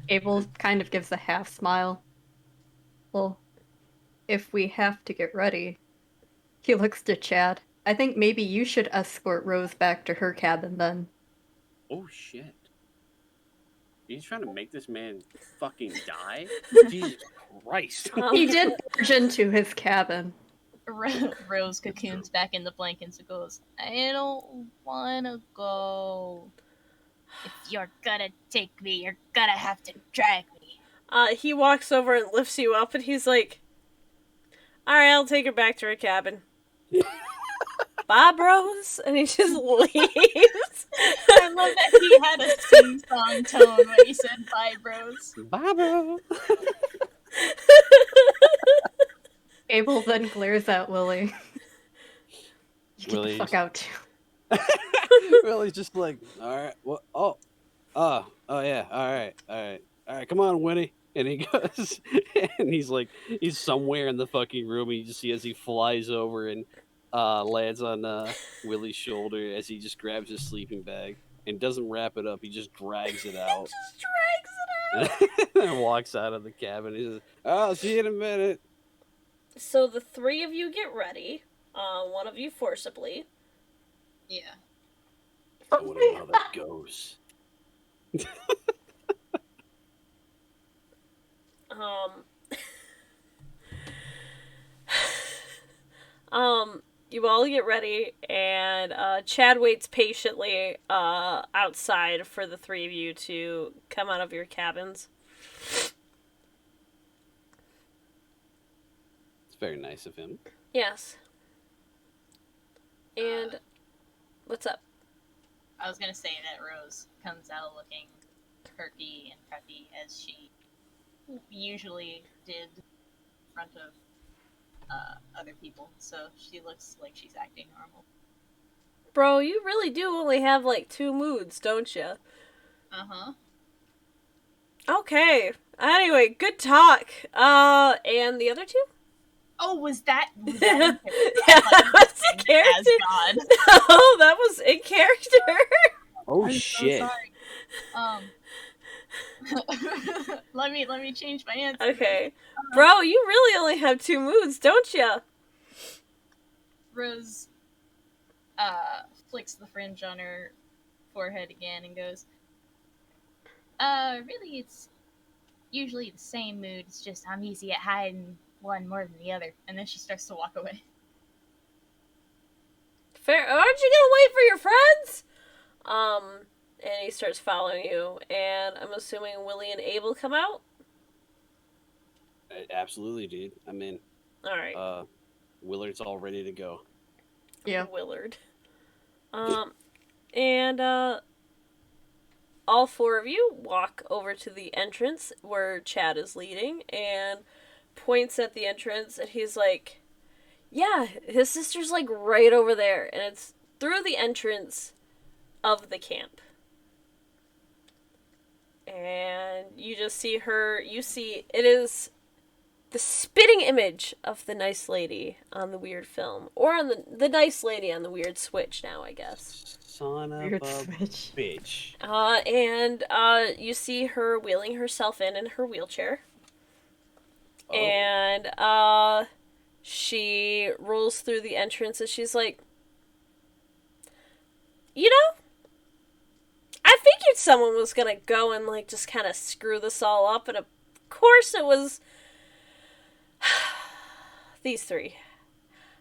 Abel kind of gives a half smile. Well, if we have to get ready, he looks to Chad. I think maybe you should escort Rose back to her cabin then. Oh shit! He's trying to make this man fucking die? Jesus Christ! He did barge into his cabin. Rose cocoons back in the blankets and goes, I don't wanna go. If you're gonna take me, you're gonna have to drag me. He walks over and lifts you up, and he's like, alright, I'll take her back to her cabin. Bye, Rose. And he just leaves. I love that he had a sing-song tone when he said bye, bros. Bye, bro. Abel then glares at Willie. You get Willie the fuck out. Willie's just like, all right, what? Oh, yeah, all right, come on, Winnie. And he goes, and he's like, he's somewhere in the fucking room. And you just see as he flies over and lands on Willie's shoulder as he just grabs his sleeping bag and doesn't wrap it up. He just drags it out. Just drags it out. And walks out of the cabin. He says, I'll see you in a minute. So the three of you get ready. One of you forcibly. Yeah. I want to know how that goes. You all get ready, and Chad waits patiently outside for the three of you to come out of your cabins. It's very nice of him. Yes. And what's up? I was gonna say that Rose comes out looking perky and preppy as she usually did in front of other people, so she looks like she's acting normal. Bro, you really do only have like 2 moods, don't you? Uh-huh. Okay. Anyway, good talk. And the other 2? Oh, was that in Yeah, character? that was in As character. God. Oh, that was in character. Oh, I'm shit. so sorry. let me change my answer. Okay. Bro, you really only have 2 moods, don't you? Rose flicks the fringe on her forehead again and goes, really, it's usually the same mood. It's just I'm easy at hiding one more than the other. And then she starts to walk away. Fair. Aren't you gonna wait for your friends? And he starts following you, and I'm assuming Willie and Abel come out? Absolutely, dude. I'm in. Alright. Willard's all ready to go. Yeah. Willard. And all 4 of you walk over to the entrance where Chad is leading and points at the entrance, and he's like, yeah, his sister's like right over there, and it's through the entrance of the camp. And you just see her, it is the spitting image of the nice lady on the weird film. Or on the nice lady on the weird Switch now, I guess. Son of Weird a switch. bitch. And you see her wheeling herself in her wheelchair. Oh. And she rolls through the entrance and she's like, you know, I figured someone was gonna go and like just kind of screw this all up, and of course it was these 3.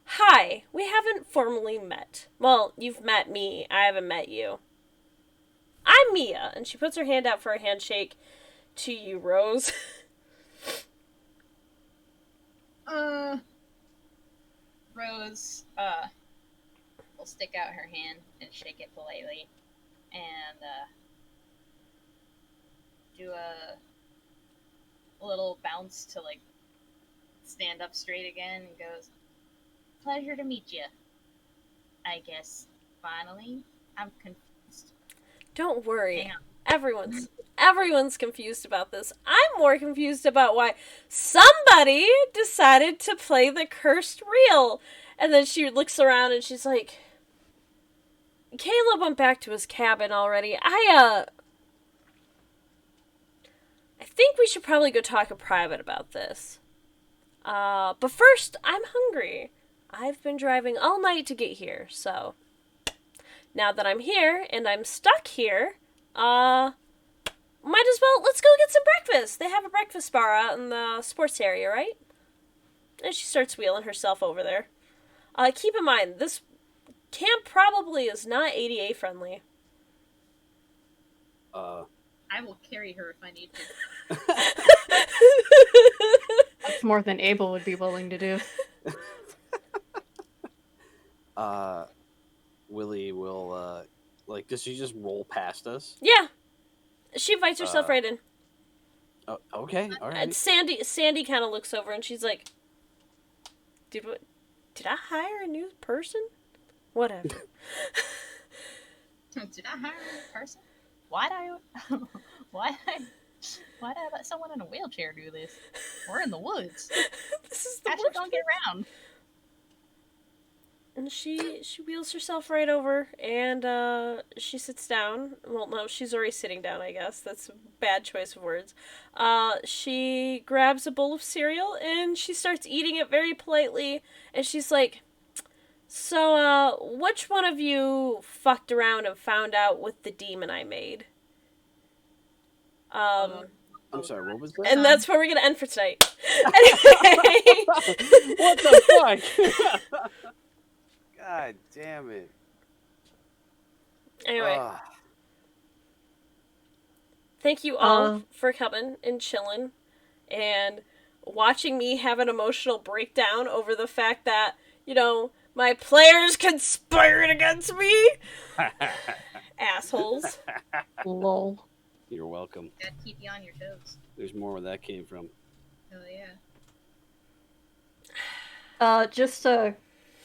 Hi, we haven't formally met. Well, you've met me, I haven't met you. I'm Mia, and she puts her hand out for a handshake to you, Rose. Rose, will stick out her hand and shake it politely, and do a little bounce to like stand up straight again, and goes, "Pleasure to meet you. I guess finally, I'm confused." Don't worry. Hang on. Everyone's confused about this. I'm more confused about why somebody decided to play the cursed reel. And then she looks around and she's like, Caleb went back to his cabin already. I think we should probably go talk in private about this. But first, I'm hungry. I've been driving all night to get here, so now that I'm here and I'm stuck here, might as well, let's go get some breakfast. They have a breakfast bar out in the sports area, right? And she starts wheeling herself over there. Keep in mind, this camp probably is not ADA friendly. I will carry her if I need to. That's more than Abel would be willing to do. Willie will, does she just roll past us? Yeah. She invites herself right in. Oh, okay, all right. And Sandy kind of looks over and she's like, did I hire a new person? Whatever. Did I hire a person? Why'd I let someone in a wheelchair do this? We're in the woods. This is the Actually, worst. don't get around. And she wheels herself right over, and she sits down. Well, no, she's already sitting down, I guess. That's a bad choice of words. She grabs a bowl of cereal, and she starts eating it very politely, and she's like, so, which one of you fucked around and found out with the demon I made? I'm sorry, what was that? And that's where we're gonna end for tonight. What the fuck? God damn it. Anyway. Thank you all for coming and chilling and watching me have an emotional breakdown over the fact that, my players conspired against me. Assholes. Lol. You're welcome. Gotta keep you on your toes. There's more where that came from. Hell yeah. Just a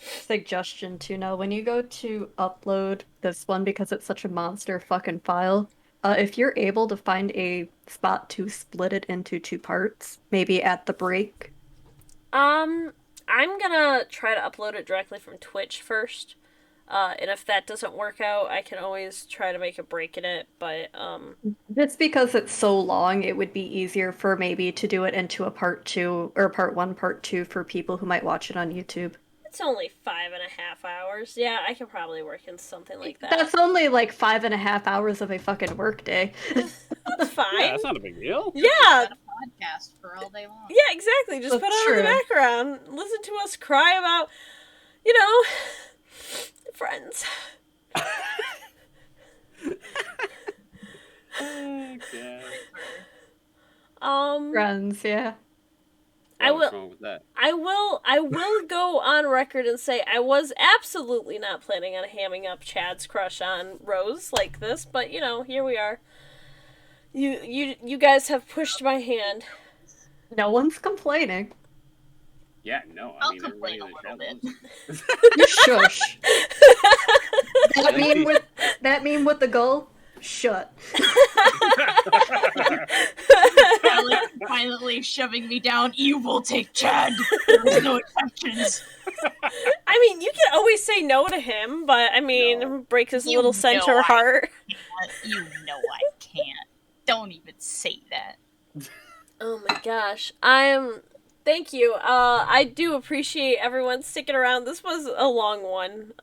suggestion to know, when you go to upload this one, because it's such a monster fucking file, if you're able to find a spot to split it into 2 parts, maybe at the break. I'm gonna try to upload it directly from Twitch first. And if that doesn't work out, I can always try to make a break in it, but, Just because it's so long, it would be easier for maybe to do it into a part 2, or part 1, part 2 for people who might watch it on YouTube. it's only 5.5 hours. Yeah, I can probably work in something like that. That's only like 5.5 hours of a fucking workday. That's fine. Yeah, that's not a big deal. Yeah. Got a podcast for all day long. Yeah, exactly. Just That's put it on in the true. background. Listen to us cry about, friends. Okay. Friends, yeah. What's wrong with that? I will go on record and say I was absolutely not planning on hamming up Chad's crush on Rose like this, but here we are. You guys have pushed my hand. No one's complaining. Yeah, no. I'll I mean, everybody complain in a the little chat bit. loves You shush. That meme with the gull? Shut. Violently shoving me down. You will take Chad. There's no exceptions. I mean, you can always say no to him, but break his You little know center I heart. You know I can't. Don't even say that. Oh my gosh. Thank you. I do appreciate everyone sticking around. This was a long one.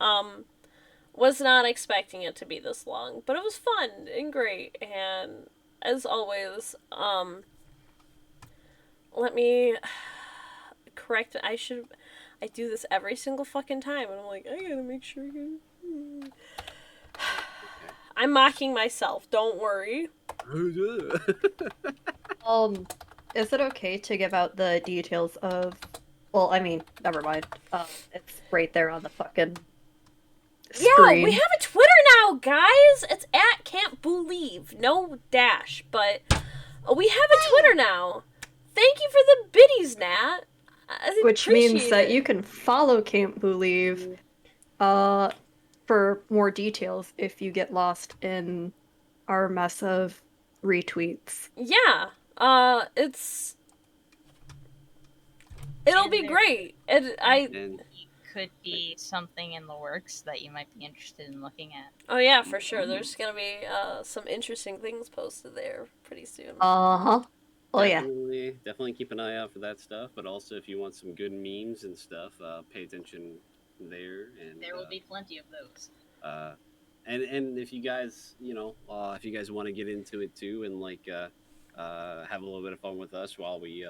Was not expecting it to be this long, but it was fun and great. And as always, let me correct. I do this every single fucking time, and I'm like, I gotta make sure I'm mocking myself. Don't worry. Is it okay to give out the details of... Well, never mind. It's right there on the fucking Yeah, we screen. have a Twitter now, guys. It's at Camp Boo-Lieve. No dash, but we have a Twitter now. Thank you for the biddies, Nat. I Which means appreciate that it. you can follow Camp Boo-Lieve for more details if you get lost in our mess of retweets. Yeah. It'll And be there great. And could be something in the works that you might be interested in looking at. Oh yeah, for sure. There's gonna be some interesting things posted there pretty soon. Uh-huh. Oh yeah. definitely keep an eye out for that stuff. But also, if you want some good memes and stuff, pay attention there. And There will be plenty of those. uh, and if you guys, if you guys want to get into it too, and like have a little bit of fun with us while we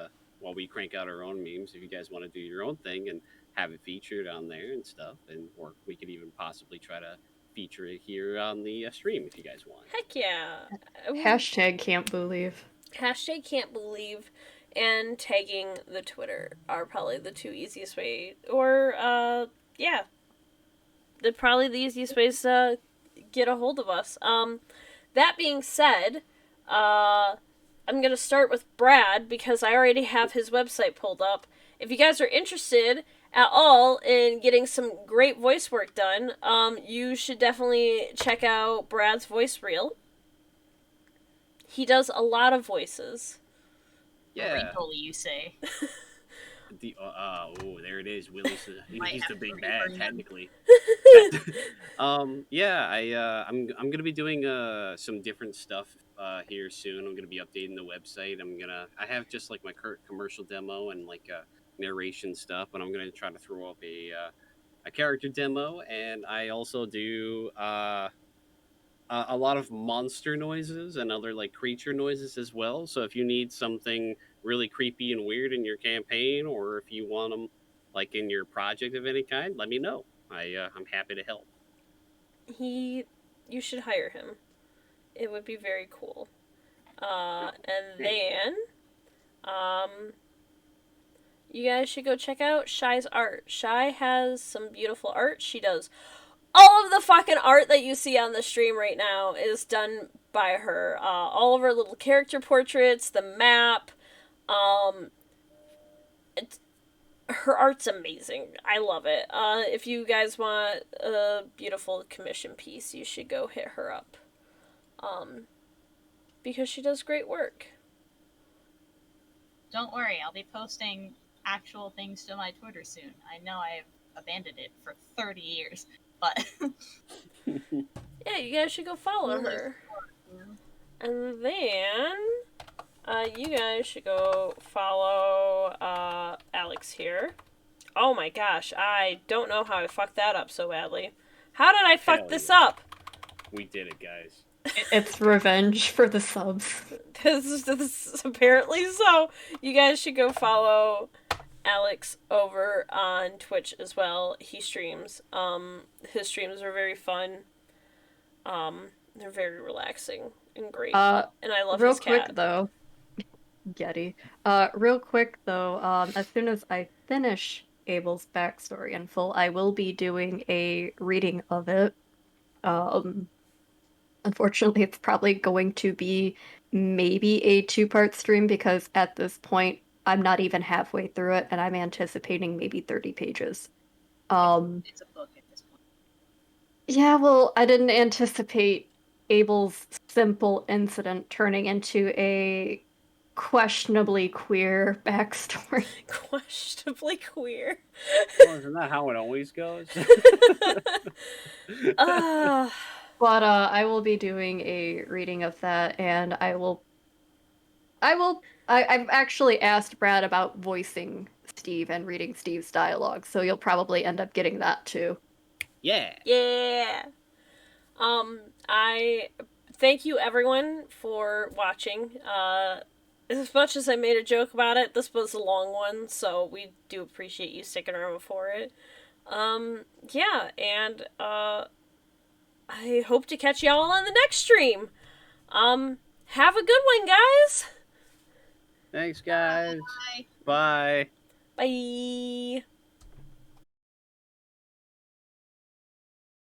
crank out our own memes. If you guys want to do your own thing and have it featured on there and stuff, and or we could even possibly try to feature it here on the stream if you guys want. Heck yeah. Hashtag Camp Boo-Lieve. Hashtag Can't Believe and tagging the Twitter are probably the two easiest way. Or yeah, they're probably the easiest ways to get a hold of us. That being said, I'm gonna start with Brad because I already have his website pulled up. If you guys are interested at all in getting some great voice work done, you should definitely check out Brad's voice reel. He does a lot of voices. Yeah. Wrinkly, you say. There it is. Willie's Might he's have the to big bad relearn them. technically. Yeah, I'm gonna be doing some different stuff here soon. I'm gonna be updating the website. I have just like my current commercial demo and like narration stuff, but I'm gonna try to throw up a character demo, and I also do a lot of monster noises and other like creature noises as well. So if you need something really creepy and weird in your campaign, or if you want them like in your project of any kind, let me know. I'm happy to help. You should hire him. It would be very cool. And then, you guys should go check out Shy's art. Shy has some beautiful art. She does all of the fucking art that you see on the stream right now is done by her. All of her little character portraits, the map. Her art's amazing. I love it. If you guys want a beautiful commission piece, you should go hit her up. Because she does great work. Don't worry, I'll be posting actual things to my Twitter soon. I know I've abandoned it for 30 years, but Yeah, you guys should go follow her. And then, you guys should go follow Alex here. Oh my gosh, I don't know how I fucked that up so badly. How did I fuck this up? We did it, guys. It's revenge for the subs. This is apparently so. You guys should go follow Alex over on Twitch as well. He streams. His streams are very fun. They're very relaxing and great. And I love Real his cat. quick though, Getty. Real quick though, as soon as I finish Abel's backstory in full, I will be doing a reading of it. Unfortunately, it's probably going to be maybe a 2-part stream because at this point, I'm not even halfway through it, and I'm anticipating maybe 30 pages. it's a book at this point. Yeah, well, I didn't anticipate Abel's simple incident turning into a questionably queer backstory. Questionably queer. Well, isn't that how it always goes? But I will be doing a reading of that, and I've actually asked Brad about voicing Steve and reading Steve's dialogue, so you'll probably end up getting that too. Yeah. Yeah. I thank you everyone for watching. As much as I made a joke about it, this was a long one, so we do appreciate you sticking around for it. Yeah, and I hope to catch y'all on the next stream. Have a good one, guys. Thanks, guys. Bye. Bye. Bye.